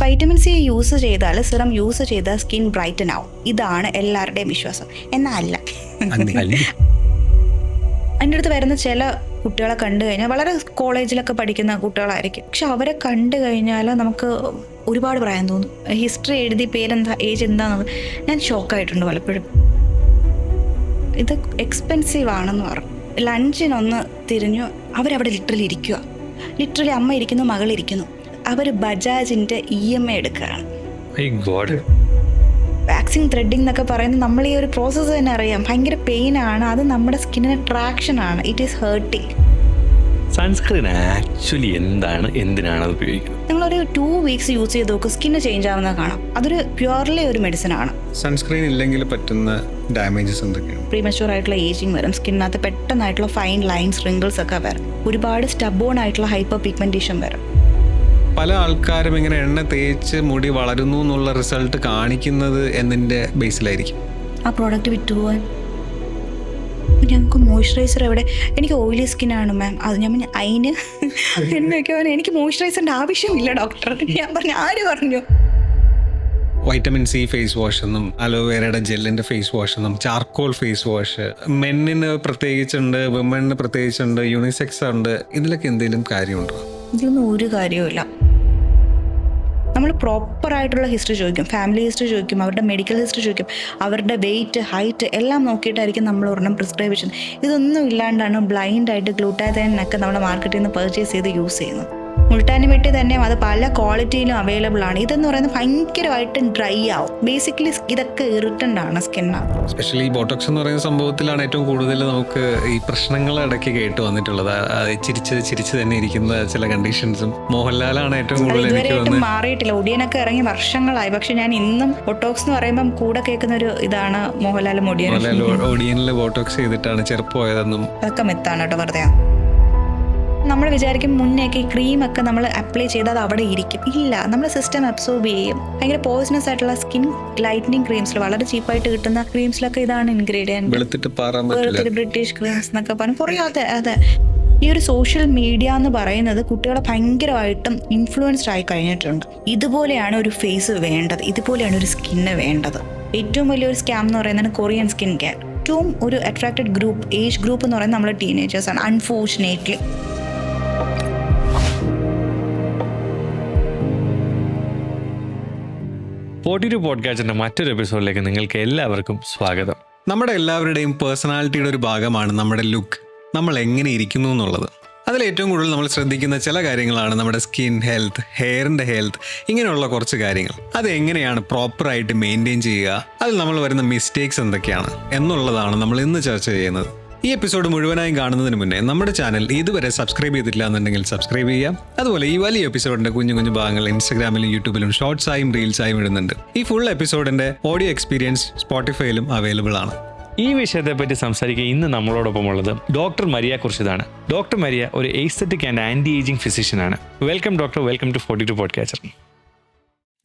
Vitamin C use ചെയ്താൽ, serum use ചെയ്താൽ skin brighten ആവും. ഇതാണ് എല്ലാവരുടെയും വിശ്വാസം. എന്നല്ല, എൻ്റെ അടുത്ത് വരുന്ന ചില കുട്ടികളെ കണ്ടു കഴിഞ്ഞാൽ വളരെ കോളേജിലൊക്കെ പഠിക്കുന്ന കുട്ടികളായിരിക്കും. പക്ഷെ അവരെ കണ്ടു കഴിഞ്ഞാൽ നമുക്ക് ഒരുപാട് പ്രായം തോന്നും. ഹിസ്റ്ററി എഴുതി പേരെന്താ, ഏജ് എന്താണെന്ന് ഞാൻ ഷോക്കായിട്ടുണ്ട് പലപ്പോഴും. ഇത് എക്സ്പെൻസീവ് ആണെന്ന് പറഞ്ഞു. ലഞ്ചിനൊന്ന് തിരിഞ്ഞു, അവരവിടെ ലിറ്ററലി അമ്മ ഇരിക്കുന്നു, മകളിരിക്കുന്നു. അവർ ബജാജിൻ്റെ EMI എടുക്കുകയാണ്. വാക്സിൻ ത്രെഡിങ് എന്നൊക്കെ പറയുന്നത് നമ്മൾ ഈ ഒരു പ്രോസസ്സ് തന്നെ അറിയാം. ഭയങ്കര പെയിനാണ്. അത് നമ്മുടെ സ്കിന്നിന് ട്രാക്ഷനാണ്. It is hurting. Sunscreen actually എന്തിനാണ് അത് ഉപയോഗിക്കുന്നത്? നിങ്ങളൊരു 2 weeks യൂസ് ചെയ്ത് നോക്കുക, സ്കിന്ന് ചേഞ്ച് ആവുന്നത് കാണാം. അതൊരു പ്യുവർലി ഒരു മെഡിസിൻ ആണ്. സൺസ്ക്രീൻ ഇല്ലെങ്കിൽ പറ്റുന്ന ഡാമേജസ് എന്തൊക്കെയാണ്? പ്രീമച്യൂർ ആയിട്ടുള്ള ഏജിങ് വരും. സ്കിന്നിനകത്ത് പെട്ടെന്നായിട്ടുള്ള ഫൈൻ ലൈൻസ്, റിങ്കിൾസ് ഒക്കെ വരും. ഒരുപാട് സ്റ്റബോൺ ആയിട്ടുള്ള ഹൈപ്പർ പിഗ്മെന്റേഷൻ വരും. പല ആൾക്കാരും ഇങ്ങനെ എണ്ണ തേച്ച് മുടി വളരുന്നു എന്നുള്ള റിസൾട്ട് കാണിക്കുന്നത് എന്നതിൻ്റെ ബേസിലായിരിക്കും. ആ പ്രോഡക്റ്റ് വിറ്റുപോകാൻ. ഞങ്ങൾക്ക് മോയ്സ്ചറൈസർ എവിടെ? എനിക്ക് ഓയിലി സ്കിന്നാണ് മാം. അത് ഞാൻ അതിന് എന്നൊക്കെ എനിക്ക് മോയ്സ്ചറൈസറിൻ്റെ ആവശ്യമില്ല ഡോക്ടർ. ഞാൻ പറഞ്ഞു, ആര് പറഞ്ഞു? വൈറ്റമിൻ സി ഫേസ് വാഷ് എന്നും അലോവേരയുടെ ജെല്ലിൻ്റെ ഫേസ് വാഷ് എന്നും ചാർക്കോൾ ഫേസ് വാഷ് മെന്നിന് പ്രത്യേകിച്ചുണ്ട്, വിമണിന് പ്രത്യേകിച്ചുണ്ട്, യൂണിസെക്സ് ഉണ്ട്. ഇതിലൊക്കെ എന്തെങ്കിലും കാര്യമുണ്ടോ? ഇതിലൊന്നും ഒരു കാര്യവുമില്ല. നമ്മൾ പ്രോപ്പറായിട്ടുള്ള ഹിസ്റ്ററി ചോദിക്കും, ഫാമിലി ഹിസ്റ്ററി ചോദിക്കും, അവരുടെ മെഡിക്കൽ ഹിസ്റ്ററി ചോദിക്കും, അവരുടെ വെയിറ്റ്, ഹൈറ്റ് എല്ലാം നോക്കിയിട്ടായിരിക്കും നമ്മൾ ഒരെണ്ണം പ്രിസ്ക്രൈബ് ചെയ്യുന്നത്. ഇതൊന്നും ഇല്ലാണ്ടാണ് ബ്ലൈൻഡായിട്ട് ഗ്ലൂട്ടാഥയോനൊക്കെ നമ്മൾ മാർക്കറ്റിൽ നിന്ന് പർച്ചേസ് ചെയ്ത് യൂസ് ചെയ്യുന്നത്. മുൾട്ടാനിമെട്ടി തന്നെ അത് പല ക്വാളിറ്റിയിലും അവൈലബിൾ ആണ്. ഇതെന്ന് പറയുന്നത് ഭയങ്കരമായിട്ട് ഡ്രൈ ആവും. ബേസിക്കലി ഇതൊക്കെ ഇറിറ്റൻ്റ് ആണ് സ്കിന്നാണ്. സ്പെഷ്യലി ബോട്ടോക്സ് എന്ന് പറയുന്ന സംഭവത്തിലാണ് ഏറ്റവും കൂടുതൽ നമുക്ക് ഈ പ്രശ്നങ്ങൾ ഇടയ്ക്ക് കേട്ട് വന്നിട്ടുള്ളത്. ചിരിച്ച് തന്നെ ഇരിക്കുന്ന ചില കണ്ടീഷൻസും മോഹൻലാലാണ് ഏറ്റവും കൂടുതൽ. ഇതുവരെയായിട്ടും മാറിയിട്ടില്ല. ഒടിയനൊക്കെ ഇറങ്ങി വർഷങ്ങളായി. പക്ഷെ ഞാൻ ഇന്നും ബോട്ടോക്സ് എന്ന് പറയുമ്പോൾ കൂടെ കേൾക്കുന്ന ഒരു ഇതാണ് മോഹൻലാലും ഒടിയനിൽ ബോട്ടോക്സ് ചെയ്തിട്ടാണ് ചെറുപ്പമായതെന്നും. അതൊക്കെ മെത്താണ് കേട്ടോ, വെറുതെ. നമ്മൾ വിചാരിക്കും മുന്നേക്ക് ഈ ക്രീമൊക്കെ നമ്മൾ അപ്ലൈ ചെയ്താൽ അത് അവിടെ ഇരിക്കും. ഇല്ല, നമ്മുടെ സിസ്റ്റം അബ്സോർബ് ചെയ്യും. ഭയങ്കര പോയിസണസ് ആയിട്ടുള്ള സ്കിൻ ലൈറ്റനിങ് ക്രീംസിൽ, വളരെ ചീപ്പായിട്ട് കിട്ടുന്ന ക്രീംസിലൊക്കെ ഇതാണ് ഇൻഗ്രീഡിയൻറ്റ്. ബ്രിട്ടീഷ് ക്രീംസ് എന്നൊക്കെ പറഞ്ഞു കുറേ. അതെ, ഈ ഒരു സോഷ്യൽ മീഡിയ എന്ന് പറയുന്നത് കുട്ടികളെ ഭയങ്കരമായിട്ടും ഇൻഫ്ലുവൻസ്ഡ് ആയി കഴിഞ്ഞിട്ടുണ്ട്. ഇതുപോലെയാണ് ഒരു ഫേസ് വേണ്ടത്, ഇതുപോലെയാണ് ഒരു സ്കിന്ന് വേണ്ടത്. ഏറ്റവും വലിയൊരു സ്കാം എന്ന് പറയുന്നത് കൊറിയൻ സ്കിൻ കെയർ. ഏറ്റവും ഒരു അട്രാക്റ്റഡ് ഗ്രൂപ്പ്, ഏജ് ഗ്രൂപ്പ് എന്ന് പറയുന്നത് നമ്മൾ ടീനേജേഴ്സാണ്, അൺഫോർച്ചുനേറ്റ്ലി. പോഡ്കാസ്റ്റിന്റെ മറ്റൊരു എപ്പിസോഡിലേക്ക് നിങ്ങൾക്ക് എല്ലാവർക്കും സ്വാഗതം. നമ്മുടെ എല്ലാവരുടെയും പേഴ്സണാലിറ്റിയുടെ ഒരു ഭാഗമാണ് നമ്മുടെ ലുക്ക്, നമ്മൾ എങ്ങനെ ഇരിക്കുന്നു എന്നുള്ളത്. അതിൽ ഏറ്റവും കൂടുതൽ നമ്മൾ ശ്രദ്ധിക്കുന്ന ചില കാര്യങ്ങളാണ് നമ്മുടെ സ്കിൻ ഹെൽത്ത്, ഹെയറിൻ്റെ ഹെൽത്ത്, ഇങ്ങനെയുള്ള കുറച്ച് കാര്യങ്ങൾ. അത് എങ്ങനെയാണ് പ്രോപ്പറായിട്ട് മെയിൻറ്റെയിൻ ചെയ്യുക, അതിൽ നമ്മൾ വരുന്ന മിസ്റ്റേക്സ് എന്തൊക്കെയാണ് എന്നുള്ളതാണ് നമ്മൾ ഇന്ന് ചർച്ച ചെയ്യുന്നത്. ഈ എപ്പിസോഡ് മുഴുവനായും കാണുന്നതിന് മുന്നേ നമ്മുടെ ചാനൽ ഇതുവരെ സബ്സ്ക്രൈബ് ചെയ്തിട്ടില്ല എന്നുണ്ടെങ്കിൽ സബ്സ്ക്രൈബ് ചെയ്യാം. അതുപോലെ ഈ വലിയ എപ്പിസോഡിന്റെ കുഞ്ഞു ഭാഗങ്ങൾ ഇൻസ്റ്റാഗ്രാമിലും യൂട്യൂബിലും ഷോർട്സായും റീൽസായും ഇടുന്നുണ്ട്. ഈ ഫുൾ എപ്പിസോഡിന്റെ ഓഡിയോ എക്സ്പീരിയൻസ് സ്പോട്ടിഫൈയിലും അവൈലബിൾ ആണ്. ഈ വിഷയത്തെ പറ്റി സംസാരിക്കാൻ ഇന്ന് നമ്മളോടൊപ്പം ഉള്ളത് ഡോക്ടർ മരിയ ഖുർഷിദാണ്. ഡോക്ടർ മരിയ ഒരു aesthetic and anti ageing physician ആണ്. Welcome doctor, welcome to 42 podcast.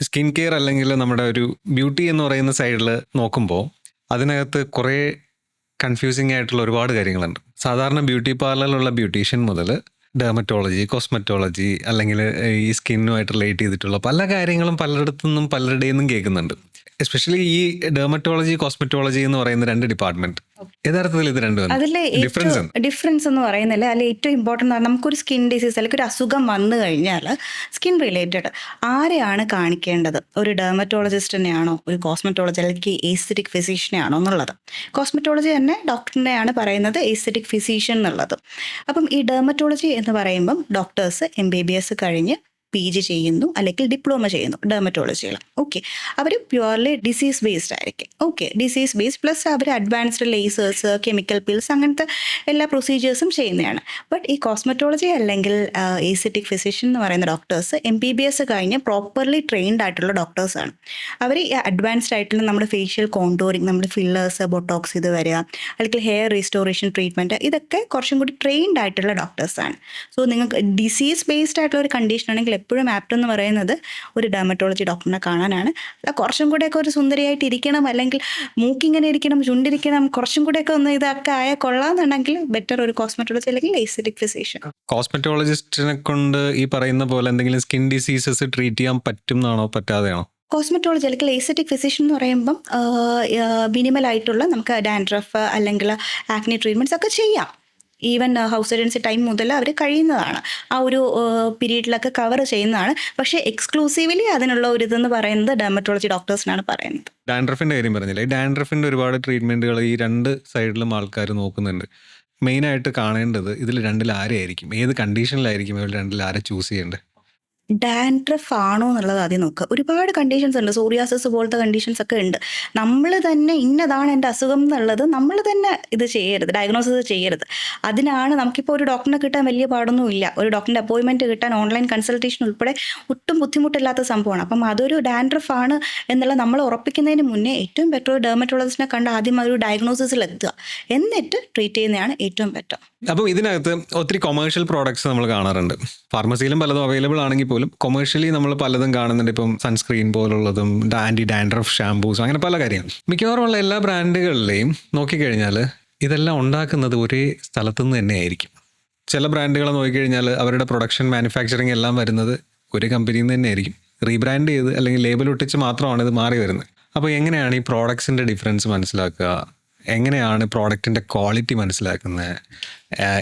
Skin care അല്ലെങ്കിൽ നമ്മുടെ ഒരു ബ്യൂട്ടി എന്ന് പറയുന്ന സൈഡിൽ നോക്കുമ്പോൾ അതിനകത്ത് കുറേ കൺഫ്യൂസിങ് ആയിട്ടുള്ള ഒരുപാട് കാര്യങ്ങളുണ്ട്. സാധാരണ ബ്യൂട്ടി പാർലറിലുള്ള ബ്യൂട്ടീഷ്യൻ മുതൽ ഡെർമറ്റോളജി, കോസ്മെറ്റോളജി അല്ലെങ്കിൽ ഈ സ്കിന്നുമായിട്ട് റിലേറ്റ് ചെയ്തിട്ടുള്ള പല കാര്യങ്ങളും പലയിടത്തുനിന്നും പലരുടെയും നിന്നും കേൾക്കുന്നുണ്ട്. എസ്പെഷ്യലി ഈ ഡെർമറ്റോളജി, കോസ്മെറ്റോളജി എന്ന് പറയുന്ന 2 ഡിപ്പാർട്ട്മെന്റ്, യഥാർത്ഥത്തിൽ ഇത് രണ്ടും ഡിഫറൻസ് എന്ന് പറയുന്നില്ല. അതിൽ ഏറ്റവും ഇമ്പോർട്ടൻ്റ് നമുക്കൊരു സ്കിൻ ഡിസീസ് അല്ലെങ്കിൽ ഒരു അസുഖം വന്നു കഴിഞ്ഞാൽ സ്കിൻ റിലേറ്റഡ് ആരെയാണ് കാണിക്കേണ്ടത്? ഒരു ഡെർമറ്റോളജിസ്റ്റിനെയാണോ, ഒരു കോസ്മെറ്റോളജി അല്ലെങ്കിൽ എസ്തെറ്റിക് ഫിസിഷ്യനെയാണോ എന്നുള്ളത്. കോസ്മെറ്റോളജി തന്നെ ഡോക്ടറിനെയാണ് പറയുന്നത് എസ്തെറ്റിക് ഫിസിഷ്യൻ എന്നുള്ളത്. അപ്പം ഈ ഡെർമറ്റോളജി എന്ന് പറയുമ്പം ഡോക്ടേഴ്സ് MBBS കഴിഞ്ഞ് PG ചെയ്യുന്നു അല്ലെങ്കിൽ ഡിപ്ലോമ ചെയ്യുന്നു ഡെർമറ്റോളജിയിൽ. ഓക്കെ, അവർ പ്യുവർലി ഡിസീസ് ബേസ്ഡ് ആയിരിക്കും. ഓക്കെ, ഡിസീസ് ബേസ്ഡ് പ്ലസ് അവർ അഡ്വാൻസ്ഡ് ലേസേഴ്സ്, കെമിക്കൽ പിൽസ്, അങ്ങനത്തെ എല്ലാ പ്രൊസീജിയേഴ്സും ചെയ്യുന്നതാണ്. ബട്ട് ഈ കോസ്മെറ്റോളജി അല്ലെങ്കിൽ എസ്തെറ്റിക് ഫിസിഷ്യൻ എന്ന് പറയുന്ന ഡോക്ടേഴ്സ് MBBS കഴിഞ്ഞ് പ്രോപ്പർലി ട്രെയിൻഡ് ആയിട്ടുള്ള ഡോക്ടേഴ്സാണ്. അവർ ഈ അഡ്വാൻസ്ഡ് ആയിട്ടുള്ള നമ്മുടെ ഫേഷ്യൽ കോണ്ടൂറിങ്, നമ്മുടെ ഫില്ലേഴ്സ്, ബൊട്ടോക്സ് ഇത് വരിക, അല്ലെങ്കിൽ ഹെയർ റീസ്റ്റോറേഷൻ ട്രീറ്റ്മെൻറ്റ്, ഇതൊക്കെ കുറച്ചും കൂടി ട്രെയിൻഡ് ആയിട്ടുള്ള ഡോക്ടേഴ്സാണ്. സോ നിങ്ങൾക്ക് ഡിസീസ് ബേസ്ഡ് ആയിട്ടുള്ള ഒരു കണ്ടീഷൻ ആണെങ്കിൽ എപ്പോഴും ആപ്റ്റ് എന്ന് പറയുന്നത് ഒരു ഡെർമറ്റോളജി ഡോക്ടറിനെ കാണാനാണ്. അല്ല കുറച്ചും കൂടെയൊക്കെ ഒരു സുന്ദരിയായിട്ട് ഇരിക്കണം, അല്ലെങ്കിൽ മൂക്കിങ്ങനെ ഇരിക്കണം, ചുണ്ടിരിക്കണം, കുറച്ചും കൂടെയൊക്കെ ഒന്ന് ഇതൊക്കെ ആയാൽ കൊള്ളാമെന്നുണ്ടെങ്കിൽ ബെറ്റർ ഒരു കോസ്മെറ്റോളജി അല്ലെങ്കിൽ എസ്തെറ്റിക് ഫിസിഷ്യൻ. കോസ്മെറ്റോളജിസ്റ്റിനെ കൊണ്ട് ഈ പറയുന്ന പോലെ എന്തെങ്കിലും സ്കിൻ ഡിസീസസ് ട്രീറ്റ് ചെയ്യാൻ പറ്റും എന്നാണോ പറ്റാതെയാണോ? കോസ്മെറ്റോളജി അല്ലെങ്കിൽ എസ്തെറ്റിക് ഫിസിഷ്യൻ എന്ന് പറയുമ്പം മിനിമൽ ആയിട്ടുള്ള നമുക്ക് ഡാൻഡ്രഫ് അല്ലെങ്കിൽ ആക്നി ട്രീറ്റ്മെൻറ്റ്സ് ഒക്കെ ചെയ്യാം. ഈവൻ ഹൗസ് സർജൻസി ടൈം മുതൽ അവർ കഴിയുന്നതാണ്, ആ ഒരു പീരീഡിലൊക്കെ കവർ ചെയ്യുന്നതാണ്. പക്ഷേ എക്സ്ക്ലൂസീവ്ലി അതിനുള്ള ഒരു ഇതെന്ന് പറയുന്നത് ഡെർമറ്റോളജി ഡോക്ടേഴ്സിനാണ് പറയുന്നത്. ഡാൻഡ്രഫിൻ്റെ കാര്യം പറഞ്ഞില്ലേ, ഈ ഡാൻഡ്രഫിൻ്റെ ഒരുപാട് ട്രീറ്റ്മെൻറ്റുകൾ ഈ രണ്ട് സൈഡിലും ആൾക്കാർ നോക്കുന്നുണ്ട്. മെയിനായിട്ട് കാണേണ്ടത് ഇതിൽ രണ്ടിൽ ആരെയായിരിക്കും, ഏത് കണ്ടീഷനിലായിരിക്കും ഇവർ രണ്ടിൽ ആരെ ചൂസ് ചെയ്യേണ്ടത്? ഡാൻഡ്രഫ് ആണോ എന്നുള്ളത് ആദ്യം നോക്കുക. ഒരുപാട് കണ്ടീഷൻസ് ഉണ്ട്, സോറിയാസിസ് പോലത്തെ കണ്ടീഷൻസ് ഒക്കെ ഉണ്ട്. നമ്മൾ തന്നെ ഇന്നതാണ് എൻ്റെ അസുഖം എന്നുള്ളത് നമ്മൾ തന്നെ ഇത് ചെയ്യരുത്, ഡയഗ്നോസിസ് ചെയ്യരുത്. അതിനാണ് നമുക്കിപ്പോൾ ഒരു ഡോക്ടറിനെ കിട്ടാൻ വലിയ പാടൊന്നും ഇല്ല. ഒരു ഡോക്ടറിൻ്റെ അപ്പോയിൻമെൻറ്റ് കിട്ടാൻ ഓൺലൈൻ കൺസൾട്ടേഷൻ ഉൾപ്പെടെ ഒട്ടും ബുദ്ധിമുട്ടില്ലാത്ത സംഭവമാണ്. അപ്പം അതൊരു ഡാൻഡ്രഫ് ആണ് എന്നുള്ളത് നമ്മൾ ഉറപ്പിക്കുന്നതിന് മുന്നേ ഏറ്റവും ബെറ്റർ ഒരു ഡെർമറ്റോളജിസ്റ്റിനെ കണ്ട് ആദ്യം ഒരു ഡയഗ്നോസിസിൽ എത്തുക, എന്നിട്ട് ട്രീറ്റ് ചെയ്യുന്നതാണ് ഏറ്റവും ബെറ്റർ. അപ്പം ഇതിനകത്ത് ഒത്തിരി കൊമേഴ്ഷ്യൽ പ്രോഡക്ട്സ് നമ്മൾ കാണാറുണ്ട്. ഫാർമസിയിലും പലതും അവൈലബിൾ ആണെങ്കിൽ പോലും കൊമേഴ്ഷ്യലി നമ്മൾ പലതും കാണുന്നുണ്ട്. ഇപ്പം സൺസ്ക്രീൻ പോലുള്ളതും ആൻറ്റി ഡാൻഡ്രഫ് ഷാംപൂസും അങ്ങനെ പല കാര്യങ്ങളും. മിക്കവാറും ഉള്ള എല്ലാ ബ്രാൻഡുകളിലെയും നോക്കിക്കഴിഞ്ഞാൽ ഇതെല്ലാം ഉണ്ടാക്കുന്നത് ഒരേ സ്ഥലത്തു നിന്ന് തന്നെ ആയിരിക്കും. ചില ബ്രാൻഡുകളെ നോക്കിക്കഴിഞ്ഞാൽ അവരുടെ പ്രൊഡക്ഷൻ മാനുഫാക്ചറിങ് എല്ലാം വരുന്നത് ഒരു കമ്പനിയിൽ നിന്ന് തന്നെ ആയിരിക്കും. റീബ്രാൻഡ് ചെയ്ത് അല്ലെങ്കിൽ ലേബൽ ഒട്ടിച്ച് മാത്രമാണ് ഇത് മാറി വരുന്നത്. അപ്പോൾ എങ്ങനെയാണ് ഈ പ്രോഡക്ട്സിൻ്റെ ഡിഫറൻസ് മനസ്സിലാക്കുക, എങ്ങനെയാണ് പ്രോഡക്റ്റിൻ്റെ ക്വാളിറ്റി മനസ്സിലാക്കുന്നത്,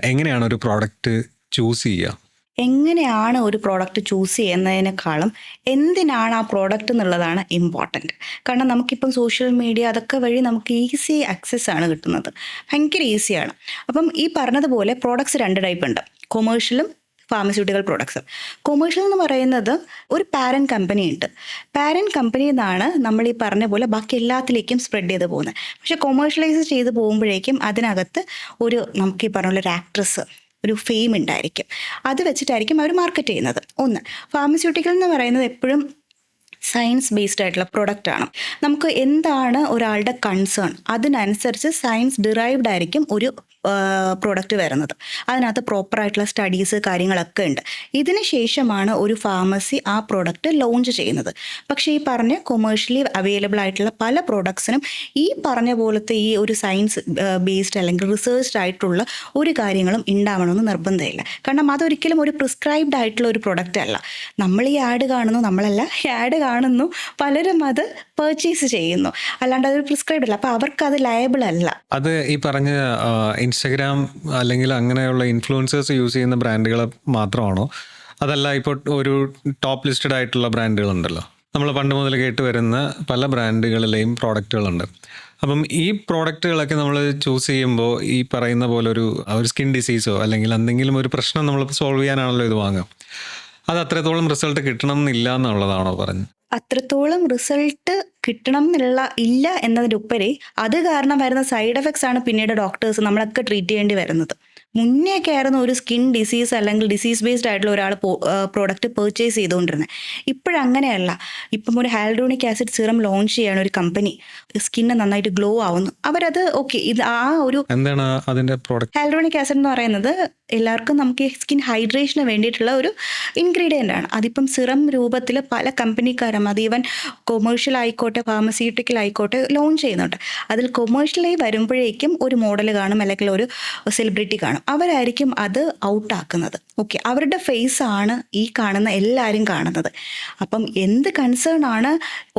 എങ്ങനെയാണ് ഒരു പ്രോഡക്റ്റ് ചൂസ് ചെയ്യുക? എങ്ങനെയാണ് ഒരു പ്രോഡക്റ്റ് ചൂസ് ചെയ്യുന്നതിനേക്കാളും എന്തിനാണ് ആ പ്രോഡക്റ്റ് എന്നുള്ളതാണ് ഇമ്പോർട്ടൻറ്റ്. കാരണം നമുക്കിപ്പം സോഷ്യൽ മീഡിയ അതൊക്കെ വഴി നമുക്ക് ഈസി ആക്സസ് ആണ് കിട്ടുന്നത്, ഭയങ്കര ഈസിയാണ്. അപ്പം ഈ പറഞ്ഞതുപോലെ പ്രോഡക്ട്സ് രണ്ട് ടൈപ്പ് ഉണ്ട്, കൊമേഴ്ഷ്യലും ഫാർമസ്യൂട്ടിക്കൽ പ്രോഡക്ട്സും. കൊമേഴ്ഷ്യൽ എന്ന് പറയുന്നത് ഒരു പാരൻറ്റ് കമ്പനി ഉണ്ട്, പാരൻറ്റ് കമ്പനിയിൽ നിന്നാണ് നമ്മൾ ഈ പറഞ്ഞ പോലെ ബാക്കി എല്ലാത്തിലേക്കും സ്പ്രെഡ് ചെയ്ത് പോകുന്നത്. പക്ഷേ കൊമേഴ്ഷ്യലൈസ് ചെയ്ത് പോകുമ്പോഴേക്കും അതിനകത്ത് ഒരു നമുക്ക് ഈ പറഞ്ഞ പോലെ ഒരു ആക്ട്രസ്, ഒരു ഫെയിം ഉണ്ടായിരിക്കും, അത് വെച്ചിട്ടായിരിക്കും അവർ മാർക്കറ്റ് ചെയ്യുന്നത്. ഒന്ന്, ഫാർമസ്യൂട്ടിക്കൽ എന്ന് പറയുന്നത് എപ്പോഴും സയൻസ് ബേസ്ഡ് ആയിട്ടുള്ള പ്രൊഡക്റ്റാണ്. നമുക്ക് എന്താണ് ഒരാളുടെ കൺസേൺ അതിനനുസരിച്ച് സയൻസ് ഡിറൈവ്ഡ് ആയിരിക്കും ഒരു പ്രോഡക്റ്റ് വരുന്നത്. അതിനകത്ത് പ്രോപ്പറായിട്ടുള്ള സ്റ്റഡീസ് കാര്യങ്ങളൊക്കെ ഉണ്ട്. ഇതിന് ശേഷമാണ് ഒരു ഫാർമസി ആ പ്രോഡക്റ്റ് ലോഞ്ച് ചെയ്യുന്നത്. പക്ഷേ ഈ പറഞ്ഞ കൊമേഴ്ഷ്യലി അവൈലബിൾ ആയിട്ടുള്ള പല പ്രോഡക്ട്സിനും ഈ പറഞ്ഞ പോലത്തെ ഈ ഒരു സയൻസ് ബേസ്ഡ് അല്ലെങ്കിൽ റിസർച്ച്ഡ് ആയിട്ടുള്ള ഒരു കാര്യങ്ങളും ഉണ്ടാവണമെന്ന് നിർബന്ധമില്ല. കാരണം അതൊരിക്കലും ഒരു പ്രിസ്ക്രൈബ്ഡ് ആയിട്ടുള്ള ഒരു പ്രൊഡക്റ്റ് അല്ല. നമ്മൾ ഈ ആഡ് കാണുന്നു, നമ്മളല്ല ആഡ് കാണുന്നു, പലരും അത് പർച്ചേസ് ചെയ്യുന്നു, അല്ലാണ്ട് അതൊരു പ്രിസ്ക്രൈബ്ഡ് അല്ല. അപ്പോൾ അവർക്ക് അത് ലയബിൾ അല്ല. അത് ഈ പറഞ്ഞ ഇൻസ്റ്റഗ്രാം അല്ലെങ്കിൽ അങ്ങനെയുള്ള ഇൻഫ്ലുവൻസേഴ്സ് യൂസ് ചെയ്യുന്ന ബ്രാൻഡുകൾ മാത്രമാണോ, അതല്ല ഇപ്പോൾ ഒരു ടോപ്പ് ലിസ്റ്റഡ് ആയിട്ടുള്ള ബ്രാൻഡുകളുണ്ടല്ലോ, നമ്മൾ പണ്ട് മുതൽ കേട്ട് വരുന്ന പല ബ്രാൻഡുകളിലെയും പ്രോഡക്റ്റുകളുണ്ട്. അപ്പം ഈ പ്രോഡക്റ്റുകളൊക്കെ നമ്മൾ ചൂസ് ചെയ്യുമ്പോൾ ഈ പറയുന്ന പോലെ ഒരു സ്കിൻ ഡിസീസോ അല്ലെങ്കിൽ എന്തെങ്കിലും ഒരു പ്രശ്നം നമ്മൾ സോൾവ് ചെയ്യാനാണല്ലോ ഇത് വാങ്ങുക. അത് അത്രത്തോളം റിസൾട്ട് കിട്ടണം എന്നില്ല എന്നുള്ളതാണോ പറഞ്ഞത്? അത്രത്തോളം റിസൾട്ട് കിട്ടണം എന്നുള്ള ഇല്ല എന്നതിലുപരി അത് കാരണം വരുന്ന സൈഡ് എഫക്ട്സ് ആണ് പിന്നീട് ഡോക്ടേഴ്സ് നമ്മളൊക്കെ ട്രീറ്റ് ചെയ്യേണ്ടി വരുന്നത്. മുന്നേയൊക്കെ ആയിരുന്നു ഒരു സ്കിൻ ഡിസീസ് അല്ലെങ്കിൽ ഡിസീസ് ബേസ്ഡ് ആയിട്ടുള്ള ഒരാൾ പ്രോഡക്റ്റ് പർച്ചേസ് ചെയ്തുകൊണ്ടിരുന്നത്. ഇപ്പോഴങ്ങനെയല്ല. ഇപ്പം ഒരു ഹൈലൂറോണിക് ആസിഡ് സിറം ലോഞ്ച് ചെയ്യാണ് ഒരു കമ്പനി, സ്കിന്ന് നന്നായിട്ട് ഗ്ലോ ആവുന്നു, അവരത് ഓക്കെ, ഇത് ആ ഒരു എന്താണ് അതിൻ്റെ പ്രോഡക്റ്റ്? ഹൈലൂറോണിക് ആസിഡ് എന്ന് പറയുന്നത് എല്ലാവർക്കും നമുക്ക് സ്കിൻ ഹൈഡ്രേഷന് വേണ്ടിയിട്ടുള്ള ഒരു ഇൻഗ്രീഡിയൻ്റ് ആണ്. അതിപ്പം സിറം രൂപത്തിൽ പല കമ്പനിക്കാരും, അത് ഈവൻ കൊമേഴ്ഷ്യൽ ആയിക്കോട്ടെ ഫാർമസ്യൂട്ടിക്കൽ ആയിക്കോട്ടെ ലോഞ്ച് ചെയ്യുന്നുണ്ട്. അതിൽ കൊമേഴ്ഷ്യലായി വരുമ്പോഴേക്കും ഒരു മോഡൽ കാണും അല്ലെങ്കിൽ ഒരു സെലിബ്രിറ്റി കാണും, അവരായിരിക്കും അത് ഔട്ടാക്കുന്നത്. ഓക്കെ, അവരുടെ ഫേസ് ആണ് ഈ കാണുന്ന എല്ലാവരും കാണുന്നത്. അപ്പം എന്ത് കൺസേൺ ആണ്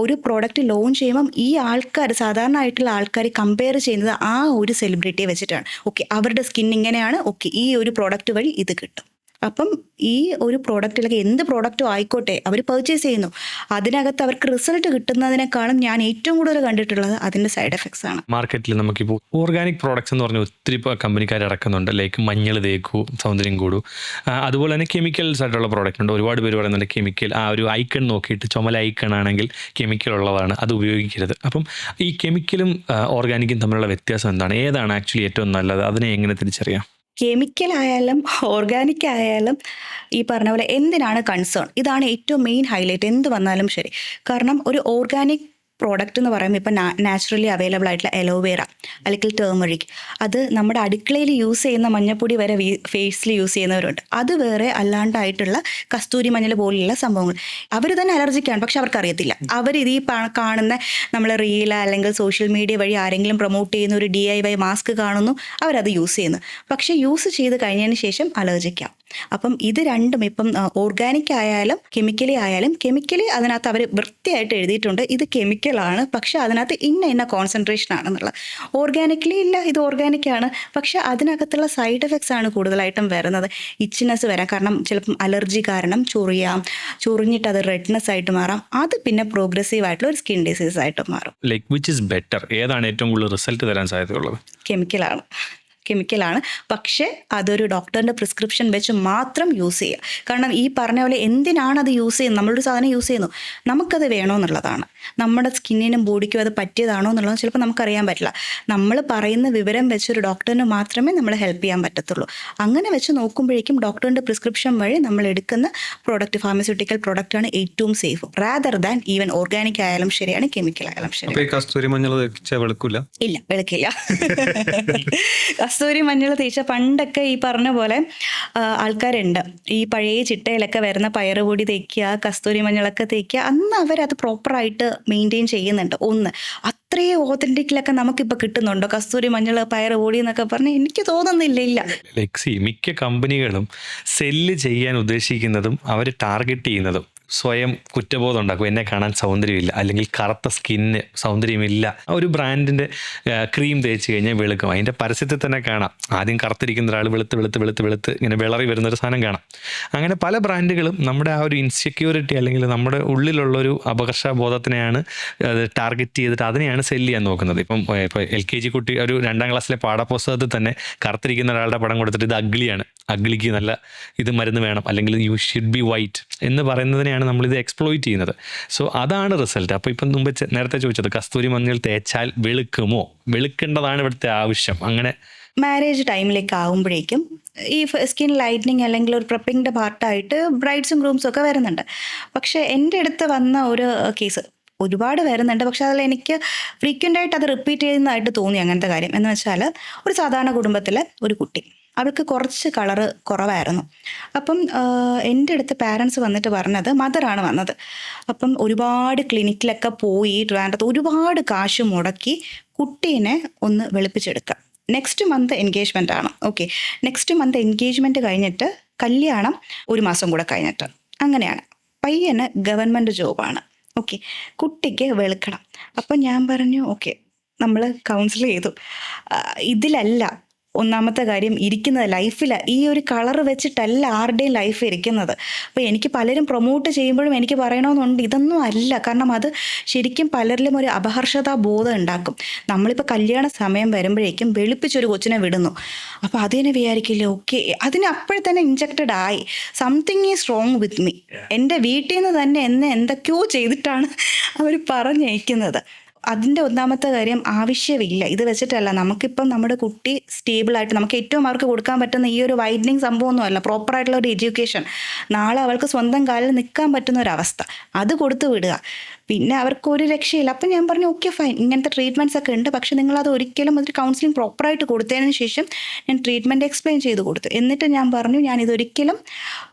ഒരു പ്രോഡക്റ്റ് ലോഞ്ച് ചെയ്യുമ്പം ഈ ആൾക്കാർ, സാധാരണ ആയിട്ടുള്ള ആൾക്കാർ കമ്പയർ ചെയ്യുന്നത് ആ ഒരു സെലിബ്രിറ്റിയെ വെച്ചിട്ടാണ്. ഓക്കെ, അവരുടെ സ്കിൻ ഇങ്ങനെയാണ്, ഓക്കെ ഈ ഒരു പ്രോഡക്റ്റ് വഴി ഇത് കിട്ടും. അപ്പം ഈ ഒരു പ്രോഡക്റ്റ് അല്ലെങ്കിൽ എന്ത് പ്രോഡക്റ്റും ആയിക്കോട്ടെ അവർ പർച്ചേസ് ചെയ്യുന്നു, അതിനകത്ത് അവർക്ക് റിസൾട്ട് കിട്ടുന്നതിനേക്കാളും ഞാൻ ഏറ്റവും കൂടുതൽ കണ്ടിട്ടുള്ളത് അതിൻ്റെ സൈഡ് എഫക്ട്സ് ആണ്. മാർക്കറ്റിൽ നമുക്കിപ്പോൾ ഓർഗാനിക് പ്രോഡക്ട്സ് എന്ന് പറഞ്ഞാൽ ഒത്തിരി കമ്പനിക്കാർ ഇറക്കുന്നുണ്ട്. ലൈക്ക് മഞ്ഞൾ തേക്കൂ സൗന്ദര്യം കൂടൂ, അതുപോലെ തന്നെ കെമിക്കൽസ് ആയിട്ടുള്ള പ്രോഡക്റ്റ് ഉണ്ട്. ഒരുപാട് പേര് പറയുന്നുണ്ട് കെമിക്കൽ, ആ ഒരു ഐക്കൺ നോക്കിയിട്ട് ചുമല ഐക്കൺ ആണെങ്കിൽ കെമിക്കൽ ഉള്ളതാണ്, അത് ഉപയോഗിക്കരുത്. അപ്പം ഈ കെമിക്കലും ഓർഗാനിക്കും തമ്മിലുള്ള വ്യത്യാസം എന്താണ്? ഏതാണ് ആക്ച്വലി ഏറ്റവും നല്ലത്? അതിനെ എങ്ങനെ തിരിച്ചറിയാം? കെമിക്കൽ ആയാലും ഓർഗാനിക് ആയാലും ഈ പറഞ്ഞ പോലെ എന്തിനാണ് കൺസേൺ, ഇതാണ് ഏറ്റവും മെയിൻ ഹൈലൈറ്റ്. എന്ത് വന്നാലും ശരി, കാരണം ഒരു ഓർഗാനിക് പ്രോഡക്റ്റ് എന്ന് പറയുമ്പോൾ ഇപ്പം നാച്ചുറലി അവൈലബിൾ ആയിട്ടുള്ള എലോവേറ അല്ലെങ്കിൽ ടേമറിക്, അത് നമ്മുടെ അടുക്കളയിൽ യൂസ് ചെയ്യുന്ന മഞ്ഞപ്പൊടി വരെ ഫേസിൽ യൂസ് ചെയ്യുന്നവരുണ്ട്. അത് വേറെ അല്ലാണ്ടായിട്ടുള്ള കസ്തൂരി മഞ്ഞൾ പോലെയുള്ള സംഭവങ്ങൾ അവർ തന്നെ അലർജിക്കാണ്, പക്ഷെ അവർക്ക് അറിയത്തില്ല. അവർ ഇത് ഈ കാണുന്ന നമ്മൾ റീൽ അല്ലെങ്കിൽ സോഷ്യൽ മീഡിയ വഴി ആരെങ്കിലും പ്രൊമോട്ട് ചെയ്യുന്ന ഒരു DIY മാസ്ക് കാണുന്നു, അവരത് യൂസ് ചെയ്യുന്നു. പക്ഷെ യൂസ് ചെയ്ത് കഴിഞ്ഞതിന് ശേഷം അലർജിക്കാം. അപ്പം ഇത് രണ്ടും ഇപ്പം ഓർഗാനിക് ആയാലും കെമിക്കലി ആയാലും, കെമിക്കലി അതിനകത്ത് അവർ വൃത്തിയായിട്ട് എഴുതിയിട്ടുണ്ട് ഇത് കെമിക്കലാണ്, പക്ഷെ അതിനകത്ത് ഇന്ന കോൺസെൻട്രേഷൻ ആണെന്നുള്ളത്. ഓർഗാനിക്കലി ഇല്ല, ഇത് ഓർഗാനിക് ആണ്, പക്ഷെ അതിനകത്തുള്ള സൈഡ് എഫക്ട്സ് ആണ് കൂടുതലായിട്ടും വരുന്നത്. ഇച്ചിനെസ് വരാം, കാരണം ചിലപ്പം അലർജി കാരണം ചൊറിഞ്ഞിട്ട് അത് റെഡ്നെസ് ആയിട്ട് മാറാം. അത് പിന്നെ പ്രോഗ്രസീവ് ആയിട്ടുള്ള ഒരു സ്കിൻ ഡിസീസ് ആയിട്ട് മാറും. ലൈക്ക് വിച്ച് ഇസ് ബെറ്റർ, ഏതാണ് ഏറ്റവും കൂടുതൽ റിസൾട്ട് തരാൻ സാധ്യതയുള്ളത്? കെമിക്കലാണ്, പക്ഷേ അതൊരു ഡോക്ടറിൻ്റെ പ്രിസ്ക്രിപ്ഷൻ വെച്ച് മാത്രം യൂസ് ചെയ്യുക. കാരണം ഈ പറഞ്ഞ പോലെ എന്തിനാണ് അത് യൂസ് ചെയ്യുന്നത്, നമ്മളൊരു സാധനം യൂസ് ചെയ്യുന്നു, നമുക്കത് വേണമെന്നുള്ളതാണ്, നമ്മുടെ സ്കിന്നിനും ബോഡിക്കും അത് പറ്റിയതാണോ എന്നുള്ളത് ചിലപ്പോൾ നമുക്കറിയാൻ പറ്റില്ല. നമ്മൾ പറയുന്ന വിവരം വെച്ചൊരു ഡോക്ടറിന് മാത്രമേ നമ്മളെ ഹെൽപ്പ് ചെയ്യാൻ പറ്റത്തുള്ളൂ. അങ്ങനെ വെച്ച് നോക്കുമ്പോഴേക്കും ഡോക്ടറിൻ്റെ പ്രിസ്ക്രിപ്ഷൻ വഴി നമ്മൾ എടുക്കുന്ന പ്രോഡക്റ്റ്, ഫാർമസ്യൂട്ടിക്കൽ പ്രോഡക്റ്റാണ് ഏറ്റവും safe, rather than even organic ആയാലും ശരിയാണ്, കെമിക്കൽ ആയാലും ശരി. കസ്തൂരി മഞ്ഞൾ വെളുക്കില്ല? ഇല്ല, വെളുക്കില്ല. കസ്തൂരി മഞ്ഞൾ തേച്ച പണ്ടൊക്കെ ഈ പറഞ്ഞ പോലെ ആൾക്കാരുണ്ട്, ഈ പഴയ ചിട്ടയിലൊക്കെ വരുന്ന പയറുപൊടി തേക്കുക, കസ്തൂരി മഞ്ഞളൊക്കെ തേക്കുക, അന്ന് അവരത് പ്രോപ്പറായിട്ട് മെയിൻറ്റെയിൻ ചെയ്യുന്നുണ്ട്. ഒന്ന് അത്രയും ഓതൻറ്റിക്കിലൊക്കെ നമുക്കിപ്പോൾ കിട്ടുന്നുണ്ടോ കസ്തൂരി മഞ്ഞൾ പയറുപൊടി എന്നൊക്കെ പറഞ്ഞാൽ? എനിക്ക് തോന്നുന്നില്ല. ഇല്ല. ലെക്സി, മിക്ക കമ്പനികളും സെല്ല് ചെയ്യാൻ ഉദ്ദേശിക്കുന്നതും അവർ ടാർഗറ്റ് ചെയ്യുന്നതും സ്വയം കുറ്റബോധം ഉണ്ടാക്കും, എന്നെ കാണാൻ സൗന്ദര്യമില്ല, അല്ലെങ്കിൽ കറുത്ത സ്കിന്ന് സൗന്ദര്യമില്ല. ഒരു ബ്രാൻഡിൻ്റെ ക്രീം തേച്ച് കഴിഞ്ഞാൽ വെളുക്കും. അതിൻ്റെ പരസ്യത്തിൽ തന്നെ കാണാം, ആദ്യം കറുത്തിരിക്കുന്ന ഒരാൾ വെളുത്ത് ഇങ്ങനെ വിളറി വരുന്നൊരു സാധനം കാണാം. അങ്ങനെ പല ബ്രാൻഡുകളും നമ്മുടെ ആ ഒരു ഇൻസെക്യൂരിറ്റി അല്ലെങ്കിൽ നമ്മുടെ ഉള്ളിലുള്ളൊരു അപകർഷബോധത്തിനെയാണ് ടാർഗറ്റ് ചെയ്തിട്ട് അതിനെയാണ് സെല്ല് ചെയ്യാൻ നോക്കുന്നത്. ഇപ്പോൾ LKG കുട്ടി ഒരു 2ാം ക്ലാസ്സിലെ പാഠപുസ്തകത്തിൽ തന്നെ കറുത്തിരിക്കുന്ന ഒരാളുടെ പടം കൊടുത്തിട്ട് ഇത് അഗ്ലിയാണ്, അഗ്ലിക്ക് നല്ല ഇത് മരുന്ന് വേണം, അല്ലെങ്കിൽ യു ഷുഡ് ബി വൈറ്റ് എന്ന് പറയുന്നതിനെയാണ് നമ്മളിത് എക്സ്പ്ലോയിറ്റ് ചെയ്യുന്നത്. സോ അതാണ് റിസൾട്ട്. അപ്പോൾ ഇപ്പം മുമ്പ് നേരത്തെ ചോദിച്ചത് കസ്തൂരി മഞ്ഞൾ തേച്ചാൽ വെളുക്കുമോ? വെളുക്കേണ്ടതാണ് ഇവിടുത്തെ ആവശ്യം. അങ്ങനെ മാരേജ് ടൈമിലേക്ക് ആകുമ്പോഴേക്കും ഈ സ്കിൻ ലൈറ്റനിങ് അല്ലെങ്കിൽ ഒരു പ്രെപ്പിങ്ങിൻ്റെ പാർട്ടായിട്ട് ബ്രൈഡ്സും ഗ്രൂംസും ഒക്കെ വരുന്നുണ്ട്. പക്ഷേ എൻ്റെ അടുത്ത് വന്ന ഒരു കേസ്, ഒരുപാട് വരുന്നുണ്ട്, പക്ഷെ അതിൽ എനിക്ക് ഫ്രീക്വൻ്റായിട്ട് അത് റിപ്പീറ്റ് ചെയ്യുന്നതായിട്ട് തോന്നി. അങ്ങനത്തെ കാര്യം എന്ന് വെച്ചാൽ, ഒരു സാധാരണ കുടുംബത്തിലെ ഒരു കുട്ടി, അവൾക്ക് കുറച്ച് കളറ് കുറവായിരുന്നു. അപ്പം എൻ്റെ അടുത്ത് പാരൻസ് വന്നിട്ട് പറഞ്ഞത്, മദറാണ് വന്നത്, അപ്പം ഒരുപാട് ക്ലിനിക്കിലൊക്കെ പോയി ട്രിവാൻഡ്രത്ത് ഒരുപാട് കാശ് മുടക്കി കുട്ടീനെ ഒന്ന് വെളുപ്പിച്ചെടുക്കുക. നെക്സ്റ്റ് മന്ത് എൻഗേജ്മെൻ്റ് ആണ്. ഓക്കെ, നെക്സ്റ്റ് മന്ത് എൻഗേജ്മെൻറ്റ് കഴിഞ്ഞിട്ട് കല്യാണം 1 മാസം കൂടെ കഴിഞ്ഞിട്ട്, അങ്ങനെയാണ്. പയ്യന് ഗവൺമെൻറ് ജോബാണ്. ഓക്കെ, കുട്ടിക്ക് വെളുക്കണം. അപ്പം ഞാൻ പറഞ്ഞു ഓക്കെ, നമ്മൾ കൗൺസിൽ ചെയ്തു. ഇതിലല്ല ഒന്നാമത്തെ കാര്യം ഇരിക്കുന്നത്, ലൈഫിൽ ഈ ഒരു കളർ വെച്ചിട്ടല്ല ആരുടെയും ലൈഫ് ഇരിക്കുന്നത്. അപ്പോൾ എനിക്ക് പലരും പ്രൊമോട്ട് ചെയ്യുമ്പോഴും എനിക്ക് പറയണമെന്നുണ്ട്, ഇതൊന്നും അല്ല. കാരണം അത് ശരിക്കും പലരിലും ഒരു അപഹർഷതാ ബോധം ഉണ്ടാക്കും. നമ്മളിപ്പോൾ കല്യാണ സമയം വരുമ്പോഴേക്കും വെളുപ്പിച്ചൊരു കൊച്ചിനെ വിടുന്നു, അപ്പോൾ അതിനെ വിചാരിക്കില്ല ഓക്കെ, അതിന് അപ്പോഴത്തന്നെ ഇൻജക്റ്റഡ് ആയി, something is wrong with me. എൻ്റെ വീട്ടിൽ നിന്ന് തന്നെ എന്നെ എന്തൊക്കെയോ ചെയ്തിട്ടാണ് അവർ പറഞ്ഞയക്കുന്നത്. അതിൻ്റെ ഒന്നാമത്തെ കാര്യം ആവശ്യമില്ല. ഇത് വെച്ചിട്ടല്ല, നമുക്കിപ്പം നമ്മുടെ കുട്ടി സ്റ്റേബിളായിട്ട്, നമുക്ക് ഏറ്റവും അവർക്ക് കൊടുക്കാൻ പറ്റുന്ന ഈ ഒരു വൈഡനിങ് സംഭവമൊന്നുമല്ല, പ്രോപ്പറായിട്ടുള്ള ഒരു എഡ്യൂക്കേഷൻ, നാളെ അവൾക്ക് സ്വന്തം കാലിൽ നിൽക്കാൻ പറ്റുന്ന ഒരവസ്ഥ, അത് കൊടുത്തു വിടുക. പിന്നെ അവർക്ക് ഒരു രക്ഷയില്ല. അപ്പം ഞാൻ പറഞ്ഞു ഓക്കെ ഫൈൻ, ഇങ്ങനത്തെ ട്രീറ്റ്മെൻറ്റ്സ് ഒക്കെ ഉണ്ട്, പക്ഷെ നിങ്ങളത് ഒരിക്കലും ഒരു കൗൺസിലിംഗ് പ്രോപ്പറായിട്ട് കൊടുത്തതിന് ശേഷം ഞാൻ ട്രീറ്റ്മെൻറ്റ് എക്സ്പ്ലെയിൻ ചെയ്ത് കൊടുത്തു. എന്നിട്ട് ഞാൻ പറഞ്ഞു, ഞാനിതൊരിക്കലും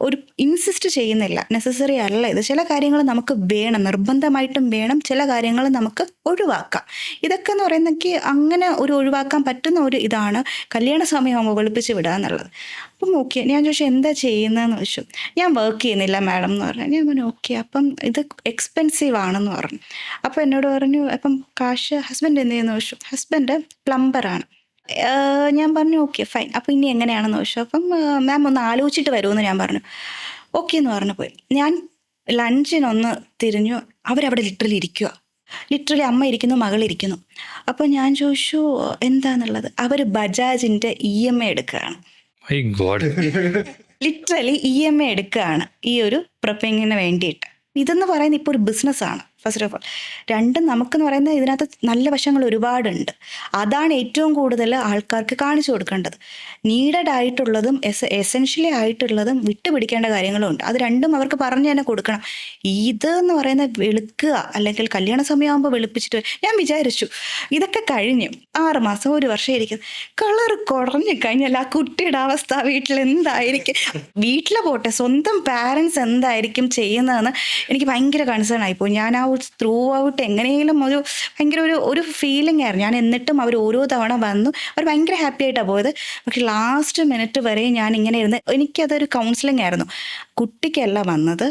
ഒരു ഇൻസിസ്റ്റ് ചെയ്യുന്നില്ല, നെസസറി അല്ല ഇത്. ചില കാര്യങ്ങൾ നമുക്ക് വേണം, നിർബന്ധമായിട്ടും വേണം, ചില കാര്യങ്ങൾ നമുക്ക് ഒഴിവാക്കാം. ഇതൊക്കെ എന്ന് പറയുന്നെങ്കിൽ അങ്ങനെ ഒരു ഒഴിവാക്കാൻ പറ്റുന്ന ഒരു ഇതാണ് കല്യാണ സമയമാകുമ്പോൾ വെളുപ്പിച്ച് വിടുക എന്നുള്ളത്. അപ്പം ഓക്കെ, ഞാൻ ചോദിച്ചു എന്താ ചെയ്യുന്നതെന്ന് ചോദിച്ചു. ഞാൻ വർക്ക് ചെയ്യുന്നില്ല മാഡം എന്ന് പറഞ്ഞു. ഞാൻ പറഞ്ഞു ഓക്കെ, അപ്പം ഇത് എക്സ്പെൻസീവ് ആണെന്ന് പറഞ്ഞു. അപ്പോൾ എന്നോട് പറഞ്ഞു അപ്പം കാശ് ഹസ്ബൻഡ് എന്ത് ചെയ്യുന്നു ചോദിച്ചു. ഹസ്ബൻഡ് പ്ലംബറാണ്. ഞാൻ പറഞ്ഞു ഓക്കെ ഫൈൻ, അപ്പോൾ ഇനി എങ്ങനെയാണെന്ന് ചോദിച്ചു. അപ്പം മാം ഒന്ന് ആലോചിച്ചിട്ട് വരുമെന്ന് ഞാൻ പറഞ്ഞു. ഓക്കെ എന്ന് പറഞ്ഞു പോയി. ഞാൻ ലഞ്ചിനൊന്ന് തിരിഞ്ഞു, അവരവിടെ ലിറ്ററലി അമ്മ ഇരിക്കുന്നു, മകളിരിക്കുന്നു. അപ്പോൾ ഞാൻ ചോദിച്ചു എന്താന്നുള്ളത്. അവർ ബജാജിൻ്റെ EMI എടുക്കുകയാണ്. ലിറ്ററലി EMI എടുക്കുകയാണ് ഈ ഒരു പ്രിപ്പിങ്ങിന് വേണ്ടിയിട്ട്. ഇതെന്ന് പറയുന്നത് ഇപ്പോൾ ഒരു ബിസിനസ്സാണ്. First of all. രണ്ടും നമുക്കെന്ന് പറയുന്നത് ഇതിനകത്ത് നല്ല വശങ്ങൾ ഒരുപാടുണ്ട്. അതാണ് ഏറ്റവും കൂടുതൽ ആൾക്കാർക്ക് കാണിച്ചു കൊടുക്കേണ്ടത്. നീഡഡ് ആയിട്ടുള്ളതും എസെൻഷ്യലി ആയിട്ടുള്ളതും വിട്ടുപിടിക്കേണ്ട കാര്യങ്ങളും ഉണ്ട്. അത് രണ്ടും അവർക്ക് പറഞ്ഞു തന്നെ കൊടുക്കണം. ഇതെന്ന് പറയുന്നത് വെളുക്കുക, അല്ലെങ്കിൽ കല്യാണ സമയമാകുമ്പോൾ വെളുപ്പിച്ചിട്ട് ഞാൻ വിചാരിച്ചു ഇതൊക്കെ കഴിഞ്ഞു 6 മാസം 1 വർഷം ഇരിക്കും, കളർ കുറഞ്ഞു കഴിഞ്ഞാൽ ആ കുട്ടിയുടെ അവസ്ഥ വീട്ടിൽ എന്തായിരിക്കും, വീട്ടിലെ പോട്ടെ സ്വന്തം പാരൻസ് എന്തായിരിക്കും ചെയ്യുന്നതെന്ന് എനിക്ക് ഭയങ്കര കൺസേൺ ആയിപ്പോയി. ഞാൻ ആ ത്രൂ ഔട്ട് എങ്ങനെയെങ്കിലും ഭയങ്കര ഒരു ഫീലിംഗ് ആയിരുന്നു ഞാൻ. എന്നിട്ടും അവർ ഓരോ തവണ വന്നു, അവർ ഭയങ്കര ഹാപ്പി ആയിട്ടാണ് പോയത്. പക്ഷെ ലാസ്റ്റ് മിനിറ്റ് വരെ ഞാൻ ഇങ്ങനെ ഇരുന്ന്, എനിക്കതൊരു കൗൺസിലിംഗ് ആയിരുന്നു. കുട്ടിക്കല്ല വന്നത്,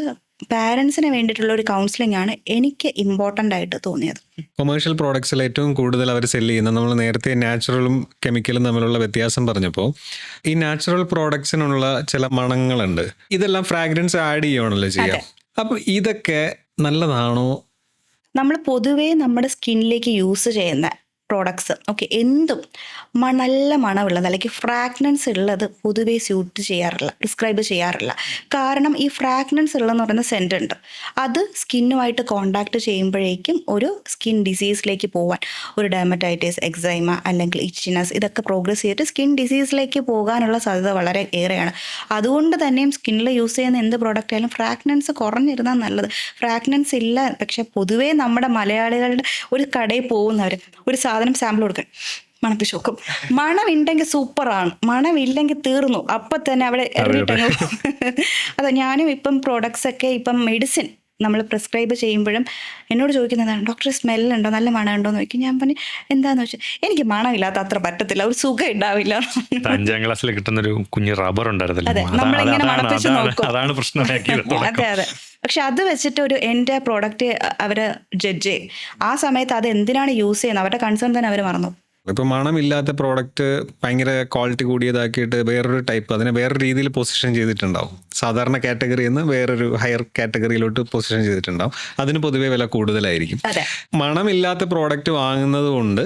പാരൻസിന് വേണ്ടിയിട്ടുള്ള ഒരു കൗൺസിലിംഗ് ആണ് എനിക്ക് ഇമ്പോർട്ടൻ്റ് ആയിട്ട് തോന്നിയത്. കൊമേഴ്ഷ്യൽ പ്രോഡക്ട്സിൽ ഏറ്റവും കൂടുതൽ അവർ സെല്ല് ചെയ്യുന്ന, നമ്മൾ നേരത്തെ നാച്ചുറലും കെമിക്കലും തമ്മിലുള്ള വ്യത്യാസം പറഞ്ഞപ്പോൾ, ഈ നാച്ചുറൽ പ്രോഡക്ട്സിനുള്ള ചില മണങ്ങളുണ്ട്. ഇതെല്ലാം ഫ്രാഗ്രൻസ് ആഡ് ചെയ്യുകയാണല്ലോ ചെയ്യുക. അപ്പോൾ ഇതൊക്കെ നല്ലതാണോ? നമ്മൾ പൊതുവേ നമ്മുടെ സ്കിന്നിലേക്ക് യൂസ് ചെയ്യുന്ന പ്രോഡക്ട്സ് എന്തും നല്ല മണമുള്ളത് അല്ലെങ്കിൽ ഫ്രാഗ്രൻസ് ഉള്ളത് പൊതുവേ സ്യൂട്ട് ചെയ്യാറില്ല, പ്രിസ്ക്രൈബ് ചെയ്യാറില്ല. കാരണം ഈ ഫ്രാഗ്രൻസ് ഉള്ളതെന്ന് പറയുന്ന സെൻറ് ഉണ്ട്, അത് സ്കിന്നുമായിട്ട് കോണ്ടാക്ട് ചെയ്യുമ്പോഴേക്കും ഒരു സ്കിൻ ഡിസീസിലേക്ക് പോകാൻ, ഒരു ഡെർമറ്റൈറ്റിസ്, എക്സൈമ അല്ലെങ്കിൽ ഇച്ചിനസ്, ഇതൊക്കെ പ്രോഗ്രസ് ചെയ്തിട്ട് സ്കിൻ ഡിസീസിലേക്ക് പോകാനുള്ള സാധ്യത വളരെ ഏറെയാണ്. അതുകൊണ്ട് തന്നെയും സ്കിന്നിൽ യൂസ് ചെയ്യുന്ന എന്ത് പ്രോഡക്റ്റ് ആയാലും ഫ്രാഗ്രൻസ് കുറഞ്ഞിരുന്നാൽ നല്ലത്. ഫ്രാഗ്രൻസ് ഇല്ല, പക്ഷെ പൊതുവേ നമ്മുടെ മലയാളികളുടെ ഒരു കടയിൽ പോകുന്നവർ ഒരു സാധനം സാമ്പിൾ കൊടുക്കാൻ മണപ്പിച്ച് നോക്കും. മണമുണ്ടെങ്കിൽ സൂപ്പറാണ്, മണമില്ലെങ്കിൽ തീർന്നു, അപ്പം തന്നെ അവിടെ എറിഞ്ഞിട്ടങ്ങ്. അതെ, ഞാനും ഇപ്പം പ്രോഡക്ട്സ് ഒക്കെ ഇപ്പം മെഡിസിൻ നമ്മൾ പ്രിസ്ക്രൈബ് ചെയ്യുമ്പോഴും എന്നോട് ചോദിക്കുന്നതാണ്, ഡോക്ടർ സ്മെല്ലുണ്ടോ, നല്ല മണമുണ്ടോ എന്ന് ചോദിക്കും. ഞാൻ പറഞ്ഞു എന്താന്ന് വെച്ചാൽ എനിക്ക് മണമില്ലാത്ത അത്ര പറ്റത്തില്ല, ഒരു സുഖം ഉണ്ടാവില്ല. 5ാം ക്ലാസ്സിൽ കിട്ടുന്ന ഒരു കുഞ്ഞു റബ്ബർ ഉണ്ടായിരുന്നല്ലോ, അതെ, നമ്മളിങ്ങനെ മണപ്പിച്ച് നോക്കും. അതാണ് പ്രശ്നമാക്കിയത്. അതെ. പക്ഷെ അത് വെച്ചിട്ട് എൻ്റെ പ്രോഡക്റ്റ് അവർ ജഡ്ജ് ചെയ്യും. ആ സമയത്ത് അത് എന്തിനാണ് യൂസ് ചെയ്യുന്നത്, അവരുടെ കൺസേൺ തന്നെ അവർ മറന്നു. ഇപ്പോൾ മണമില്ലാത്ത പ്രോഡക്റ്റ് ഭയങ്കര ക്വാളിറ്റി കൂടിയതാക്കിയിട്ട് വേറൊരു ടൈപ്പ്, അതിനെ വേറൊരു രീതിയിൽ പൊസിഷൻ ചെയ്തിട്ടുണ്ടാവും. സാധാരണ കാറ്റഗറിയിൽ നിന്ന് വേറൊരു ഹയർ കാറ്റഗറിയിലോട്ട് പൊസിഷൻ ചെയ്തിട്ടുണ്ടാവും. അതിന് പൊതുവേ വില കൂടുതലായിരിക്കും. മണമില്ലാത്ത പ്രോഡക്റ്റ് വാങ്ങുന്നത് കൊണ്ട്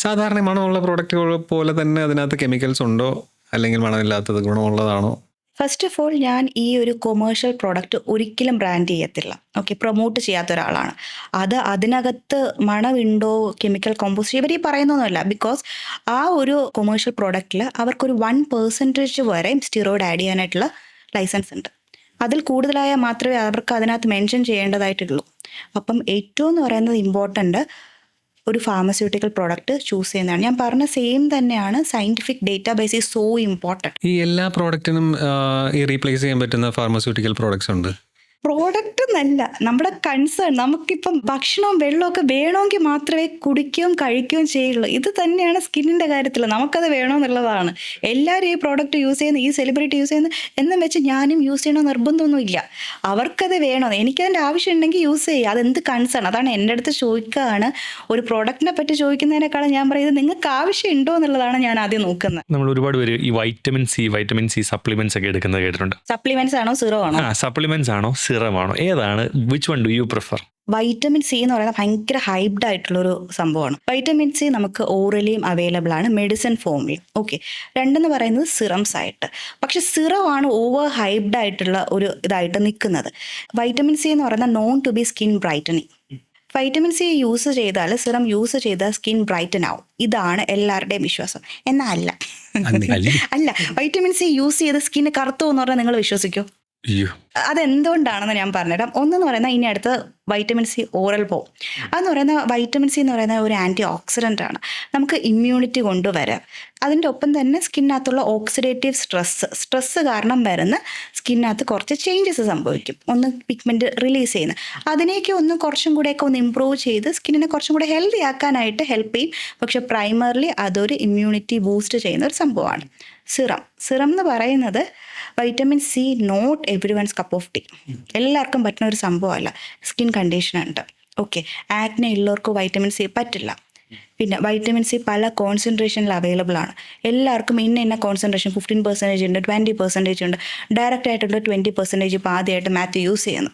സാധാരണ മണമുള്ള പ്രോഡക്റ്റുകൾ പോലെ തന്നെ അതിനകത്ത് കെമിക്കൽസ് ഉണ്ടോ, അല്ലെങ്കിൽ മണമില്ലാത്തത് ഗുണമുള്ളതാണോ? ഫസ്റ്റ് ഓഫ് ഓൾ, ഞാൻ ഈ ഒരു കൊമേഴ്ഷ്യൽ പ്രോഡക്റ്റ് ഒരിക്കലും ബ്രാൻഡ് ചെയ്യത്തില്ല. പ്രൊമോട്ട് ചെയ്യാത്ത ഒരാളാണ്. അതിനകത്ത് മണമുണ്ടോ, കെമിക്കൽ കോമ്പോസ്റ്റ് ഇവർ ഈ പറയുന്നൊന്നുമല്ല. ബിക്കോസ് ആ ഒരു കൊമേഴ്ഷ്യൽ പ്രോഡക്റ്റിൽ അവർക്കൊരു 1% വരെ സ്റ്റിറോയിഡ് ആഡ് ചെയ്യാനായിട്ടുള്ള ലൈസൻസ് ഉണ്ട്. അതിൽ കൂടുതലായാൽ മാത്രമേ അവർക്ക് അതിനകത്ത് മെൻഷൻ ചെയ്യേണ്ടതായിട്ടുള്ളൂ. അപ്പം ഏറ്റവും എന്ന് പറയുന്നത് ഇമ്പോർട്ടൻ്റ് ഒരു ഫാർമസ്യൂട്ടിക്കൽ പ്രോഡക്റ്റ് ചൂസ് ചെയ്യുന്നതാണ്. ഞാൻ പറഞ്ഞ സെയിം തന്നെയാണ്, scientific database is so important. ഈ എല്ലാ പ്രോഡക്റ്റിനും ഈ റീപ്ലേസ് ചെയ്യാൻ പറ്റുന്ന ഫാർമസ്യൂട്ടിക്കൽ പ്രോഡക്ട്സ് ഉണ്ട്. പ്രോഡക്റ്റ് എന്നല്ല, നമ്മുടെ കൺസേൺ. നമുക്കിപ്പം ഭക്ഷണവും വെള്ളമൊക്കെ വേണമെങ്കിൽ മാത്രമേ കുടിക്കുകയും കഴിക്കുകയും ചെയ്യുള്ളൂ. ഇത് തന്നെയാണ് സ്കിന്നിൻ്റെ കാര്യത്തിൽ, നമുക്കത് വേണമെന്നുള്ളതാണ്. എല്ലാവരും ഈ പ്രോഡക്റ്റ് യൂസ് ചെയ്യുന്ന, ഈ സെലിബ്രിറ്റി യൂസ് ചെയ്യുന്ന എന്നും വെച്ച് ഞാനും യൂസ് ചെയ്യണമെന്ന് നിർബന്ധമൊന്നുമില്ല. അവർക്കത് വേണം, എനിക്കതിൻ്റെ ആവശ്യം ഉണ്ടെങ്കിൽ യൂസ് ചെയ്യുക. അതെന്ത് കൺസേൺ, അതാണ് എൻ്റെ അടുത്ത് ചോദിക്കുകയാണ്. ഒരു പ്രോഡക്റ്റിനെ പറ്റി ചോദിക്കുന്നതിനേക്കാളും ഞാൻ പറയുന്നത് നിങ്ങൾക്ക് ആവശ്യം ഉണ്ടോ എന്നുള്ളതാണ് ഞാൻ ആദ്യം നോക്കുന്നത്. നമ്മൾ ഒരുപാട് പേര് ഈ വൈറ്റമിൻ സി സപ്ലിമെന്റ്സ് ഒക്കെ എടുക്കുന്നത് കേട്ടിട്ടുണ്ട്. സപ്ലിമെന്റ്സ് ആണോ സിറോ ആണോ? സപ്ലിമെന്റ്സ് ആണോ സിറമാണോ, ഏതാണ്? Which one do you prefer? Vitamin C എന്ന് പറയുന്നത് ഭയങ്കര ഹൈബ്ഡ് ആയിട്ടുള്ളൊരു സംഭവമാണ്. വൈറ്റമിൻ സി നമുക്ക് ഓറലിയും അവൈലബിൾ ആണ്, മെഡിസിൻ ഫോമിലും. രണ്ടെന്ന് പറയുന്നത് സിറംസ് ആയിട്ട്. പക്ഷെ സിറം ആണ് ഓവർ ഹൈബ്ഡ് ആയിട്ടുള്ള ഒരു ഇതായിട്ട് നിൽക്കുന്നത്. വൈറ്റമിൻ സി എന്ന് പറയുന്നത് known to be skin brightening. Vitamin C use ചെയ്താൽ, സിറം യൂസ് ചെയ്താൽ സ്കിൻ ബ്രൈറ്റൻ ആവും. ഇതാണ് എല്ലാവരുടെയും വിശ്വാസം. എന്നാൽ അല്ല, വൈറ്റമിൻ സി യൂസ് ചെയ്ത് സ്കിന്ന് കറുത്തു എന്ന് പറഞ്ഞാൽ നിങ്ങൾ വിശ്വസിക്കോ? അതെന്തുകൊണ്ടാണെന്ന് ഞാൻ പറഞ്ഞുതരാം. ഒന്നെന്ന് പറയുന്നത് ഇനി അടുത്ത് വൈറ്റമിൻ സി ഓറൽ പോവും. അതെന്ന് പറയുന്ന വൈറ്റമിൻ സി എന്ന് പറയുന്ന ഒരു ആൻറ്റി ഓക്സിഡൻ്റ് ആണ്, നമുക്ക് ഇമ്മ്യൂണിറ്റി കൊണ്ടുവരാം. അതിൻ്റെ ഒപ്പം തന്നെ സ്കിന്നകത്തുള്ള ഓക്സിഡേറ്റീവ് സ്ട്രെസ്സ് കാരണം വരുന്ന സ്കിന്നകത്ത് കുറച്ച് ചേഞ്ചസ് സംഭവിക്കും. ഒന്ന് പിഗ്മെൻറ്റ് റിലീസ് ചെയ്യുന്നത്, അതിനെയൊക്കെ ഒന്ന് കുറച്ചും കൂടെയൊക്കെ ഒന്ന് ഇമ്പ്രൂവ് ചെയ്ത് സ്കിന്നിനെ കുറച്ചും കൂടെ ഹെൽത്തി ആക്കാനായിട്ട് ഹെൽപ്പ് ചെയ്യും. പക്ഷെ പ്രൈമർലി അതൊരു ഇമ്മ്യൂണിറ്റി ബൂസ്റ്റ് ചെയ്യുന്ന ഒരു സംഭവമാണ്. സിറം എന്ന് പറയുന്നത് vitamin C not every one's cup of tea. എല്ലാവർക്കും പറ്റുന്ന ഒരു സംഭവമല്ല. സ്കിൻ കണ്ടീഷൻ ഉണ്ട്. ആക്നെ ഉള്ളവർക്ക് വൈറ്റമിൻ സി പറ്റില്ല. പിന്നെ വൈറ്റമിൻ സി പല കോൺസെൻട്രേഷനിൽ അവൈലബിൾ ആണ്. എല്ലാവർക്കും ഇന്ന കോൺസെൻട്രേഷൻ 15% ഉണ്ട്, 20% ഉണ്ട്. ഡയറക്റ്റ് ആയിട്ടുള്ള 20% ഇപ്പോൾ ആദ്യമായിട്ട് മാത്യു യൂസ് ചെയ്യുന്നു.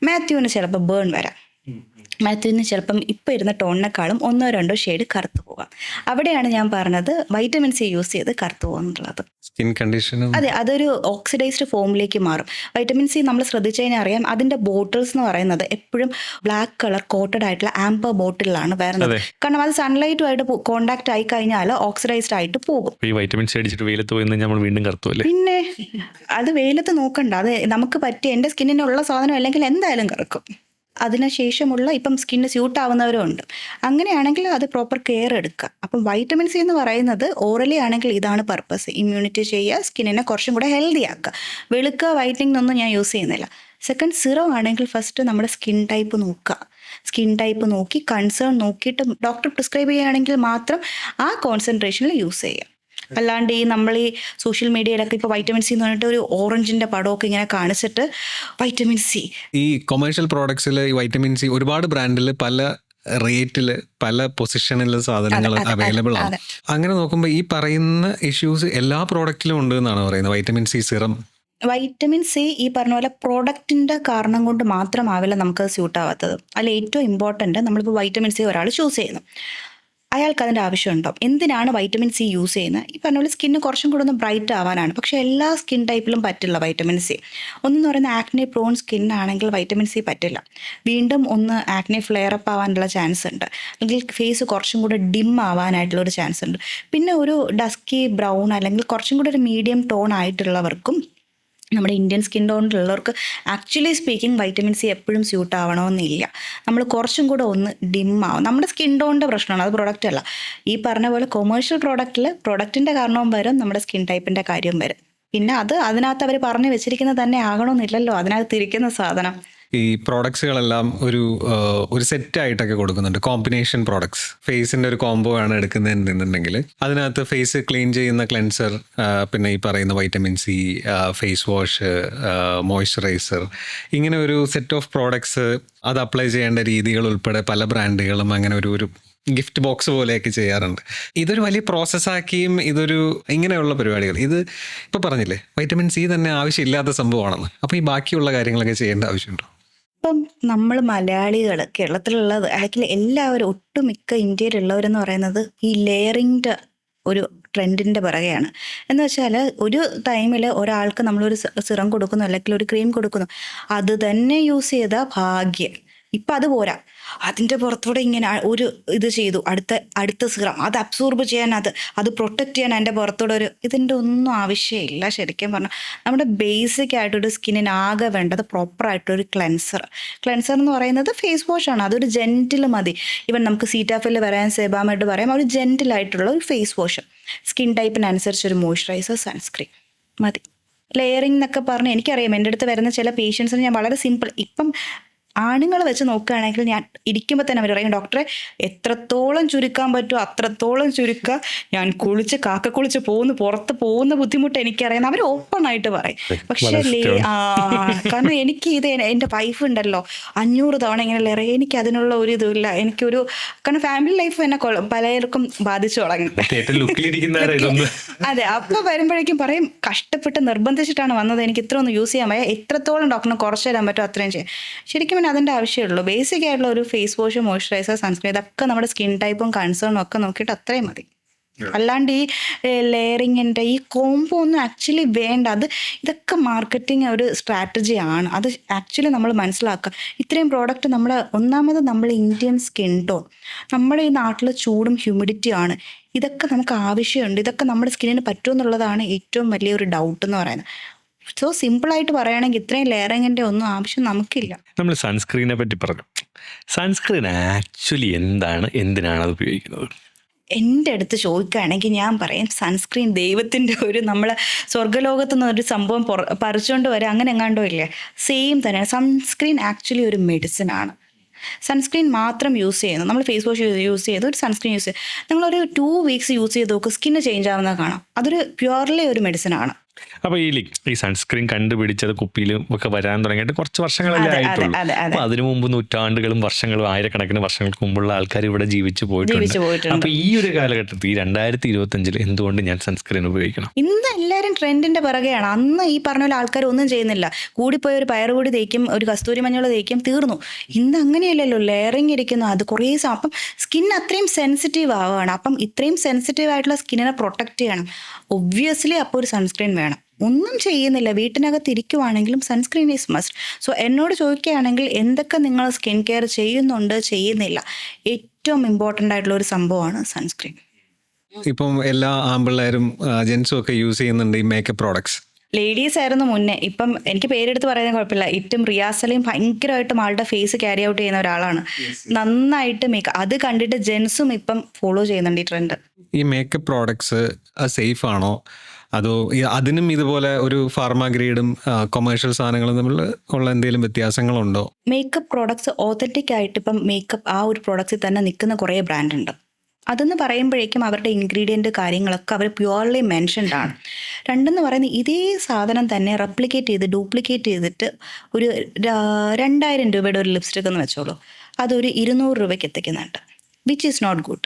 മാത്യുവിന് ചിലപ്പോൾ ബേൺ വരാം. മാത്യുവിന് ചിലപ്പം ഇപ്പം ഇരുന്ന ടോണിനെക്കാളും 1-2 ഷെയ്ഡ് കറുത്തു പോകാം. അവിടെയാണ് ഞാൻ പറഞ്ഞത് വൈറ്റമിൻ സി യൂസ് ചെയ്ത് കറുത്തു പോകുന്നുള്ളത്. സ്കിൻ കണ്ടീഷനും അതെ, അതൊരു ഓക്സിഡൈസ്ഡ് ഫോമിലേക്ക് മാറും. വൈറ്റമിൻ സി നമ്മൾ ശ്രദ്ധിച്ചു കഴിഞ്ഞാൽ അറിയാം, അതിന്റെ ബോട്ടിൽസ് എന്ന് പറയുന്നത് എപ്പോഴും ബ്ലാക്ക് കളർ കോട്ടഡ് ആയിട്ടുള്ള ആംബർ ബോട്ടിലാണ് വരുന്നത്. കാരണം അത് സൺലൈറ്റുമായിട്ട് കോണ്ടാക്ട് ആയി കഴിഞ്ഞാൽ ഓക്സിഡൈസ്ഡ് ആയിട്ട് പോകും. ഈ വൈറ്റമിൻ സി അടിച്ചിട്ട് വെയിലത്ത് പോയി നമ്മൾ വീണ്ടും കറുത്തു അല്ലേ? പിന്നെ അത് വെയിലത്ത് നോക്കണ്ട, അത് നമുക്ക് പറ്റിയ എൻ്റെ സ്കിന്നിനുള്ള സാധനം അല്ലെങ്കിൽ എന്തായാലും കറക്കും. അതിനുശേഷമുള്ള ഇപ്പം സ്കിന്ന് സ്യൂട്ട് ആവുന്നവരും ഉണ്ട്. അങ്ങനെയാണെങ്കിൽ അത് പ്രോപ്പർ കെയർ എടുക്കുക. അപ്പം വൈറ്റമിൻ സി എന്ന് പറയുന്നത് ഓറലി ആണെങ്കിൽ ഇതാണ് പർപ്പസ്: ഇമ്മ്യൂണിറ്റി ചെയ്യുക, സ്കിന്നിനെ കുറച്ചും കൂടെ ഹെൽത്തി ആക്കുക. വെളുക്കുക, വൈറ്റനിങ് ഒന്നും ഞാൻ യൂസ് ചെയ്യുന്നില്ല. സെക്കൻഡ്, സിറം ആണെങ്കിൽ ഫസ്റ്റ് നമ്മുടെ സ്കിൻ ടൈപ്പ് നോക്കുക. സ്കിൻ ടൈപ്പ് നോക്കി കൺസേൺ നോക്കിയിട്ട് ഡോക്ടർ പ്രിസ്ക്രൈബ് ചെയ്യുകയാണെങ്കിൽ മാത്രം ആ കോൺസെൻട്രേഷനിൽ യൂസ് ചെയ്യുക. അല്ലാണ്ട് നമ്മൾ ഈ സോഷ്യൽ മീഡിയയിലൊക്കെ ഇപ്പോൾ വൈറ്റമിൻ സി എന്ന് പറഞ്ഞിട്ട് ഒരു ഓറഞ്ചിൻ്റെ പടമൊക്കെ ഇങ്ങനെ കാണിച്ചിട്ട് വൈറ്റമിൻ സി. ഈ കൊമേഴ്ഷ്യൽ പ്രോഡക്ട്സിൽ ഈ വൈറ്റമിൻ സി ഒരുപാട് ബ്രാൻഡിൽ പല റേറ്റിൽ പല പൊസിഷനിൽ സാധനങ്ങൾ അവൈലബിൾ ആണ്. അങ്ങനെ നോക്കുമ്പോൾ ഈ പറയുന്ന ഇഷ്യൂസ് എല്ലാ പ്രോഡക്റ്റിലും ഉണ്ട് എന്നാണ് പറയുന്നത്. Vitamin C serum, vitamin C ഈ പറഞ്ഞ പോലെ പ്രോഡക്റ്റിൻ്റെ കാരണം കൊണ്ട് മാത്രമാവില്ല നമുക്ക് സ്യൂട്ട് ആവാത്തത്. അതിൽ ഏറ്റവും ഇമ്പോർട്ടൻറ്റ്, നമ്മളിപ്പോൾ വൈറ്റമിൻ സി ഒരാൾ ചൂസ് ചെയ്യുന്നു, അയാൾക്ക് അതിൻ്റെ ആവശ്യമുണ്ടാവും. എന്തിനാണ് വൈറ്റമിൻ സി യൂസ് ചെയ്യുന്നത്? ഈ പറഞ്ഞ പോലെ സ്കിന്ന് കുറച്ചും കൂടെ ഒന്ന് ബ്രൈറ്റ് ആവാനാണ്. പക്ഷേ എല്ലാ സ്കിൻ ടൈപ്പിലും പറ്റില്ല വൈറ്റമിൻ സി. ഒന്നെന്ന് പറയുന്നത് ആക്നെ പ്രോൺ സ്കിൻ ആണെങ്കിൽ വൈറ്റമിൻ സി പറ്റില്ല. വീണ്ടും ഒന്ന് ആക്നെ ഫ്ലെയർ അപ്പ് ആവാനുള്ള ചാൻസ് ഉണ്ട്, അല്ലെങ്കിൽ ഫേസ് കുറച്ചും കൂടെ ഡിം ആവാനായിട്ടുള്ളൊരു ചാൻസ് ഉണ്ട്. പിന്നെ ഒരു ഡസ്കി ബ്രൗൺ അല്ലെങ്കിൽ കുറച്ചും കൂടെ ഒരു മീഡിയം ടോൺ ആയിട്ടുള്ളവർക്കും നമ്മുടെ ഇന്ത്യൻ സ്കിൻ ടോണിലുള്ളവർക്ക് ആക്ച്വലി സ്പീക്കിംഗ് വൈറ്റമിൻ സി എപ്പോഴും സ്യൂട്ട് ആവണമെന്നില്ല. നമ്മൾ കുറച്ചും കൂടെ ഒന്ന് ഡിം ആവും. നമ്മുടെ സ്കിൻ ടോണിൻ്റെ പ്രശ്നമാണ്, അത് പ്രൊഡക്റ്റ് അല്ല. ഈ പറഞ്ഞ പോലെ കൊമേഴ്ഷ്യൽ പ്രോഡക്റ്റിൽ പ്രൊഡക്റ്റിൻ്റെ കാരണവും വരും, നമ്മുടെ സ്കിൻ ടൈപ്പിൻ്റെ കാര്യം വരും. പിന്നെ അത് അതിനകത്ത് അവർ പറഞ്ഞു വെച്ചിരിക്കുന്നത് തന്നെ ആകണമെന്നില്ലല്ലോ, അതിനകത്ത് ഇരിക്കുന്ന സാധനം. ഈ പ്രോഡക്ട്സുകളെല്ലാം ഒരു സെറ്റായിട്ടൊക്കെ കൊടുക്കുന്നുണ്ട്, കോമ്പിനേഷൻ പ്രോഡക്ട്സ്. ഫേസിൻ്റെ ഒരു കോംബോ ആണ് എടുക്കുന്നതെന്നുണ്ടെങ്കിൽ അതിനകത്ത് ഫേസ് ക്ലീൻ ചെയ്യുന്ന ക്ലെൻസർ, പിന്നെ ഈ പറയുന്ന vitamin C, face wash, moisturiser, ഇങ്ങനെ ഒരു സെറ്റ് ഓഫ് പ്രോഡക്ട്സ് അത് അപ്ലൈ ചെയ്യേണ്ട രീതികൾ ഉൾപ്പെടെ പല ബ്രാൻഡുകളും അങ്ങനെ ഒരു ഗിഫ്റ്റ് ബോക്സ് പോലെയൊക്കെ ചെയ്യാറുണ്ട്. ഇതൊരു വലിയ പ്രോസസ്സാക്കിയും ഇങ്ങനെയുള്ള പരിപാടികൾ, ഇത് ഇപ്പോൾ പറഞ്ഞില്ലേ വൈറ്റമിൻ സി തന്നെ ആവശ്യമില്ലാത്ത സംഭവമാണെന്ന്. അപ്പോൾ ഈ ബാക്കിയുള്ള കാര്യങ്ങളൊക്കെ ചെയ്യേണ്ട ആവശ്യമുണ്ടോ? ഇപ്പം നമ്മൾ മലയാളികൾ, കേരളത്തിലുള്ളത് അല്ലെങ്കിൽ എല്ലാവരും, ഒട്ടുമിക്ക ഇന്ത്യയിലുള്ളവരെന്ന് പറയുന്നത് ഈ ലെയറിൻ്റെ ഒരു ട്രെൻഡിൻ്റെ പിറകെയാണ്. എന്ന് വെച്ചാൽ ഒരു ടൈമിൽ ഒരാൾക്ക് നമ്മളൊരു സിറം കൊടുക്കുന്നു അല്ലെങ്കിൽ ഒരു ക്രീം കൊടുക്കുന്നു, അത് തന്നെ യൂസ് ചെയ്താൽ ഭാഗ്യം. ഇപ്പം അത് പോരാ, അതിൻ്റെ പുറത്തൂടെ ഇങ്ങനെ ഒരു ഇത് ചെയ്തു, അടുത്ത സിറം അത് അബ്സോർബ് ചെയ്യാൻ, അത് പ്രൊട്ടക്റ്റ് ചെയ്യാൻ അതിൻ്റെ പുറത്തൂടെ ഇതിൻ്റെ ഒന്നും ആവശ്യമില്ല. ശരിക്കും പറഞ്ഞാൽ നമ്മുടെ ബേസിക് ആയിട്ടൊരു സ്കിന്നിന് ആകെ വേണ്ടത് പ്രോപ്പറായിട്ടൊരു ക്ലെൻസർ എന്ന് പറയുന്നത് ഫേസ് വാഷാണ്. അതൊരു ജെൻറ്റിൽ മതി. ഈവൻ നമുക്ക് സീറ്റാഫിൽ പറയാം, സെബാമെഡ് പറയാം, ഒരു ജെൻറ്റിലായിട്ടുള്ള ഒരു ഫേസ് വാഷ്. സ്കിൻ ടൈപ്പിനനുസരിച്ച് ഒരു മോയ്സ്ചറൈസർ, സൺസ്ക്രീൻ മതി. ലെയറിംഗ് എന്നൊക്കെ പറഞ്ഞ് എനിക്കറിയാം, എൻ്റെ അടുത്ത് വരുന്ന ചില പേഷ്യൻസിന് ഞാൻ വളരെ സിമ്പിൾ, ഇപ്പം ആണുങ്ങൾ വെച്ച് നോക്കുകയാണെങ്കിൽ ഞാൻ ഇരിക്കുമ്പോൾ തന്നെ അവർ പറയും, ഡോക്ടറെ എത്രത്തോളം ചുരുക്കാൻ പറ്റുമോ അത്രത്തോളം ചുരുക്കുക, ഞാൻ കുളിച്ച് പുറത്ത് പോകുന്ന ബുദ്ധിമുട്ട് എനിക്കറിയാം, അവർ ഓപ്പൺ ആയിട്ട് പറയും. പക്ഷേ കാരണം എനിക്ക് എൻ്റെ വൈഫ് ഉണ്ടല്ലോ 500 തവണ ഇങ്ങനെ ലേറെ, എനിക്ക് അതിനുള്ള ഒരു ഇതുമില്ല. എനിക്കൊരു കാരണം ഫാമിലി ലൈഫ് എന്നെ പലർക്കും ബാധിച്ചു തുടങ്ങി. അതെ, അപ്പോൾ വരുമ്പോഴേക്കും പറയും, കഷ്ടപ്പെട്ട് നിർബന്ധിച്ചിട്ടാണ് വന്നത്, എനിക്ക് ഇത്ര ഒന്നും യൂസ് ചെയ്യാൻ വയ്യ, എത്രത്തോളം ഡോക്ടറിന് കുറച്ച് തരാൻ പറ്റുമോ അത്രയും ചെയ്യാം. ശരിക്കും അതിൻ്റെ ആവശ്യമുള്ളൂ. ബേസിക് ആയിട്ടുള്ള ഒരു ഫേസ് വാഷ്, മോയ്സ്ചറൈസർ, സൺസ്ക്രീൻ, ഇതൊക്കെ നമ്മുടെ സ്കിൻ ടൈപ്പും കൺസേണും ഒക്കെ നോക്കിയിട്ട് അത്രയും മതി. അല്ലാണ്ട് ഈ ലെയറിങ്ങിൻ്റെ ഈ കോംബോ ഒന്നും ആക്ച്വലി വേണ്ട. ഇതൊക്കെ മാർക്കറ്റിംഗ് ഒരു സ്ട്രാറ്റജിയാണ്. അത് ആക്ച്വലി നമ്മൾ മനസ്സിലാക്കുക. ഇത്രയും പ്രോഡക്റ്റ് നമ്മൾ ഇന്ത്യൻ സ്കിൻ ടോൺ, നമ്മുടെ ഈ നാട്ടിൽ ചൂടും ഹ്യൂമിഡിറ്റിയാണ്, ഇതൊക്കെ നമുക്ക് ആവശ്യമുണ്ട്, ഇതൊക്കെ നമ്മുടെ സ്കിന്നിന് പറ്റുമെന്നുള്ളതാണ് ഏറ്റവും വലിയൊരു ഡൗട്ട് എന്ന് പറയുന്നത്. സോ സിമ്പിളായിട്ട് പറയുകയാണെങ്കിൽ ഇത്രയും ലെയറിങ്ങിൻ്റെ ഒന്നും ആവശ്യം നമുക്കില്ല. നമ്മൾ സൺസ്ക്രീനെ പറ്റി പറഞ്ഞു. സൺസ്ക്രീൻ ആക്ച്വലി എന്തിനാണ് അത് ഉപയോഗിക്കുന്നത്? എൻ്റെ അടുത്ത് ചോദിക്കുകയാണെങ്കിൽ ഞാൻ പറയും, സൺസ്ക്രീൻ ദൈവത്തിൻ്റെ നമ്മളെ സ്വർഗ്ഗലോകത്തു നിന്ന് ഒരു സംഭവം പറിച്ചുകൊണ്ട് വരെ അങ്ങനെ എങ്ങാണ്ടോ ഇല്ലേ, സെയിം തന്നെയാണ്. സൺസ്ക്രീൻ ആക്ച്വലി ഒരു മെഡിസിനാണ്. സൺസ്ക്രീൻ മാത്രം യൂസ് ചെയ്യുന്നു, നമ്മൾ ഫേസ് വാഷ് യൂസ് ചെയ്ത് ഒരു സൺസ്ക്രീൻ യൂസ് ചെയ്ത് നിങ്ങളൊരു 2 വീക്സ് യൂസ് ചെയ്ത് നോക്കുക, സ്കിന്ന് ചേഞ്ച് ആവുന്നത് കാണാം. അതൊരു പ്യുവർലി ഒരു മെഡിസിനാണ്. അപ്പോൾ ഈ സൺസ്ക്രീൻ കണ്ടുപിടിച്ചത് കുപ്പിയിലും ഒക്കെ വരാൻ തുടങ്ങിയിട്ട് കുറച്ച് വർഷങ്ങളല്ലേ അതെ, അതെ, ആയിട്ടുള്ളൂ. അതെ, അതെ. അപ്പോൾ അതിനു മുമ്പ് നൂറ്റാണ്ടുകളും വർഷങ്ങളും ആയിരക്കണക്കിന് വർഷങ്ങൾക്ക് മുമ്പുള്ള ആൾക്കാർ ഇവിടെ ജീവിച്ചു ജീവിച്ചു പോയിട്ടുണ്ട്. അപ്പോൾ ഈ ഒരു കാലഘട്ടത്തിൽ ഈ 2025 എന്തുകൊണ്ട് ഞാൻ സൺസ്ക്രീൻ ഉപയോഗിക്കണം? ഇന്ന് എല്ലാവരും ട്രെൻഡിന്റെ പിറകെയാണ്. അന്ന് ഈ പറഞ്ഞ പോലെ ആൾക്കാർ ഒന്നും ചെയ്യുന്നില്ല. കൂടിപ്പോയ ഒരു പയറുപൊടി തേക്കും, ഒരു കസ്തൂരി മഞ്ഞൾ തേക്കും, തീർന്നു. ഇന്ന് അങ്ങനെയല്ലല്ലോ, ലെയറിങ് ഇരിക്കുന്നു. അത് കുറേ അപ്പം സ്കിൻ അത്രയും സെൻസിറ്റീവ് ആവുകയാണ്. അപ്പം ഇത്രയും സെൻസിറ്റീവ് ആയിട്ടുള്ള സ്കിന്നിനെ പ്രൊട്ടക്ട് ചെയ്യണം. ഒബ്വിയസ്ലി അപ്പോൾ ഒരു സൺസ്ക്രീൻ വേണം. ഒന്നും ചെയ്യുന്നില്ല, വീട്ടിനകത്ത് ഇരിക്കുവാണെങ്കിലും സൺസ്ക്രീൻ ഈസ് മസ്റ്റ്. സോ എന്നോട് ചോദിക്കുകയാണെങ്കിൽ എന്തൊക്കെ നിങ്ങൾ സ്കിൻ കെയർ ചെയ്യുന്നുണ്ട്, ചെയ്യുന്നില്ല, ഏറ്റവും ഇമ്പോർട്ടൻ്റ് ആയിട്ടുള്ള ഒരു സംഭവമാണ് സൺസ്ക്രീൻ. ഇപ്പം എല്ലാ ആമ്പിള്ളേരും ജെൻസും ഒക്കെ യൂസ് ചെയ്യുന്നുണ്ട് ഈ മേക്കപ്പ് പ്രോഡക്ട്സ്. ലേഡീസ് ആയിരുന്നു മുന്നേ. ഇപ്പം എനിക്ക് പേരെടുത്ത് പറയുന്നത് കുഴപ്പമില്ല, ഇറ്റും റിയാസലയും ഭയങ്കരമായിട്ടും ആളുടെ ഫേസ് ക്യാരി ഔട്ട് ചെയ്യുന്ന ഒരാളാണ്. നന്നായിട്ട് അത് കണ്ടിട്ട് ജെൻസും ഇപ്പം ഫോളോ ചെയ്യുന്നുണ്ട് ഈ ട്രെൻഡ്. ഈ മേക്കപ്പ് പ്രോഡക്ട്സ് സേഫ് ആണോ, അതോ അതിനും ഇതുപോലെ ഒരു ഫാർമ ഗ്രേഡും കൊമേഴ്ഷ്യൽ സാധനങ്ങളും തമ്മിൽ ഉള്ള എന്തെങ്കിലും വ്യത്യാസങ്ങളുണ്ടോ? മേക്കപ്പ് പ്രോഡക്ട്സ് ഓതന്റിക് ആയിട്ട് ഇപ്പം മേക്കപ്പ് ആ ഒരു പ്രോഡക്ട്സിൽ തന്നെ നിൽക്കുന്ന കുറേ ബ്രാൻഡ് ഉണ്ട്. അതെന്ന് പറയുമ്പോഴേക്കും അവരുടെ ഇൻഗ്രീഡിയൻറ്റ് കാര്യങ്ങളൊക്കെ അവർ പ്യുവർലി മെൻഷൻഡ് ആണ്. രണ്ടെന്ന് പറയുന്നത് ഇതേ സാധനം തന്നെ റെപ്ലിക്കേറ്റ് ചെയ്ത് ഡ്യൂപ്ലിക്കേറ്റ് ചെയ്തിട്ട് ഒരു 2000 രൂപയുടെ ഒരു ലിപ്സ്റ്റിക് എന്ന് വെച്ചോളൂ, അതൊരു 200 രൂപയ്ക്ക് എത്തിക്കുന്നുണ്ട്, വിച്ച് ഈസ് നോട്ട് ഗുഡ്.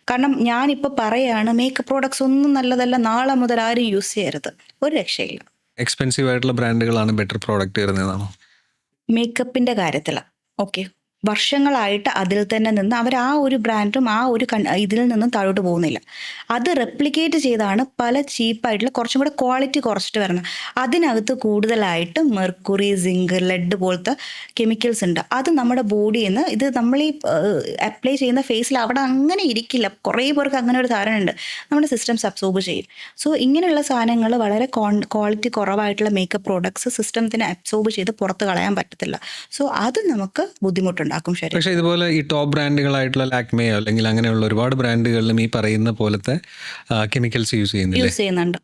കാരണം ഞാനിപ്പോൾ പറയുകയാണ് മേക്കപ്പ് പ്രോഡക്ട്സ് ഒന്നും നല്ലതല്ല, നാളെ മുതൽ ആരും യൂസ് ചെയ്യരുത്, ഒരു രക്ഷയില്ല. എക്സ്പെൻസീവ് ആയിട്ടുള്ള ബ്രാൻഡുകളാണ് ബെറ്റർ പ്രോഡക്റ്റ് വരുന്നതാണോ? മേക്കപ്പിൻ്റെ കാര്യത്തിൽ ഓക്കെ, വർഷങ്ങളായിട്ട് അതിൽ തന്നെ നിന്ന് അവർ ആ ഒരു ബ്രാൻഡും ആ ഒരു ഇതിൽ നിന്നും താഴോട്ട് പോകുന്നില്ല. അത് റെപ്ലിക്കേറ്റ് ചെയ്താണ് പല ചീപ്പായിട്ടുള്ള കുറച്ചും കൂടെ ക്വാളിറ്റി കുറച്ചിട്ട് വരുന്നത്. അതിനകത്ത് കൂടുതലായിട്ട് മെർക്കുറി, സിങ്ക്, ലെഡ് പോലത്തെ കെമിക്കൽസ് ഉണ്ട്. അത് നമ്മുടെ ബോഡിയിൽ നിന്ന് ഇത് നമ്മൾ ഈ അപ്ലൈ ചെയ്യുന്ന ഫേസിൽ അവിടെ അങ്ങനെ ഇരിക്കില്ല. കുറേ പേർക്ക് അങ്ങനെ ഒരു ധാരണ ഉണ്ട്, നമ്മുടെ സിസ്റ്റംസ് അബ്സോർബ് ചെയ്യും. സോ ഇങ്ങനെയുള്ള സാധനങ്ങൾ വളരെ ക്വാളിറ്റി കുറവായിട്ടുള്ള മേക്കപ്പ് പ്രോഡക്ട്സ് സിസ്റ്റത്തിന് അബ്സോർബ് ചെയ്ത് പുറത്ത് കളയാൻ പറ്റത്തില്ല. സോ അത് നമുക്ക് ബുദ്ധിമുട്ടുണ്ടാക്കും. ശരി, പക്ഷേ ഇതുപോലെ ഈ ടോപ്പ് ബ്രാൻഡുകളായിട്ടുള്ള ലാക്മേയോ അല്ലെങ്കിൽ അങ്ങനെയുള്ള ഒരുപാട് ബ്രാൻഡുകളിലും ഈ പറയുന്ന പോലത്തെ കെമിക്കൽസ് യൂസ് ചെയ്യുന്നുണ്ട്.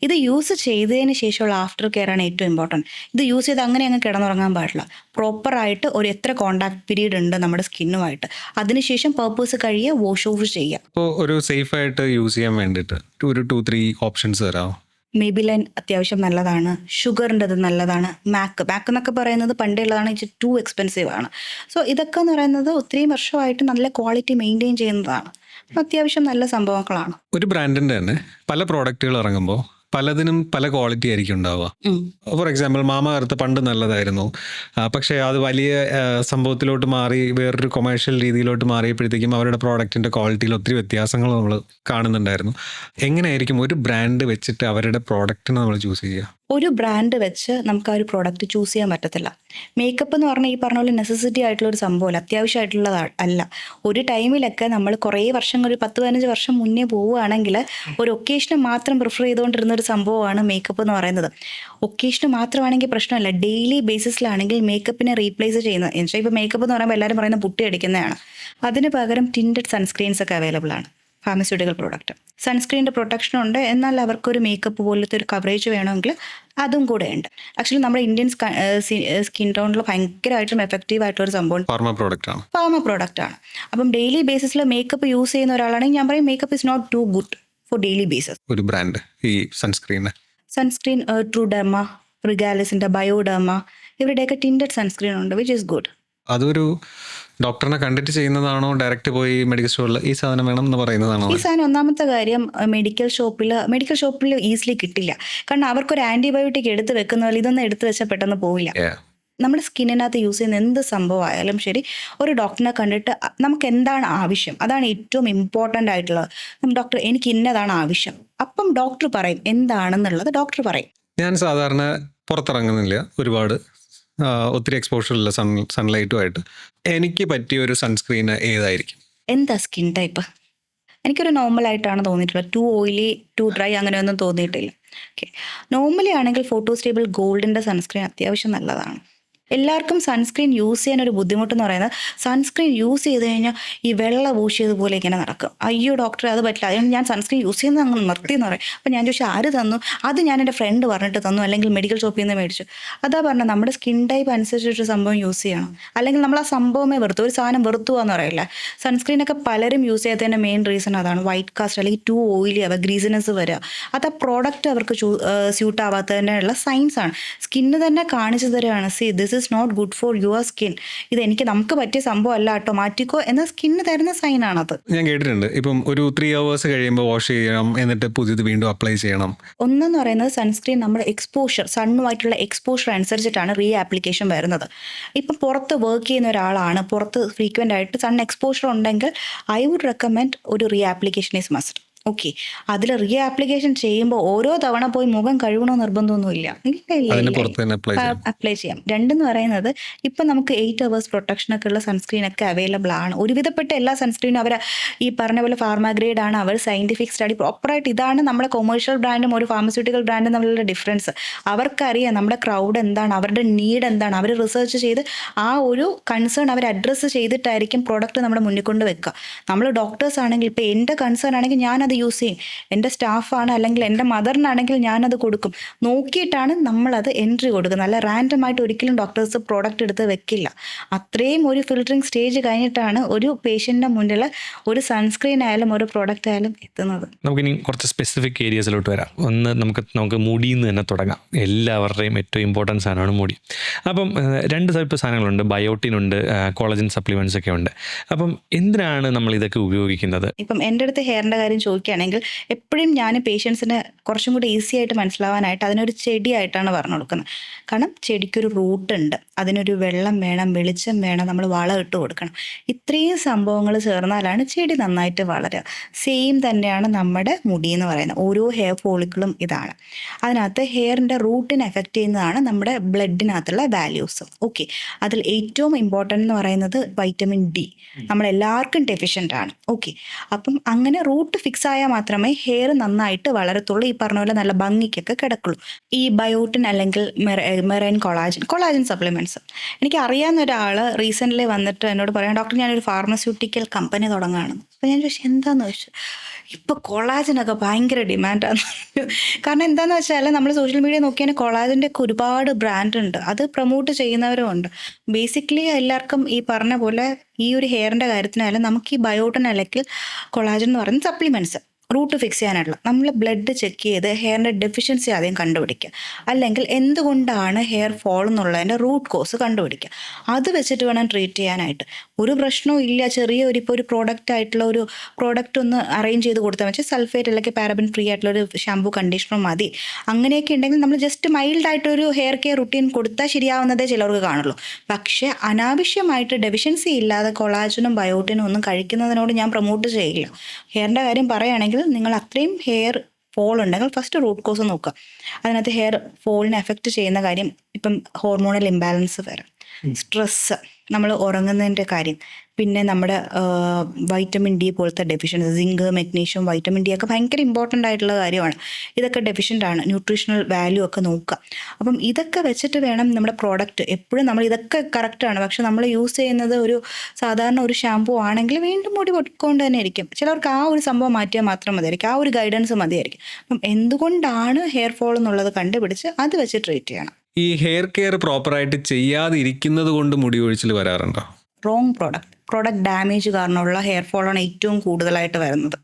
ഇത് യൂസ് ചെയ്തതിന് ശേഷമുള്ള ആഫ്റ്റർ കെയർ ആണ് ഏറ്റവും ഇമ്പോർട്ടൻറ്റ്. ഇത് യൂസ് ചെയ്ത് അങ്ങനെ അങ്ങ് കിടന്നുറങ്ങാൻ പാടില്ല. പ്രോപ്പറായിട്ട് ഒരു എത്ര കോണ്ടാക്ട് പീരീഡ് ഉണ്ട് നമ്മുടെ സ്കിന്നുമായിട്ട്, അതിനുശേഷം പർപ്പസ് കഴിയുക വാഷ് ഓഫ് ചെയ്യുക. അപ്പോൾ ഒരു സേഫ് ആയിട്ട് യൂസ് ചെയ്യാൻ വേണ്ടിയിട്ട് ഒരു 2-3 ഓപ്ഷൻസ് തരാമോ? മെബിലൈൻ അത്യാവശ്യം നല്ലതാണ്, ഷുഗറിൻ്റെത് നല്ലതാണ്. മാക്ക് എന്നൊക്കെ പറയുന്നത് പണ്ടേ ഉള്ളതാണ്, ഇച്ചിരി ടു എക്സ്പെൻസീവ് ആണ്. സോ ഇതൊക്കെ എന്ന് പറയുന്നത് ഒത്തിരി വർഷമായിട്ട് നല്ല ക്വാളിറ്റി മെയിൻറ്റെയിൻ ചെയ്യുന്നതാണ്. അത്യാവശ്യം നല്ല സംഭവങ്ങളാണ്. ഒരു ബ്രാൻഡിൻ്റെ തന്നെ പല പ്രോഡക്റ്റുകൾ ഇറങ്ങുമ്പോൾ പലതിനും പല ക്വാളിറ്റി ആയിരിക്കും ഉണ്ടാവുക. ഫോർ എക്സാമ്പിൾ മാമ എർത്ത് പണ്ട് നല്ലതായിരുന്നു, പക്ഷേ അത് വലിയ സംഭവത്തിലോട്ട് മാറി വേറൊരു കൊമേഴ്ഷ്യൽ രീതിയിലോട്ട് മാറിയപ്പോഴത്തേക്കും അവരുടെ പ്രോഡക്റ്റിൻ്റെ ക്വാളിറ്റിയിൽ ഒത്തിരി വ്യത്യാസങ്ങൾ നമ്മൾ കാണുന്നുണ്ടായിരുന്നു. എങ്ങനെയായിരിക്കും ഒരു ബ്രാൻഡ് വെച്ചിട്ട് അവരുടെ പ്രോഡക്റ്റിനെ നമ്മൾ ചൂസ് ചെയ്യുക? ഒരു ബ്രാൻഡ് വെച്ച് നമുക്ക് ആ ഒരു പ്രോഡക്റ്റ് ചൂസ് ചെയ്യാൻ പറ്റത്തില്ല. മേക്കപ്പ് എന്ന് പറഞ്ഞാൽ ഈ പറഞ്ഞ പോലെ നെസസിറ്റി ആയിട്ടുള്ള ഒരു സംഭവമല്ല, അത്യാവശ്യമായിട്ടുള്ളത് അല്ല. ഒരു ടൈമിലൊക്കെ നമ്മൾ കുറേ വർഷങ്ങൾ, ഒരു 10-15 വർഷം മുന്നേ പോവുകയാണെങ്കിൽ ഒരു ഒക്കേഷന് മാത്രം പ്രിഫർ ചെയ്തുകൊണ്ടിരുന്ന ഒരു സംഭവമാണ് മേക്കപ്പ് എന്ന് പറയുന്നത്. ഒക്കേഷന് മാത്രമാണെങ്കിൽ പ്രശ്നമല്ല, ഡെയിലി ബേസിസിലാണെങ്കിൽ മേക്കപ്പിനെ റീപ്ലേസ് ചെയ്യുന്നത്. എന്നുവെച്ചാൽ ഇപ്പോൾ മേക്കപ്പ് എന്ന് പറയുമ്പോൾ എല്ലാവരും പറയുന്നത് പുട്ടി അടിക്കുന്നതാണ്. അതിന് പകരം ടിൻറ്റഡ് സൺസ്ക്രീൻസ് ഒക്കെ അവൈലബിൾ ആണ്, ഫാർമസ്യൂട്ടിക്കൽ പ്രോഡക്റ്റ്. സൺസ്ക്രീനിൻ്റെ പ്രൊട്ടക്ഷൻ ഉണ്ട്, എന്നാൽ അവർക്കൊരു മേക്കപ്പ് പോലത്തെ ഒരു കവറേജ് വേണമെങ്കിൽ അതും കൂടെ ഉണ്ട്. ആക്ച്വലി നമ്മുടെ ഇന്ത്യൻ സ്കിൻ ടോണിൽ ഭയങ്കരമായിട്ടും എഫക്റ്റീവ് ആയിട്ടുള്ള ഒരു സംഭവം ഫാർമ പ്രോഡക്റ്റ് ആണ്. അപ്പം ഡെയിലി ബേസിസിൽ മേക്കപ്പ് യൂസ് ചെയ്യുന്ന ഒരാളാണെങ്കിൽ ഞാൻ പറയും makeup is not too good for daily basis. ഒരു ബ്രാൻഡ് ഈ സൺസ്ക്രീൻ ട്രൂഡെർമ, റിഗാലിസിൻ്റെ, ബയോഡെർമ, ഇവരുടെയൊക്കെ ടിൻറ്റഡ് സൺസ്ക്രീൻ ഉണ്ട്, വിച്ച് ഈസ് ഗുഡ്. അതൊരു ഡോക്ടറിനെ കണ്ടിട്ട് ചെയ്യുന്നതാണോ, ഡയറക്റ്റ് പോയി മെഡിക്കൽ സ്റ്റോറിൽ ഈ സാധനം വേണം എന്ന് പറയുന്നതാണോ? ഈ സാധനം ഒന്നാമത്തെ കാര്യം മെഡിക്കൽ ഷോപ്പിൽ ഈസിലി കിട്ടില്ല. കാരണം അവർക്കൊരു ആൻറ്റിബയോട്ടിക് എടുത്ത് വെക്കുന്ന പോലെ ഇതൊന്നും എടുത്ത് വെച്ചാൽ പെട്ടെന്ന് പോവില്ല. നമ്മുടെ സ്കിന്നിനകത്ത് യൂസ് ചെയ്യുന്ന എന്ത് സംഭവമായാലും ശരി, ഒരു ഡോക്ടറിനെ കണ്ടിട്ട് നമുക്ക് എന്താണ് ആവശ്യം, അതാണ് ഏറ്റവും ഇമ്പോർട്ടൻ്റ് ആയിട്ടുള്ളത്. ഡോക്ടർ എനിക്ക് ഇന്നതാണ് ആവശ്യം, അപ്പം ഡോക്ടർ പറയും എന്താണെന്നുള്ളത് ഡോക്ടർ പറയും. ഞാൻ സാധാരണ പുറത്തിറങ്ങുന്നില്ല, ഒരുപാട് ഒത്തിരി എക്സ്പോഷറില്ല സൺലൈറ്റുമായിട്ട്. എനിക്ക് പറ്റിയ ഒരു സൺസ്ക്രീൻ ഏതായിരിക്കും? എന്താ സ്കിൻ ടൈപ്പ്? എനിക്കൊരു നോർമലായിട്ടാണ് തോന്നിയിട്ടുള്ളത്. ടു ഓയിലി, ടു ഡ്രൈ അങ്ങനെയൊന്നും തോന്നിയിട്ടില്ല. ഓക്കെ, നോർമലി ആണെങ്കിൽ ഫോട്ടോ സ്റ്റേബിൾ ഗോൾഡിൻ്റെ സൺസ്ക്രീൻ അത്യാവശ്യം നല്ലതാണ്. എല്ലാവർക്കും സൺസ്ക്രീൻ യൂസ് ചെയ്യാൻ ഒരു ബുദ്ധിമുട്ടെന്ന് പറയുന്നത് സൺസ്ക്രീൻ യൂസ് ചെയ്ത് കഴിഞ്ഞാൽ ഈ വെള്ള പൂശിയതുപോലെ ഇങ്ങനെ നടക്കും. അയ്യോ ഡോക്ടറെ അത് പറ്റില്ല, അതുകൊണ്ട് ഞാൻ സൺസ്ക്രീൻ യൂസ് ചെയ്യുന്നത് അങ്ങ് നിർത്തി എന്ന് പറയും. അപ്പം ഞാൻ ചോദിച്ചാൽ ആര് തന്നു? അത് ഞാൻ എൻ്റെ ഫ്രണ്ട് പറഞ്ഞിട്ട് തന്നു, അല്ലെങ്കിൽ മെഡിക്കൽ ഷോപ്പിൽ നിന്ന് മേടിച്ചു. അതാ പറഞ്ഞത്, നമ്മുടെ സ്കിൻ ടൈപ്പ് അനുസരിച്ചൊരു സംഭവം യൂസ് ചെയ്യണം. അല്ലെങ്കിൽ നമ്മൾ ആ സംഭവമേ വെറുത്തു, ഒരു സാധനം വെറുത്തു എന്ന് പറയില്ല. സൺസ്ക്രീനൊക്കെ പലരും യൂസ് ചെയ്യാത്തതിൻ്റെ മെയിൻ റീസൺ അതാണ്. വൈറ്റ് കാസ്റ്റ് അല്ലെങ്കിൽ ടു ഓയിലി ആവുക, ഗ്രീസിനെസ് വരിക. അത് ആ പ്രോഡക്റ്റ് അവർക്ക് സ്യൂട്ട് ആവാത്തതിനുള്ള സൈൻസ് ആണ്. സ്കിന്ന് തന്നെ കാണിച്ചു തരികയാണ്, see this is not good for your skin, ഇത് നമുക്ക് പറ്റിയ സംഭവം അല്ല കേട്ടോ, മാറ്റിക്കോ എന്ന സ്കിന്ന് തരുന്ന സൈനാണത്. ഞാൻ കേട്ടിട്ടുണ്ട്, ഇപ്പം ഒരു 3 hours കഴിയുമ്പോൾ വാഷ് ചെയ്യണം, എന്നിട്ട് പുതിയത് വീണ്ടും അപ്ലൈ ചെയ്യണം. ഒന്നെന്ന് പറയുന്നത് സൺസ്ക്രീൻ നമ്മുടെ എക്സ്പോഷർ, സണ്ണുമായിട്ടുള്ള എക്സ്പോഷർ അനുസരിച്ചിട്ടാണ് റീ ആപ്ലിക്കേഷൻ വരുന്നത്. ഇപ്പം പുറത്ത് വർക്ക് ചെയ്യുന്ന ഒരാളാണ്, പുറത്ത് ഫ്രീക്വൻ്റ് ആയിട്ട് സൺ എക്സ്പോഷർ ഉണ്ടെങ്കിൽ ഐ വുഡ് റെക്കമെൻഡ് ഒരു re application is must. Okay, അതിൽ റീ ആപ്ലിക്കേഷൻ ചെയ്യുമ്പോൾ ഓരോ തവണ പോയി മുഖം കഴുകണോ നിർബന്ധമൊന്നുമില്ല, അപ്ലൈ ചെയ്യാം. രണ്ടെന്ന് പറയുന്നത് ഇപ്പം നമുക്ക് 8 hours പ്രൊട്ടക്ഷനൊക്കെ ഉള്ള സൺസ്ക്രീനൊക്കെ അവൈലബിൾ ആണ്. ഒരുവിധപ്പെട്ട എല്ലാ സൺസ്ക്രീനും അവർ ഈ പറഞ്ഞ പോലെ ഫാർമ ഗ്രേഡ് ആണ്, അവർ സയൻറ്റിഫിക് സ്റ്റഡി പ്രോപ്പറായിട്ട്. ഇതാണ് നമ്മുടെ കൊമേഴ്ഷ്യൽ ബ്രാൻഡും ഒരു ഫാർമസ്യൂട്ടിക്കൽ ബ്രാൻഡും തമ്മിലുള്ള ഡിഫറൻസ്. അവർക്കറിയാം നമ്മുടെ ക്രൗഡ് എന്താണ്, അവരുടെ നീഡ് എന്താണ്, അവർ റിസർച്ച് ചെയ്ത് ആ ഒരു കൺസേൺ അവർ അഡ്രസ്സ് ചെയ്തിട്ടായിരിക്കും പ്രോഡക്റ്റ് നമ്മുടെ മുന്നിൽ കൊണ്ട് വെക്കുക. നമ്മൾ ഡോക്ടേഴ്സ് ആണെങ്കിൽ, ഇപ്പോൾ എൻ്റെ കൺസേൺ ആണെങ്കിൽ ഞാനത് യൂസ് ചെയ്യും, എൻ്റെ സ്റ്റാഫാണ് അല്ലെങ്കിൽ എൻ്റെ മദറിനാണെങ്കിൽ ഞാനത് കൊടുക്കും. നോക്കിയിട്ടാണ് നമ്മളത് എൻട്രി കൊടുക്കുന്നത്. നല്ല റാൻഡം ആയിട്ട് ഒരിക്കലും ഡോക്ടേഴ്സ് പ്രോഡക്റ്റ് എടുത്ത് വെക്കില്ല. അത്രയും ഒരു ഫിൽറ്ററിങ് സ്റ്റേജ് കഴിഞ്ഞിട്ടാണ് ഒരു പേഷ്യൻറ്റിൻ്റെ മുന്നിൽ ഒരു സൺസ്ക്രീൻ ആയാലും ഒരു പ്രോഡക്റ്റ് ആയാലും എത്തുന്നത്. നമുക്കിനി കുറച്ച് സ്പെസിഫിക് ഏരിയസിലോട്ട് വരാം. ഒന്ന് നമുക്ക് മുടിയിൽ നിന്ന് തന്നെ തുടങ്ങാം. എല്ലാവരുടെയും ഏറ്റവും ഇമ്പോർട്ടൻറ്റ് സാധനമാണ് മുടി. അപ്പം 2 ടൈപ്പ് സാധനങ്ങളുണ്ട്, ബയോട്ടിൻ ഉണ്ട്, കോളജൻ സപ്ലിമെൻറ്റ്സ് ഒക്കെ ഉണ്ട്. അപ്പം എന്തിനാണ് നമ്മൾ ഇതൊക്കെ ഉപയോഗിക്കുന്നത്? ഇപ്പം എൻ്റെ അടുത്ത് ഹെയറിൻ്റെ കാര്യം ചോദിക്കുകയാണെങ്കിൽ എപ്പോഴും ഞാൻ പേഷ്യൻസിന് കുറച്ചും കൂടി ഈസി ആയിട്ട് മനസ്സിലാവാനായിട്ട് അതിനൊരു ചെടിയായിട്ടാണ് പറഞ്ഞു കൊടുക്കുന്നത്. കാരണം ചെടിക്കൊരു റൂട്ടുണ്ട്, അതിനൊരു വെള്ളം വേണം, വെളിച്ചം വേണം, നമ്മൾ വളം ഇട്ട് കൊടുക്കണം. ഇത്രയും സംഭവങ്ങൾ ചേർന്നാലാണ് ചെടി നന്നായിട്ട് വളരുക. സെയിം തന്നെയാണ് നമ്മുടെ മുടി എന്ന് പറയുന്നത്. ഓരോ ഹെയർ ഫോളിക്കിളും ഇതാണ്. അതിനകത്ത് ഹെയറിൻ്റെ റൂട്ടിനെ എഫക്റ്റ് ചെയ്യുന്നതാണ് നമ്മുടെ ബ്ലഡിനകത്തുള്ള വാല്യൂസ്. ഓക്കെ, അതിൽ ഏറ്റവും ഇമ്പോർട്ടൻ്റ് എന്ന് പറയുന്നത് വൈറ്റമിൻ ഡി. നമ്മളെല്ലാവർക്കും ഡെഫിഷ്യൻ്റ് ആണ്. ഓക്കെ, അപ്പം അങ്ങനെ റൂട്ട് ഫിക്സ് ആയാൽ മാത്രമേ ഹെയർ നന്നായിട്ട് വളരത്തുള്ളൂ, ഈ പറഞ്ഞ പോലെ നല്ല ഭംഗിക്കൊക്കെ കിടക്കുള്ളൂ. ഈ ബയോട്ടിൻ അല്ലെങ്കിൽ മെറൈൻ കൊളാജൻ സപ്ലിമെൻറ്റ്സ്, എനിക്ക് അറിയാവുന്ന ഒരാൾ റീസെൻ്റ്ലി വന്നിട്ട് എന്നോട് പറയാം, ഡോക്ടർ ഞാനൊരു ഫാർമസ്യൂട്ടിക്കൽ കമ്പനി തുടങ്ങുകയാണ്. അപ്പോൾ ഞാൻ ചോദിച്ചു എന്താണെന്ന് ചോദിച്ചു. ഇപ്പോൾ കൊളാജനൊക്കെ ഭയങ്കര ഡിമാൻഡാണ്. കാരണം എന്താണെന്ന് വെച്ചാൽ നമ്മൾ സോഷ്യൽ മീഡിയ നോക്കിയാൽ കൊളാജൻ്റെ ഒക്കെ ഒരുപാട് ബ്രാൻഡ് ഉണ്ട്, അത് പ്രൊമോട്ട് ചെയ്യുന്നവരും ഉണ്ട്. ബേസിക്കലി എല്ലാവർക്കും ഈ പറഞ്ഞ പോലെ ഈ ഒരു ഹെയറിൻ്റെ കാര്യത്തിനായാലും നമുക്ക് ഈ ബയോട്ടിൻ അല്ലെങ്കിൽ കൊളാജൻ എന്ന് പറയുന്ന സപ്ലിമെൻറ്റ്സ് റൂട്ട് ഫിക്സ് ചെയ്യാനായിട്ടുള്ള നമ്മൾ ബ്ലഡ് ചെക്ക് ചെയ്ത് ഹെയറിൻ്റെ ഡെഫിഷ്യൻസി ആദ്യം കണ്ടുപിടിക്കുക, അല്ലെങ്കിൽ എന്തുകൊണ്ടാണ് ഹെയർ ഫോൾ എന്നുള്ളതിൻ്റെ റൂട്ട് കോസ് കണ്ടുപിടിക്കുക. അത് വെച്ചിട്ട് വേണം ട്രീറ്റ് ചെയ്യാനായിട്ട്. ഒരു പ്രശ്നവും ഇല്ല, ഇപ്പോൾ ഒരു പ്രോഡക്റ്റ് ആയിട്ടുള്ള ഒരു പ്രോഡക്റ്റ് ഒന്ന് അറേഞ്ച് ചെയ്ത് കൊടുത്താൽ വെച്ചാൽ സൾഫേറ്റ് അല്ലെങ്കിൽ പാരബൻ ഫ്രീ ആയിട്ടുള്ള ഒരു ഷാമ്പൂ കണ്ടീഷണർ മതി. അങ്ങനെയൊക്കെ ഉണ്ടെങ്കിൽ നമ്മൾ ജസ്റ്റ് മൈൽഡായിട്ടൊരു ഹെയർ കെയർ റുട്ടീൻ കൊടുത്താൽ ശരിയാവുന്നതേ ചിലർക്ക് കാണുള്ളൂ. പക്ഷേ അനാവശ്യമായിട്ട് ഡെഫിഷ്യൻസി ഇല്ലാതെ കൊളാജനും ബയോട്ടിനും ഒന്നും കഴിക്കുന്നതിനോട് ഞാൻ പ്രൊമോട്ട് ചെയ്യില്ല. ഹെയറിൻ്റെ കാര്യം പറയുകയാണെങ്കിൽ നിങ്ങൾ അത്രയും ഹെയർ ഫോൾ ഉണ്ടെങ്കിൽ ഫസ്റ്റ് റൂട്ട് കോസ് നോക്കുക. അതിനകത്ത് ഹെയർ ഫോളിനെ എഫക്റ്റ് ചെയ്യുന്ന കാര്യം ഇപ്പം ഹോർമോണൽ ഇംബാലൻസ് വരാം, സ്ട്രെസ്സ്, നമ്മൾ ഉറങ്ങുന്നതിൻ്റെ കാര്യം, പിന്നെ നമ്മുടെ വൈറ്റമിൻ ഡി പോലത്തെ deficiency, zinc, magnesium, vitamin D ഒക്കെ ഭയങ്കര ഇമ്പോർട്ടൻ്റ് ആയിട്ടുള്ള കാര്യമാണ്. ഇതൊക്കെ ഡെഫിഷ്യൻ്റ് ആണ്. ന്യൂട്രീഷണൽ വാല്യൂ ഒക്കെ നോക്കുക. അപ്പം ഇതൊക്കെ വെച്ചിട്ട് വേണം നമ്മുടെ പ്രോഡക്റ്റ്. എപ്പോഴും നമ്മൾ ഇതൊക്കെ കറക്റ്റാണ്, പക്ഷെ നമ്മൾ യൂസ് ചെയ്യുന്നത് ഒരു സാധാരണ ഒരു ഷാമ്പൂ ആണെങ്കിൽ വീണ്ടും മുടി പൊട്ടിക്കൊണ്ട് തന്നെ ഇരിക്കും. ചിലർക്ക് ആ ഒരു സംഭവം മാറ്റിയാൽ മാത്രം മതിയായിരിക്കും, ആ ഒരു ഗൈഡൻസ് മതിയായിരിക്കും. അപ്പം എന്തുകൊണ്ടാണ് ഹെയർ ഫോൾ എന്നുള്ളത് കണ്ടുപിടിച്ച് അത് വെച്ച് ട്രീറ്റ് ചെയ്യണം. ഈ ഹെയർ കെയർ പ്രോപ്പറായിട്ട് ചെയ്യാതെ ഇരിക്കുന്നത് കൊണ്ട് മുടി കൊഴിച്ചിൽ വരാറുണ്ടോ? റോങ് പ്രോഡക്റ്റ് ഡാമേജ് കാരണമുള്ള ഹെയർ ഫോളാണ് ഏറ്റവും കൂടുതലായിട്ട് വരുന്നത്.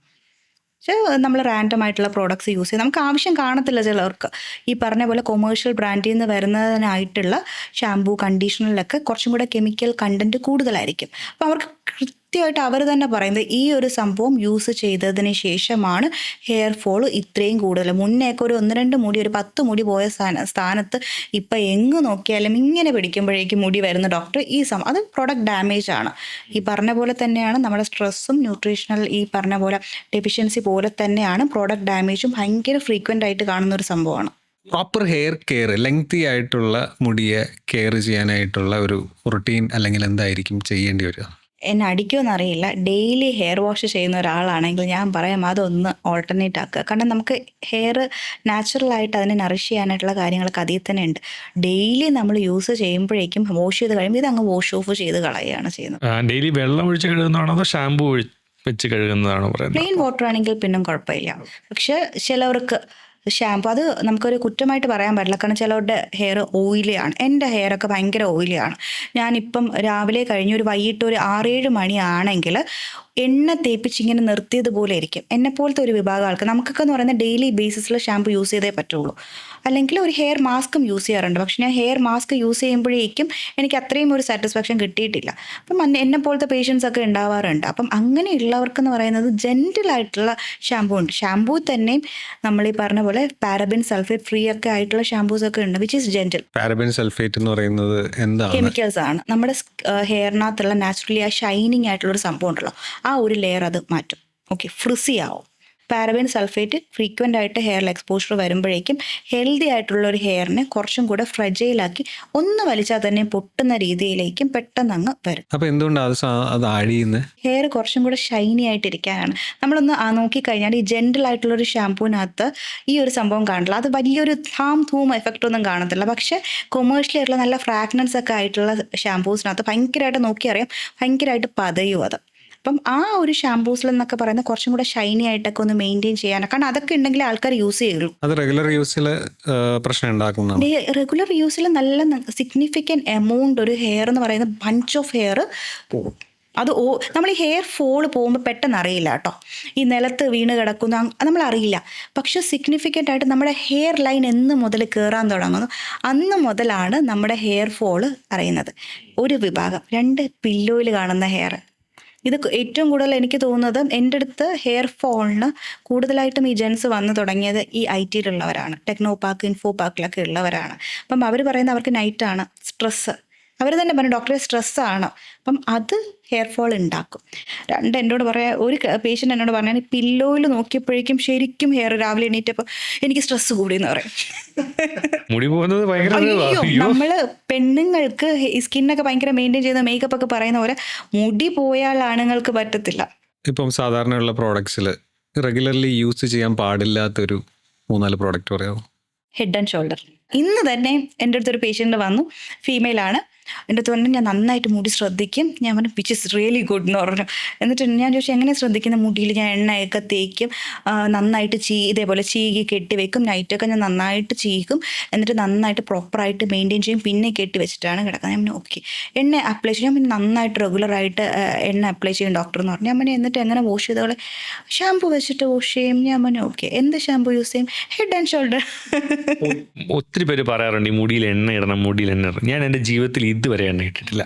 പക്ഷേ നമ്മൾ റാൻഡം ആയിട്ടുള്ള പ്രോഡക്ട്സ് യൂസ് ചെയ്ത് നമുക്ക് ആവശ്യം കാണത്തില്ല ചിലർക്ക്. ഈ പറഞ്ഞ പോലെ കൊമേഴ്ഷ്യൽ ബ്രാൻഡിൽ നിന്ന് വരുന്നതിനായിട്ടുള്ള ഷാമ്പൂ കണ്ടീഷണറിലൊക്കെ കുറച്ചും കൂടെ കെമിക്കൽ കണ്ടൻറ്റ് കൂടുതലായിരിക്കും. അപ്പോൾ അവർക്ക് കൃത്യമായിട്ട് അവർ തന്നെ പറയുന്നത് ഈ ഒരു സംഭവം യൂസ് ചെയ്തതിന് ശേഷമാണ് ഹെയർ ഫോൾ ഇത്രയും കൂടുതൽ. മുന്നേയൊക്കെ ഒരു 1-2 മുടി, ഒരു 10 മുടി പോയ സ്ഥാനത്ത് ഇപ്പം എങ്ങ് നോക്കിയാലും ഇങ്ങനെ പിടിക്കുമ്പോഴേക്കും മുടി വരുന്ന ഡോക്ടർ ഈ അത് പ്രോഡക്റ്റ് ഡാമേജ് ആണ്. ഈ പറഞ്ഞ പോലെ തന്നെയാണ് നമ്മുടെ സ്ട്രെസ്സും ന്യൂട്രീഷണൽ ഈ പറഞ്ഞ പോലെ ഡെഫിഷ്യൻസി പോലെ തന്നെയാണ് പ്രോഡക്റ്റ് ഡാമേജും ഭയങ്കര ഫ്രീക്വൻ്റ് ആയിട്ട് കാണുന്ന ഒരു സംഭവമാണ്. പ്രോപ്പർ ഹെയർ കെയർ, ലെങ്തി ആയിട്ടുള്ള മുടിയെ കെയർ ചെയ്യാനായിട്ടുള്ള ഒരു റുട്ടീൻ അല്ലെങ്കിൽ എന്തായിരിക്കും ചെയ്യേണ്ടി വരിക? എന്നെ അടിക്കുമെന്നറിയില്ല, ഡെയിലി ഹെയർ വാഷ് ചെയ്യുന്ന ഒരാളാണെങ്കിൽ ഞാൻ പറയാം അതൊന്ന് ഓൾട്ടർനേറ്റ് ആക്കുക. കാരണം നമുക്ക് ഹെയർ നാച്ചുറലായിട്ട് അതിനെ നറിഷ് ചെയ്യാനായിട്ടുള്ള കാര്യങ്ങളൊക്കെ അതിൽ തന്നെ ഉണ്ട്. ഡെയിലി നമ്മൾ യൂസ് ചെയ്യുമ്പോഴേക്കും വാഷ് ചെയ്ത് കഴിയുമ്പോൾ ഇത് അങ്ങ് വാഷ് ഓഫ് ചെയ്ത് കളയുകയാണ് ചെയ്യുന്നത്. ഡെയിലി വെള്ളം ഒഴിച്ച് കഴുകുന്നതാണോ അതോ ഷാമ്പു വെച്ച് കഴുകുന്നതാണോ പറയുന്നത്? പ്ലെയിൻ വാട്ടർ ആണെങ്കിൽ പിന്നും കുഴപ്പമില്ല. പക്ഷെ ചിലവർക്ക് ഷാമ്പു അത് നമുക്കൊരു കുറ്റമായിട്ട് പറയാൻ പറ്റില്ല. കാരണം ചിലവരുടെ ഹെയർ ഓയിലിയാണ്. എൻ്റെ ഹെയറൊക്കെ ഭയങ്കര ഓയിലിയാണ്. ഞാനിപ്പം രാവിലെ കഴിഞ്ഞ് ഒരു വൈകിട്ട് ഒരു 6-7 മണിയാണെങ്കിൽ എണ്ണ തേപ്പിച്ച് ഇങ്ങനെ നിർത്തിയതുപോലെ ഇരിക്കും. എന്നെപ്പോലത്തെ ഒരു വിഭാഗം ആൾക്ക്. നമുക്കൊക്കെ എന്ന് പറയുന്നത് ഡെയിലി ബേസിസിൽ ഷാമ്പു യൂസ് ചെയ്തേ പറ്റുള്ളൂ. അല്ലെങ്കിൽ ഒരു ഹെയർ മാസ്കും യൂസ് ചെയ്യാറുണ്ട്. പക്ഷെ ഞാൻ ഹെയർ മാസ്ക് യൂസ് ചെയ്യുമ്പോഴേക്കും എനിക്ക് അത്രയും ഒരു സാറ്റിസ്ഫാക്ഷൻ കിട്ടിയിട്ടില്ല. അപ്പം എന്നെ പോലത്തെ പേഷ്യൻസ് ഒക്കെ ഉണ്ടാവാറുണ്ട്. അപ്പം അങ്ങനെയുള്ളവർക്കെന്ന് പറയുന്നത് ജെൻറ്റിലായിട്ടുള്ള ഷാമ്പു ഉണ്ട്. ഷാമ്പു തന്നെയും നമ്മൾ ഈ പറഞ്ഞ പോലെ പാരബിൻ സൾഫേറ്റ് ഫ്രീ ഒക്കെ ആയിട്ടുള്ള ഷാമ്പൂസ് ഒക്കെ ഉണ്ട്, which is gentle. Paraben sulphate എന്ന് പറയുന്നത് എന്താണ്? കെമിക്കൽസ് ആണ്. നമ്മുടെ ഹെയറിനകത്തുള്ള നാച്ചുറലി ആ ഷൈനിങ് ആയിട്ടുള്ള ഒരു സംഭവം ഉണ്ടല്ലോ, ആ ഒരു ലെയർ അത് മാറ്റും. ഓക്കെ, ഫ്രിസി ആവും. പാരബിൻ സൾഫേറ്റ് ഫ്രീക്വൻ്റ് ആയിട്ട് ഹെയറിൽ എക്സ്പോഷർ വരുമ്പോഴേക്കും ഹെൽത്തി ആയിട്ടുള്ള ഒരു ഹെയറിനെ കുറച്ചും കൂടെ ഫ്രജൈലാക്കി ഒന്ന് വലിച്ചാൽ തന്നെ പൊട്ടുന്ന രീതിയിലേക്കും പെട്ടെന്ന് അങ്ങ് വരും. അപ്പൊ എന്തുകൊണ്ടാണ് അത് ആഴിയുന്നത്? ഹെയർ കുറച്ചും കൂടെ ഷൈനി ആയിട്ടിരിക്കാനാണ്. നമ്മളൊന്ന് നോക്കിക്കഴിഞ്ഞാൽ ഈ ജെൻറൽ ആയിട്ടുള്ളൊരു ഷാമ്പൂവിനകത്ത് ഈ ഒരു സംഭവം കാണില്ല. അത് വലിയൊരു ധൂം എഫക്റ്റ് ഒന്നും കാണത്തില്ല. പക്ഷെ കൊമേഴ്ഷ്യലി ആയിട്ടുള്ള നല്ല ഫ്രാഗ്രൻസ് ഒക്കെ ആയിട്ടുള്ള ഷാമ്പൂസിനകത്ത് ഭയങ്കരമായിട്ട് നോക്കിയറിയാം, ഭയങ്കരമായിട്ട് പതയും അത്. അപ്പം ആ ഒരു ഷാമ്പൂസിൽ എന്നൊക്കെ പറയുന്നത് കുറച്ചും കൂടെ ഷൈനി ആയിട്ടൊക്കെ ഒന്ന് മെയിൻറ്റെയിൻ ചെയ്യാനാണ്. കാരണം അതൊക്കെ ഉണ്ടെങ്കിൽ ആൾക്കാർ യൂസ് ചെയ്യുള്ളൂ. അത് റെഗുലർ യൂസിൽ പ്രശ്നം ഉണ്ടാക്കുന്നതാണ്. റെഗുലർ യൂസിൽ നല്ല സിഗ്നിഫിക്കൻറ്റ് എമൗണ്ട് ഒരു ഹെയർ എന്ന് പറയുന്ന ബഞ്ച് ഓഫ് ഹെയർ പോകും. അത് നമ്മൾ ഈ ഹെയർ ഫോൾ പോകുമ്പോൾ പെട്ടെന്ന് അറിയില്ല കേട്ടോ. ഈ നിലത്ത് വീണ് കിടക്കുന്ന നമ്മൾ അറിയില്ല. പക്ഷെ സിഗ്നിഫിക്കൻ്റ് ആയിട്ട് നമ്മുടെ ഹെയർ ലൈൻ എന്ന് മുതൽ കയറാൻ തുടങ്ങുന്നു അന്ന് മുതലാണ് നമ്മുടെ ഹെയർ ഫോൾ അറിയുന്നത്. ഒരു വിഭാഗം 2 പില്ലോയിൽ കാണുന്ന ഹെയർ, ഇത് ഏറ്റവും കൂടുതൽ എനിക്ക് തോന്നുന്നത് എൻ്റെ അടുത്ത് ഹെയർ ഫോളിന് കൂടുതലായിട്ടും ഈ ജെൻസ് വന്നു തുടങ്ങിയത് ഈ IT-യിലുള്ളവരാണ്, ടെക്നോ പാർക്ക്, ഇൻഫോ പാർക്കിലൊക്കെ ഉള്ളവരാണ്. അപ്പം അവർ പറയുന്നത് അവർക്ക് നൈറ്റാണ് സ്ട്രെസ്സ്. അവർ തന്നെ പറഞ്ഞു ഡോക്ടറെ സ്ട്രെസ്സാണ്. അപ്പം അത് ഹെയർ ഫോൾ ഉണ്ടാക്കും. എന്നോട് പറയാം, ഒരു പേഷ്യൻ്റ് എന്നോട് പറഞ്ഞാൽ പില്ലോയിൽ നോക്കിയപ്പോഴേക്കും ശരിക്കും ഹെയർ രാവിലെ എണീറ്റപ്പോൾ എനിക്ക് സ്ട്രെസ്സ് കൂടിയെന്ന് പറയും. മുടി പോകുന്നത് നമ്മള് പെണ്ണുങ്ങൾക്ക് സ്കിന്നൊക്കെ ഭയങ്കര മെയിൻറ്റെയിൻ ചെയ്യുന്ന മേക്കപ്പ് ഒക്കെ പറയുന്ന പോലെ മുടി പോയാൽ ആണുങ്ങൾക്ക് പറ്റത്തില്ല. ഇപ്പം സാധാരണയുള്ള പ്രോഡക്ട്സിൽ റെഗുലർലി യൂസ് ചെയ്യാൻ പാടില്ലാത്തൊരു 3-4 പ്രോഡക്റ്റ് പറയാമോ? Head and shoulder. ഇന്ന് തന്നെ എൻ്റെ അടുത്തൊരു പേഷ്യൻ്റ് വന്നു, ഫീമെയിലാണ്. എൻ്റെ അടുത്ത് പറഞ്ഞു ഞാൻ നന്നായിട്ട് മുടി ശ്രദ്ധിക്കും. ഞാൻ പറഞ്ഞു വിച്ച് ഇസ് റിയലി ഗുഡ് എന്ന് പറഞ്ഞു. എന്നിട്ട് ഞാൻ ചോദിച്ചു എങ്ങനെ ശ്രദ്ധിക്കുന്ന മുടിയിൽ? ഞാൻ എണ്ണയൊക്കെ തേക്കും, നന്നായിട്ട് ഇതേപോലെ ചീകി കെട്ടി വെക്കും, നൈറ്റൊക്കെ ഞാൻ നന്നായിട്ട് ചീകും, എന്നിട്ട് നന്നായിട്ട് പ്രോപ്പറായിട്ട് മെയിൻറ്റെയിൻ ചെയ്യും, പിന്നെ കെട്ടി വെച്ചിട്ടാണ് കിടക്കുന്നത്. ഞാൻ ഓക്കെ. എണ്ണ അപ്ലൈ ചെയ്യും, ഞാൻ പിന്നെ നന്നായിട്ട് റെഗുലറായിട്ട് എണ്ണ അപ്ലൈ ചെയ്യും ഡോക്ടർ എന്ന് പറഞ്ഞു. ഞാൻ പിന്നെ എന്നിട്ട് എങ്ങനെ വാഷ് ചെയ്തോളെ? ഷാമ്പു വെച്ചിട്ട് വാഷ് ചെയ്യും. ഞാൻ പറഞ്ഞു ഓക്കെ. എന്ത് ഷാമ്പു യൂസ് ചെയ്യും? Head and shoulder. ഒത്തിരി പേര് പറയാറുണ്ട് ഈ മുടിയിൽ എണ്ണ ഇടണം, മുടിയിൽ എണ്ണ ഇടണം. ഞാൻ എൻ്റെ ജീവിതത്തിൽ ഇതുവരെ എണ്ണ ഇട്ടിട്ടില്ല.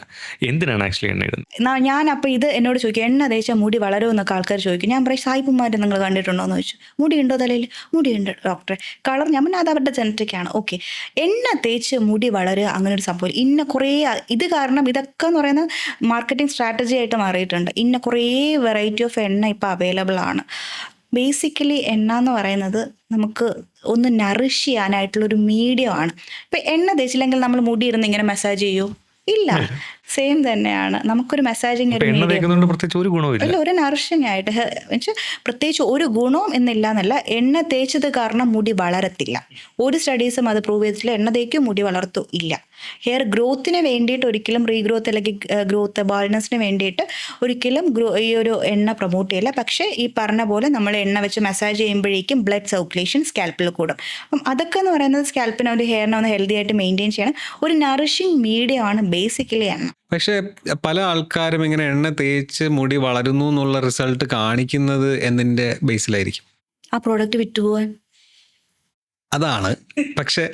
എന്തിനാണ് ആക്ച്വലി എണ്ണ ഇടുന്നത്? ഞാൻ അപ്പോൾ ഇത് എന്നോട് ചോദിക്കും എണ്ണ തേച്ചാൽ മുടി വളരുമെന്നൊക്കെ ആൾക്കാർ ചോദിക്കും. ഞാൻ പറയും സായിപ്പുമാരെ നിങ്ങൾ കണ്ടിട്ടുണ്ടോ എന്ന് ചോദിച്ചു. മുടി ഉണ്ടോ തലയിൽ? മുടിയുണ്ട് ഡോക്ടറെ. കളർ? ഞാൻ പറഞ്ഞാൽ അത് അവരുടെ ജനറ്റിക്കാണ്. ഓക്കെ, എണ്ണ തേച്ച് മുടി വളരുക അങ്ങനെ ഒരു സംഭവം ഇന്ന കുറേ ഇത് കാരണം ഇതൊക്കെ എന്ന് പറയുന്നത് മാർക്കറ്റിംഗ് സ്ട്രാറ്റജി ആയിട്ട് മാറിയിട്ടുണ്ട്. ഇന്ന കുറേ വെറൈറ്റി ഓഫ് എണ്ണ ഇപ്പോൾ അവൈലബിൾ ആണ്. ബേസിക്കലി എണ്ണ എന്ന് പറയുന്നത് നമുക്ക് ഒന്ന് നറിഷ് ചെയ്യാനായിട്ടുള്ളൊരു മീഡിയമാണ്. ഇപ്പം എണ്ണ തേച്ചില്ലെങ്കിൽ നമ്മൾ മുടി ഇരുന്ന് ഇങ്ങനെ മസാജ് ചെയ്യൂ? ഇല്ല. സെയിം തന്നെയാണ്. നമുക്കൊരു മസാജിങ് ഒരു ഗുണവും ഒരു നറിഷിങ് ആയിട്ട് പ്രത്യേകിച്ച് ഒരു ഗുണവും എന്നില്ല എന്നല്ല. എണ്ണ തേച്ചത് കാരണം മുടി വളരത്തില്ല. ഒരു സ്റ്റഡീസും അത് പ്രൂവ് ചെയ്തിട്ടില്ല എണ്ണ തേക്കും മുടി വളർത്തു ഇല്ല. ഹെയർ ഗ്രോത്തിന് വേണ്ടിയിട്ട് ഒരിക്കലും റീഗ്രോത്ത് അല്ലെങ്കിൽ ഗ്രോത്ത് ബാൾനെസ്സിന് വേണ്ടിയിട്ട് ഒരിക്കലും ഈ ഒരു എണ്ണ പ്രൊമോട്ട് ചെയ്യില്ല. പക്ഷേ ഈ പറഞ്ഞ പോലെ നമ്മൾ എണ്ണ വെച്ച് മസാജ് ചെയ്യുമ്പോഴേക്കും ബ്ലഡ് സർക്കുലേഷൻ സ്കാൽപ്പിൽ കൂടും. അപ്പം അതൊക്കെ എന്ന് പറയുന്നത് സ്കാൽപ്പിനെ ഒരു ഹെയറിനെ ഒന്ന് ഹെൽത്തി ആയിട്ട് മെയിൻറ്റെയിൻ ചെയ്യണം. ഒരു നറിഷിങ് മീഡിയം ആണ് ബേസിക്കലി എണ്ണ. പക്ഷേ പല ആൾക്കാരും ഇങ്ങനെ എണ്ണ തേച്ച് മുടി വളരുന്നു എന്നുള്ള റിസൾട്ട് കാണിക്കുന്നത് എന്തിൻ്റെ ബേസിലായിരിക്കും? ആ പ്രോഡക്റ്റ് വിറ്റുപോകാൻ. അതാണ്. പക്ഷെ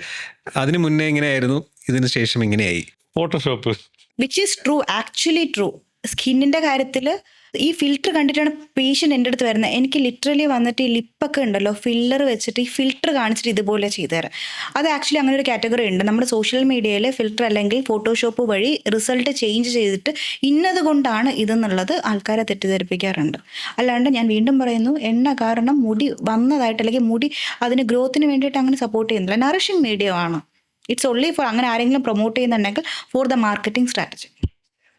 അതിന് മുന്നേ ഇങ്ങനെയായിരുന്നു, ഇതിന് ശേഷം ഇങ്ങനെയായി. Photoshop. Which is true, actually true. സ്കിന്നിൻ്റെ കാര്യത്തിൽ ഈ ഫിൽറ്റർ കണ്ടിട്ടാണ് പേഷ്യൻ്റ് എൻ്റെ അടുത്ത് വരുന്നത്. എനിക്ക് ലിറ്ററലി വന്നിട്ട് ഈ ലിപ്പൊക്കെ ഉണ്ടല്ലോ ഫില്ലർ വെച്ചിട്ട് ഈ ഫിൽറ്റർ കാണിച്ചിട്ട് ഇതുപോലെ ചെയ്തു തരാം. അത് ആക്ച്വലി അങ്ങനെ ഒരു കാറ്റഗറി ഉണ്ട്. നമ്മുടെ സോഷ്യൽ മീഡിയയിൽ ഫിൽറ്റർ അല്ലെങ്കിൽ ഫോട്ടോഷോപ്പ് വഴി റിസൾട്ട് ചേഞ്ച് ചെയ്തിട്ട് ഇന്നത് കൊണ്ടാണ് ഇതെന്നുള്ളത് ആൾക്കാരെ തെറ്റിദ്ധരിപ്പിക്കാറുണ്ട്. അല്ലാണ്ട് ഞാൻ വീണ്ടും പറയുന്നു, എണ്ണ കാരണം മുടി വന്നതായിട്ട് അല്ലെങ്കിൽ മുടി അതിന് ഗ്രോത്തിന് വേണ്ടിയിട്ട് അങ്ങനെ സപ്പോർട്ട് ചെയ്യുന്നില്ല. നറിഷിങ് മീഡിയം ആണ്. ഇറ്റ്സ് ഓൺലി ഫോർ അങ്ങനെ ആരെങ്കിലും പ്രൊമോട്ട് ചെയ്യുന്നുണ്ടെങ്കിൽ ഫോർ ദ മാർക്കറ്റിംഗ് സ്ട്രാറ്റജി.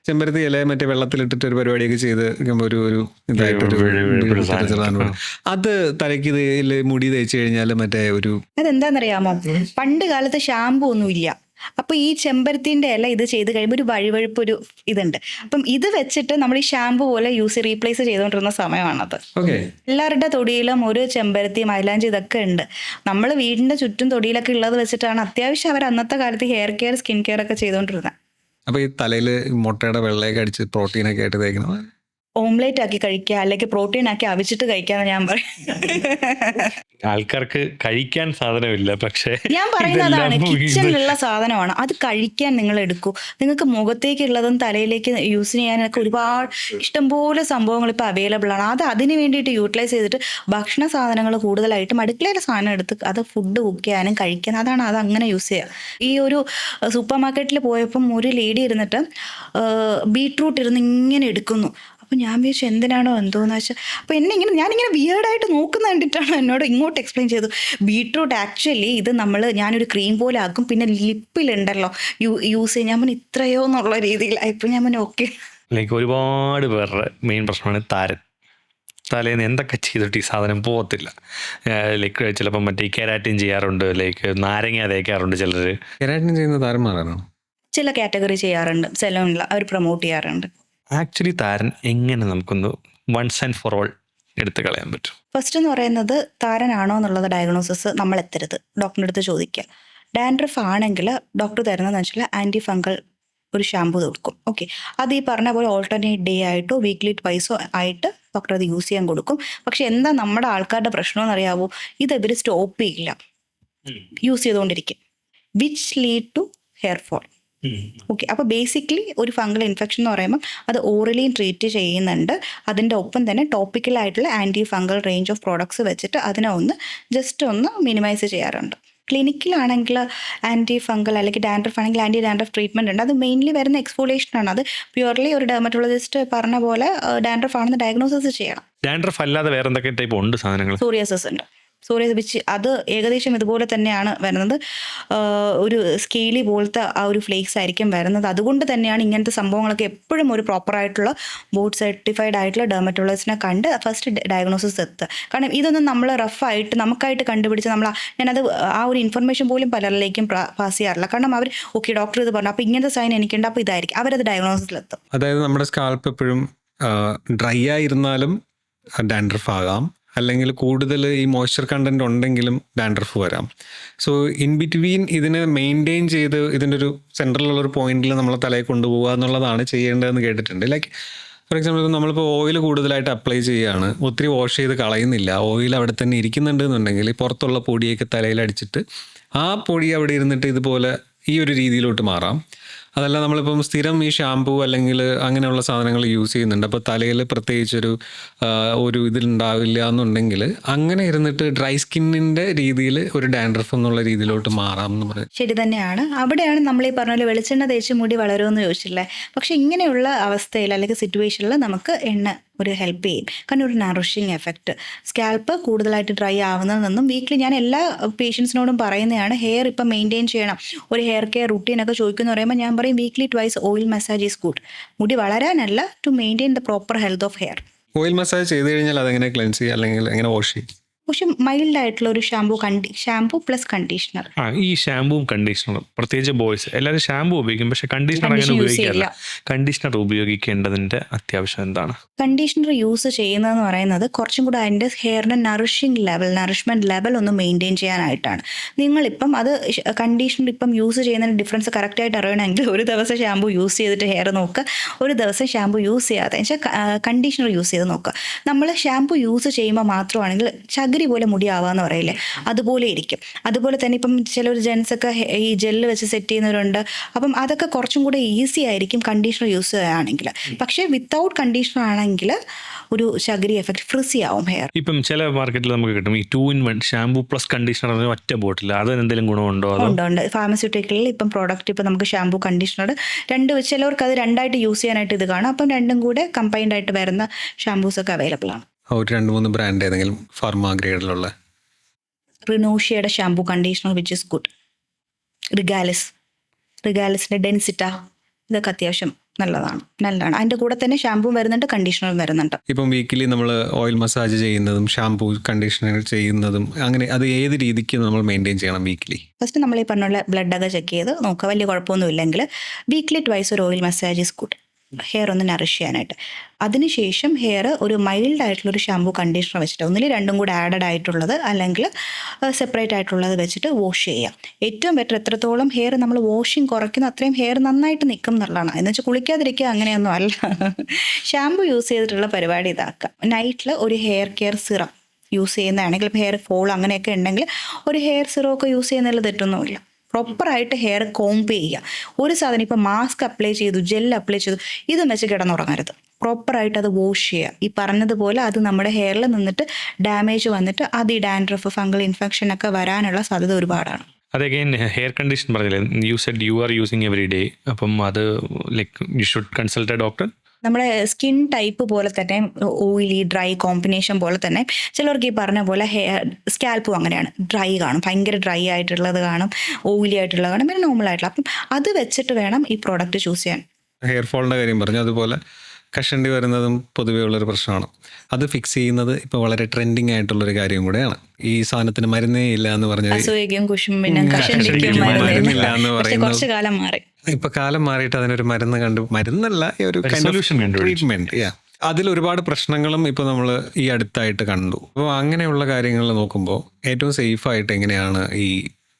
ചെമ്പരത്തി ഇല മറ്റേ വെള്ളത്തിലിട്ടിട്ട് ഒരു പരിപാടിയൊക്കെ ചെയ്ത് ഒരു ഇതായിട്ടൊരു അത് തലയ്ക്ക് ഇതിൽ മുടി തേച്ച് കഴിഞ്ഞാൽ മറ്റേ ഒരു അതെന്താണെന്നറിയാമോ, പണ്ട് കാലത്ത് ഷാമ്പു ഒന്നും ഇല്ല. അപ്പൊ ഈ ചെമ്പരത്തിന്റെ ഇല ഇത് ചെയ്ത് കഴിയുമ്പോൾ ഒരു വഴുവഴുപ്പ് ഒരു ഇതുണ്ട്. അപ്പം ഇത് വെച്ചിട്ട് നമ്മൾ ഈ ഷാമ്പു പോലെ റീപ്ലേസ് ചെയ്തുകൊണ്ടിരുന്ന സമയമാണത്. എല്ലാവരുടെ തൊടിയിലും ഒരു ചെമ്പരത്തി, മൈലാഞ്ചി ഇതൊക്കെ ഉണ്ട്. നമ്മൾ വീടിന്റെ ചുറ്റും തൊടിയിലൊക്കെ ഉള്ളത് വെച്ചിട്ടാണ് അത്യാവശ്യം അവർ അന്നത്തെ കാലത്ത് ഹെയർ കെയർ, സ്കിൻ കെയർ ഒക്കെ ചെയ്തുകൊണ്ടിരുന്നത്. അപ്പൊ ഈ തലയിൽ മുട്ടയുടെ വെള്ളയൊക്കെ അടിച്ച് പ്രോട്ടീനൊക്കെ ആയിട്ട് തേക്കണം. ഓംലേറ്റ് ആക്കി കഴിക്കുക, അല്ലെങ്കിൽ പ്രോട്ടീൻ ആക്കി അവിച്ചിട്ട് കഴിക്കാന്ന് ഞാൻ പറയും. ആൾക്കാർക്ക് കഴിക്കാൻ സാധനമില്ല, പക്ഷേ ഞാൻ പറയുന്നതാണ്, കിച്ചണിലുള്ള സാധനമാണ് അത് കഴിക്കാൻ നിങ്ങൾ എടുക്കൂ. നിങ്ങൾക്ക് മുഖത്തേക്കുള്ളതും തലയിലേക്ക് യൂസ് ചെയ്യാനൊക്കെ ഒരുപാട് ഇഷ്ടംപോലെ സംഭവങ്ങൾ ഇപ്പോൾ അവൈലബിൾ ആണ്. അത് അതിന് വേണ്ടിയിട്ട് യൂട്ടിലൈസ് ചെയ്തിട്ട് ഭക്ഷണ സാധനങ്ങൾ കൂടുതലായിട്ടും അടുക്കളയിലെ സാധനം എടുത്ത് അത് ഫുഡ് കുക്ക് ചെയ്യാനും കഴിക്കാനും അത് അങ്ങനെ യൂസ് ചെയ്യുക. ഈ ഒരു സൂപ്പർ മാർക്കറ്റിൽ പോയപ്പം ഒരു ലേഡി ഇരുന്നിട്ട് ബീട്രൂട്ട് ഇരുന്ന് ഇങ്ങനെ എടുക്കുന്നു. അപ്പോൾ ഞാൻ വിചാരിച്ചു എന്തിനാണോ എന്തോന്ന് വെച്ചാൽ, അപ്പോൾ ഞാനിങ്ങനെ വിയേർഡായിട്ട് നോക്കുന്ന കണ്ടിട്ടാണ് എന്നോട് ഇങ്ങോട്ട് എക്സ്പ്ലെയിൻ ചെയ്തു. ബീട്രൂട്ട് ആക്ച്വലി ഇത് ഞാനൊരു ക്രീം പോലെ ആക്കും, പിന്നെ ലിപ്പിലുണ്ടല്ലോ യൂസ് ചെയ്യും. ഞാൻ പറഞ്ഞു ഇത്രയോ എന്നുള്ള രീതിയിലായി. ഇപ്പോൾ ഞാൻ പറഞ്ഞു ഓക്കെ. ലൈക്ക് ഒരുപാട് പേരുടെ മെയിൻ പ്രശ്നമാണ് താരൻ. തലേന്ന് എന്തൊക്കെ ചെയ്തിട്ട് ഈ സാധനം പോകത്തില്ല. ലൈക്ക് ചിലപ്പോൾ മറ്റേ കെരാറ്റിൻ ചെയ്യാറുണ്ട്, ലൈക്ക് നാരങ്ങ തേക്കാറുണ്ട് ചിലർ. കെരാറ്റിൻ ചെയ്യുന്ന താരന്മാരാണോ? ചില കാറ്റഗറി ചെയ്യാറുണ്ട്, സെലോണിൽ അവർ പ്രൊമോട്ട് ചെയ്യാറുണ്ട്. ആക്ച്വലി താരൻ എങ്ങനെ നമുക്കൊന്ന് വൺസ് ആൻഡ് ഫോർ ഓൾ എടുത്ത് കളയാൻ പറ്റും? ഫസ്റ്റ് എന്ന് പറയുന്നത്, താരനാണോ എന്നുള്ളത് ഡയഗ്നോസിസ് നമ്മൾ എത്തരുത്, ഡോക്ടറിൻ്റെ അടുത്ത് ചോദിക്കുക. ഡാൻഡ്രഫ് ആണെങ്കിൽ ഡോക്ടർ തരുന്നതെന്ന് വെച്ചാൽ ആൻറ്റി ഫംഗൽ ഒരു ഷാമ്പു കൊടുക്കും. ഓക്കെ, അത് ഈ പറഞ്ഞ പോലെ ഓൾട്ടർനേറ്റ് ഡേ ആയിട്ടോ വീക്ക്ലി ട്വൈസോ ആയിട്ട് ഡോക്ടർ അത് യൂസ് ചെയ്യാൻ കൊടുക്കും. പക്ഷെ എന്താ നമ്മുടെ ആൾക്കാരുടെ പ്രശ്നമെന്ന് അറിയാവോ, ഇത് ഇവർ സ്റ്റോപ്പ് ചെയ്യില്ല, യൂസ് ചെയ്തുകൊണ്ടിരിക്കും, which lead to hair fall. Okay, അപ്പോൾ ബേസിക്കലി ഒരു ഫംഗൽ ഇൻഫെക്ഷൻ എന്ന് പറയുമ്പോൾ അത് ഓറലി ട്രീറ്റ് ചെയ്യുന്നുണ്ട്. അതിൻ്റെ ഒപ്പം തന്നെ ടോപ്പിക്കലായിട്ടുള്ള anti fungal range of products വെച്ചിട്ട് അതിനെ ജസ്റ്റ് ഒന്ന് മിനിമൈസ് ചെയ്യാറുണ്ട്. ക്ലിനിക്കിലാണെങ്കിൽ ആൻറ്റി ഫംഗൽ അല്ലെങ്കിൽ ഡാൻഡ്രഫ് ആണെങ്കിൽ ആൻറ്റി ഡാൻഡ്രഫ് ട്രീറ്റ്മെൻറ്റ് ഉണ്ട്. അത് മെയിൻലി വരുന്ന എക്സ്ഫോളിയേഷനാണ്. അത് പ്യുവർലി ഒരു ഡെർമറ്റോളജിസ്റ്റ് പറഞ്ഞ പോലെ ഡാൻഡ്രഫ് ആണെന്ന് ഡയഗ്നോസിസ് ചെയ്യണം. ഡാൻഡ്രഫ് അല്ലാതെ വേറെ എന്തൊക്കെ ടൈപ്പ് ഉണ്ട് സാധനങ്ങൾ? സോറിയാസിസ് ഉണ്ട്. സോറിയാസിസ് അത് ഏകദേശം ഇതുപോലെ തന്നെയാണ് വരുന്നത്. ഒരു സ്കെയിലി പോലത്തെ ആ ഒരു ഫ്ലേക്സ് ആയിരിക്കും വരുന്നത്. അതുകൊണ്ട് തന്നെയാണ് ഇങ്ങനത്തെ സംഭവങ്ങളൊക്കെ എപ്പോഴും ഒരു പ്രോപ്പറായിട്ടുള്ള ബോർഡ് സർട്ടിഫൈഡ് ആയിട്ടുള്ള ഡെർമറ്റോളജിസ്റ്റിനെ കണ്ട് ഫസ്റ്റ് ഡയഗ്നോസിസ് എത്തുക. കാരണം ഇതൊന്നും നമ്മൾ റഫായിട്ട് നമുക്കായിട്ട് കണ്ടുപിടിച്ച് ഞാനത് ആ ഒരു ഇൻഫർമേഷൻ പോലും പലരിലേക്കും പാസ് ചെയ്യാറില്ല. കാരണം അവർ ഓക്കെ ഡോക്ടർ ഇത് പറഞ്ഞു, അപ്പോൾ ഇങ്ങനത്തെ സൈൻ എനിക്കുണ്ട്, അപ്പോൾ ഇതായിരിക്കും, അവരത് ഡയഗ്നോസിസിലെത്തും. അതായത് നമ്മുടെ സ്കാൽപ്പ് എപ്പോഴും ഡ്രൈ ആയിരുന്നാലും ഡാൻഡ്രഫ് ആകാം, അല്ലെങ്കിൽ കൂടുതൽ ഈ മോയ്സ്ചർ കണ്ടന്റ് ഉണ്ടെങ്കിലും ഡാൻഡ്രഫ് വരാം. സോ ഇൻ ബിറ്റ്വീൻ ഇതിനെ മെയിൻറ്റെയിൻ ചെയ്ത് ഇതിൻ്റെ ഒരു സെൻട്രലുള്ളൊരു പോയിന്റിൽ നമ്മളെ തലയിൽ കൊണ്ടുപോകുക എന്നുള്ളതാണ് ചെയ്യേണ്ടതെന്ന് കേട്ടിട്ടുണ്ട്. ലൈക്ക് ഫോർ എക്സാമ്പിൾ നമ്മളിപ്പോൾ ഓയിൽ കൂടുതലായിട്ട് അപ്ലൈ ചെയ്യുകയാണ്, ഒത്തിരി വാഷ് ചെയ്ത് കളയുന്നില്ല, ഓയിൽ അവിടെ തന്നെ ഇരിക്കുന്നുണ്ട് എന്നുണ്ടെങ്കിൽ പുറത്തുള്ള പൊടിയൊക്കെ തലയിൽ അടിച്ചിട്ട് ആ പൊടി അവിടെ ഇരുന്നിട്ട് ഇതുപോലെ ഈ ഒരു രീതിയിലോട്ട് മാറാം. അതല്ല നമ്മളിപ്പം സ്ഥിരം ഈ ഷാമ്പൂ അല്ലെങ്കിൽ അങ്ങനെയുള്ള സാധനങ്ങൾ യൂസ് ചെയ്യുന്നുണ്ട്, അപ്പോൾ തലയിൽ പ്രത്യേകിച്ചൊരു ഇതിലുണ്ടാവില്ല എന്നുണ്ടെങ്കിൽ അങ്ങനെ ഇരുന്നിട്ട് ഡ്രൈ സ്കിന്നിൻ്റെ രീതിയിൽ ഒരു ഡാൻഡ്രഫ് എന്നുള്ള രീതിയിലോട്ട് മാറാം എന്ന് പറയും. ശരി തന്നെയാണ്. അവിടെയാണ് നമ്മൾ ഈ പറഞ്ഞ പോലെ വെളിച്ചെണ്ണ തേച്ച് മുടി വളരുമെന്ന് ചോദിച്ചില്ലേ. പക്ഷെ ഇങ്ങനെയുള്ള അവസ്ഥയിൽ അല്ലെങ്കിൽ സിറ്റുവേഷനിൽ നമുക്ക് എണ്ണ ഒരു ഹെൽപ്പ് ചെയ്യും. കാരണം ഒരു നറിഷിങ് എഫക്റ്റ്, സ്കാൽപ്പ് കൂടുതലായിട്ട് ഡ്രൈ ആവുന്നതിൽ നിന്നും വീക്ക്ലി ഞാൻ എല്ലാ പേഷ്യൻസിനോടും പറയുന്നതാണ്, ഹെയർ ഇപ്പം മെയിൻറ്റെയിൻ ചെയ്യണം, ഒരു ഹെയർ കെയർ റുട്ടീനൊക്കെ ചോദിക്കുമെന്ന് പറയുമ്പോൾ ഞാൻ പറയും weekly twice oil massage is good. മുടി വളരാനല്ല, to maintain the proper health of hair. Oil massage ചെയ്ത് കഴിഞ്ഞാൽ അതെങ്ങനെ ക്ലെൻസ് ചെയ്യുക അല്ലെങ്കിൽ എങ്ങനെ വാഷ് ചെയ്യും? പക്ഷെ മൈൽഡ് ആയിട്ടുള്ള ഒരു ഷാമ്പു പ്ലസ് കണ്ടീഷണർ. ഈ ഷാമ്പുവും കണ്ടീഷണറും പ്രത്യേകിച്ച് ബോയ്സ് എല്ലാവരും ഷാമ്പു ഉപയോഗിക്കും, പക്ഷെ കണ്ടീഷണർ അങ്ങനെ ഉപയോഗിക്കില്ല. കണ്ടീഷണർ ഉപയോഗിക്കേണ്ടതിന്റെ അത്യാവശ്യം എന്താണ്? കണ്ടീഷണർ യൂസ് ചെയ്യുന്നതെന്ന് പറയുന്നത് കുറച്ചും കൂടെ അതിൻ്റെ ഹെയറിൻ്റെ നറിഷ്മെൻറ്റ് ലെവൽ ഒന്ന് മെയിൻറ്റെയിൻ ചെയ്യാനായിട്ടാണ്. നിങ്ങളിപ്പം അത് കണ്ടീഷണർ ഇപ്പം യൂസ് ചെയ്യുന്നതിന് ഡിഫറൻസ് കറക്റ്റായിട്ട് അറിയണമെങ്കിൽ ഒരു ദിവസം ഷാമ്പു യൂസ് ചെയ്തിട്ട് ഹെയർ നോക്കുക, ഒരു ദിവസം ഷാമ്പു യൂസ് ചെയ്യാതെ കണ്ടീഷണർ യൂസ് ചെയ്ത് നോക്കുക. നമ്മൾ ഷാമ്പു യൂസ് ചെയ്യുമ്പോൾ മാത്രമാണെങ്കിൽ ചകിരി പോലെ മുടി ആവാന്ന് പറയില്ലേ, അതുപോലെ ഇരിക്കും. അതുപോലെ തന്നെ ഇപ്പം ചിലർ ജെൻസൊക്കെ ഈ ജെല്ല് വെച്ച് സെറ്റ് ചെയ്യുന്നവരുണ്ട്. അപ്പം അതൊക്കെ കുറച്ചും കൂടെ ഈസി ആയിരിക്കും കണ്ടീഷണർ യൂസ് ചെയ്യുകയാണെങ്കിൽ. പക്ഷേ വിത്തൗട്ട് കണ്ടീഷണർ ആണെങ്കിൽ ഒരു ചകിരി എഫക്ട്, ഫ്രിസി ആവും ഹെയർ. ഇപ്പം ചില മാർക്കറ്റിൽ നമുക്ക് കിട്ടും ഈ 2-in-1 ഷാമ്പു പ്ലസ് കണ്ടീഷണർ ഒറ്റ ബോട്ടിൽ, അതിന് എന്തെങ്കിലും ഗുണമുണ്ടോ? ഉണ്ട്. ഫാർമസ്യൂട്ടിക്കലിൽ ഇപ്പം പ്രോഡക്റ്റ് ഇപ്പം നമുക്ക് ഷാമ്പു കണ്ടീഷണർ ചിലവർക്ക് അത് രണ്ടായിട്ട് യൂസ് ചെയ്യാനായിട്ട് ഇത് കാണാം. അപ്പം രണ്ടും കൂടെ കമ്പൈൻഡ് ആയിട്ട് വരുന്ന ഷാമ്പൂസ് ഒക്കെ അവൈലബിൾ ആണ്. ഒരു 2-3 ബ്രാൻഡ് ഏതെങ്കിലും ഫാർമ ഗ്രേഡിലുള്ള? റിനോഷിയുടെ shampoo conditioner which is good. റിഗാലിസിൻ്റെ ഡെൻസിറ്റ, ഇതൊക്കെ അത്യാവശ്യം നല്ലതാണ്. അതിൻ്റെ കൂടെ തന്നെ ഷാമ്പൂ വരുന്നുണ്ട്, കണ്ടീഷണറും വരുന്നുണ്ട്. ഇപ്പം വീക്കിലി നമ്മൾ ഓയിൽ മസാജ് ചെയ്യുന്നതും ഷാംപൂ കണ്ടീഷണർ ചെയ്യുന്നതും അങ്ങനെ അത് ഏത് രീതിക്ക് നമ്മൾ മെയിൻറ്റെയിൻ ചെയ്യണം വീക്കിലി? ഫസ്റ്റ് നമ്മൾ ഈ പറഞ്ഞുള്ള ബ്ലഡൊക്കെ ചെക്ക് ചെയ്ത് നോക്കുക. വലിയ കുഴപ്പമൊന്നും ഇല്ലെങ്കിൽ വീക്ക്ലി ട്വൈസ് ഒരു oil massage is good, hair ഒന്ന് നറിഷ് ചെയ്യാനായിട്ട്. അതിനുശേഷം ഹെയർ ഒരു മൈൽഡ് ആയിട്ടുള്ളൊരു ഷാമ്പൂ കണ്ടീഷണർ വെച്ചിട്ട് ഒന്നിൽ രണ്ടും കൂടെ ആഡഡ് ആയിട്ടുള്ളത് അല്ലെങ്കിൽ സെപ്പറേറ്റ് ആയിട്ടുള്ളത് വെച്ചിട്ട് വാഷ് ചെയ്യാം. ഏറ്റവും ബെറ്റർ എത്രത്തോളം ഹെയർ നമ്മൾ വാഷിങ് കുറയ്ക്കുന്ന അത്രയും ഹെയർ നന്നായിട്ട് നിൽക്കും എന്നുള്ളതാണ്. എന്ന് വെച്ചാൽ കുളിക്കാതിരിക്കുക അങ്ങനെയൊന്നും അല്ല. ഷാമ്പൂ യൂസ് ചെയ്തിട്ടുള്ള പരിപാടി ഇതാക്കുക. നൈറ്റിൽ ഒരു ഹെയർ കെയർ സിറം യൂസ് ചെയ്യുന്നതാണെങ്കിൽ ഇപ്പോൾ ഹെയർ ഫോൾ അങ്ങനെയൊക്കെ ഉണ്ടെങ്കിൽ ഒരു ഹെയർ സിറം ഒക്കെ യൂസ് ചെയ്യുന്നതിൽ തെറ്റൊന്നുമില്ല. പ്രോപ്പറായിട്ട് ഹെയർ കോംബ് ചെയ്യുക. ഒരു സാധനം ഇപ്പോൾ മാസ്ക് അപ്ലൈ ചെയ്തു, ജെൽ അപ്ലൈ ചെയ്തു, ഇതും വെച്ച് കിടന്നുറങ്ങരുത്. പ്രോപ്പറായിട്ട് അത് വാഷ് ചെയ്യുക. ഈ പറഞ്ഞതുപോലെ അത് നമ്മുടെ ഹെയറിൽ നിന്നിട്ട് ഡാമേജ് വന്നിട്ട് അത് ഈ ഡാൻഡ്രഫ്, ഫംഗൽ ഇൻഫെക്ഷൻ ഒക്കെ വരാനുള്ള സാധ്യത ഒരുപാടാണ്. അത് അഗൈൻ ഹെയർ കണ്ടീഷൻ പറഞ്ഞില്ലേ, you said you are using every day, അപ്പം അത് like you should consult A doctor. നമ്മുടെ സ്കിൻ ടൈപ്പ് പോലെ തന്നെ ഓയിലി ഡ്രൈ കോമ്പിനേഷൻ പോലെ തന്നെ ചിലർക്ക് ഈ പറഞ്ഞ പോലെ സ്കാൽപ്പും അങ്ങനെയാണ്. ഡ്രൈ കാണും, ഭയങ്കര ഡ്രൈ ആയിട്ടുള്ളത് കാണും, ഓയിലി ആയിട്ടുള്ളത് കാണും, പിന്നെ നോർമൽ ആയിട്ടുള്ള. അപ്പം അത് വെച്ചിട്ട് വേണം ഈ പ്രോഡക്റ്റ് ചൂസ് ചെയ്യാൻ. ഹെയർ ഫോളിൻ്റെ കാര്യം പറഞ്ഞു, അതുപോലെ കഷണ്ടി വരുന്നതും പൊതുവേ ഉള്ളൊരു പ്രശ്നമാണ്. അത് ഫിക്സ് ചെയ്യുന്നത് ഇപ്പോൾ വളരെ ട്രെൻഡിങ് ആയിട്ടുള്ളൊരു കാര്യം കൂടെയാണ്. ഈ സാധനത്തിന് മരുന്നേ ഇല്ല എന്ന് പറഞ്ഞാൽ അസൂയക്കും കുശുമ്പിനും കഷണ്ടിക്കും മരുന്നില്ല എന്ന് പറയുന്നത് കുറച്ച് കാലം മാറി. ഇപ്പൊ കാലം മാറിയിട്ട് അതിനൊരു മരുന്ന് മരുന്നല്ല, ഒരു ട്രീറ്റ്മെന്റ്. അതിൽ ഒരുപാട് പ്രശ്നങ്ങളും ഇപ്പൊ നമ്മൾ ഈ അടുത്തായിട്ട് കണ്ടു. അപ്പോൾ അങ്ങനെയുള്ള കാര്യങ്ങൾ നോക്കുമ്പോൾ ഏറ്റവും സേഫ് ആയിട്ട് എങ്ങനെയാണ് ഈ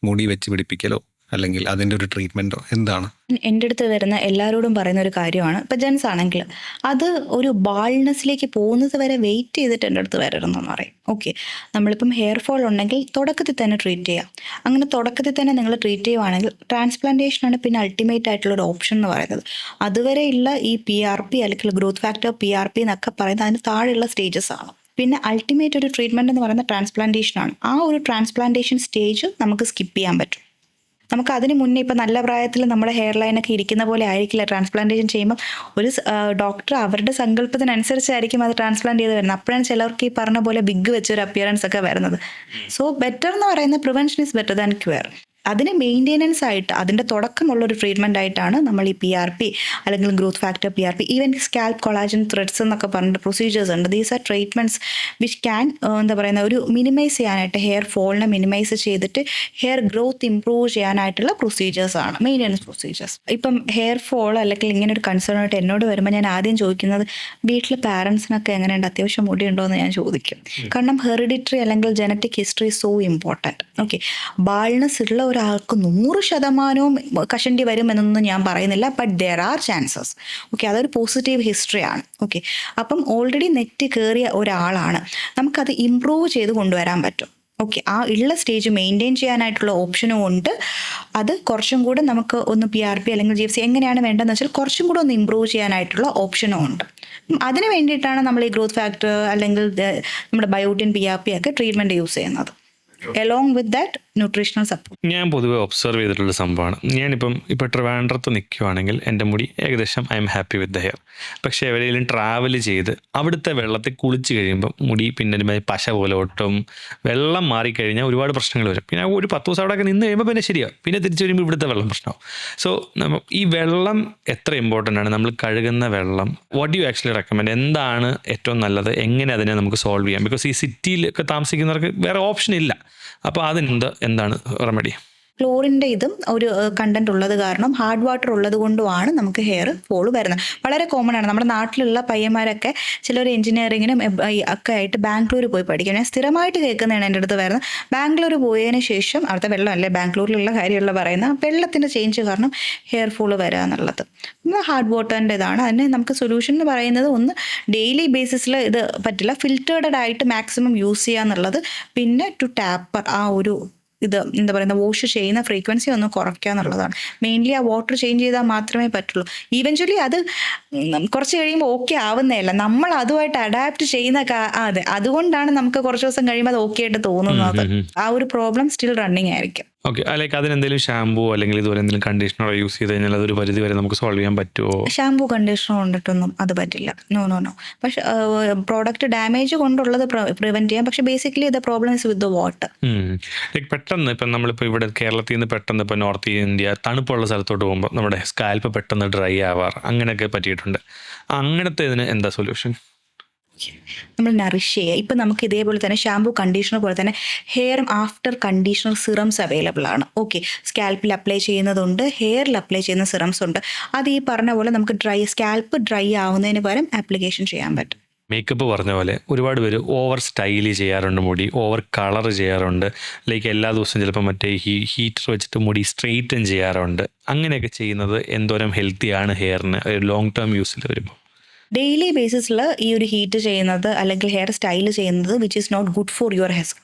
മുടി വെച്ച് പിടിപ്പിക്കലോ അല്ലെങ്കിൽ അതിൻ്റെ ഒരു ട്രീറ്റ്മെന്റോ എന്താണ്? എൻ്റെ അടുത്ത് വരുന്ന എല്ലാവരോടും പറയുന്ന ഒരു കാര്യമാണ്, ഇപ്പം ജെൻസ് ആണെങ്കിൽ അത് ഒരു ബാൾനെസ്സിലേക്ക് പോകുന്നത് വരെ വെയിറ്റ് ചെയ്തിട്ട് എൻ്റെ അടുത്ത് വരരുതെന്ന് പറയും. ഓക്കെ, നമ്മളിപ്പം ഹെയർ ഫോൾ ഉണ്ടെങ്കിൽ തുടക്കത്തിൽ തന്നെ ട്രീറ്റ് ചെയ്യാം. അങ്ങനെ തുടക്കത്തിൽ തന്നെ നിങ്ങൾ ട്രീറ്റ് ചെയ്യുവാണെങ്കിൽ ട്രാൻസ്പ്ലാന്റേഷനാണ് പിന്നെ അൾട്ടിമേറ്റ് ആയിട്ടുള്ളൊരു ഓപ്ഷൻ എന്ന് പറയുന്നത്. അതുവരെ ഉള്ള ഈ PRP അല്ലെങ്കിൽ ഗ്രോത്ത് ഫാക്ടർ PRP എന്നൊക്കെ പറയുന്നത് അതിന് താഴെയുള്ള സ്റ്റേജസ് ആണ്. പിന്നെ അൾട്ടിമേറ്റ് ഒരു ട്രീറ്റ്മെൻറ്റ് എന്ന് പറയുന്നത് ട്രാൻസ്പ്ലാന്റേഷനാണ്. ആ ഒരു ട്രാൻസ്പ്ലാന്റേഷൻ സ്റ്റേജ് നമുക്ക് സ്കിപ്പ് ചെയ്യാൻ പറ്റും. നമുക്ക് അതിന് മുന്നേ ഇപ്പം നല്ല പ്രായത്തിൽ നമ്മുടെ ഹെയർ ലൈനൊക്കെ ഇരിക്കുന്ന പോലെ ആയിരിക്കില്ല ട്രാൻസ്പ്ലാന്റേഷൻ ചെയ്യുമ്പോൾ. ഒരു ഡോക്ടർ അവരുടെ സങ്കല്പത്തിനനുസരിച്ചായിരിക്കും അത് ട്രാൻസ്പ്ലാന്റ് ചെയ്ത് വരുന്നത്. അപ്പോഴാണ് ചിലർക്ക് ഈ പറഞ്ഞ പോലെ ബിഗ് വെച്ചൊരു അപ്പിയറൻസ് ഒക്കെ വരുന്നത്. സോ ബെറ്റർ എന്ന് പറയുന്നത് prevention is better than cure. അതിന് മെയിൻ്റെനൻസ് ആയിട്ട് അതിൻ്റെ തുടക്കമുള്ളൊരു ട്രീറ്റ്മെൻ്റ് ആയിട്ടാണ് നമ്മൾ ഈ PRP അല്ലെങ്കിൽ growth factor PRP, even scalp collagen threads എന്നൊക്കെ പറഞ്ഞിട്ട് പ്രൊസീജിയേഴ്സ് ഉണ്ട്. These are treatments which can എന്താ പറയുന്ന ഒരു മിനിമൈസ് ചെയ്യാനായിട്ട് ഹെയർ ഫോളിനെ മിനിമൈസ് ചെയ്തിട്ട് ഹെയർ ഗ്രോത്ത് ഇംപ്രൂവ് ചെയ്യാനായിട്ടുള്ള പ്രൊസീജിയേഴ്സ് ആണ്, മെയിൻ്റെനൻസ് പ്രൊസീജിയേഴ്സ്. ഇപ്പം ഹെയർ ഫോൾ അല്ലെങ്കിൽ ഇങ്ങനെ ഒരു കൺസേൺ ആയിട്ട് എന്നോട് വരുമ്പോൾ ഞാൻ ആദ്യം ചോദിക്കുന്നത് വീട്ടിലെ പാരൻസിനൊക്കെ എങ്ങനെയുണ്ട്, അത്യാവശ്യം മുടിയുണ്ടോ എന്ന് ഞാൻ ചോദിക്കും. കാരണം ഹെറിഡിറ്ററി അല്ലെങ്കിൽ genetic history so important. Okay, baldness ഉള്ള ഒരാൾക്ക് 100% കഷണ്ടി വരും എന്നൊന്നും ഞാൻ പറയുന്നില്ല, but there are chances. Okay, അതൊരു പോസിറ്റീവ് ഹിസ്റ്ററിയാണ്. ഓക്കെ, അപ്പം ഓൾറെഡി നെറ്റ് കയറിയ ഒരാളാണ്, നമുക്കത് ഇമ്പ്രൂവ് ചെയ്ത് കൊണ്ടുവരാൻ പറ്റും. ഓക്കെ, ആ ഉള്ള സ്റ്റേജ് മെയിൻറ്റെയിൻ ചെയ്യാനായിട്ടുള്ള ഓപ്ഷനും ഉണ്ട്. അത് കുറച്ചും കൂടെ നമുക്ക് ഒന്ന് PRP അല്ലെങ്കിൽ GFC എങ്ങനെയാണ് വേണ്ടതെന്ന് വെച്ചാൽ കുറച്ചും കൂടെ ഒന്ന് ഇമ്പ്രൂവ് ചെയ്യാനായിട്ടുള്ള ഓപ്ഷനും ഉണ്ട്. അതിന് വേണ്ടിയിട്ടാണ് നമ്മൾ ഈ ഗ്രോത്ത് ഫാക്ടർ അല്ലെങ്കിൽ നമ്മുടെ ബയോട്ടിൻ PRP ഒക്കെ ട്രീറ്റ്മെൻറ്റ് യൂസ് ചെയ്യുന്നത്. along with that nutritional support. ഞാൻ പൊതുവെ ഒബ്സർവ് ചെയ്തിട്ടുള്ള സംഭവമാണ്, ഇപ്പോൾ ട്രിവാൻഡ്രത്ത് നിൽക്കുവാണെങ്കിൽ എൻ്റെ മുടി ഏകദേശം I am happy with the hair. പക്ഷേ എവിടെയെങ്കിലും ട്രാവൽ ചെയ്ത് അവിടുത്തെ വെള്ളത്തിൽ കുളിച്ച് കഴിയുമ്പോൾ മുടി പിന്നെ പശ പോലെ ഒട്ടും, വെള്ളം മാറിക്കഴിഞ്ഞാൽ ഒരുപാട് പ്രശ്നങ്ങൾ വരും. പിന്നെ ഒരു 10 ദിവസം അവിടെയൊക്കെ നിന്ന് കഴിയുമ്പോൾ പിന്നെ ശരിയാവും, പിന്നെ തിരിച്ച് വരുമ്പോൾ ഇവിടുത്തെ വെള്ളം പ്രശ്നമാവും. സോ ഈ വെള്ളം എത്ര ഇമ്പോർട്ടൻ്റ് ആണ്, നമ്മൾ കഴുകുന്ന വെള്ളം, വാട്ട് യു ആക്ച്വലി റെക്കമെൻഡ്, എന്താണ് ഏറ്റവും നല്ലത്, എങ്ങനെ അതിനെ നമുക്ക് സോൾവ് ചെയ്യാം? ബിക്കോസ് ഈ സിറ്റിയിലൊക്കെ താമസിക്കുന്നവർക്ക് വേറെ ഓപ്ഷൻ ഇല്ല. അപ്പോൾ എന്താണ് റെമഡി? ക്ലോറിൻ്റെ ഇതും ഒരു കണ്ടന്റ് ഉള്ളത് കാരണം ഹാർഡ് വാട്ടർ ഉള്ളത് കൊണ്ടുമാണ് നമുക്ക് ഹെയർ ഫോൾ വരുന്നത്. വളരെ കോമൺ ആണ്. നമ്മുടെ നാട്ടിലുള്ള പയ്യന്മാരൊക്കെ ചിലർ എഞ്ചിനീയറിങ്ങിനും ഒക്കെ ആയിട്ട് ബാംഗ്ലൂർ പോയി പഠിക്കും. ഞാൻ സ്ഥിരമായിട്ട് കേൾക്കുന്നതാണ് എൻ്റെ അടുത്ത് വരുന്നത്. ബാംഗ്ലൂർ പോയതിന് ശേഷം അവിടുത്തെ വെള്ളമല്ലേ ബാംഗ്ലൂരിലുള്ള കാര്യമുള്ള പറയുന്ന വെള്ളത്തിൻ്റെ ചേഞ്ച് കാരണം ഹെയർ ഫോൾ വരിക എന്നുള്ളത് ഹാർഡ് വാട്ടറിൻ്റെ ഇതാണ്. അതിന് നമുക്ക് സൊല്യൂഷൻ എന്ന് പറയുന്നത് ഒന്ന് ഡെയിലി ബേസിസിൽ ഇത് പറ്റില്ല, ഫിൽറ്റേർഡ് ആയിട്ട് മാക്സിമം യൂസ് ചെയ്യുക എന്നുള്ളത്. പിന്നെ ടു ടാപ്പർ ആ ഒരു ഇത് എന്താ പറയുക വാഷ് ചെയ്യുന്ന ഫ്രീക്വൻസി ഒന്ന് കുറയ്ക്കുക എന്നുള്ളതാണ്. മെയിൻലി ആ വാട്ടർ ചേഞ്ച് ചെയ്താൽ മാത്രമേ പറ്റുള്ളൂ. ഈവൻച്വലി അത് കുറച്ച് കഴിയുമ്പോൾ ഓക്കെ ആവുന്നതല്ല, നമ്മൾ അതുമായിട്ട് അഡാപ്റ്റ് ചെയ്യുന്ന അതെ അതുകൊണ്ടാണ് നമുക്ക് കുറച്ച് ദിവസം കഴിയുമ്പോൾ അത് ഓക്കെ ആയിട്ട് തോന്നുന്നത്. ആ ഒരു പ്രോബ്ലം സ്റ്റിൽ റണ്ണിങ് ആയിരിക്കും. ഓക്കെ. ലൈക്ക് അതിനെന്തെങ്കിലും ഷാമ്പൂ അല്ലെങ്കിൽ ഇതുപോലെ എന്തെങ്കിലും കണ്ടീഷണറോ യൂസ് ചെയ്ത് കഴിഞ്ഞാൽ അതൊരു പരിധി വരെ നമുക്ക് സോൾവ് ചെയ്യാൻ പറ്റുമോ? ഷാമ്പൂ കണ്ടീഷണർ കൊണ്ടിട്ടൊന്നും അത് പറ്റില്ല. നോ. പക്ഷെ പ്രോഡക്റ്റ് ഡാമേജ് കൊണ്ടുള്ളത് പ്രിവെന്റ് ചെയ്യാം. പക്ഷെ basically the problem is with the water. Like പെട്ടെന്ന് ഇപ്പം നമ്മളിപ്പോൾ ഇവിടെ കേരളത്തിൽ നിന്ന് പെട്ടെന്ന് ഇപ്പോൾ നോർത്ത് ഇന്ത്യ തണുപ്പുള്ള സ്ഥലത്തോട്ട് പോകുമ്പോൾ നമ്മുടെ സ്കാൽപ്പ് പെട്ടെന്ന് ഡ്രൈ ആവാറ് അങ്ങനെയൊക്കെ പറ്റിയിട്ടുണ്ട്. അങ്ങനത്തെ ഇതിന് എന്താ സൊല്യൂഷൻ? നമ്മൾ നറിഷ് ചെയ്യുക. ഇപ്പം നമുക്ക് ഇതേപോലെ തന്നെ ഷാമ്പൂ കണ്ടീഷണർ പോലെ തന്നെ hair after conditioner serums available ആണ്. ഓക്കെ, സ്കാൽപ്പിൽ അപ്ലൈ ചെയ്യുന്നതുണ്ട്, ഹെയറിൽ അപ്ലൈ ചെയ്യുന്ന സിറംസ് ഉണ്ട്. അത് ഈ പറഞ്ഞ പോലെ നമുക്ക് സ്കാൽപ്പ് ഡ്രൈ ആവുന്നതിന് പകരം ആപ്ലിക്കേഷൻ ചെയ്യാൻ പറ്റും. മേക്കപ്പ് പറഞ്ഞ പോലെ ഒരുപാട് പേര് ഓവർ സ്റ്റൈൽ ചെയ്യാറുണ്ട്, മുടി ഓവർ കളർ ചെയ്യാറുണ്ട്. ലൈക്ക് എല്ലാ ദിവസവും ചിലപ്പോൾ മറ്റേ ഹീറ്റർ വെച്ചിട്ട് മുടി സ്ട്രെയിറ്റൻ ചെയ്യാറുണ്ട്. അങ്ങനെയൊക്കെ ചെയ്യുന്നത് എന്തോരം ഹെൽത്തിയാണ് ഹെയറിന് ലോങ് ടേം യൂസിൽ വരുമ്പോൾ? ഡെയിലി ബേസിസിൽ ഈ ഒരു ഹീറ്റ് ചെയ്യുന്നത് അല്ലെങ്കിൽ ഹെയർ സ്റ്റൈൽ ചെയ്യുന്നത് which is not good for your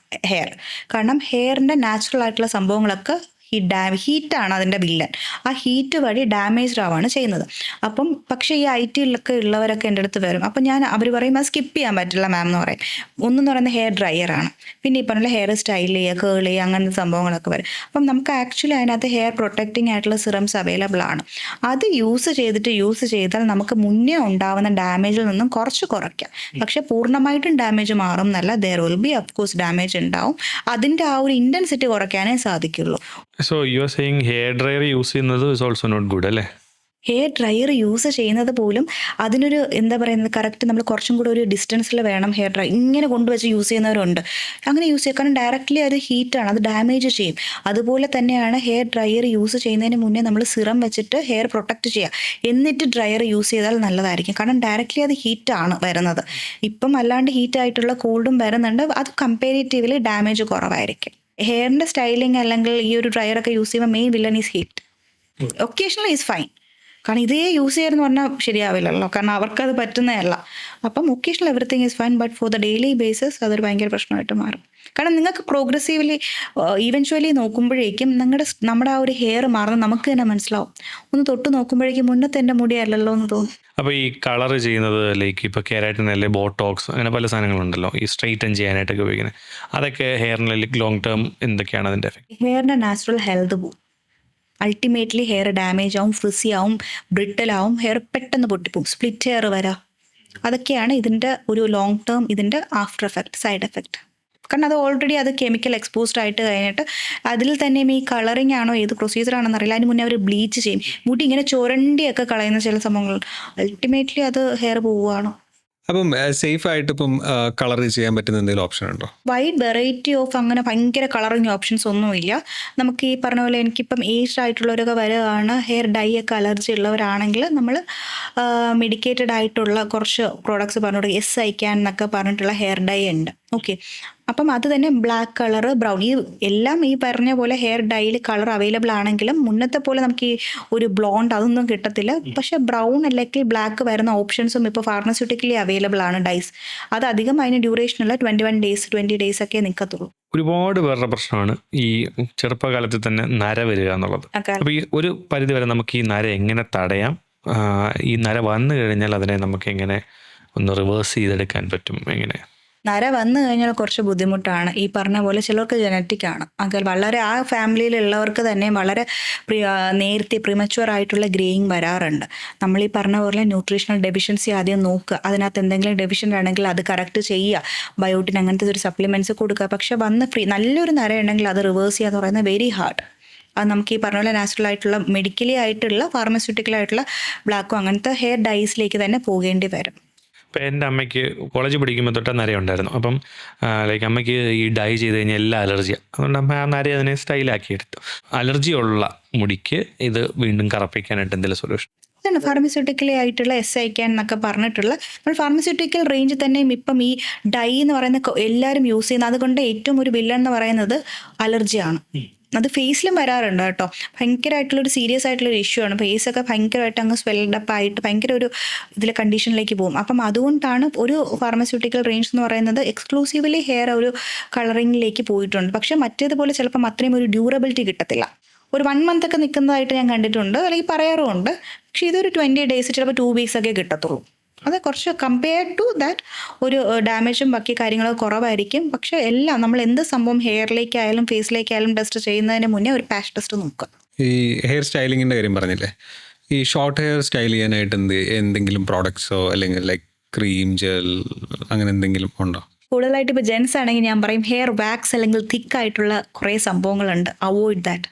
hair. കാരണം ഹെയറിൻ്റെ നാച്ചുറൽ ആയിട്ടുള്ള സംഭവങ്ങളൊക്കെ ഹീറ്റാണ് അതിൻ്റെ വില്ലൻ. ആ ഹീറ്റ് വഴി ഡാമേജ്ഡ് ആവാണ് ചെയ്യുന്നത്. അപ്പം പക്ഷേ ഈ IT-യിലൊക്കെ ഉള്ളവരൊക്കെ എൻ്റെ അടുത്ത് വരും. അപ്പം അവർ പറയും അത് സ്കിപ്പ് ചെയ്യാൻ പറ്റില്ല മാം എന്ന് പറയും. ഒന്നെന്ന് പറയുന്നത് ഹെയർ ഡ്രയറാണ്, പിന്നെ ഈ പറഞ്ഞ ഹെയർ സ്റ്റൈൽ ചെയ്യുക, കേൾ ചെയ്യുക, അങ്ങനത്തെ സംഭവങ്ങളൊക്കെ വരും. അപ്പം നമുക്ക് ആക്ച്വലി അതിനകത്ത് ഹെയർ പ്രൊട്ടക്റ്റിംഗ് ആയിട്ടുള്ള സിറംസ് അവൈലബിൾ ആണ്. അത് യൂസ് ചെയ്താൽ നമുക്ക് മുന്നേ ഉണ്ടാവുന്ന ഡാമേജിൽ നിന്നും കുറച്ച് കുറയ്ക്കാം. പക്ഷെ പൂർണ്ണമായിട്ടും ഡാമേജ് മാറും എന്നല്ല, there will be of course damage ഉണ്ടാവും. അതിൻ്റെ ആ ഒരു ഇൻറ്റൻസിറ്റി കുറയ്ക്കാനേ സാധിക്കുള്ളൂ. So you are saying hair dryer use ചെയ്യുന്നത് ഇസ് ഓൾസോ നോട്ട് ഗുഡ് അല്ലേ? ഹെയർ ഡ്രയർ യൂസ് ചെയ്യുന്നത് പോലും അതിനൊരു എന്താ പറയുന്നത് കറക്റ്റ് നമ്മൾ കുറച്ചും കൂടെ ഒരു ഡിസ്റ്റൻസിൽ വേണം ഹെയർ ഡ്രയർ. ഇങ്ങനെ കൊണ്ടുവച്ച് യൂസ് ചെയ്യുന്നവരുണ്ട്. അങ്ങനെ യൂസ് ചെയ്യുക, കാരണം ഡയറക്റ്റ്ലി അത് ഹീറ്റാണ്, അത് ഡാമേജ് ചെയ്യും. അതുപോലെ തന്നെയാണ് ഹെയർ ഡ്രയർ യൂസ് ചെയ്യുന്നതിന് മുന്നേ നമ്മൾ സിറം വെച്ചിട്ട് ഹെയർ പ്രൊട്ടക്റ്റ് ചെയ്യുക, എന്നിട്ട് ഡ്രയർ യൂസ് ചെയ്താൽ നല്ലതായിരിക്കും. കാരണം ഡയറക്റ്റ്ലി അത് ഹീറ്റാണ് വരുന്നത്. ഇപ്പം അല്ലാണ്ട് ഹീറ്റായിട്ടുള്ള കോൾഡും വരുന്നുണ്ട്, അത് കമ്പാരിറ്റീവ്ലി ഡാമേജ് കുറവായിരിക്കും. ഹെയറിൻ്റെ സ്റ്റൈലിംഗ് അല്ലെങ്കിൽ ഈ ഒരു ഡ്രയറൊക്കെ യൂസ് ചെയ്യുമ്പോൾ main villain is heat. Occasionally is fine, കാരണം ഇതേ യൂസ് ചെയ്യാമെന്ന് പറഞ്ഞാൽ ശരിയാവില്ലല്ലോ, കാരണം അവർക്കത് പറ്റുന്നതല്ല. അപ്പം occasional everything is fine, but for the daily basis അതൊരു ഭയങ്കര പ്രശ്നമായിട്ട് മാറും. കാരണം നിങ്ങൾക്ക് പ്രോഗ്രസീവ്ലി ഈവൻച്വലി നോക്കുമ്പോഴേക്കും നമ്മുടെ ആ ഒരു ഹെയർ മാറുന്നത് നമുക്ക് തന്നെ മനസ്സിലാവും. ഒന്ന് തൊട്ട് നോക്കുമ്പോഴേക്കും മുന്നത്തെ എൻ്റെ മുടിയല്ലല്ലോ എന്ന് തോന്നും. അപ്പോൾ ഈ കളർ ചെയ്യുന്നത് ലൈക്ക് ഇപ്പോൾ കെരാറ്റിൻ അല്ലെ ബോട്ടോക്സ് അങ്ങനെ പല സാധനങ്ങളുണ്ടല്ലോ ഈ സ്ട്രെയിറ്റൻ ചെയ്യാനായിട്ടൊക്കെ ഉപയോഗിക്കുന്നത്, അതൊക്കെ ഹെയറിന് ലോങ് ടേം എന്തൊക്കെയാണ് അതിൻ്റെ എഫക്ട്? ഹെയറിൻ്റെ നാച്ചുറൽ ഹെൽത്ത് പോവും. അൾട്ടിമേറ്റ്ലി ഹെയർ ഡാമേജ് ആവും, ഫ്രിസി ആവും, ബ്രിട്ടലാവും, ഹെയർ പെട്ടെന്ന് പൊട്ടിപ്പോവും, സ്പ്ലിറ്റ് ഹെയർ വരാം. അതൊക്കെയാണ് ഇതിൻ്റെ ഒരു ലോങ് ടേം ഇതിൻ്റെ ആഫ്റ്റർ എഫക്റ്റ്, സൈഡ് എഫക്റ്റ്. കാരണം അത് ഓൾറെഡി അത് കെമിക്കൽ എക്സ്പോസ്ഡ് ആയിട്ട് കഴിഞ്ഞിട്ട് അതിൽ തന്നെയും ഈ കളറിങ് ആണോ ഏത് പ്രൊസീജിയറാണെന്ന് അറിയില്ല, അതിന് മുന്നേ അവർ ബ്ലീച്ച് ചെയ്യും, മുടി ഇങ്ങനെ ചുരണ്ടിയൊക്കെ കളയുന്ന ചില സംഭവങ്ങൾ. അൾട്ടിമേറ്റ്ലി അത് ഹെയർ പോവുകയാണോ. അപ്പം സേഫ് ആയിട്ട് ഇപ്പം കളർ ചെയ്യാൻ പറ്റുന്ന എന്തെങ്കിലും ഓപ്ഷൻ ഉണ്ടോ? വൈഡ് വെറൈറ്റി ഓഫ് അങ്ങനെ ഭയങ്കര കളറിങ് ഓപ്ഷൻസ് ഒന്നുമില്ല. നമുക്ക് ഈ പറഞ്ഞ പോലെ എനിക്കിപ്പം ഏജ്ഡ് ആയിട്ടുള്ളവരൊക്കെ വരികയാണ്, ഹെയർ ഡൈ ഒക്കെ അലർജി ഉള്ളവരാണെങ്കിൽ നമ്മൾ മെഡിക്കേറ്റഡ് ആയിട്ടുള്ള കുറച്ച് പ്രോഡക്ട്സ് പറഞ്ഞു, SICAN എന്നൊക്കെ പറഞ്ഞിട്ടുള്ള ഹെയർ ഡൈ ഉണ്ട്. ഓക്കെ, അപ്പം അത് തന്നെ ബ്ലാക്ക് കളർ, ബ്രൗൺ, ഈ എല്ലാം ഈ പറഞ്ഞ പോലെ ഹെയർ ഡൈയിൽ കളർ അവൈലബിൾ ആണെങ്കിലും മുന്നത്തെ പോലെ നമുക്ക് ഈ ഒരു ബ്ലോണ്ട് അതൊന്നും കിട്ടത്തില്ല. പക്ഷെ ബ്രൗൺ അല്ലെങ്കിൽ ബ്ലാക്ക് വരുന്ന ഓപ്ഷൻസും ഇപ്പോൾ ഫാർമസ്യൂട്ടിക്കലി അവൈലബിൾ ആണ് ഡൈസ്. അത് അധികം അതിന് ഡ്യൂറേഷനുള്ള 21 days 20 days ഒക്കെ നിൽക്കത്തുള്ളൂ. ഒരുപാട് പേരുടെ പ്രശ്നമാണ് ഈ ചെറുപ്പകാലത്തിൽ തന്നെ നര വരിക എന്നുള്ളത്. അപ്പോൾ ഈ ഒരു പരിധി വരെ നമുക്ക് ഈ നര എങ്ങനെ തടയാം? ഈ നര വന്നു കഴിഞ്ഞാൽ അതിനെ നമുക്ക് എങ്ങനെ ഒന്ന് റിവേഴ്സ് ചെയ്തെടുക്കാൻ പറ്റും? എങ്ങനെ? നര വന്നു കഴിഞ്ഞാൽ കുറച്ച് ബുദ്ധിമുട്ടാണ്. ഈ പറഞ്ഞ പോലെ ചിലർക്ക് ജനറ്റിക് ആണ്, അങ്ങനെ വളരെ ആ ഫാമിലിയിലുള്ളവർക്ക് തന്നെ വളരെ നേരത്തെ പ്രിമച്വർ ആയിട്ടുള്ള ഗ്രേയിങ് വരാറുണ്ട്. നമ്മൾ ഈ പറഞ്ഞ പോലെ ന്യൂട്രീഷണൽ ഡെഫിഷ്യൻസി ആദ്യം നോക്കുക, അതിനകത്ത് എന്തെങ്കിലും ഡെഫിഷ്യൻ്റ് ആണെങ്കിൽ അത് കറക്റ്റ് ചെയ്യുക, ബയോട്ടിൻ അങ്ങനത്തെ ഒരു സപ്ലിമെൻറ്റ്സ് കൊടുക്കുക. പക്ഷെ വന്ന് നല്ലൊരു നര ഉണ്ടെങ്കിൽ അത് റിവേഴ്സ് ചെയ്യുക എന്ന് പറയുന്നത് വെരി ഹാർഡ്. അത് നമുക്ക് ഈ പറഞ്ഞ പോലെ നാച്ചുറൽ ആയിട്ടുള്ള മെഡിക്കലി ആയിട്ടുള്ള ഫാർമസ്യൂട്ടിക്കൽ ആയിട്ടുള്ള ബ്ലാക്കും അങ്ങനത്തെ ഹെയർ ഡൈസിലേക്ക് തന്നെ പോകേണ്ടി വരും. ഇപ്പോൾ എൻ്റെ അമ്മയ്ക്ക് കോളേജ് പഠിക്കുമ്പോൾ തൊട്ട് നര ഉണ്ടായിരുന്നു. അപ്പം ലൈക്ക് അമ്മയ്ക്ക് ഈ ഡൈ ചെയ്ത് കഴിഞ്ഞാൽ എല്ലാം അലർജിയാണ്. അതുകൊണ്ട് അമ്മ ആ നര അതിനെ സ്റ്റൈലാക്കി എടുത്തു. അലർജി ഉള്ള മുടിക്ക് ഇത് വീണ്ടും കറപ്പിക്കാനായിട്ട് എന്തെങ്കിലും സൊല്യൂഷൻ? അതാണ് ഫാർമസ്യൂട്ടിക്കലി ആയിട്ടുള്ള SICAN എന്നൊക്കെ പറഞ്ഞിട്ടുള്ള നമ്മൾ ഫാർമസ്യൂട്ടിക്കൽ റേഞ്ച് തന്നെയും ഇപ്പം ഈ ഡൈ എന്ന് പറയുന്ന എല്ലാവരും യൂസ് ചെയ്യുന്നത്. അതുകൊണ്ട് ഏറ്റവും ഒരു വില്ലൻ എന്ന് പറയുന്നത് അലർജിയാണ്. അത് ഫേസിലും വരാറുണ്ട് കേട്ടോ. ഭയങ്കരമായിട്ടുള്ളൊരു സീരിയസ് ആയിട്ടുള്ളൊരു ഇഷ്യൂ ആണ്. ഫേസൊക്കെ ഭയങ്കരമായിട്ട് അങ്ങ് സ്വെൽഡപ്പ് ആയിട്ട് ഭയങ്കര ഒരു ഇതിലെ കണ്ടീഷനിലേക്ക് പോകും. അപ്പം അതുകൊണ്ടാണ് ഒരു ഫാർമസ്യൂട്ടിക്കൽ റേഞ്ച് എന്ന് പറയുന്നത് എക്സ്ക്ലൂസീവ്ലി ഹെയർ ഒരു കളറിങ്ങിലേക്ക് പോയിട്ടുണ്ട്. പക്ഷെ മറ്റേതുപോലെ ചിലപ്പം അത്രയും ഒരു ഡ്യൂറബിലിറ്റി കിട്ടത്തില്ല. ഒരു 1 month ഒക്കെ നിൽക്കുന്നതായിട്ട് ഞാൻ കണ്ടിട്ടുണ്ട്, അല്ലെങ്കിൽ പറയാറുമുണ്ട്. പക്ഷേ ഇതൊരു 20 days ചിലപ്പോൾ 2 weeks ഒക്കെ കിട്ടത്തുള്ളൂ. അത് കുറച്ച് കമ്പയർ ടു ദാറ്റ് ഒരു ഡാമേജും ബാക്കി കാര്യങ്ങളൊക്കെ കുറവായിരിക്കും. പക്ഷെ എല്ലാം നമ്മൾ എന്ത് സംഭവം ഹെയറിലേക്കായാലും ഫേസിലേക്കായാലും ടെസ്റ്റ് ചെയ്യുന്നതിന് മുന്നേ ഒരു പാച്ച് ടെസ്റ്റ് നോക്കുക. ഈ ഹെയർ സ്റ്റൈലിങ്ങിൻ്റെ കാര്യം പറഞ്ഞില്ലേ, ഈ ഷോർട്ട് ഹെയർ സ്റ്റൈൽ ചെയ്യാനായിട്ട് എന്തെങ്കിലും പ്രോഡക്ട്സോ അല്ലെങ്കിൽ ലൈക്ക് ക്രീം ജെൽ അങ്ങനെ എന്തെങ്കിലും ഉണ്ടോ? കൂടുതലായിട്ട് ഇപ്പോൾ ജെൻസ് ആണെങ്കിൽ ഞാൻ പറയും ഹെയർ വാക്സ് അല്ലെങ്കിൽ തിക്കായിട്ടുള്ള കുറേ സംഭവങ്ങളുണ്ട്, അവോയ്ഡ് ദാറ്റ്.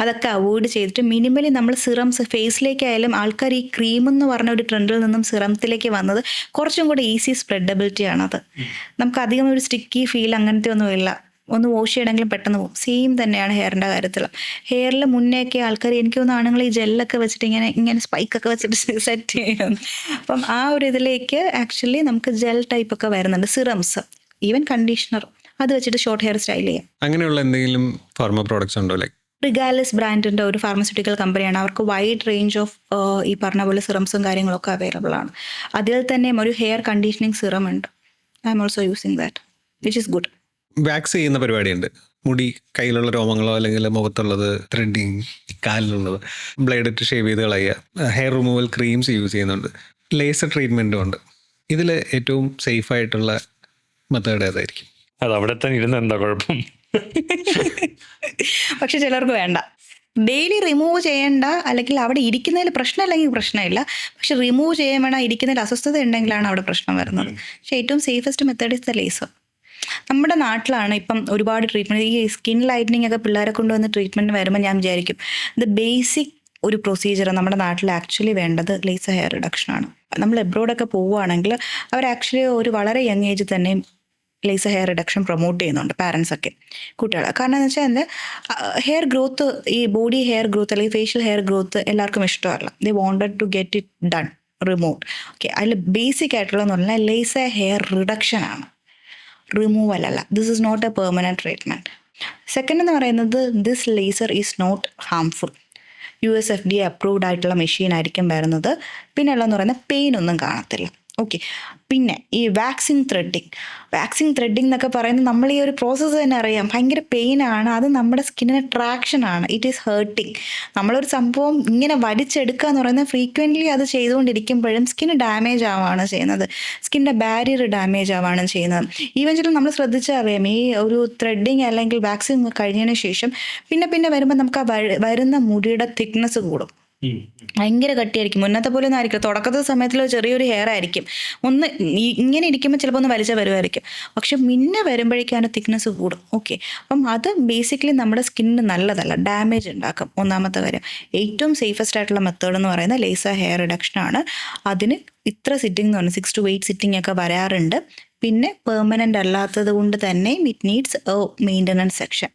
അതൊക്കെ അവോയ്ഡ് ചെയ്തിട്ട് മിനിമലി നമ്മൾ സിറംസ് ഫേസിലേക്കായാലും ആൾക്കാർ ഈ ക്രീം എന്ന് പറഞ്ഞ ഒരു ട്രെൻഡിൽ നിന്നും സിറത്തിലേക്ക് വന്നത് കുറച്ചും കൂടെ ഈസി സ്പ്രെഡബിലിറ്റി ആണത്. നമുക്ക് അധികം ഒരു സ്റ്റിക്കി ഫീൽ അങ്ങനത്തെ ഒന്നുമില്ല. ഒന്ന് വാഷ് ചെയ്യണമെങ്കിലും പെട്ടെന്ന് പോകും. സെയിം തന്നെയാണ് ഹെയറിൻ്റെ കാര്യത്തിൽ. ഹെയറിൽ മുന്നേയൊക്കെ ആൾക്കാർ എനിക്ക് തോന്നുന്നു ആണുങ്ങൾ ഈ ജെല്ലൊക്കെ വെച്ചിട്ട് ഇങ്ങനെ സ്പൈക്കൊക്കെ വെച്ചിട്ട് സെറ്റ് ചെയ്യും. അപ്പം ആ ഒരു ഇതിലേക്ക് ആക്ച്വലി നമുക്ക് ജെൽ ടൈപ്പൊക്കെ വരുന്നുണ്ട്, സിറംസ്, ഈവൻ കണ്ടീഷണർ, അത് വെച്ചിട്ട് ഷോർട്ട് ഹെയർ സ്റ്റൈൽ ചെയ്യാം. അങ്ങനെയുള്ള എന്തെങ്കിലും ഫാർമ പ്രോഡക്ട്സ് ഉണ്ടോ? ലൈക്ക് റിഗാലിസ് ബ്രാൻഡിൻ്റെ ഒരു ഫാർമസ്യൂട്ടിക്കൽ കമ്പനിയാണ്. അവർക്ക് വൈഡ് റേഞ്ച് ഓഫ് ഈ പറഞ്ഞ പോലെ സിറംസും കാര്യങ്ങളൊക്കെ അവൈലബിൾ ആണ്. അതിൽ തന്നെ ഒരു ഹെയർ കണ്ടീഷനിങ് സിറം ഉണ്ട്. I am also using that which is good. Wax ചെയ്യുന്ന പരിപാടിയുണ്ട്. മുടി, കയ്യിലുള്ള രോമങ്ങളോ അല്ലെങ്കിൽ മുഖത്തുള്ളത്, ത്രെഡിങ്, കാലിലുള്ളത് ബ്ലേഡ് ഇട്ട് ഷേവ് ചെയ്ത് കളയുക. ഹെയർ റിമൂവൽ ക്രീംസ് യൂസ് ചെയ്യുന്നുണ്ട്. ലേസർ ട്രീറ്റ്മെൻറ്റും ഉണ്ട്. ഇതിൽ ഏറ്റവും സേഫ് ആയിട്ടുള്ള മെത്തേഡ് ഏതായിരിക്കും? അത് അവിടെ തന്നെ ഇരുന്ന് എന്താ കുഴപ്പം? പക്ഷെ ചിലർക്ക് വേണ്ട, ഡെയിലി റിമൂവ് ചെയ്യേണ്ട, അല്ലെങ്കിൽ അവിടെ ഇരിക്കുന്നതിൽ പ്രശ്നമില്ലെങ്കിൽ പ്രശ്നമില്ല. പക്ഷെ റിമൂവ് ചെയ്യാൻ വേണം, ഇരിക്കുന്നതിൽ അസ്വസ്ഥത ഉണ്ടെങ്കിലാണ് അവിടെ പ്രശ്നം വരുന്നത്. പക്ഷെ ഏറ്റവും safest method is the laser. നമ്മുടെ നാട്ടിലാണ് ഇപ്പം ഒരുപാട് ട്രീറ്റ്മെൻറ്റ്, ഈ സ്കിൻ ലൈറ്റനിങ് ഒക്കെ പിള്ളേരെ കൊണ്ടുവന്ന് ട്രീറ്റ്മെൻറ്റ് വരുമ്പോൾ ഞാൻ വിചാരിക്കും ഇത് ബേസിക് ഒരു പ്രൊസീജിയർ നമ്മുടെ നാട്ടിൽ ആക്ച്വലി വേണ്ടത് ലേസർ ഹെയർ റിഡക്ഷനാണ്. നമ്മൾ എബ്രോഡൊക്കെ പോവുകയാണെങ്കിൽ അവർ ആക്ച്വലി ഒരു വളരെ യങ് ഏജിൽ തന്നെ ലേസർ ഹെയർ റിഡക്ഷൻ പ്രൊമോട്ട് ചെയ്യുന്നുണ്ട് പാരൻസൊക്കെ, കുട്ടികളെ. കാരണം എന്ന് വെച്ചാൽ എൻ്റെ ഹെയർ ഗ്രോത്ത്, ഈ ബോഡി ഹെയർ ഗ്രോത്ത് അല്ലെങ്കിൽ ഫേഷ്യൽ ഹെയർ ഗ്രോത്ത് എല്ലാവർക്കും ഇഷ്ടമല്ല. They wanted to get it done, remove. Okay, അതിൽ ബേസിക് ആയിട്ടുള്ളതെന്ന് പറഞ്ഞാൽ ലേസർ ഹെയർ റിഡക്ഷൻ ആണ്, റിമൂവൽ അല്ല. This is not a permanent treatment. Second എന്ന് പറയുന്നത് this laser is not harmful. USFDA approved ആയിട്ടുള്ള മെഷീൻ ആയിരിക്കും വരുന്നത്. പിന്നെ ഉള്ളതെന്ന് പറയുന്നത് പെയിൻ ഒന്നും കാണത്തില്ല. ഓക്കെ, പിന്നെ ഈ വാക്സിൻ ത്രെഡിങ് എന്നൊക്കെ പറയുന്നത് നമ്മൾ ഈ ഒരു പ്രോസസ്സ് തന്നെ അറിയാം, ഭയങ്കര പെയിനാണ്. അത് നമ്മുടെ സ്കിന്നിന് ട്രാക്ഷനാണ്, ഇറ്റ് ഈസ് ഹേർട്ടിങ്. നമ്മളൊരു സംഭവം ഇങ്ങനെ വലിച്ചെടുക്കുക എന്ന് പറയുന്നത് ഫ്രീക്വൻ്റ്ലി അത് ചെയ്തുകൊണ്ടിരിക്കുമ്പോഴും സ്കിന്ന് ഡാമേജ് ആവുകയാണ് ചെയ്യുന്നത്, സ്കിന്നിൻ്റെ ബാരിയർ ഡാമേജ് ആവുകയാണ് ചെയ്യുന്നത്. ഈവൻ ചില നമ്മൾ ശ്രദ്ധിച്ചാൽ അറിയാം, ഈ ഒരു ത്രെഡിങ് അല്ലെങ്കിൽ വാക്സിൻ കഴിഞ്ഞതിന് ശേഷം പിന്നെ വരുമ്പോൾ നമുക്ക് ആ വരുന്ന മുടിയുടെ തിക്നെസ് കൂടും, ഭയങ്കര കട്ടിയായിരിക്കും. മുന്നത്തെ പോലെ ഒന്നും ആയിരിക്കും. തുടക്കത്തെ സമയത്തിൽ ചെറിയൊരു ഹെയർ ആയിരിക്കും, ഒന്ന് ഇങ്ങനെ ഇരിക്കുമ്പോൾ ചിലപ്പോൾ ഒന്ന് വലിച്ച വരുമായിരിക്കും. പക്ഷെ പിന്നെ വരുമ്പോഴേക്കും അതിൻ്റെ തിക്നെസ് കൂടും. ഓക്കെ, അപ്പം അത് ബേസിക്കലി നമ്മുടെ സ്കിന്നിന് നല്ലതല്ല, ഡാമേജ് ഉണ്ടാക്കും. ഒന്നാമത്തെ കാര്യം. ഏറ്റവും സേഫസ്റ്റ് ആയിട്ടുള്ള മെത്തേഡ് എന്ന് പറയുന്നത് ലേസർ ഹെയർ റിഡക്ഷനാണ്. അതിന് ഇത്ര സിറ്റിംഗ് എന്ന് പറഞ്ഞാൽ 6 to 8 സിറ്റിംഗ് ഒക്കെ വരാറുണ്ട്. പിന്നെ പെർമനൻ്റ് അല്ലാത്തത് കൊണ്ട് തന്നെ it needs A maintenance section.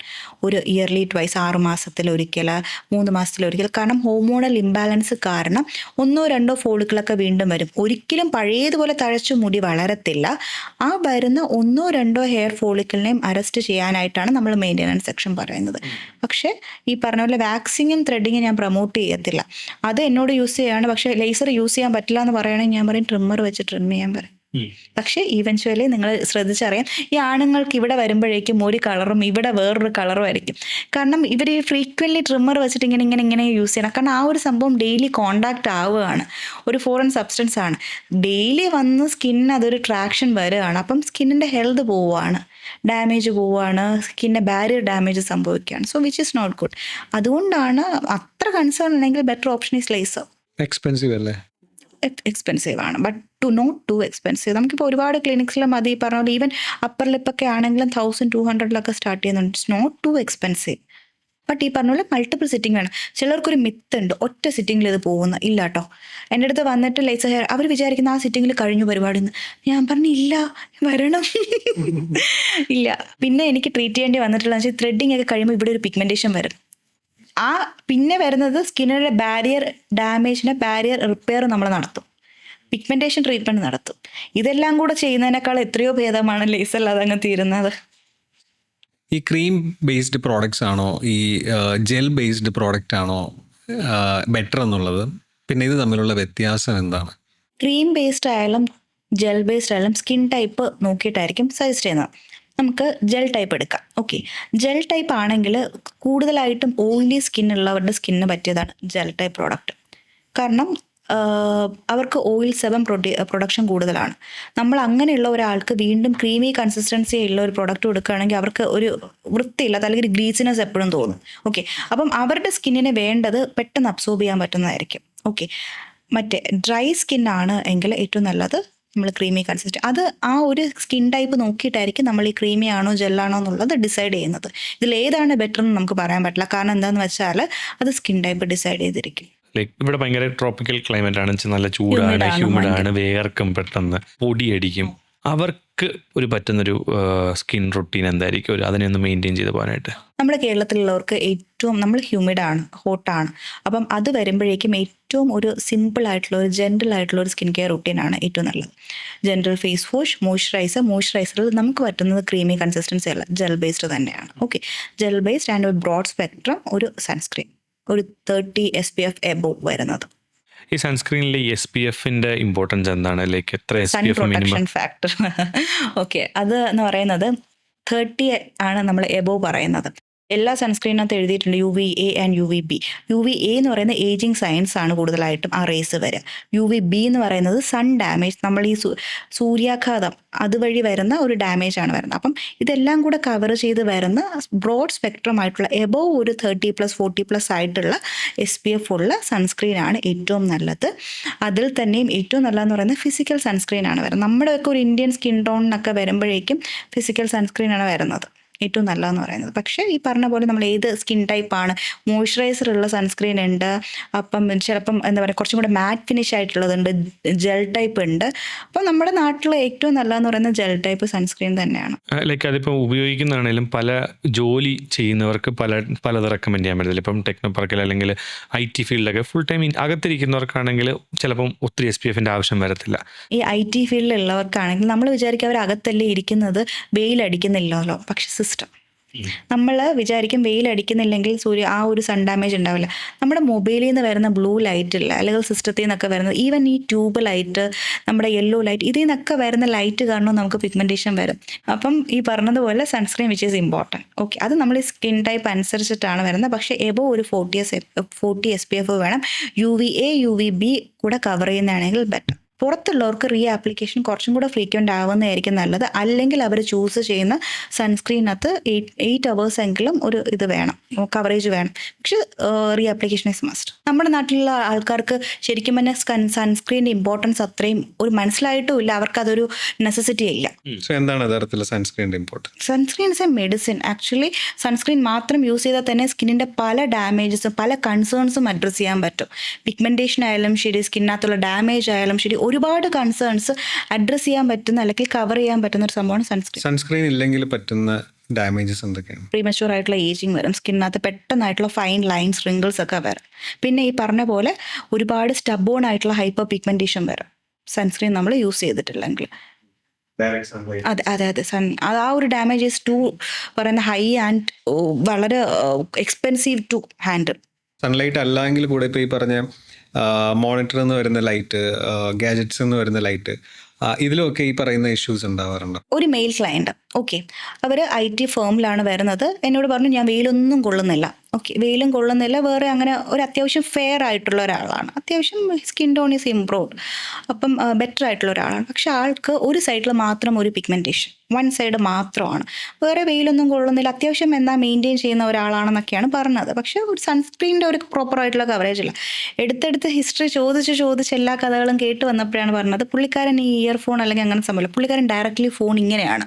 ഒരു ഇയർലി ട്വൈസ്, 6 മാസത്തിലൊരിക്കൽ, 3 മാസത്തിലൊരിക്കൽ. കാരണം ഹോർമോണൽ ഇംബാലൻസ് കാരണം 1 or 2 ഫോളിക്കിളൊക്കെ വീണ്ടും വരും. ഒരിക്കലും പഴയതുപോലെ തഴച്ചു മുടി വളരത്തില്ല. ആ വരുന്ന 1 or 2 ഹെയർ ഫോളിക്കിളിനെയും അറസ്റ്റ് ചെയ്യാനായിട്ടാണ് നമ്മൾ മെയിൻ്റനൻസ് സെക്ഷൻ പറയുന്നത്. പക്ഷേ ഈ പറഞ്ഞ പോലെ വാക്സിങ്ങും ത്രെഡിങ്ങും ഞാൻ പ്രൊമോട്ട് ചെയ്യത്തില്ല. അത് എന്നോട് യൂസ് ചെയ്യാണ്. പക്ഷേ ലേസർ യൂസ് ചെയ്യാൻ പറ്റില്ല എന്ന് പറയുകയാണെങ്കിൽ ഞാൻ പറയും ട്രിമ്മർ വെച്ച് ട്രിം ചെയ്യാൻ പറയും. പക്ഷേ ഈവൻച്വലി നിങ്ങൾ ശ്രദ്ധിച്ചറിയാം, ഈ ആണുങ്ങൾക്ക് ഇവിടെ വരുമ്പോഴേക്കും ഒരു കളറും ഇവിടെ വേറൊരു കളറും ആയിരിക്കും. കാരണം ഇവർ ഈ ഫ്രീക്വൻ്റ്ലി ട്രിമ്മർ വെച്ചിട്ട് ഇങ്ങനെ യൂസ് ചെയ്യണം. കാരണം ആ ഒരു സംഭവം ഡെയിലി കോണ്ടാക്ട് ആവുകയാണ്, ഒരു ഫോറിൻ സബ്സ്റ്റൻസ് ആണ്. ഡെയിലി വന്ന് സ്കിന്നിന് അതൊരു ട്രാക്ഷൻ വരികയാണ്. അപ്പം സ്കിന്നിൻ്റെ ഹെൽത്ത് പോവുകയാണ്, ഡാമേജ് പോവുകയാണ്, സ്കിന്നിൻ്റെ ബാരിയർ ഡാമേജ് സംഭവിക്കുകയാണ്. So which is not good. അതുകൊണ്ടാണ് അത്ര കൺസേൺ ഉണ്ടെങ്കിൽ better option is laser. Expensive അല്ലേ? എക്സ്പെൻസീവ് ആണ്, ബട്ട് നോട്ട് ടു എക്സ്പെൻസീവ്. നമുക്കിപ്പോൾ ഒരുപാട് ക്ലിനിക്സിലും അത് ഈ പറഞ്ഞ പോലെ ഈവൻ അപ്പർ ലിപ്പൊക്കെ ആണെങ്കിലും 1200 സ്റ്റാർട്ട് ചെയ്യുന്നുണ്ട്. It's not too expensive. But ഈ പറഞ്ഞ പോലെ മൾട്ടിപ്പിൾ സിറ്റിംഗ് വേണം. ചിലർക്കൊരു മിത്ത് ഉണ്ട്, ഒറ്റ സിറ്റിങ്ങിൽ ഇത് പോകുന്ന. ഇല്ല കേട്ടോ, എൻ്റെ അടുത്ത് വന്നിട്ട് ലേസർ ഹെയർ അവർ വിചാരിക്കുന്ന ആ സിറ്റിങ്ങിൽ കഴിഞ്ഞു പരിപാടി എന്ന്. ഞാൻ പറഞ്ഞു ഇല്ല, വരണം. ഇല്ല. പിന്നെ എനിക്ക് ട്രീറ്റ് ചെയ്യേണ്ടി വന്നിട്ടുള്ള ത്രെഡിങ് ഒക്കെ കഴിയുമ്പോൾ ഇവിടെ ഒരു പിഗ്മെൻറ്റേഷൻ വരും. ആ പിന്നെ വരുന്നത് സ്കിന്നിൻ്റെ ബാരിയർ ഡാമേജിൻ്റെ ബാരിയർ റിപ്പയർ നമ്മൾ നടത്തും, പിഗ്മെൻറ്റേഷൻ ട്രീറ്റ്മെൻറ്റ് നടത്തും. ഇതെല്ലാം കൂടെ ചെയ്യുന്നതിനേക്കാൾ എത്രയോ ഭേദമാണ് ലേസർ അതങ്ങ് തീരുന്നത്. ഈ ക്രീം ബേസ്ഡ് പ്രോഡക്റ്റ്സ് ആണോ ഈ ജെൽ ബേസ്ഡ് പ്രോഡക്റ്റ് ആണോ ബെറ്റർ എന്നുള്ളത്? പിന്നെ ഇത് തമ്മിലുള്ള വ്യത്യാസം എന്താണ്? ക്രീം ബേസ്ഡ് ആയാലും ജെൽ ബേസ്ഡ് ആയാലും സ്കിൻ ടൈപ്പ് നോക്കിയിട്ടായിരിക്കും സജസ്റ്റ് ചെയ്യുന്നത്. നമുക്ക് ജെൽ ടൈപ്പ് എടുക്കാം. ഓക്കെ, ജെൽ ടൈപ്പ് ആണെങ്കിൽ കൂടുതലായിട്ടും ഓയിലി സ്കിൻ ഉള്ളവരുടെ സ്കിന്നിന് പറ്റിയതാണ് ജെൽ ടൈപ്പ് പ്രോഡക്റ്റ്. കാരണം അവർക്ക് ഓയിൽ സെബം പ്രൊഡക്ഷൻ കൂടുതലാണ്. നമ്മൾ അങ്ങനെയുള്ള ഒരാൾക്ക് വീണ്ടും ക്രീമി കൺസിസ്റ്റൻസി ഉള്ള ഒരു പ്രൊഡക്റ്റ് കൊടുക്കുകയാണെങ്കിൽ അവർക്ക് ഒരു വൃത്തിയില്ലാത്ത അല്ലെങ്കിൽ ഗ്രീസിനെസ് എപ്പോഴും തോന്നും. ഓക്കെ, അപ്പം അവരുടെ സ്കിന്നിന് വേണ്ടത് പെട്ടെന്ന് അബ്സോർബ് ചെയ്യാൻ പറ്റുന്നതായിരിക്കും. ഓക്കെ, മറ്റേ ഡ്രൈ സ്കിന്നാണ് എങ്കിൽ ഏറ്റവും നല്ലത് നമ്മൾ ക്രീമി കൺസിസ്റ്റൻസി, അത് ആ ഒരു സ്കിൻ ടൈപ്പ് നോക്കിയിട്ടായിരിക്കും നമ്മൾ ഈ ക്രീമി ആണോ ജെല്ലാണോ എന്നുള്ളത് ഡിസൈഡ് ചെയ്യുന്നത്. ഇതിൽ ഏതാണ് ബെറ്റർ എന്ന് നമുക്ക് പറയാൻ പറ്റില്ല. കാരണം എന്താണെന്ന് വെച്ചാൽ അത് സ്കിൻ ടൈപ്പ് ഡിസൈഡ് ചെയ്തിരിക്കും. ലൈക്ക് ഇവിടെ ഭയങ്കര ട്രോപ്പിക്കൽ ക്ലൈമറ്റ് ആണ്, നല്ല ചൂടാണ്, ഹ്യൂമിഡാണ്, വേർക്കും പെട്ടെന്ന് പൊടിയടിക്കും. അവർക്ക് ഒരു പറ്റുന്നൊരു സ്കിൻ റൊട്ടീൻ എന്തായിരിക്കും, അതിനെ ഒന്ന് മെയിൻറ്റെയിൻ ചെയ്ത് പോകാനായിട്ട്? നമ്മുടെ കേരളത്തിലുള്ളവർക്ക് ഏറ്റവും നമ്മൾ ഹ്യൂമിഡാണ്, ഹോട്ടാണ്. അപ്പം അത് വരുമ്പോഴേക്കും ഏറ്റവും ഒരു സിമ്പിൾ ആയിട്ടുള്ള ഒരു ജെൻറൽ ആയിട്ടുള്ള ഒരു സ്കിൻ കെയർ റുട്ടീനാണ് ഏറ്റവും നല്ലത്. ജെൻറൽ ഫേസ് വാഷ്, മോയ്സ്ചറൈസറിൽ നമുക്ക് പറ്റുന്നത് ക്രീമി കൺസിസ്റ്റൻസി അല്ല, ജെൽ ബേസ്ഡ് തന്നെയാണ്. ഓക്കെ, ജെൽ ബേസ്ഡ് ആൻഡ് ഒരു ബ്രോഡ് സ്പെക്ട്രം ഒരു സൺസ്ക്രീൻ, ഒരു 30 SPF എബോവ് വരുന്നത്. ഈ സൺസ്ക്രീനിലെ SPFന്റെ ഇമ്പോർട്ടൻസ് എന്താണ്? ലൈക്ക് എത്ര sun SPF minimum? Protection factor. Okay, അത് എന്ന് പറയുന്നത് 30 ആണ് നമ്മൾ എബോവ് പറയുന്നത്. എല്ലാ സൺസ്ക്രീനകത്ത് എഴുതിയിട്ടുണ്ട് UVA ആൻഡ് UVB. UVA എന്ന് പറയുന്നത് ഏജിങ് സയൻസ് ആണ് കൂടുതലായിട്ടും ആ റേസ് വരിക. UVB എന്ന് പറയുന്നത് സൺ ഡാമേജ്, നമ്മൾ ഈ സൂര്യാഘാതം അതുവഴി വരുന്ന ഒരു ഡാമേജ് ആണ് വരുന്നത്. അപ്പം ഇതെല്ലാം കൂടെ കവർ ചെയ്ത് വരുന്ന ബ്രോഡ് സ്പെക്ട്രം ആയിട്ടുള്ള എബോവ് ഒരു 30+, 40+ ആയിട്ടുള്ള SPF ഉള്ള സൺസ്ക്രീനാണ് ഏറ്റവും നല്ലത്. അതിൽ തന്നെയും ഏറ്റവും നല്ലതെന്ന് പറയുന്നത് ഫിസിക്കൽ സൺസ്ക്രീൻ ആണ് വരുന്നത്. നമ്മുടെയൊക്കെ ഒരു ഇന്ത്യൻ സ്കിൻ ടോണിനൊക്കെ വരുമ്പോഴേക്കും ഫിസിക്കൽ സൺസ്ക്രീനാണ് വരുന്നത് ഏറ്റവും നല്ലതെന്ന് പറയുന്നത്. പക്ഷേ ഈ പറഞ്ഞ പോലെ നമ്മൾ ഏത് സ്കിൻ ടൈപ്പാണ്, മോയ്സ്ചറൈസർ ഉള്ള സൺസ്ക്രീൻ ഉണ്ട്, അപ്പം ചിലപ്പം എന്താ പറയുക കുറച്ചും കൂടെ മാറ്റ് ഫിനിഷ് ആയിട്ടുള്ളതുണ്ട്, ജെൽ ടൈപ്പ് ഉണ്ട്. അപ്പം നമ്മുടെ നാട്ടിൽ ഏറ്റവും നല്ലതെന്ന് പറയുന്നത് ജെൽ ടൈപ്പ് സൺസ്ക്രീൻ തന്നെയാണ്. ലൈക്ക് അതിപ്പോൾ ഉപയോഗിക്കുന്നതാണെങ്കിലും പല ജോലി ചെയ്യുന്നവർക്ക് പലത് റെക്കമെൻഡ് ചെയ്യാൻ പറ്റില്ല. ഇപ്പം ടെക്നോ പാർക്കിൽ അല്ലെങ്കിൽ IT ഫീൽഡിലൊക്കെ ഫുൾ ടൈം അകത്തിരിക്കുന്നവർക്കാണെങ്കിൽ ചിലപ്പം ഒത്തിരി SPFന്റെ ആവശ്യം വരത്തില്ല. ഈ IT ഫീൽഡിലുള്ളവർക്കാണെങ്കിൽ നമ്മൾ വിചാരിക്കും അവർ അകത്തല്ലേ ഇരിക്കുന്നത്, വെയിലടിക്കുന്നില്ലല്ലോ. പക്ഷെ സിസ്റ്റം നമ്മൾ വിചാരിക്കും വെയിലടിക്കുന്നില്ലെങ്കിൽ ആ ഒരു സൺ ഡാമേജ് ഉണ്ടാവില്ല. നമ്മുടെ മൊബൈലിൽ നിന്ന് വരുന്ന ബ്ലൂ ലൈറ്റ് ഇല്ല, അല്ലെങ്കിൽ സിസ്റ്റത്തിൽ നിന്നൊക്കെ വരുന്നത്, ഈവൻ ഈ ട്യൂബ് ലൈറ്റ്, നമ്മുടെ യെല്ലോ ലൈറ്റ്, ഇതിൽ നിന്നൊക്കെ വരുന്ന ലൈറ്റ് കാരണം നമുക്ക് പിഗ്മെൻറ്റേഷൻ വരും. അപ്പം ഈ പറഞ്ഞതുപോലെ sunscreen which is important. Okay, അത് നമ്മൾ ഈ സ്കിൻ ടൈപ്പ് അനുസരിച്ചിട്ടാണ് വരുന്നത്. പക്ഷേ എബോ ഒരു 40 SPF വേണം. UVA UVB കൂടെ കവർ ചെയ്യുന്നതാണെങ്കിൽ ബെറ്റർ. പുറത്തുള്ളവർക്ക് റീ ആപ്ലിക്കേഷൻ കുറച്ചും കൂടെ ഫ്രീക്വൻ്റ് ആവുന്നതായിരിക്കും നല്ലത്. അല്ലെങ്കിൽ അവർ ചൂസ് ചെയ്യുന്ന സൺസ്ക്രീനകത്ത് 8 hours എങ്കിലും ഒരു ഇത് വേണം, കവറേജ് വേണം. പക്ഷെ റീ ആപ്ലിക്കേഷൻ ഇസ് മസ്റ്റ്. നമ്മുടെ നാട്ടിലുള്ള ആൾക്കാർക്ക് ശരിക്കും തന്നെ സൺസ്ക്രീൻ്റെ ഇമ്പോർട്ടൻസ് അത്രയും ഒരു മനസ്സിലായിട്ടും ഇല്ല, അവർക്ക് അതൊരു നെസസിറ്റി ഇല്ല. എന്താണ് യഥാർത്ഥത്തിൽ സൺസ്ക്രീൻ്റെ importance? Sunscreen is a medicine. Actually sunscreen മാത്രം യൂസ് ചെയ്താൽ തന്നെ സ്കിന്നിൻ്റെ പല ഡാമേജസും പല കൺസേൺസും അഡ്രസ്സ് ചെയ്യാൻ പറ്റും. പിഗ്മെൻറ്റേഷൻ ആയാലും ശരി, സ്കിന്നകത്തുള്ള ഡാമേജ് ആയാലും ശരി, ഒരുപാട് കൺസേൺസ് അഡ്രസ്സ് ചെയ്യാൻ പറ്റുന്ന അല്ലെങ്കിൽ കവർ ചെയ്യാൻ പറ്റുന്ന ഒരു സംഭവമാണ് സൺസ്ക്രീൻ. സൺസ്ക്രീൻ ഇല്ലെങ്കിൽ പറ്റുന്ന ഡാമേജസ് എന്തൊക്കെയാണ്? പ്രീമച്യൂർ ആയിട്ടുള്ള ഏജിങ് വരും, സ്കിന്നകത്ത് പെട്ടെന്നായിട്ടുള്ള ഫൈൻ ലൈൻസ്, റിങ്കിൾസ് ഒക്കെ വരും. പിന്നെ ഈ പറഞ്ഞ പോലെ ഒരുപാട് സ്റ്റബോൺ ആയിട്ടുള്ള ഹൈപ്പർ പിഗ്മെൻറ്റേഷൻ വരും സൺസ്ക്രീൻ നമ്മൾ യൂസ് ചെയ്തിട്ടില്ലെങ്കിൽ. അതെ അത് ആ ഒരു ഡാമേജ് ഈസ് ടു പറയുന്ന ഹൈ ആൻഡ് വളരെ എക്സ്പെൻസീവ് ടു ഹാൻഡിൽ. സൺലൈറ്റ് അല്ലെങ്കിൽ കൂടെ ഇപ്പോൾ ഈ പറഞ്ഞ മോണിറ്ററിൽ നിന്ന് വരുന്ന ലൈറ്റ്, ഗാഡ്ജറ്റ്സ് നിന്ന് വരുന്ന ലൈറ്റ്, ഇതിലൊക്കെ ഈ പറയുന്ന ഇഷ്യൂസ് ഉണ്ടാവാറുണ്ട്. ഒരു മെയിൽ ക്ലയൻറ്റ്, ഓക്കെ, അവർ IT ഫേമിലാണ് വരുന്നത്. എന്നോട് പറഞ്ഞു ഞാൻ വെയിലൊന്നും കൊള്ളുന്നില്ല. ഓക്കെ, വെയിലും കൊള്ളുന്നില്ല, വേറെ അങ്ങനെ ഒരു അത്യാവശ്യം ഫെയർ ആയിട്ടുള്ള ഒരാളാണ്, അത്യാവശ്യം സ്കിൻ ടോൺ ഈസ് ഇംപ്രൂവ്ഡ്, അപ്പം ബെറ്റർ ആയിട്ടുള്ള ഒരാളാണ്. പക്ഷെ ആൾക്ക് ഒരു സൈഡിൽ മാത്രം ഒരു പിഗ്മെൻറ്റേഷൻ, വൺ സൈഡ് മാത്രമാണ്, വേറെ വെയിലൊന്നും കൊള്ളുന്നില്ല, അത്യാവശ്യം എന്താ മെയിൻറ്റെയിൻ ചെയ്യുന്ന ഒരാളാണെന്നൊക്കെയാണ് പറഞ്ഞത്. പക്ഷേ ഒരു സൺസ്ക്രീനിൻ്റെ ഒരു പ്രോപ്പർ ആയിട്ടുള്ള കവറേജ് ഇല്ല. എടുത്തെടുത്ത് ഹിസ്റ്ററി ചോദിച്ച് എല്ലാ കഥകളും കേട്ട് വന്നപ്പോഴാണ് പറഞ്ഞത് പുള്ളിക്കാരൻ ഈ ഇയർഫോൺ അല്ലെങ്കിൽ അങ്ങനെ സംഭവം, പുള്ളിക്കാരൻ ഡയറക്റ്റ്ലി ഫോൺ ഇങ്ങനെയാണ്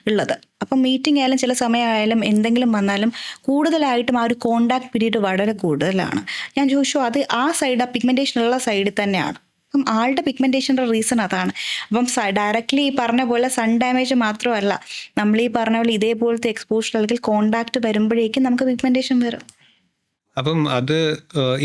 ഉള്ളത്. അപ്പം മീറ്റിംഗ് ആയാലും ചില സമയമായാലും എന്തെങ്കിലും വന്നാലും കൂടുതലായിട്ടും ആ ഒരു കോണ്ടാക്ട് പീരീഡ് വളരെ കൂടുതലാണ്. ഞാൻ ചോദിച്ചു അത് ആ സൈഡ്, ആ പിഗ്മെൻറ്റേഷൻ ഉള്ള സൈഡിൽ തന്നെയാണ്. അപ്പം ആളുടെ പിഗ്മെൻറ്റേഷൻ്റെ റീസൺ അതാണ്. അപ്പം ഡയറക്റ്റ്ലി ഈ പറഞ്ഞ പോലെ സൺ ഡാമേജ് മാത്രമല്ല, നമ്മൾ ഈ പറഞ്ഞ പോലെ ഇതേപോലത്തെ എക്സ്പോഷർ അല്ലെങ്കിൽ കോണ്ടാക്ട് വരുമ്പോഴേക്കും നമുക്ക് പിഗ്മെൻറ്റേഷൻ വരും. അപ്പം അത്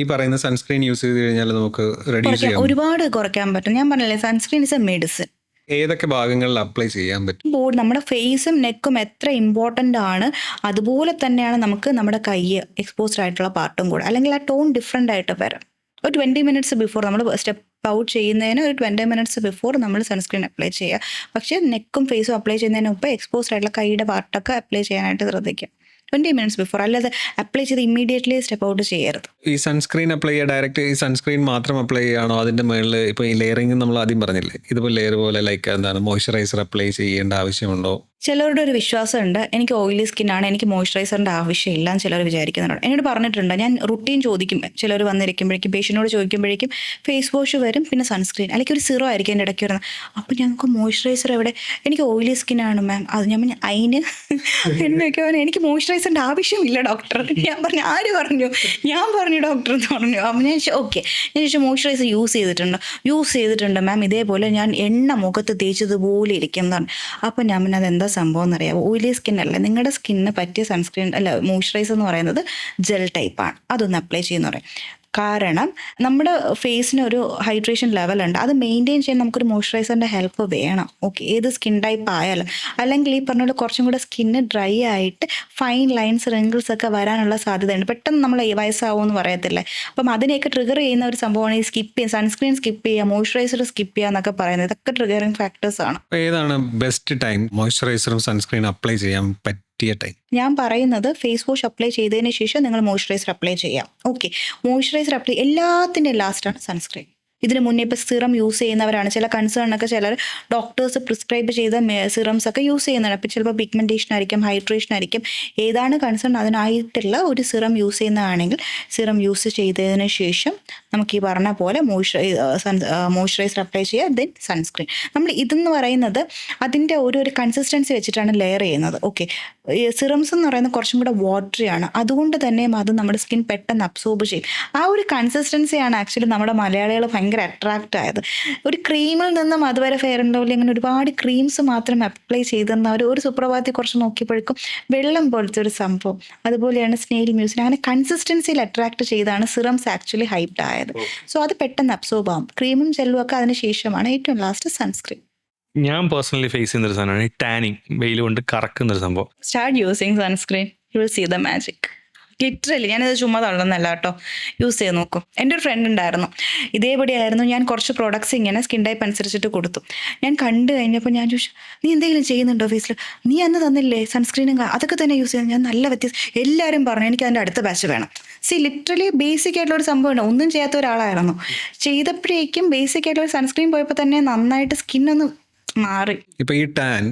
ഈ പറയുന്ന സൺസ്ക്രീൻ യൂസ് ചെയ്ത് കഴിഞ്ഞാൽ നമുക്ക് റെഡ്യൂസ് ചെയ്യാം, ഒരുപാട് കുറയ്ക്കാൻ പറ്റും. ഞാൻ പറഞ്ഞില്ലേ സൺസ്ക്രീൻ ഇസ് എ മെഡിസിൻ. ഏതൊക്കെ ഭാഗങ്ങളിൽ അപ്ലൈ ചെയ്യാൻ പറ്റും? ബോഡി, നമ്മുടെ ഫേസും നെക്കും എത്ര ഇമ്പോർട്ടൻ്റ് ആണ് അതുപോലെ തന്നെയാണ് നമുക്ക് നമ്മുടെ കൈ എക്സ്പോസ്ഡ് ആയിട്ടുള്ള പാർട്ടും കൂടെ, അല്ലെങ്കിൽ ആ ടോൺ ഡിഫറെൻ്റ് ആയിട്ട് വരും. ഒരു 20 minutes ബിഫോർ നമ്മൾ സ്റ്റെപ്പ് ഔട്ട് ചെയ്യുന്നതിന് ഒരു 20 minutes ബിഫോർ നമ്മൾ സൺസ്ക്രീൻ അപ്ലൈ ചെയ്യുക. പക്ഷേ നെക്കും ഫേസും അപ്ലൈ ചെയ്യുന്നതിന് മുമ്പ് എക്സ്പോസ്ഡ് ആയിട്ടുള്ള കൈയുടെ പാർട്ടൊക്കെ അപ്ലൈ ചെയ്യാനായിട്ട് ശ്രദ്ധിക്കുക. 20 മിനിറ്റ്സ് ബിഫോർ. അല്ലാതെ അപ്ലൈ ചെയ്ത് ഇമ്മീഡിയറ്റ്ലി സ്റ്റെപ്പ് ഔട്ട് ചെയ്യരുത്. ഈ സൺസ്ക്രീൻ അപ്ലൈ ചെയ്യുക, ഡയറക്റ്റ് ഈ സൺസ്ക്രീൻ മാത്രം അപ്ലൈ ചെയ്യുകയാണോ? അതിൻ്റെ മുകളിൽ ഇപ്പോൾ ഈ ലെയറിങ് നമ്മൾ ആദ്യം പറഞ്ഞില്ലേ, ഇതുപോലെ ലെയർ പോലെ ലൈക്ക് എന്താണ് മോയ്സ്ചറൈസർ അപ്ലൈ ചെയ്യേണ്ട ആവശ്യമുണ്ടോ? ചിലരുടെ ഒരു വിശ്വാസമുണ്ട്, എനിക്ക് ഓയിലി സ്കിന്നാണ്, എനിക്ക് മോയ്സ്ചറൈസറിൻ്റെ ആവശ്യമില്ല എന്ന് ചിലർ വിചാരിക്കുന്നുണ്ട്. എന്നോട് പറഞ്ഞിട്ടുണ്ട്, ഞാൻ റുട്ടീൻ ചോദിക്കും, ചിലർ വന്നിരിക്കുമ്പോഴേക്കും പേഷ്യനോട് ചോദിക്കുമ്പോഴേക്കും ഫേസ് വാഷ് വരും, പിന്നെ സൺസ്ക്രീൻ, അല്ലെങ്കിൽ ഒരു സിറോ ആയിരിക്കും എൻ്റെ ഇടയ്ക്ക് വരുന്നത്. അപ്പോൾ ഞങ്ങൾക്ക് മോയ്സ്ചറൈസർ എവിടെ? എനിക്ക് ഓയിലി സ്കിന്നാണ് മാം. അത് ഞാൻ പറഞ്ഞു അതിന് എന്നൊക്കെ പറഞ്ഞു, എനിക്ക് മോയ്സ്ചറൈസറിൻ്റെ ആവശ്യമില്ല ഡോക്ടർ. ഞാൻ പറഞ്ഞു ആര് പറഞ്ഞു? ഞാൻ പറഞ്ഞു ഡോക്ടർ എന്ന് പറഞ്ഞു. അപ്പോൾ ഞാൻ ഓക്കെ, ഞാൻ ചോദിച്ചു മോയ്സ്ചറൈസർ യൂസ് ചെയ്തിട്ടുണ്ട് മാം, ഇതേപോലെ ഞാൻ എണ്ണ മുഖത്ത് തേച്ചതുപോലെ ഇരിക്കും എന്ന് പറഞ്ഞു. അപ്പോൾ ഞാൻ പിന്നെ അതെന്താ സംഭവം എന്നറിയാമോ? ഓയിലി സ്കിൻ അല്ല, നിങ്ങളുടെ സ്കിന്നിന് പറ്റിയ സൺസ്ക്രീൻ അല്ല മോയ്സ്ചറൈസർ എന്ന് പറയുന്നത് ജെൽ ടൈപ്പാണ്. അതൊന്ന് അപ്ലൈ ചെയ്യുന്ന പറയും. കാരണം നമ്മുടെ ഫേസിന് ഒരു ഹൈഡ്രേഷൻ ലെവലുണ്ട്, അത് മെയിൻറ്റെയിൻ ചെയ്യാൻ നമുക്കൊരു മോയ്സ്ചറൈസറിൻ്റെ ഹെൽപ്പ് വേണം. ഓക്കെ, ഏത് സ്കിൻ ടൈപ്പ് ആയാലും. അല്ലെങ്കിൽ ഈ പറഞ്ഞ പോലെ കുറച്ചും കൂടെ സ്കിന്ന് ഡ്രൈ ആയിട്ട് ഫൈൻ ലൈൻസ് റിങ്കിൾസ് ഒക്കെ വരാനുള്ള സാധ്യതയുണ്ട്. പെട്ടെന്ന് നമ്മൾ വയസ്സാവുമെന്ന് പറയത്തില്ലേ, അപ്പം അതിനെയൊക്കെ ട്രിഗർ ചെയ്യുന്ന ഒരു സംഭവമാണ് ഈ സൺസ്ക്രീൻ സ്കിപ്പ് ചെയ്യുക, മോയ്സ്ചറൈസർ സ്കിപ്പ് ചെയ്യുക എന്നൊക്കെ പറയുന്നത്. ഇതൊക്കെ ട്രിഗറിങ് ഫാക്ടേഴ്സ് ആണ്. ഏതാണ് ബെസ്റ്റ് ടൈം മോയ്സ്ചറൈസറും സൺസ്ക്രീൻ അപ്ലൈ ചെയ്യാൻ പറ്റിയ ടൈം? ഞാൻ പറയുന്നത് ഫേസ് വാഷ് അപ്ലൈ ചെയ്തതിന് ശേഷം നിങ്ങൾ മോയ്സ്ചറൈസർ അപ്ലൈ ചെയ്യാം. ഓക്കെ, മോയ്സ്ചറൈസർ അപ്ലൈ എല്ലാത്തിൻ്റെ ലാസ്റ്റാണ് സൺസ്ക്രീൻ. ഇതിന് മുന്നേ ഇപ്പോൾ സിറം യൂസ് ചെയ്യുന്നവരാണ്, ചില കൺസേണൊക്കെ ചിലർ ഡോക്ടേഴ്സ് പ്രിസ്ക്രൈബ് ചെയ്ത സിറംസ് ഒക്കെ യൂസ് ചെയ്യുന്നതാണ്. അപ്പോൾ ചിലപ്പോൾ പിഗ്മെൻറ്റേഷൻ ആയിരിക്കും, ഹൈഡ്രേഷൻ ആയിരിക്കും, ഏതാണ് കൺസേൺ അതിനായിട്ടുള്ള ഒരു സിറം യൂസ് ചെയ്യുന്നതാണെങ്കിൽ സിറം യൂസ് ചെയ്തതിന് ശേഷം നമുക്ക് ഈ പറഞ്ഞ പോലെ മോയ്സ്ചറൈസർ അപ്ലൈ ചെയ്യുക, ദെൻ സൺസ്ക്രീൻ. നമ്മൾ ഇതെന്ന് പറയുന്നത് അതിൻ്റെ ഒരു കൺസിസ്റ്റൻസി വെച്ചിട്ടാണ് ലെയർ ചെയ്യുന്നത്. ഓക്കെ, സിറംസ് എന്ന് പറയുന്നത് കുറച്ചും കൂടെ വാട്ടറി ആണ്, അതുകൊണ്ട് തന്നെ അത് നമ്മുടെ സ്കിൻ പെട്ടെന്ന് അബ്സോർബ് ചെയ്യും. ആ ഒരു കൺസിസ്റ്റൻസിയാണ് ആക്ച്വലി നമ്മുടെ മലയാളികൾ ഭയങ്കര അട്രാക്റ്റ് ആയത്. ഒരു ക്രീമിൽ നിന്നും അതുവരെ ഫെയർ ആൻഡ് ലവ്ലി അങ്ങനെ ഒരുപാട് ക്രീംസ് മാത്രം അപ്ലൈ ചെയ്തെന്ന ഒരു സുപ്രഭാതത്തിൽ കുറച്ച് നോക്കിയപ്പോഴേക്കും വെള്ളം പോലത്തെ ഒരു സംഭവം. അതുപോലെയാണ് സ്നെയിൽ മ്യൂസിക്, അങ്ങനെ കൺസിസ്റ്റൻസിയിൽ അട്രാക്ട് ചെയ്താണ് സിറംസ് ആക്ച്വലി ഹൈപ്ഡ് ആയത്. സോ അത് പെട്ടെന്ന് അബ്സോർബ് ആവും. ക്രീമും ജെല്ലും ഒക്കെ അതിന് ശേഷമാണ് ഏറ്റവും ലാസ്റ്റ് സൺസ്ക്രീൻ. ഞാൻ പേഴ്സണലി ഫേസ് ചെയ്യുന്നൊരു സാധനമാണ് ഈ ടാനിങ്, വെയിൽ കൊണ്ട് കറക്കുന്നൊരു സംഭവം. Start using sunscreen, you will see the magic. Literally ഞാനിത് ചുമ്മാ തള്ളുന്നല്ല കേട്ടോ, യൂസ് ചെയ്ത് നോക്കും. എൻ്റെ ഒരു ഫ്രണ്ട് ഉണ്ടായിരുന്നു, ഇതേപടിയായിരുന്നു. ഞാൻ കുറച്ച് പ്രോഡക്ട്സ് ഇങ്ങനെ സ്കിൻ ടൈപ്പ് അനുസരിച്ചിട്ട് കൊടുത്തു. ഞാൻ കണ്ടു കഴിഞ്ഞപ്പോൾ ഞാൻ ചോദിച്ചു, നീ എന്തെങ്കിലും ചെയ്യുന്നുണ്ടോ ഫേസിൽ? നീ അന്ന് തന്നില്ലേ സൺസ്ക്രീനും, അതൊക്കെ തന്നെ യൂസ് ചെയ്യുന്നത്. ഞാൻ നല്ല വ്യത്യാസം, എല്ലാവരും പറഞ്ഞു എനിക്ക് അതിൻ്റെ അടുത്ത ബാച്ച് വേണം. ലിറ്ററലി ബേസിക് ആയിട്ടുള്ള ഒരു സംഭവമുണ്ട്, ഒന്നും ചെയ്യാത്ത ഒരാളായിരുന്നു. ചെയ്തപ്പോഴേക്കും ബേസിക് ആയിട്ടുള്ള ഒരു സൺസ്ക്രീൻ പോയപ്പോൾ തന്നെ നന്നായിട്ട് സ്കിന്നൊന്ന് മാറി. ഇപ്പൊ ഈ ടാൻ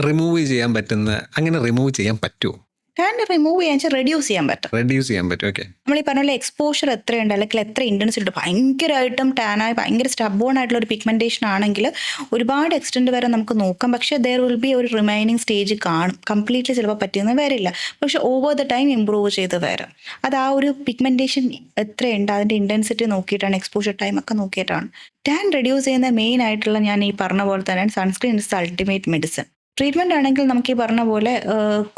റിമൂവ് ചെയ്യാൻ അങ്ങനെ റിമൂവ് ചെയ്യാൻ പറ്റുമോ? ടാൻ റിമൂവ് ചെയ്യാൻ റെഡ്യൂസ് ചെയ്യാൻ പറ്റും. ഓക്കെ, നമ്മൾ ഈ പറഞ്ഞ പോലെ എക്സ്പോഷർ എത്രയുണ്ട്, അല്ലെങ്കിൽ എത്ര ഇൻറ്റൻസിറ്റി ഉണ്ട്, ഭയങ്കരമായിട്ടും ടാനായി ഭയങ്കര സ്റ്റബോൺ ആയിട്ടുള്ള ഒരു പിഗ്മെൻറ്റേഷൻ ആണെങ്കിൽ ഒരുപാട് എക്സ്റ്റെൻഡ് വരെ നമുക്ക് നോക്കാം. പക്ഷേ ദർ വിൽ ബി ഒരു റിമൈനിങ് സ്റ്റേജ് കാണും. കംപ്ലീറ്റ്ലി ചിലപ്പോൾ പറ്റിയെന്ന് വരില്ല, പക്ഷെ ഓവർ ദ ടൈം ഇമ്പ്രൂവ് ചെയ്ത് വരും. അത് ആ ഒരു പിഗ്മെൻറ്റേഷൻ എത്രയുണ്ട് അതിൻ്റെ ഇൻറ്റൻസിറ്റി നോക്കിയിട്ടാണ്, എക്സ്പോഷർ ടൈം ഒക്കെ നോക്കിയിട്ടാണ്. ടാൻ റെഡ്യൂസ് ചെയ്യുന്ന മെയിൻ ആയിട്ടുള്ള ഞാൻ ഈ പറഞ്ഞ പോലെ തന്നെ sunscreen is ultimate medicine. Treatment ആണെങ്കിൽ നമുക്ക് ഈ പറഞ്ഞ പോലെ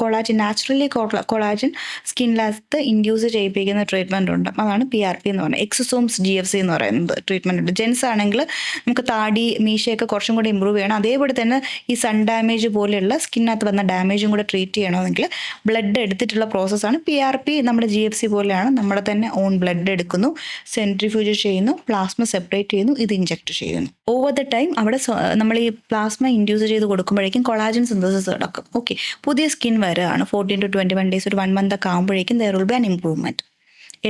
കൊളാജിൻ, നാച്ചുറലി കൊളാജിൻ സ്കിന്നിനകത്ത് ഇൻഡ്യൂസ് ചെയ്യിപ്പിക്കുന്ന ട്രീറ്റ്മെൻറ്റ് ഉണ്ട്. അതാണ് PRP എന്ന് പറയുന്നത്. എക്സോസോംസ് GFC എന്ന് പറയുന്നത് ട്രീറ്റ്മെൻറ്റ് ഉണ്ട്. ജെൻസ് ആണെങ്കിൽ നമുക്ക് താടി മീശയൊക്കെ കുറച്ചും കൂടി ഇമ്പ്രൂവ് ചെയ്യണം. അതേപോലെ തന്നെ ഈ സൺ ഡാമേജ് പോലെയുള്ള സ്കിന്നകത്ത് വന്ന ഡാമേജും കൂടെ ട്രീറ്റ് ചെയ്യണമെങ്കിൽ ബ്ലഡ് എടുത്തിട്ടുള്ള പ്രോസസ്സാണ്. PRP നമ്മുടെ GFC പോലെയാണ്, നമ്മുടെ തന്നെ ഓൺ ബ്ലഡ് എടുക്കുന്നു, സെൻട്രിഫ്യൂജ് ചെയ്യുന്നു, പ്ലാസ്മ സെപ്പറേറ്റ് ചെയ്യുന്നു, ഇത് ഇഞ്ചെക്ട് ചെയ്യുന്നു. ഓവർ ദ ടൈം അവിടെ നമ്മൾ ഈ പ്ലാസ്മ ഇൻഡ്യൂസ് ചെയ്ത് കൊടുക്കുമ്പോഴേക്കും കൊളാജൻ സിന്തസിസ് നടക്കും. ഓക്കെ, പുതിയ സ്കിൻ വരികയാണ്. 14 to 21 days, ഒരു 1 month ഒക്കെ ആകുമ്പോഴേക്കും there will be an improvement.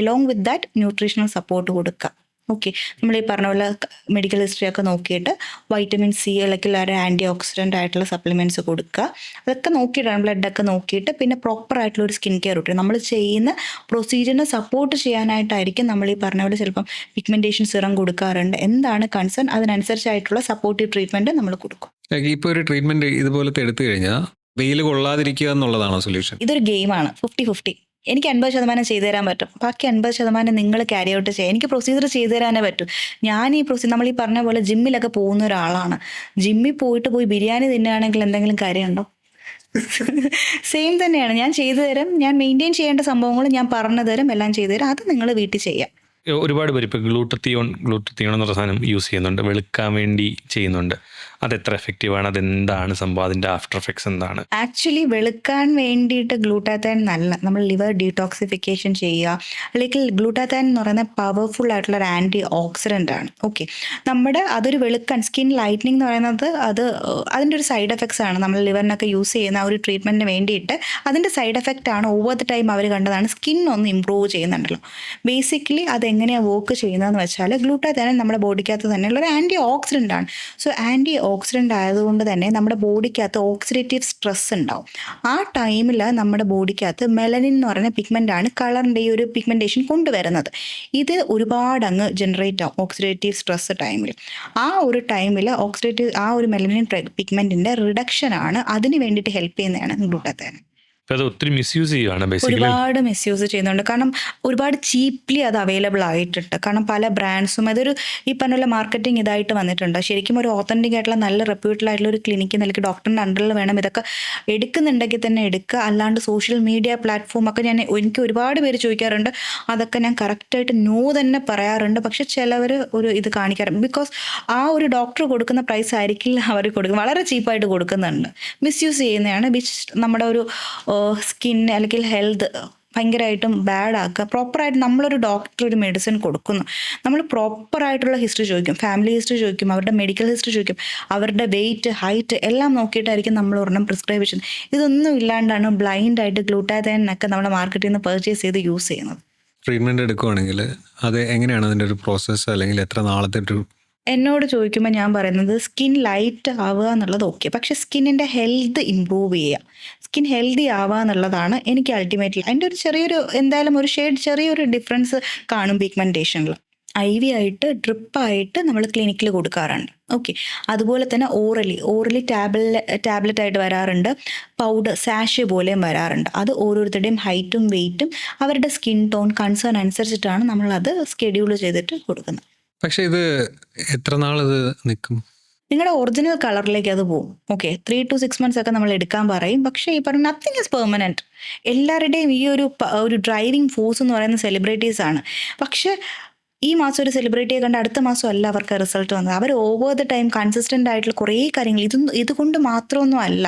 Along with that nutritional support കൊടുക്കുക. ഓക്കെ, നമ്മൾ ഈ പറഞ്ഞ പോലെ മെഡിക്കൽ ഹിസ്റ്ററി ഒക്കെ നോക്കിയിട്ട് വൈറ്റമിൻ C അല്ലെങ്കിൽ ഒരു ആൻറ്റി ഓക്സിഡൻ്റ് ആയിട്ടുള്ള സപ്ലിമെൻറ്റ്സ് കൊടുക്കുക. അതൊക്കെ നോക്കിയിട്ടാണ്, ബ്ലഡൊക്കെ നോക്കിയിട്ട് പിന്നെ പ്രോപ്പർ ആയിട്ടുള്ള ഒരു സ്കിൻ കെയർ റൂട്ടീൻ നമ്മൾ ചെയ്യുന്ന പ്രൊസീജിയറിനെ സപ്പോർട്ട് ചെയ്യാനായിട്ടായിരിക്കും നമ്മൾ ഈ പറഞ്ഞ പോലെ ചിലപ്പം പിഗ്മെൻറ്റേഷൻ സിറം കൊടുക്കാറുണ്ട്. എന്താണ് കൺസേൺ അതിനനുസരിച്ചായിട്ടുള്ള സപ്പോർട്ടീവ് ട്രീറ്റ്മെൻറ്റ് നമ്മൾ കൊടുക്കും. ഇപ്പോൾ ഒരു ട്രീറ്റ്മെന്റ് ഇതുപോലത്തെ എടുത്തു കഴിഞ്ഞാൽ വെയിൽ കൊള്ളാതിരിക്കുക എന്നുള്ളതാണോ സൊല്യൂഷൻ? ഇതൊരു ഗെയിമാണ്, 50-50. എനിക്ക് 50% ചെയ്തു തരാൻ പറ്റും, ബാക്കി 50% നിങ്ങൾ ക്യാരി ഔട്ട് ചെയ്യുക. എനിക്ക് പ്രൊസീജിയർ ചെയ്തു തരാനേ പറ്റും. ഞാൻ ഈ നമ്മൾ ഈ പറഞ്ഞ പോലെ ജിമ്മിലൊക്കെ പോകുന്ന ഒരാളാണ്. ജിമ്മിൽ പോയി ബിരിയാണി തിന്നുകയാണെങ്കിൽ എന്തെങ്കിലും കാര്യമുണ്ടോ? സെയിം തന്നെയാണ്. ഞാൻ ചെയ്തു തരാം, ഞാൻ മെയിൻറ്റെയിൻ ചെയ്യേണ്ട സംഭവങ്ങൾ ഞാൻ പറഞ്ഞു തരാം, എല്ലാം ചെയ്തു തരാം. അത് നിങ്ങൾ വീട്ടിൽ ചെയ്യാം. ഒരുപാട് പേര് ഇപ്പോൾ ഗ്ലൂട്ടത്തിയോൺ എന്ന് പറഞ്ഞ സാധനം യൂസ് ചെയ്യുന്നുണ്ട്, വെളുക്കാൻ വേണ്ടി ചെയ്യുന്നുണ്ട്. അത് എത്ര എഫക്റ്റീവാണ്, അതെന്താണ് സംഭവം, അതിൻ്റെ ആഫ്റ്റർ എഫക്ട്സ് എന്താണ്? ആക്ച്വലി വെളുക്കാൻ വേണ്ടിയിട്ട് ഗ്ലൂട്ടാത്തൈൻ നല്ല, നമ്മൾ ലിവർ ഡീടോക്സിഫിക്കേഷൻ ചെയ്യുക, അല്ലെങ്കിൽ ഗ്ലൂട്ടാത്തൈൻ എന്ന് പറയുന്നത് പവർഫുൾ ആയിട്ടുള്ള ഒരു ആൻറ്റി ഓക്സിഡൻ്റ് ആണ്. ഓക്കെ, നമ്മുടെ അതൊരു വെളുക്കാൻ സ്കിൻ ലൈറ്റനിങ് എന്ന് പറയുന്നത് അതിൻ്റെ ഒരു സൈഡ് എഫക്ട്സ് ആണ്. നമ്മൾ ലിവറിനൊക്കെ യൂസ് ചെയ്യുന്ന ആ ഒരു ട്രീറ്റ്മെൻറ്റിന് വേണ്ടിയിട്ട് അതിൻ്റെ സൈഡ് എഫക്റ്റ് ആണ്. ഓവർ ദ ടൈം അവർ കണ്ടതാണ് സ്കിൻ ഒന്ന് ഇമ്പ്രൂവ് ചെയ്യുന്നുണ്ടല്ലോ. ബേസിക്കലി അതെങ്ങനെയാണ് വർക്ക് ചെയ്യുന്നതെന്ന് വെച്ചാൽ ഗ്ലൂട്ടാത്തൈൻ നമ്മുടെ ബോഡിക്കകത്ത് തന്നെയുള്ള ഒരു ആൻറ്റി ഓക്സിഡൻ്റ് ആണ്. സോ ആൻറ്റി ഓക്സിഡൻ്റ് ആയതുകൊണ്ട് തന്നെ നമ്മുടെ ബോഡിക്കകത്ത് ഓക്സിഡേറ്റീവ് സ്ട്രെസ് ഉണ്ടാവും. ആ ടൈമിൽ നമ്മുടെ ബോഡിക്കകത്ത് മെലനിൻ എന്ന് പറയുന്ന പിഗ്മെൻ്റ് ആണ് കളറിൻ്റെ ഈ ഒരു പിഗ്മെൻറ്റേഷൻ കൊണ്ടുവരുന്നത്. ഇത് ഒരുപാട് അങ്ങ് ജനറേറ്റ് ആവും ഓക്സിഡേറ്റീവ് സ്ട്രെസ് ടൈമിൽ. ആ ഒരു ടൈമിൽ ആ ഒരു മെലനിൻ പിഗ്മെൻറ്റിൻ്റെ റിഡക്ഷനാണ്, അതിന് വേണ്ടിയിട്ട് ഹെൽപ്പ് ചെയ്യുന്നതാണ് ഗ്ലൂട്ടാത്തൈൻ. അത് ഒത്തിരി മിസ്യൂസ് ചെയ്യുകയാണ് ബേസിക്കലി. ഒരുപാട് മിസ്യൂസ് ചെയ്യുന്നുണ്ട്. കാരണം ഒരുപാട് ചീപ്ലി അത് അവൈലബിൾ ആയിട്ടുണ്ട്. കാരണം പല ബ്രാൻഡ്സും അതൊരു ഈ പറഞ്ഞ മാർക്കറ്റിംഗ് ഇതായിട്ട് വന്നിട്ടുണ്ട്. ശരിക്കും ഒരു ഓത്തൻറ്റിക് ആയിട്ടുള്ള നല്ല റെപ്യൂട്ടഡ് ആയിട്ടുള്ള ഒരു ക്ലിനിക്ക് അല്ലെങ്കിൽ ഡോക്ടറിൻ്റെ അണ്ടറിൽ വേണം ഇതൊക്കെ എടുക്കുന്നുണ്ടെങ്കിൽ തന്നെ എടുക്കുക. അല്ലാണ്ട് സോഷ്യൽ മീഡിയ പ്ലാറ്റ്ഫോം ഒക്കെ എനിക്ക് ഒരുപാട് പേര് ചോദിക്കാറുണ്ട്. അതൊക്കെ ഞാൻ കറക്റ്റായിട്ട് നോ തന്നെ പറയാറുണ്ട്. പക്ഷെ ചിലവർ ഒരു ഇത് കാണിക്കാറുണ്ട്. ബിക്കോസ് ആ ഒരു ഡോക്ടർ കൊടുക്കുന്ന പ്രൈസ് ആയിരിക്കില്ല അവർ കൊടുക്കുന്നത്, വളരെ ചീപ്പായിട്ട് കൊടുക്കുന്നുണ്ട്. മിസ്യൂസ് ചെയ്യുന്നതാണ്. വിച്ച് നമ്മുടെ ഒരു സ്കിൻ അല്ലെങ്കിൽ ഹെൽത്ത് ഭയങ്കരമായിട്ടും ബാഡ് ആക്കുക. പ്രോപ്പറായിട്ട് നമ്മളൊരു ഡോക്ടർ ഒരു മെഡിസിൻ കൊടുക്കുന്നു, നമ്മൾ പ്രോപ്പറായിട്ടുള്ള ഹിസ്റ്ററി ചോദിക്കും, ഫാമിലി ഹിസ്റ്ററി ചോദിക്കും, അവരുടെ മെഡിക്കൽ ഹിസ്റ്ററി ചോദിക്കും, അവരുടെ വെയിറ്റ് ഹൈറ്റ് എല്ലാം നോക്കിയിട്ടായിരിക്കും നമ്മൾ ഒരെണ്ണം പ്രിസ്ക്രൈബ് ചെയ്യുന്നത്. ഇതൊന്നും ഇല്ലാണ്ടാണ് ബ്ലൈൻഡായിട്ട് ഗ്ലൂട്ടാത്തൈനൊക്കെ നമ്മുടെ മാർക്കറ്റിൽ നിന്ന് പർച്ചേസ് ചെയ്ത് യൂസ് ചെയ്യുന്നത്. ട്രീറ്റ്മെൻറ്റ് എടുക്കുവാണെങ്കിൽ അത് എങ്ങനെയാണ് അതിൻ്റെ ഒരു പ്രോസസ്സ്, അല്ലെങ്കിൽ എത്ര നാളത്തെ ഒരു എന്നോട് ചോദിക്കുമ്പോൾ ഞാൻ പറയുന്നത് സ്കിൻ ലൈറ്റ് ആവുക എന്നുള്ളത് ഓക്കെ, പക്ഷെ സ്കിന്നിൻ്റെ ഹെൽത്ത് ഇമ്പ്രൂവ് ചെയ്യുക, സ്കിൻ ഹെൽത്തി ആവുക എന്നുള്ളതാണ് എനിക്ക് അൾട്ടിമേറ്റ്ലി. അതിൻ്റെ ഒരു ചെറിയൊരു എന്തായാലും ഒരു ചെറിയൊരു ഡിഫറൻസ് കാണും പിഗ്മെൻറ്റേഷനിൽ. IV ആയിട്ട് ഡ്രിപ്പായിട്ട് നമ്മൾ ക്ലിനിക്കിൽ കൊടുക്കാറുണ്ട്. ഓക്കെ, അതുപോലെ തന്നെ ഓറലി ടാബ്ലറ്റ് ആയിട്ട് വരാറുണ്ട്, പൗഡർ സാഷെ പോലെയും വരാറുണ്ട്. അത് ഓരോരുത്തരുടെയും ഹൈറ്റും വെയിറ്റും അവരുടെ സ്കിൻ ടോൺ കൺസേൺ അനുസരിച്ചിട്ടാണ് നമ്മളത് സ്കെഡ്യൂൾ ചെയ്തിട്ട് കൊടുക്കുന്നത്. പക്ഷേ ഇത് എത്ര നാളിത് നിൽക്കും? നിങ്ങളുടെ ഒറിജിനൽ കളറിലേക്ക് അത് പോകും. ഓക്കെ, 3 to 6 months ഒക്കെ നമ്മൾ എടുക്കാൻ പറയും. പക്ഷേ ഈ പറഞ്ഞ നത്തിങ് ഈസ് പെർമനൻറ്റ്. എല്ലാവരുടെയും ഈ ഒരു ഡ്രൈവിംഗ് ഫോഴ്സ് എന്ന് പറയുന്ന സെലിബ്രിറ്റീസ് ആണ്. പക്ഷെ ഈ മാസം ഒരു സെലിബ്രിറ്റിയെ കണ്ട് അടുത്ത മാസം അല്ല അവർക്ക് റിസൾട്ട് വന്നത്. അവർ ഓവർ ദ ടൈം കൺസിസ്റ്റൻ്റ് ആയിട്ടുള്ള കുറേ കാര്യങ്ങൾ, ഇതുകൊണ്ട് മാത്രമൊന്നും അല്ല,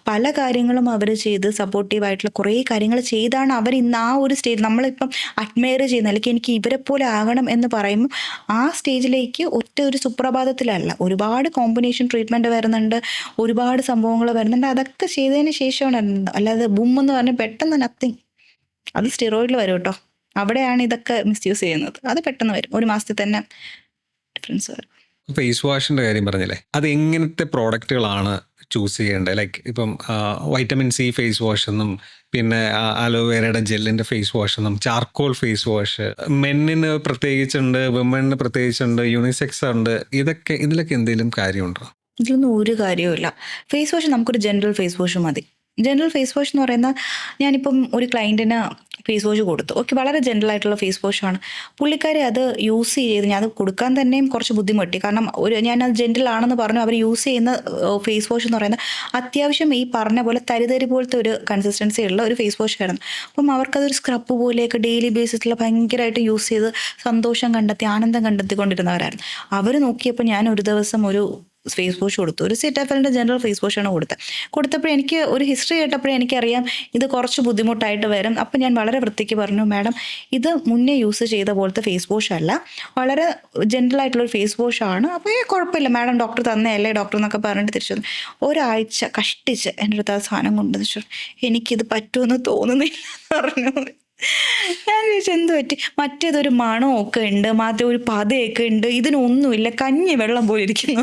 പല കാര്യങ്ങളും അവർ ചെയ്ത് സപ്പോർട്ടീവായിട്ടുള്ള കുറേ കാര്യങ്ങൾ ചെയ്താണ് അവർ ഇന്ന് ആ ഒരു സ്റ്റേജ് നമ്മളിപ്പം അഡ്മയർ ചെയ്യുന്ന, അല്ലെങ്കിൽ എനിക്ക് ഇവരെ പോലെ ആകണം എന്ന് പറയുമ്പോൾ ആ സ്റ്റേജിലേക്ക് ഒരു സുപ്രഭാതത്തിലല്ല, ഒരുപാട് കോമ്പിനേഷൻ ട്രീറ്റ്മെൻറ്റ് വരുന്നുണ്ട്, ഒരുപാട് സംഭവങ്ങൾ വരുന്നുണ്ട്. അതൊക്കെ ചെയ്തതിന് ശേഷമാണ്, അല്ലാതെ ബും എന്ന് പറഞ്ഞാൽ പെട്ടെന്ന് നത്തിങ്. അത് സ്റ്റിറോയിഡിൽ വരും കേട്ടോ, അവിടെയാണ് ഇതൊക്കെ മിസ്യൂസ് ചെയ്യുന്നത്. അത് പെട്ടെന്ന് വരും, ഒരു മാസത്തിൽ തന്നെ ഡിഫറൻസ് വരും. ഫേസ് വാഷിൻ്റെ കാര്യം പറഞ്ഞില്ലേ, അത് എങ്ങനത്തെ പ്രോഡക്റ്റുകളാണ് ചൂസ് ചെയ്യേണ്ടത്? ലൈക്ക് ഇപ്പം വൈറ്റമിൻ സി ഫേസ് വാഷ് എന്നും, പിന്നെ അലോവേരയുടെ ജെല്ലിൻ്റെ ഫേസ് വാഷ് എന്നും, ചാർക്കോൾ ഫേസ് വാഷ്, മെന്നിന് പ്രത്യേകിച്ചുണ്ട്, വിമണിന് പ്രത്യേകിച്ചുണ്ട്, യൂണിസെക്സ് ഉണ്ട്. ഇതിലൊക്കെ എന്തെങ്കിലും കാര്യമുണ്ടോ? ഇതിലൊന്നും ഒരു കാര്യവുമില്ല. ഫേസ് വാഷ് നമുക്കൊരു ജനറൽ ഫേസ് വാഷ് മതി. ജനറൽ ഫേസ് വാഷ് എന്ന് പറയുന്ന, ഞാനിപ്പം ഒരു ക്ലയൻറ്റിന് ഫേസ് വാഷ് കൊടുത്തു. ഓക്കെ, വളരെ ജനറൽ ആയിട്ടുള്ള ഫേസ് വാഷാണ്. പുള്ളിക്കാരി അത് യൂസ് ചെയ്ത് ഞാൻ അത് കൊടുക്കാൻ തന്നെയും കുറച്ച് ബുദ്ധിമുട്ടി. കാരണം ഞാനത് ജെൻറ്റിൽ ആണെന്ന് പറഞ്ഞു. അവർ യൂസ് ചെയ്യുന്ന ഫേസ് വാഷ് എന്ന് പറയുന്നത് അത്യാവശ്യം ഈ പറഞ്ഞ പോലെ തരിതരി പോലത്തെ ഒരു കൺസിസ്റ്റൻസി ഉള്ള ഒരു ഫേസ് വാഷ് ആയിരുന്നു. അപ്പം അവർക്കതൊരു സ്ക്രബ് പോലെയൊക്കെ ഡെയിലി ബേസിസിൽ ഭയങ്കരമായിട്ട് യൂസ് ചെയ്ത് സന്തോഷം കണ്ടെത്തി, ആനന്ദം കണ്ടെത്തിക്കൊണ്ടിരുന്നവരായിരുന്നു. അവർ നോക്കിയപ്പോൾ ഞാൻ ഒരു ദിവസം ഒരു ഫേസ് വാഷ് കൊടുത്തു, ഒരു സിറ്റാഫലിൻ്റെ ജനറൽ ഫേസ് വാഷാണ് കൊടുത്തപ്പോൾ എനിക്ക് ഒരു ഹിസ്റ്ററി കേട്ടപ്പോഴേ എനിക്കറിയാം ഇത് കുറച്ച് ബുദ്ധിമുട്ടായിട്ട് വരും. അപ്പം ഞാൻ വളരെ വൃത്തിക്ക് പറഞ്ഞു, മാഡം ഇത് മുന്നേ യൂസ് ചെയ്ത പോലത്തെ ഫേസ് വാഷ് അല്ല, വളരെ ജനറൽ ആയിട്ടുള്ളൊരു ഫേസ് വാഷാണ്. അപ്പോൾ കുഴപ്പമില്ല മാഡം, ഡോക്ടർ തന്നെയല്ലേ ഡോക്ടർ എന്നൊക്കെ പറഞ്ഞിട്ട് തിരിച്ചു. ഒരാഴ്ച കഷ്ടിച്ച് എൻ്റെ അടുത്ത് ആ സാധനം കൊണ്ടുവന്നു. എനിക്കിത് പറ്റുമെന്ന് തോന്നുന്നില്ല പറഞ്ഞു. ഞാൻ ചോദിച്ചു എന്ത് പറ്റി? മറ്റേതൊരു മണമൊക്കെ ഉണ്ട്, ഒരു പതയൊക്കെ ഉണ്ട്, ഇതിനൊന്നുമില്ല, കഞ്ഞി വെള്ളം പോലെ ഇരിക്കുന്നു.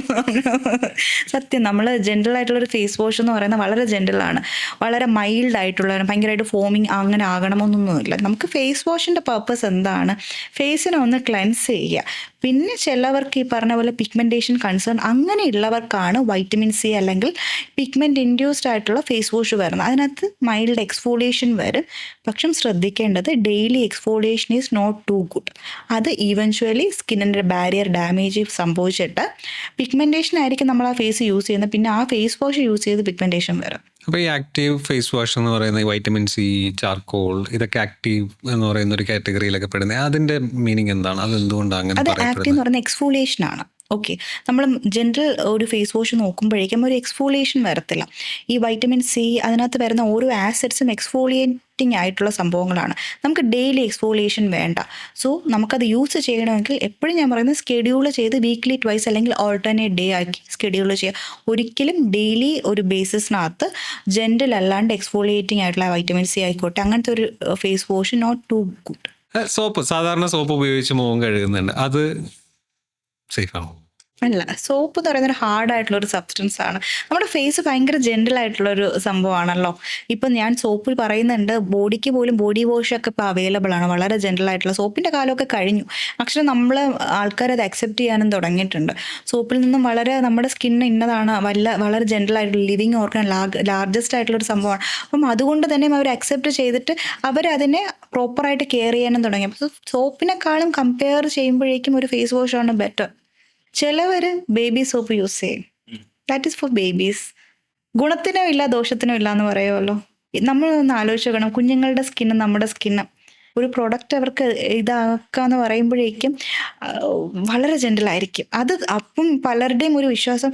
സത്യം, നമ്മൾ ജനറൽ ആയിട്ടുള്ളൊരു ഫേസ് വാഷ് എന്ന് പറയുന്നത് വളരെ ജനറലാണ്, വളരെ മൈൽഡ് ആയിട്ടുള്ള, ഭയങ്കരമായിട്ട് ഫോമിങ് അങ്ങനെ ആകണമെന്നൊന്നുമില്ല. നമുക്ക് ഫേസ് വാഷിൻ്റെ പർപ്പസ് എന്താണ്? ഫേസിനെ ഒന്ന് ക്ലെൻസ് ചെയ്യുക. പിന്നെ ചിലവർക്ക് ഈ പറഞ്ഞ പോലെ പിഗ്മെൻറ്റേഷൻ കൺസേൺ അങ്ങനെയുള്ളവർക്കാണ് വൈറ്റമിൻ സി അല്ലെങ്കിൽ പിഗ്മെൻറ്റ് ഇൻഡ്യൂസ്ഡ് ആയിട്ടുള്ള ഫേസ് വാഷ് വരുന്നത്. അതിനകത്ത് മൈൽഡ് എക്സ്ഫോളിയേഷൻ വരും. പക്ഷെ ശ്രദ്ധിക്കുക, ഓർക്കേണ്ടത് daily exfoliation is not too good. അത് ഈവൻച്വലി സ്കിന്നിൻ്റെ ബാരിയർ ഡാമേജ് സംഭവിച്ചിട്ട് പിഗ്മെൻറ്റേഷൻ ആയിരിക്കും നമ്മൾ ആ ഫേസ് യൂസ് ചെയ്യുന്നത്. പിന്നെ ആ ഫേസ് വാഷ് യൂസ് ചെയ്ത് പിഗ്മെൻറ്റേഷൻ വരും. അപ്പോൾ ഈ ആക്റ്റീവ് ഫേസ് വാഷ് എന്ന് പറയുന്ന വൈറ്റമിൻ സി, ചാർക്കോൾ, ഇതൊക്കെ ആക്റ്റീവ് എന്ന് പറയുന്ന ഒരു കാറ്റഗറിയിലൊക്കെ പെടുന്നത്. അതിന്റെ മീനിങ് എന്താണ്? അത് എന്തുകൊണ്ടാണ് അങ്ങനെ അത് ആക്റ്റീവ് പറയപ്പെടുന്നത്? എന്ന് പറയുന്ന എക്സ്ഫോളിയേഷൻ ആണ്. ഓക്കെ, നമ്മൾ ജനറൽ ഒരു ഫേസ് വാഷ് നോക്കുമ്പോഴേക്കും ഒരു എക്സ്ഫോളിയേഷൻ വരത്തില്ല. ഈ വൈറ്റമിൻ സി അതിനകത്ത് വരുന്ന ഓരോ ആസിഡ്സും എക്സ്ഫോളിയേറ്റിംഗ് ആയിട്ടുള്ള സംഭവങ്ങളാണ്. നമുക്ക് ഡെയിലി എക്സ്ഫോളിയേഷൻ വേണ്ട. സോ നമുക്കത് യൂസ് ചെയ്യണമെങ്കിൽ എപ്പോഴും ഞാൻ പറയുന്നത് സ്കെഡ്യൂൾ ചെയ്ത് വീക്ക്ലി ട്വൈസ് അല്ലെങ്കിൽ ഓൾട്ടർനേറ്റ് ഡേ ആക്കി സ്കെഡ്യൂൾ ചെയ്യുക. ഒരിക്കലും ഡെയിലി ഒരു ബേസിസിനകത്ത് ജനറൽ അല്ലാണ്ട് എക്സ്ഫോളിയേറ്റിംഗ് ആയിട്ടുള്ള വൈറ്റമിൻ സി ആയിക്കോട്ടെ അങ്ങനത്തെ ഒരു face wash not too good. Soap, സാധാരണ സോപ്പ് ഉപയോഗിച്ച് മുഖം കഴുകുന്നുണ്ട്, അത് സേഫ് ആണോ? അല്ല, സോപ്പ് എന്ന് പറയുന്നത് ഹാർഡായിട്ടുള്ള ഒരു സബ്സ്റ്റൻസ് ആണ്. നമ്മുടെ ഫേസ് ഭയങ്കര ജെൻറൽ ആയിട്ടുള്ളൊരു സംഭവമാണല്ലോ. ഇപ്പം ഞാൻ സോപ്പ് പറയുന്നുണ്ട്, ബോഡിക്ക് പോലും ബോഡി വാഷൊക്കെ ഇപ്പോൾ അവൈലബിൾ ആണ്, വളരെ ജെൻറൽ ആയിട്ടുള്ള. സോപ്പിൻ്റെ കാലമൊക്കെ കഴിഞ്ഞു. പക്ഷേ നമ്മൾ ആൾക്കാരത് അക്സെപ്റ്റ് ചെയ്യാനും തുടങ്ങിയിട്ടുണ്ട്. സോപ്പിൽ നിന്നും വളരെ നമ്മുടെ സ്കിന്ന് ഇന്നതാണ്, വളരെ ജെൻറൽ ആയിട്ടുള്ള ലിവിങ് ഓർഗൻ ലാർജസ്റ്റ് ആയിട്ടുള്ളൊരു സംഭവമാണ്. അപ്പം അതുകൊണ്ട് തന്നെ അവർ അക്സെപ്റ്റ് ചെയ്തിട്ട് അവരതിനെ പ്രോപ്പറായിട്ട് കെയർ ചെയ്യാനും തുടങ്ങി. അപ്പോൾ സോപ്പിനെക്കാളും കമ്പയർ ചെയ്യുമ്പോഴേക്കും ഒരു ഫേസ് വാഷാണ് ബെറ്റർ. ചിലവർ ബേബി സോപ്പ് യൂസ് ചെയ്യും. That is for babies. ഗുണത്തിനും ഇല്ല ദോഷത്തിനും ഇല്ല എന്ന് പറയുമല്ലോ. നമ്മളൊന്ന് ആലോചിച്ച് നോക്കണം, കുഞ്ഞുങ്ങളുടെ സ്കിന്നും നമ്മുടെ സ്കിന്നും ഒരു പ്രൊഡക്റ്റ് അവർക്ക് ഇതാക്കാന്ന് പറയുമ്പോഴേക്കും വളരെ ജെൻറലായിരിക്കും. അത് അപ്പം പലരുടെയും ഒരു വിശ്വാസം,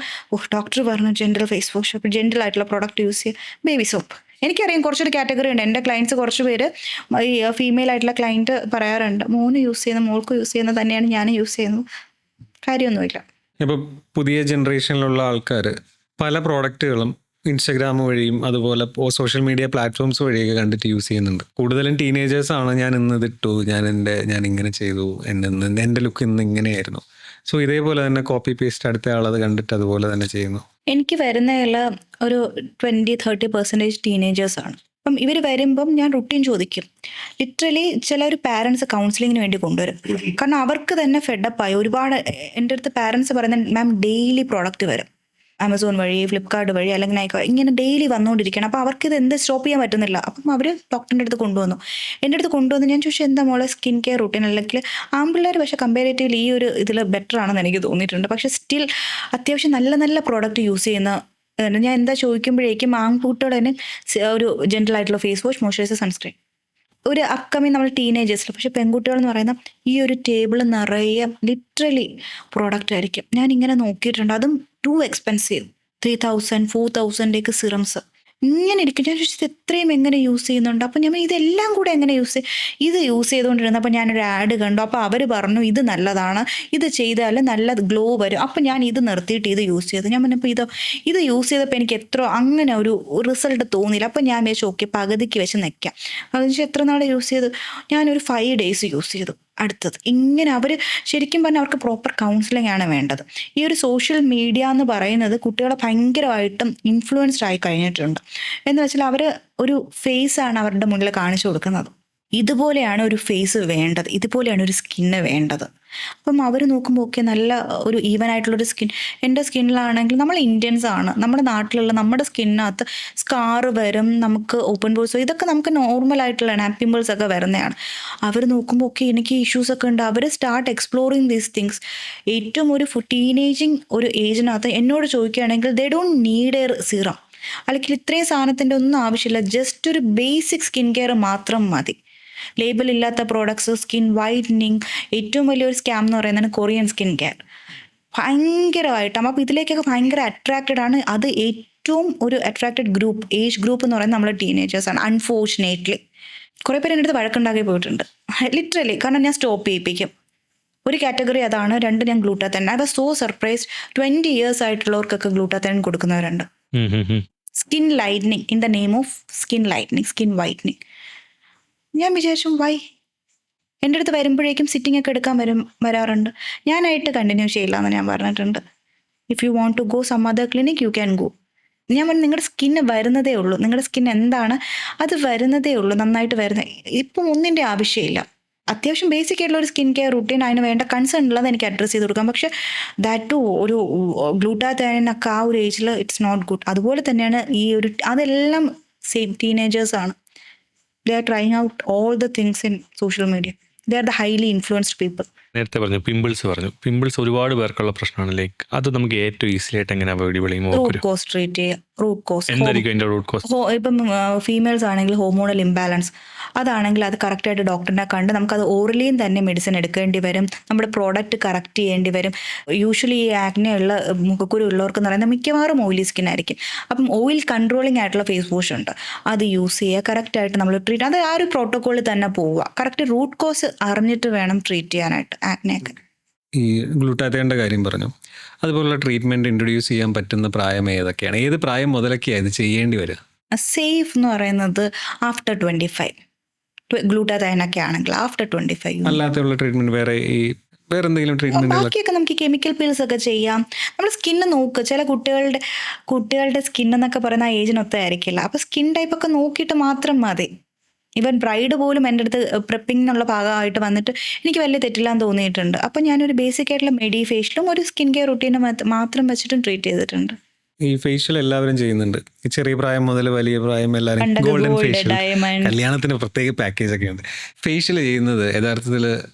ഡോക്ടർ പറഞ്ഞു ജെൻറൽ ഫേസ് വാഷ്, അപ്പോൾ ജെൻറൽ ആയിട്ടുള്ള പ്രൊഡക്റ്റ് യൂസ് ചെയ്യുക, ബേബി സോപ്പ്. എനിക്കറിയാം കുറച്ചൊരു കാറ്റഗറി ഉണ്ട്. എൻ്റെ ക്ലയൻറ്റ്സ് കുറച്ച് പേര് ഈ ഫീമെയിൽ ആയിട്ടുള്ള ക്ലയൻറ്റ് പറയാറുണ്ട്, മോന് യൂസ് ചെയ്യുന്ന മോൾക്ക് യൂസ് ചെയ്യുന്നത് തന്നെയാണ് ഞാനും യൂസ് ചെയ്യുന്നത്, കാര്യമൊന്നുമില്ല. ഇപ്പോൾ പുതിയ ജനറേഷനിലുള്ള ആൾക്കാർ പല പ്രോഡക്റ്റുകളും ഇൻസ്റ്റഗ്രാം വഴിയും അതുപോലെ സോഷ്യൽ മീഡിയ പ്ലാറ്റ്ഫോംസ് വഴിയൊക്കെ കണ്ടിട്ട് യൂസ് ചെയ്യുന്നുണ്ട്. കൂടുതലും ടീനേജേഴ്സാണ് ഞാൻ ഇന്ന് ഇതിട്ടു, ഞാൻ ഇങ്ങനെ ചെയ്തു, എൻ്റെ ലുക്ക് ഇന്ന് ഇങ്ങനെയായിരുന്നു. സോ ഇതേപോലെ തന്നെ കോപ്പി പേസ്റ്റ് അടുത്ത ആളത് കണ്ടിട്ട് അതുപോലെ തന്നെ ചെയ്യുന്നു. എനിക്ക് വരുന്നതിൽ ഒരു 20-30% ടീനേജേഴ്സാണ്. അപ്പം ഇവർ വരുമ്പം ഞാൻ റുട്ടീൻ ചോദിക്കും. ലിറ്ററലി ചിലർ പാരൻസ് കൗൺസിലിങ്ങിന് വേണ്ടി കൊണ്ടുവരും. കാരണം അവർക്ക് തന്നെ ഫെഡപ്പായി. ഒരുപാട് എൻ്റെ അടുത്ത് പാരൻസ് പറയുന്നത്, മാം ഡെയിലി പ്രോഡക്റ്റ് വരും ആമസോൺ വഴി, ഫ്ലിപ്കാർട്ട് വഴി, അല്ലെങ്കിൽ നൈക്ക, ഇങ്ങനെ ഡെയിലി വന്നുകൊണ്ടിരിക്കണം. അപ്പോൾ അവർക്കിത് എന്ത് സ്റ്റോപ്പ് ചെയ്യാൻ പറ്റുന്നില്ല. അപ്പം അവർ ഡോക്ടറിൻ്റെ അടുത്ത് കൊണ്ടുവന്നു. എൻ്റെ അടുത്ത് കൊണ്ടുവന്ന് ഞാൻ ചോദിച്ചു, എന്താ മോളെ സ്കിൻ കെയർ റുട്ടീൻ? അല്ലെങ്കിൽ ആൺപിള്ളേർ പക്ഷേ കമ്പാരേറ്റീവ്ലി ഈ ഒരു ഇതിൽ ബെറ്റർ ആണെന്ന് എനിക്ക് തോന്നിയിട്ടുണ്ട്. പക്ഷേ സ്റ്റിൽ അത്യാവശ്യം നല്ല നല്ല പ്രോഡക്റ്റ് യൂസ് ചെയ്യുന്ന ഞാൻ എന്താ ചോദിക്കുമ്പോഴേക്കും ആൺകുട്ടിയോട് തന്നെ ഒരു ജെൻറൽ ആയിട്ടുള്ള ഫേസ് വാഷ്, മോയ്സ്ചറൈസർ, സൺസ്ക്രീൻ. ഒരു അപ്കമിങ് നമ്മൾ ടീനേജേഴ്സിൽ, പക്ഷെ പെൺകുട്ടികളെന്ന് പറയുന്ന ഈ ഒരു ടേബിൾ നിറയെ ലിറ്ററലി പ്രോഡക്റ്റ് ആയിരിക്കും. ഞാൻ ഇങ്ങനെ നോക്കിയിട്ടുണ്ട്, അതും ടു എക്സ്പെൻസീവ്, 3000, 4000 സിറംസ് ഇങ്ങനെ ഇരിക്കും. ഞാൻ ചോദിച്ചത് എത്രയും എങ്ങനെ യൂസ് ചെയ്യുന്നുണ്ട്. അപ്പം ഞാൻ ഇതെല്ലാം കൂടെ എങ്ങനെ ഇത് യൂസ് ചെയ്തുകൊണ്ടിരുന്നപ്പോൾ ഞാനൊരു ആഡ് കണ്ടു. അപ്പോൾ അവർ പറഞ്ഞു ഇത് നല്ലതാണ്, ഇത് ചെയ്താൽ നല്ല ഗ്ലോ വരും. അപ്പം ഞാൻ ഇത് നിർത്തിയിട്ട് ഇത് യൂസ് ചെയ്തു. ഞാൻ പറഞ്ഞപ്പോൾ ഇത് യൂസ് ചെയ്തപ്പോൾ എനിക്ക് അങ്ങനെ ഒരു റിസൾട്ട് തോന്നിയില്ല. അപ്പം ഞാൻ വെച്ച് ഓക്കെ പകുതിക്ക് വെച്ച് നിൽക്കാം. അതെന്ന് വെച്ചാൽ എത്ര നാൾ യൂസ് ചെയ്തു? ഞാനൊരു 5 days യൂസ് ചെയ്തു. അടുത്തത് ഇങ്ങനെ അവർ ശരിക്കും പറഞ്ഞാൽ അവർക്ക് പ്രോപ്പർ കൗൺസിലിംഗ് ആണ് വേണ്ടത്. ഈ ഒരു സോഷ്യൽ മീഡിയ എന്ന് പറയുന്നത് കുട്ടികളെ ഭയങ്കരമായിട്ടും ഇൻഫ്ലുവൻസ്ഡ് ആയി കഴിഞ്ഞിട്ടുണ്ട്. എന്ന് വെച്ചാൽ അവർ ഒരു ഫേസാണ് അവരുടെ മുന്നിൽ കാണിച്ചു കൊടുക്കുന്നത്. ഇതുപോലെയാണ് ഒരു ഫേസ് വേണ്ടത്, ഇതുപോലെയാണ് ഒരു സ്കിന്ന് വേണ്ടത്. അപ്പം അവർ നോക്കുമ്പോൾ ഓക്കെ നല്ല ഒരു ഈവൻ ആയിട്ടുള്ളൊരു സ്കിൻ. എൻ്റെ സ്കിന്നിലാണെങ്കിൽ നമ്മൾ ഇന്ത്യൻസ് ആണ്, നമ്മുടെ നാട്ടിലുള്ള നമ്മുടെ സ്കിന്നിനകത്ത് സ്കാറ് വരും, നമുക്ക് ഓപ്പൺ പോഴ്സ്, ഇതൊക്കെ നമുക്ക് നോർമൽ ആയിട്ടുള്ള പിമ്പിൾസ് ഒക്കെ വരുന്നതാണ്. അവർ നോക്കുമ്പോൾ ഓക്കെ എനിക്ക് ഇഷ്യൂസ് ഒക്കെ ഉണ്ട്. അവർ സ്റ്റാർട്ട് എക്സ്പ്ലോറിങ് ദീസ് തിങ്സ്. ഏറ്റവും ഒരു ടീനേജിങ് ഒരു ഏജിനകത്ത് എന്നോട് ചോദിക്കുകയാണെങ്കിൽ they don't need A serum, അല്ലെങ്കിൽ ഇത്രയും സാധനത്തിൻ്റെ ഒന്നും ആവശ്യമില്ല, ജസ്റ്റ് ഒരു ബേസിക് സ്കിൻ കെയർ മാത്രം മതി. ലേബൽ ഇല്ലാത്ത പ്രോഡക്ട്സ്, സ്കിൻ വൈറ്റനിങ്. ഏറ്റവും വലിയൊരു സ്കാം എന്ന് പറയുന്നത് കൊറിയൻ സ്കിൻ കെയർ ഭയങ്കരമായിട്ടും. അപ്പോൾ ഇതിലേക്കൊക്കെ ഭയങ്കര അട്രാക്റ്റഡ് ആണ്. അത് ഏറ്റവും ഒരു അട്രാക്റ്റഡ് ഗ്രൂപ്പ്, ഏജ് ഗ്രൂപ്പ് എന്ന് പറയുന്നത് നമ്മൾ ടീനേജേഴ്സാണ്. അൺഫോർച്ചുനേറ്റ്ലി കുറേ പേര് എൻ്റെ അടുത്ത് വഴക്കുണ്ടാക്കി പോയിട്ടുണ്ട് ലിറ്ററലി. കാരണം ഞാൻ സ്റ്റോപ്പ് ചെയ്യിപ്പിക്കും. ഒരു കാറ്റഗറി അതാണ്. 2 ഞാൻ glutathione. I was so surprised. 20 years ആയിട്ടുള്ളവർക്കൊക്കെ ഗ്ലൂട്ടാത്തൈൻ കൊടുക്കുന്നവരുണ്ട്. Skin lightening in the name of skin lightening, skin whitening. ഞാൻ വിചാരിച്ചു വൈ? എൻ്റെ അടുത്ത് വരുമ്പോഴേക്കും സിറ്റിംഗ് ഒക്കെ എടുക്കാൻ വരാറുണ്ട്. ഞാനായിട്ട് കണ്ടിന്യൂ ചെയ്യില്ല എന്ന് ഞാൻ പറഞ്ഞിട്ടുണ്ട്. If you want to go some other clinic you can go. ഞാൻ പറഞ്ഞു നിങ്ങളുടെ സ്കിന്ന് വരുന്നതേ ഉള്ളൂ, നിങ്ങളുടെ സ്കിൻ എന്താണ് അത് വരുന്നതേ ഉള്ളൂ, നന്നായിട്ട് വരുന്നത്. ഇപ്പം ഒന്നിൻ്റെ ആവശ്യമില്ല. അത്യാവശ്യം ബേസിക് ആയിട്ടുള്ള ഒരു സ്കിൻ കെയർ റുട്ടീൻ, അതിന് വേണ്ട കൺസേൺ ഉള്ളത് എനിക്ക് അഡ്രസ്സ് ചെയ്ത് കൊടുക്കാം. പക്ഷെ ദാറ്റ് ടു ഒരു ഗ്ലൂട്ടാത്തൈനൊക്കെ ആ ഒരു ഏജിൽ ഇറ്റ്സ് നോട്ട് ഗുഡ്. അതുപോലെ തന്നെയാണ് ഈ ഒരു അതെല്ലാം same ടീനേജേഴ്സാണ്. They are trying out all the things in social media. They are the highly influenced people. നേരത്തെ പറഞ്ഞു പിമ്പിൾസ് ഒരുപാട് പേർക്കുള്ള പ്രശ്നമാണ്. ലൈക്ക് അത് നമുക്ക് ഏറ്റവും ഈസി ആയിട്ട് എങ്ങനെ അവൈലബിൾ ചെയ്യും? റൂട്ട് കോസ് ട്രീറ്റ് ചെയ്യുക. റൂട്ട് കോസ് എന്തായിരിക്കും അതിന്റെ റൂട്ട് കോസ്? ഇപ്പം ഫീമെയിൽസ് ആണെങ്കിൽ ഹോർമോണൽ ഇംബാലൻസ്, അതാണെങ്കിൽ അത് കറക്റ്റായിട്ട് ഡോക്ടറിനെ കണ്ട് നമുക്കത് ഓറലിയും തന്നെ മെഡിസിൻ എടുക്കേണ്ടി വരും. നമ്മുടെ പ്രോഡക്റ്റ് കറക്റ്റ് ചെയ്യേണ്ടി വരും. യൂഷ്വലി ഈ ആക്നെ ഉള്ള മുഖക്കുരു ഉള്ളവർക്ക് എന്ന് പറയുന്നത് മിക്കവാറും ഓയിലി സ്കിൻ ആയിരിക്കും. അപ്പം ഓയിൽ കൺട്രോളിങ് ആയിട്ടുള്ള ഫേസ് വാഷ് ഉണ്ട്, അത് യൂസ് ചെയ്യുക. കറക്റ്റായിട്ട് നമ്മൾ ട്രീറ്റ്, അത് ആ ഒരു പ്രോട്ടോക്കോളിൽ തന്നെ പോവുക. കറക്റ്റ് റൂട്ട് കോസ് അറിഞ്ഞിട്ട് വേണം ട്രീറ്റ് ചെയ്യാനായിട്ട് ആക്നെയൊക്കെ. ഈ ഗ്ലൂട്ടാത്തയോന്റെ കാര്യം പറഞ്ഞു, അതുപോലുള്ള ട്രീറ്റ്മെന്റ് ഇൻട്രൊഡ്യൂസ് ചെയ്യാൻ പറ്റുന്ന പ്രായം ഏതൊക്കെയാണ്? ഏത് പ്രായം മുതലൊക്കെയാണ് ഇത് ചെയ്യേണ്ടി വരിക? സേഫ് എന്ന് പറയുന്നത് ആഫ്റ്റർ 25. ഗ്ലൂട്ടാത്തയോനൊക്കെ ആണെങ്കിൽ ആഫ്റ്റർ 25. അല്ലാത്തുള്ള ട്രീറ്റ്മെന്റ് വേറെ എന്തെങ്കിലും ട്രീറ്റ്മെന്റുകൾ? ബാക്കിയൊക്കെ നമുക്ക് കെമിക്കൽ പീൽസ് ഒക്കെ ചെയ്യാം. നമ്മൾ സ്കിന്ന് നോക്കുക. ചില കുട്ടികളുടെ സ്കിൻ എന്നൊക്കെ പറയുന്ന ആ ഏജിനൊത്തായിരിക്കില്ല. അപ്പോൾ സ്കിൻ ടൈപ്പ് ഒക്കെ നോക്കിയിട്ട് മാത്രം മതി. ഈവൻ ബ്രൈഡ് പോലും എൻ്റെ അടുത്ത് പ്രെപ്പിംഗ് എന്നുള്ള ഭാഗമായിട്ട് വന്നിട്ട് എനിക്ക് വലിയ തെറ്റില്ലാന്ന് തോന്നിയിട്ടുണ്ട്. അപ്പോൾ ഞാനൊരു ബേസിക് ആയിട്ടുള്ള മെഡി ഫേഷ്യലും ഒരു സ്കിൻ കെയർ റുട്ടീനും മാത്രം വെച്ചിട്ടും ട്രീറ്റ് ചെയ്തിട്ടുണ്ട്. ഈ ഫേഷ്യൽ എല്ലാവരും ചെയ്യുന്നുണ്ട്. ഈ ചെറിയ പ്രായം മുതൽ വലിയ പ്രായം എല്ലാവരും ഗോൾഡൻ ഫേഷ്യൽ, കല്യാണത്തിന് പ്രത്യേക പാക്കേജ് ഒക്കെ ഉണ്ട്. ഫേഷ്യൽ ചെയ്യുന്നത് യഥാർത്ഥത്തിൽ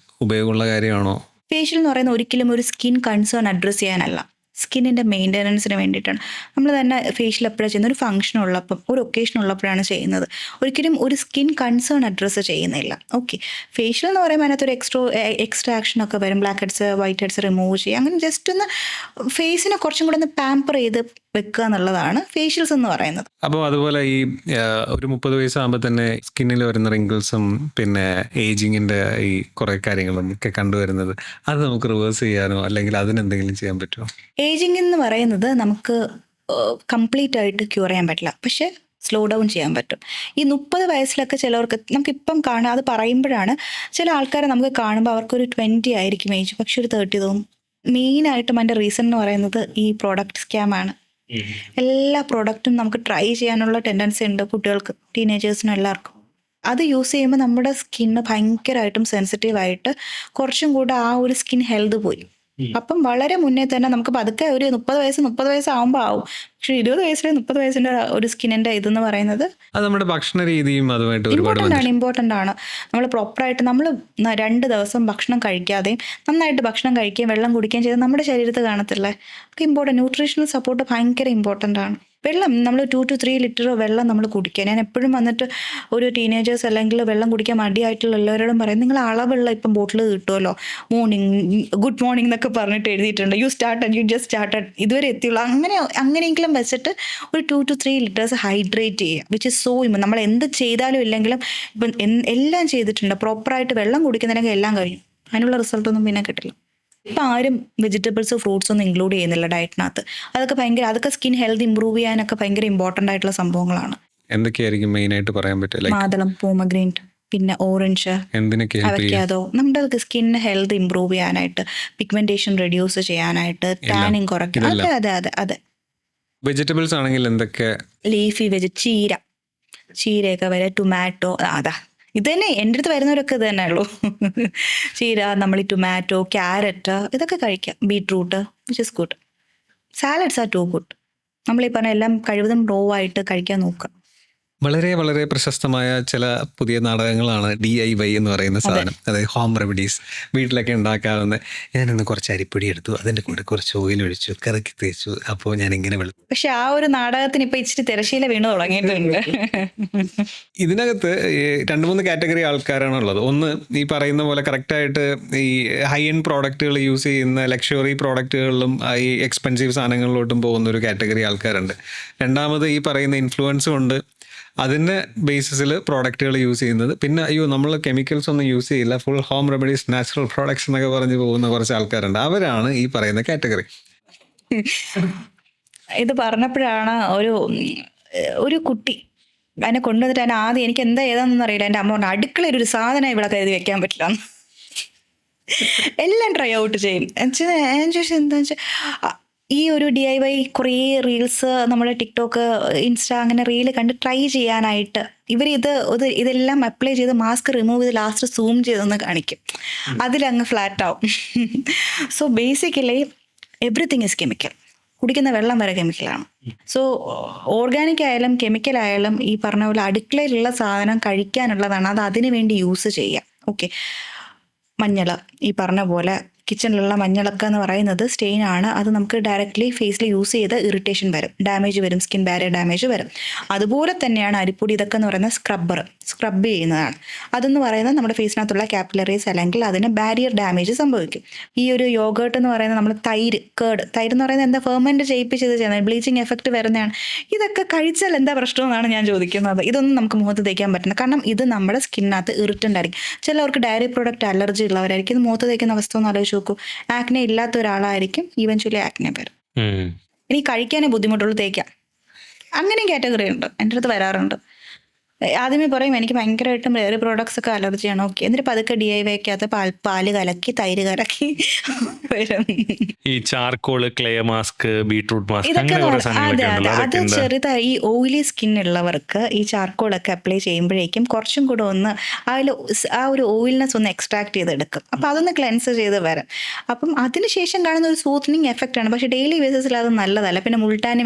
ഉപയോഗമുള്ള കാര്യമാണോ? ഫേഷ്യൽ എന്ന് പറയുന്നത് ഒരിക്കലും ഒരു സ്കിൻ കൺസേൺ അഡ്രസ്സ് ചെയ്യാനല്ല, സ്കിന്നിൻ്റെ മെയിൻ്റനൻസിന് വേണ്ടിയിട്ടാണ്. നമ്മൾ തന്നെ ഫേഷ്യൽ എപ്പോഴാണ് ചെയ്യുന്നത്? ഒരു ഫംഗ്ഷൻ ഉള്ളപ്പം, ഒരു ഒക്കേഷൻ ഉള്ളപ്പോഴാണ് ചെയ്യുന്നത്. ഒരിക്കലും ഒരു സ്കിൻ കൺസേൺ അഡ്രസ്സ് ചെയ്യുന്നില്ല. ഓക്കെ, ഫേഷ്യൽ എന്ന് പറയുമ്പോൾ അതിനകത്തൊരു എക്സ്ട്രാക്ഷൻ ഒക്കെ വരും. Blackheads whiteheads remove ചെയ്യുക, അങ്ങനെ ജസ്റ്റ് ഒന്ന് ഫേസിനെ കുറച്ചും കൂടെ ഒന്ന് പാമ്പർ ചെയ്ത് വെക്കുക എന്നുള്ളതാണ് ഫേഷ്യൽസ് എന്ന് പറയുന്നത്. അപ്പോൾ അതുപോലെ ഈ ഒരു 30 വയസ്സാകുമ്പോൾ തന്നെ സ്കിന്നിൽ വരുന്ന റിങ്കിൾസും പിന്നെ ഏജിങ്ങിൻ്റെ ഈ കുറേ കാര്യങ്ങളും ഒക്കെ കണ്ടുവരുന്നത്, അത് നമുക്ക് റിവേഴ്സ് ചെയ്യാനോ അല്ലെങ്കിൽ അതിനെന്തെങ്കിലും ചെയ്യാൻ പറ്റുമോ? ഏജിങ് എന്ന് പറയുന്നത് നമുക്ക് കംപ്ലീറ്റ് ആയിട്ട് ക്യൂർ ചെയ്യാൻ പറ്റില്ല, പക്ഷെ സ്ലോ ഡൗൺ ചെയ്യാൻ പറ്റും. ഈ 30 വയസ്സിലൊക്കെ ചിലവർക്ക് നമുക്കിപ്പം കാണാം, അത് പറയുമ്പോഴാണ് ചില ആൾക്കാരെ നമുക്ക് കാണുമ്പോൾ അവർക്കൊരു 20 ആയിരിക്കും ഏജ്, പക്ഷെ ഒരു 30 തോന്നും. മെയിനായിട്ടും അതിൻ്റെ റീസൺ എന്ന് പറയുന്നത് ഈ പ്രോഡക്റ്റ് സ്കാമാണ്. എല്ലാ പ്രോഡക്റ്റും നമുക്ക് ട്രൈ ചെയ്യാനുള്ള ടെൻഡൻസി ഉണ്ട് കുട്ടികൾക്ക്, ടീനേജേഴ്സിനും എല്ലാവർക്കും. അത് യൂസ് ചെയ്യുമ്പോൾ നമ്മുടെ സ്കിന്ന് ഭയങ്കരമായിട്ടും സെൻസിറ്റീവായിട്ട് കുറച്ചും കൂടെ ആ ഒരു സ്കിൻ ഹെൽത്ത് പോയി. അപ്പം വളരെ മുന്നേ തന്നെ നമുക്ക് പതുക്കെ ഒരു 30 വയസ്സാകുമ്പോൾ ആവും. പക്ഷെ 20 വയസ്സിലെ 30 വയസ്സിന്റെ ഒരു സ്കിന്നിന്റെ ഇതെന്ന് പറയുന്നത് അത് നമ്മുടെ ഭക്ഷണ രീതിയും അതുമായിട്ട് ഇമ്പോർട്ടൻ്റ് ആണ്. നമ്മൾ പ്രോപ്പറായിട്ട് നമ്മൾ 2 ദിവസം ഭക്ഷണം കഴിക്കാതെയും നന്നായിട്ട് ഭക്ഷണം കഴിക്കുകയും വെള്ളം കുടിക്കുകയും ചെയ്താൽ നമ്മുടെ ശരീരത്തിൽ കാണത്തില്ലേ? ഇമ്പോർട്ടൻ്റ് ന്യൂട്രീഷണൽ സപ്പോർട്ട് ഭയങ്കര ഇമ്പോർട്ടൻ്റ് ആണ്. വെള്ളം നമ്മൾ 2 to 3 ലിറ്റർ വെള്ളം നമ്മൾ കുടിക്കുക. ഞാൻ എപ്പോഴും വന്നിട്ട് ഒരു ടീനേജേഴ്സ് അല്ലെങ്കിൽ വെള്ളം കുടിക്കാൻ മടിയായിട്ടുള്ള എല്ലാവരോടും പറയും, നിങ്ങൾ അളവുള്ള ഇപ്പം ബോട്ടിൽ കിട്ടുമല്ലോ, ഗുഡ് മോർണിംഗ് എന്നൊക്കെ പറഞ്ഞിട്ട് എഴുതിയിട്ടുണ്ട്, യു ജസ്റ്റ് സ്റ്റാർട്ടഡ്, ഇതുവരെ എത്തിയുള്ളൂ. അങ്ങനെയെങ്കിലും വെച്ചിട്ട് ഒരു 2 to 3 ലിറ്റേഴ്സ് ഹൈഡ്രേറ്റ് ചെയ്യുക, വിച്ച് ഇസ് സോ നമ്മൾ എന്ത് ചെയ്താലും ഇല്ലെങ്കിലും ഇപ്പം എല്ലാം ചെയ്തിട്ടുണ്ട്, പ്രോപ്പറായിട്ട് വെള്ളം കുടിക്കുന്നില്ലെങ്കിൽ എല്ലാം കഴിയും. അതിനുള്ള റിസൾട്ടൊന്നും പിന്നെ കിട്ടില്ല. ഇപ്പം ആരും വെജിറ്റബിൾസ് ഫ്രൂട്ട്സ് ഒന്നും ഇൻക്ലൂഡ് ചെയ്യുന്നില്ല ഡയറ്റിനകത്ത്. അതൊക്കെ സ്കിൻ ഹെൽത്ത് ഇമ്പ്രൂവ് ചെയ്യാനൊക്കെ ഭയങ്കര ഇമ്പോർട്ടൻ്റ് ആയിട്ടുള്ള സംഭവങ്ങളാണ്. എന്തൊക്കെയായിരിക്കും മെയിൻ ആയിട്ട് പറയാൻ പറ്റില്ല? മാതളം, പോമഗ്രീനറ്റ്, പിന്നെ ഓറഞ്ച്, അവയ്ക്കാതോ നമ്മുടെ സ്കിൻ ഹെൽത്ത് ഇമ്പ്രൂവ് ചെയ്യാനായിട്ട്, പിഗ്മെന്റേഷൻ റെഡ്യൂസ് ചെയ്യാനായിട്ട്, ടാനിങ് കുറയ്ക്കാൻ. അതെ. വെജിറ്റബിൾസ് ആണെങ്കിൽ എന്തൊക്കെ? ലീഫി ചീരയൊക്കെ വരെ, ടൊമാറ്റോ, ഇത് തന്നെ എൻ്റെ അടുത്ത് വരുന്നവരൊക്കെ ഇത് തന്നെ ഉള്ളൂ. ചീര, നമ്മൾ ഈ ടൊമാറ്റോ, ക്യാരറ്റ് ഇതൊക്കെ കഴിക്കാം. Beetroot, which is good. Salads are too good. നമ്മളീ പറഞ്ഞ എല്ലാം കഴിവതും റോ ആയിട്ട് കഴിക്കാൻ നോക്കുക. വളരെ വളരെ പ്രശസ്തമായ ചില പുതിയ നാടകങ്ങളാണ് DIY എന്ന് പറയുന്ന സാധനം. അതായത് ഹോം റെമഡീസ്, വീട്ടിലൊക്കെ ഉണ്ടാക്കാവുന്ന. ഞാനിന്ന് കുറച്ച് അരിപ്പൊടി എടുത്തു, അതിൻ്റെ കൂടെ കുറച്ച് ഓയിൽ ഒഴിച്ചു, കറക്കി തേച്ചു, അപ്പോൾ ഞാൻ ഇങ്ങനെ വെളുത്തു. പക്ഷെ ആ ഒരു നാടകത്തിന് ഇപ്പൊ ഇച്ചിരി തിരശീല വീണ് തുടങ്ങിയിട്ടുണ്ട്. ഇതിനകത്ത് 2-3 കാറ്റഗറി ആൾക്കാരാണുള്ളത്. ഒന്ന്, ഈ പറയുന്ന പോലെ കറക്റ്റായിട്ട് ഈ ഹൈ എൻഡ് പ്രോഡക്റ്റുകൾ യൂസ് ചെയ്യുന്ന ലക്ഷറി പ്രോഡക്റ്റുകളിലും ഈ എക്സ്പെൻസീവ് സാധനങ്ങളിലോട്ടും പോകുന്ന ഒരു കാറ്റഗറി ആൾക്കാരുണ്ട്. രണ്ടാമത്, ഈ പറയുന്ന ഇൻഫ്ലുവൻസ് കൊണ്ട് അതിൻ്റെ ബേസിസിൽ പ്രോഡക്റ്റുകൾ യൂസ് ചെയ്യുന്നത്. പിന്നെ നമ്മൾ കെമിക്കൽസ് ഒന്നും യൂസ് ചെയ്യില്ല, full home remedies, natural products എന്നൊക്കെ പറഞ്ഞ് പോകുന്ന കുറച്ച് ആൾക്കാരുണ്ട്. അവരാണ് ഈ പറയുന്ന കാറ്റഗറി. ഇത് പറഞ്ഞപ്പോഴാണ് ഒരു കുട്ടി അതിനെ കൊണ്ടുവന്നിട്ട് അതിനെ ആദ്യം എനിക്ക് എന്താ ഏതാണെന്ന് അറിയില്ല, എൻ്റെ അമ്മ പറഞ്ഞു അടുക്കളയിൽ ഒരു സാധനം ഇവിടെ കരുതി വെക്കാൻ പറ്റില്ല, എല്ലാം ട്രൈ ഔട്ട് ചെയ്യും. ഞാൻ ചോദിച്ചാൽ എന്താ വെച്ചാൽ ഈ ഒരു DIY കുറേ റീൽസ് നമ്മുടെ ടിക്ടോക്ക്, ഇൻസ്റ്റ അങ്ങനെ റീല് കണ്ട് ട്രൈ ചെയ്യാനായിട്ട് ഇതെല്ലാം അപ്ലൈ ചെയ്ത് മാസ്ക് റിമൂവ് ചെയ്ത് ലാസ്റ്റ് സൂം ചെയ്തൊന്ന് കാണിക്കും, അതിലങ്ങ് ഫ്ലാറ്റ് ആവും. So basically everything is chemical. കുടിക്കുന്ന വെള്ളം വരെ കെമിക്കലാണ്. സോ ഓർഗാനിക് ആയാലും കെമിക്കൽ ആയാലും ഈ പറഞ്ഞ പോലെ അടുക്കളയിലുള്ള സാധനം കഴിക്കാനുള്ളതാണ്, അത് അതിനു വേണ്ടി യൂസ് ചെയ്യാം. ഓക്കെ, മഞ്ഞൾ ഈ പറഞ്ഞ പോലെ കിച്ചണിലുള്ള മഞ്ഞളൊക്കെ എന്ന് പറയുന്നത് സ്റ്റെയിൻ ആണ്. അത് നമുക്ക് ഡയറക്റ്റ്ലി ഫേസിൽ യൂസ് ചെയ്ത് ഇറിറ്റേഷൻ വരും, ഡാമേജ് വരും, സ്കിൻ ബാരിയർ ഡാമേജ് വരും. അതുപോലെ തന്നെയാണ് അരിപ്പൊടി, ഇതൊക്കെ എന്ന് പറയുന്നത് സ്ക്രബ് ചെയ്യുന്നതാണ്. അതെന്ന് പറയുന്നത് നമ്മുടെ ഫേസിനകത്തുള്ള കാപ്പിലറീസ് അല്ലെങ്കിൽ അതിന് ബാരിയർ ഡാമേജ് സംഭവിക്കും. ഈ ഒരു യോഗേർട്ട് എന്ന് പറയുന്നത് നമ്മൾ തൈര് എന്ന് പറയുന്നത് എന്താ, ഫെർമെൻറ്റ് ചെയ്യിപ്പിച്ചത് ചെയ്യുന്നത്, ബ്ലീച്ചിങ് എഫക്റ്റ് വരുന്നതാണ്. ഇതൊക്കെ കഴിച്ചാൽ എന്താ പ്രശ്നമെന്നാണ് ഞാൻ ചോദിക്കുന്നത്. ഇതൊന്നും നമുക്ക് മുഖത്ത് തേക്കാൻ പറ്റില്ല, കാരണം ഇത് നമ്മുടെ സ്കിന്നിനകത്ത് ഇറിറ്റൻ്റ് ആയിരിക്കും. ചിലവർക്ക് ഡയറി പ്രോഡക്റ്റ് അലർജി ഉള്ളവരായിരിക്കും, ഇത് മുഖത്ത് തേക്കുന്ന അവസ്ഥ ഒന്ന് ആലോചിച്ച് നോക്കൂ. ആക്നെ ഇല്ലാത്ത ഒരാളായിരിക്കും ഇവൻച്വലി ആക്നെ വരും. ഇനി കഴിക്കാനേ ബുദ്ധിമുട്ടുള്ളൂ, തേക്കാം, അങ്ങനെയും കാറ്റഗറി ഉണ്ട്, എൻ്റെ അടുത്ത് വരാറുണ്ട്. ആദ്യമേ പറയും എനിക്ക് ഭയങ്കരമായിട്ടും ഡയറി പ്രോഡക്ട്സ് ഒക്കെ അലർജിയാണ്. ഓക്കെ, എന്നിട്ട് പതുക്കെ DIY ഒക്കെ പാല് കലക്കി തൈര് കലക്കി വരും. ഈ charcoal, clay mask, beetroot mask, ഇതൊക്കെ അങ്ങനെ കുറെ സാധനങ്ങളൊക്കെ അതെ ഉണ്ടല്ലോ. അത് അതൊക്കെ എന്താ? ചെറുതായി ഈ ഓയിലി സ്കിൻ ഉള്ളവർക്ക് ഈ ചാർക്കോളൊക്കെ അപ്ലൈ ചെയ്യുമ്പോഴേക്കും കുറച്ചും കൂടെ ഒന്ന് അതിൽ ആ ഒരു ഓയിൽനെസ് ഒന്ന് എക്സ്ട്രാക്ട് ചെയ്തെടുക്കും. അപ്പം അതൊന്ന് ക്ലെൻസ് ചെയ്ത് വരും. അപ്പം അതിനുശേഷം കാണുന്ന ഒരു സൂത്തനിങ് എഫക്റ്റ് ആണ്. പക്ഷേ ഡെയിലി ബേസിസിൽ അത് നല്ലതല്ല. പിന്നെ മുൾട്ടാനി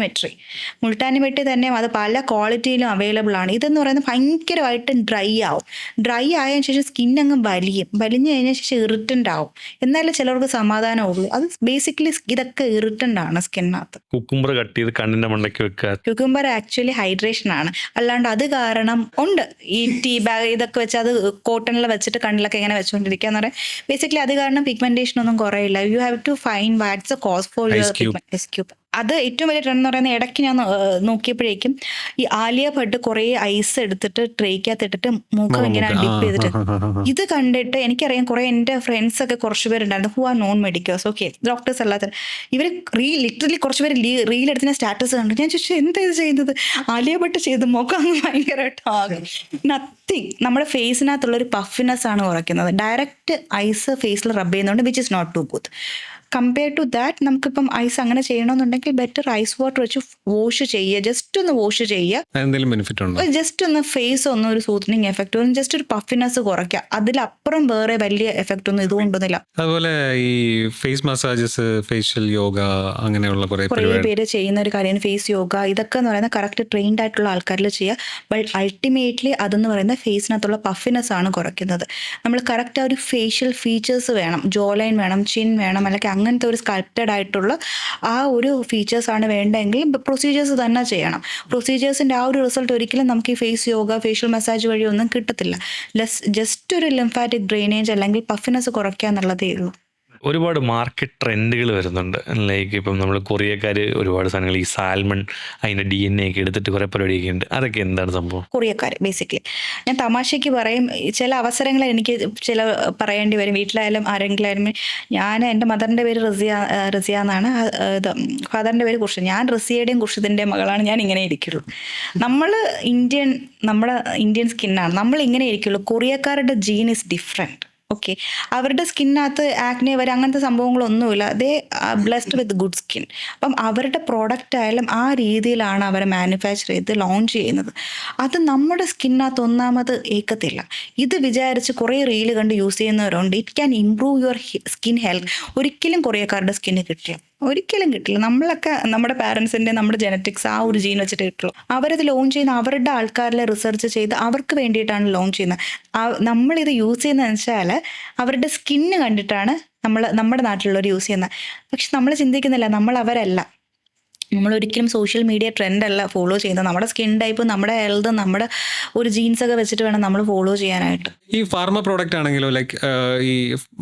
മെട്രി തന്നെ അത് പല ക്വാളിറ്റിയിലും അവൈലബിൾ ആണ്. ഇതെന്ന് പറയുന്നത് ഭയങ്കരമായിട്ട് ഡ്രൈ ആവും. ഡ്രൈ ആയതിനു ശേഷം സ്കിൻ അങ്ങ് വലിഞ്ഞു കഴിഞ്ഞ ശേഷം ഇറിറ്റൻ്റ് ആവും. എന്നാലും ചിലർക്ക് സമാധാനമുള്ളൂ. അത് ബേസിക്കലി ഇതൊക്കെ ഇറിറ്റൻ്റ് ആണ് സ്കിന്നിനകത്ത്. കുക്കുംബർ കട്ട് ചെയ്ത് കണ്ണിന്റെ മണ്ടയ്ക്ക് വെക്കുക. ക്യൂക്കുംബർ ആക്ച്വലി ഹൈഡ്രേഷൻ ആണ്, അല്ലാണ്ട് അത് കാരണം ഉണ്ട്. ഈ ടീ ബാഗ് ഇതൊക്കെ വെച്ച് അത് കോട്ടണിൽ വെച്ചിട്ട് കണ്ണിലൊക്കെ ഇങ്ങനെ വെച്ചുകൊണ്ടിരിക്കുക എന്ന് പറയാം. ബേസിക്കലി അത് കാരണം പിഗ്മെന്റേഷൻ ഒന്നും കുറയില്ല. You have to find what's a cause for your ice cube. അത് ഏറ്റവും വലിയ ട്രെൻഡ് എന്ന് പറയുന്നത്, ഇടയ്ക്ക് ഞാൻ നോക്കിയപ്പോഴേക്കും ഈ ആലിയ ഭട്ട് കുറേ ഐസ് എടുത്തിട്ട് ട്രേക്കകത്ത് ഇട്ടിട്ട് മുഖം ഇങ്ങനെ ഡിപ്പ് ചെയ്തിട്ട്, ഇത് കണ്ടിട്ട് എനിക്കറിയാം കുറേ എൻ്റെ ഫ്രണ്ട്സ് ഒക്കെ കുറച്ച് പേരുണ്ടായിരുന്നു who are non medicos, okay, doctors അല്ലാത്ത ഇവർ ലിറ്ററലി കുറച്ച് പേര് റീൽ എടുത്തിന് സ്റ്റാറ്റസ് കണ്ടിട്ട് ഞാൻ ചോദിച്ചു എന്താ ഇത് ചെയ്യുന്നത്, ആലിയ ഭട്ട് ചെയ്ത് മുഖം അങ്ങ് ഭയങ്കരമായിട്ട് ആകും. നത്തിങ്, നമ്മുടെ ഫേസിനകത്തുള്ളൊരു പഫിനെസ് ആണ് കുറയ്ക്കുന്നത്. ഡയറക്റ്റ് ഐസ് ഫേസിൽ റബ്ബ് ചെയ്യുന്നതുകൊണ്ട് which is not too good. Compare to that നമുക്കിപ്പം ഐസ് അങ്ങനെ ചെയ്യണമെന്നുണ്ടെങ്കിൽ ബെറ്റർ ഐസ് വാട്ടർ വെച്ച് വാഷ് ചെയ്യുക, ജസ്റ്റ് ഒന്ന് വാഷ് ചെയ്യുക. എന്തെങ്കിലും ബെനിഫിറ്റ് ഉണ്ടോ? ജസ്റ്റ് ഒന്ന് ഫേസ് ഒന്ന് ഒരു സൂത്തനിങ് എഫക്റ്റ്, ഒന്ന് ജസ്റ്റ് ഒരു പഫിനെസ് കുറയ്ക്കുക. അതിലപ്പുറം വേറെ വലിയ എഫക്റ്റ് ഒന്നും ഇതുകൊണ്ടൊന്നുമില്ല. അതുപോലെ ഈ ഫേസ് മസാജസ്, ഫേഷ്യൽ യോഗ, അങ്ങനെയുള്ള കുറേ പേര് ചെയ്യുന്ന ഒരു കാര്യമാണ് ഫേസ് യോഗ. ഇതൊക്കെ എന്ന് പറയുന്നത് കറക്റ്റ് ട്രെയിൻഡ് ആയിട്ടുള്ള ആൾക്കാരിൽ ചെയ്യുക. ബട്ട് അൾട്ടിമേറ്റ്ലി അതെന്ന് പറയുന്നത് ഫേസിനകത്തുള്ള പഫിനെസ് ആണ് കുറയ്ക്കുന്നത്. നമ്മൾ കറക്റ്റ് ആ ഒരു ഫേഷ്യൽ ഫീച്ചേഴ്സ് വേണം, ജോ ലൈൻ വേണം, ചിൻ വേണം, അല്ലെങ്കിൽ അങ്ങനത്തെ ഒരു സ്കൾപ്റ്റഡ് ആയിട്ടുള്ള ആ ഒരു ഫീച്ചേഴ്സാണ് വേണ്ടതെങ്കിൽ പ്രൊസീജിയേഴ്സ് തന്നെ ചെയ്യണം. പ്രൊസീജിയേഴ്സിൻ്റെ ആ ഒരു റിസൾട്ട് ഒരിക്കലും നമുക്ക് ഈ ഫേസ് യോഗ, ഫേഷ്യൽ മസാജ് വഴി ഒന്നും കിട്ടത്തില്ല. ജസ്റ്റ് ഒരു ലിംഫാറ്റിക് ഡ്രെയിനേജ് അല്ലെങ്കിൽ പഫിനെസ് കുറയ്ക്കുക എന്നുള്ളതേ ഉള്ളൂ. ഒരുപാട് മാർക്കറ്റ് ട്രെൻഡുകൾ വരുന്നുണ്ട്. ലൈക്ക് ഇപ്പം നമ്മൾ കൊറിയക്കാർ ഒരുപാട് സാധനങ്ങൾ, ഈ സാൽമൺ അതിൻ്റെ DNA ഒക്കെ എടുത്തിട്ട് കുറേ പരിപാടിയൊക്കെ ഉണ്ട്. അതൊക്കെ എന്താണ് സംഭവം? കൊറിയക്കാർ ബേസിക്കലി ഞാൻ തമാശയ്ക്ക് പറയും, ചില അവസരങ്ങൾ എനിക്ക് പറയേണ്ടി വരും. വീട്ടിലായാലും ആരെങ്കിലും, എൻ്റെ മദറിൻ്റെ പേര് റസിയ എന്നാണ്, ഇത് ഫാദറിൻ്റെ പേര് ഖുർഷിദ്. ഞാൻ റസിയയുടെയും ഖുർഷിദിൻ്റെയും മകളാണ്. ഞാൻ ഇങ്ങനെ ഇരിക്കുള്ളൂ. നമ്മുടെ ഇന്ത്യൻ സ്കിന്നാണ്, നമ്മൾ ഇങ്ങനെ ഇരിക്കുള്ളൂ. കൊറിയക്കാരുടെ ജീൻ ഇസ് ഡിഫറെൻറ്റ്. ഓക്കെ, അവരുടെ സ്കിന്നകത്ത് ആക്നെ വരെ അങ്ങനത്തെ സംഭവങ്ങളൊന്നുമില്ല. ദേ ബ്ലെസ്ഡ് വിത്ത് ഗുഡ് സ്കിൻ. അപ്പം അവരുടെ പ്രോഡക്റ്റ് ആയാലും ആ രീതിയിലാണ് അവർ മാനുഫാക്ചർ ചെയ്ത് ലോഞ്ച് ചെയ്യുന്നത്. അത് നമ്മുടെ സ്കിന്നകത്ത് ഒന്നാമത് ഏക്കത്തില്ല. ഇത് വിചാരിച്ച് കുറേ റീല് കണ്ട് യൂസ് ചെയ്യുന്നവരുണ്ട്. It can improve your skin health. ഒരിക്കലും കൊറിയക്കാരുടെ സ്കിന്ന് കിട്ടില്ല, ഒരിക്കലും കിട്ടില്ല. നമ്മളൊക്കെ നമ്മുടെ പാരൻസിൻ്റെ, നമ്മുടെ ജനറ്റിക്സ് ആ ഒരു ജീൻ വെച്ചിട്ട് കിട്ടുള്ളൂ. അവരത് ലോഞ്ച് ചെയ്യുന്ന അവരുടെ ആൾക്കാരിലെ റിസർച്ച് ചെയ്ത് അവർക്ക് വേണ്ടിയിട്ടാണ് ലോഞ്ച് ചെയ്യുന്നത്. നമ്മളിത് യൂസ് ചെയ്യുന്നതെന്ന് വെച്ചാൽ അവരുടെ സ്കിന്ന് കണ്ടിട്ടാണ് നമ്മുടെ നാട്ടിലുള്ളവർ യൂസ് ചെയ്യുന്നത്. പക്ഷെ നമ്മൾ ചിന്തിക്കുന്നില്ല, നമ്മൾ അവരല്ല. നമ്മളൊരിക്കലും സോഷ്യൽ മീഡിയ ട്രെൻഡല്ല ഫോളോ ചെയ്യുന്നത്. നമ്മുടെ സ്കിൻ ടൈപ്പ്, നമ്മുടെ ഹെൽത്ത്, നമ്മുടെ ഒരു ജീൻസൊക്കെ വെച്ചിട്ട് വേണം നമ്മൾ ഫോളോ ചെയ്യാനായിട്ട്. ഈ ഫാർമ പ്രോഡക്റ്റ് ആണെങ്കിലോ, ലൈക്ക് ഈ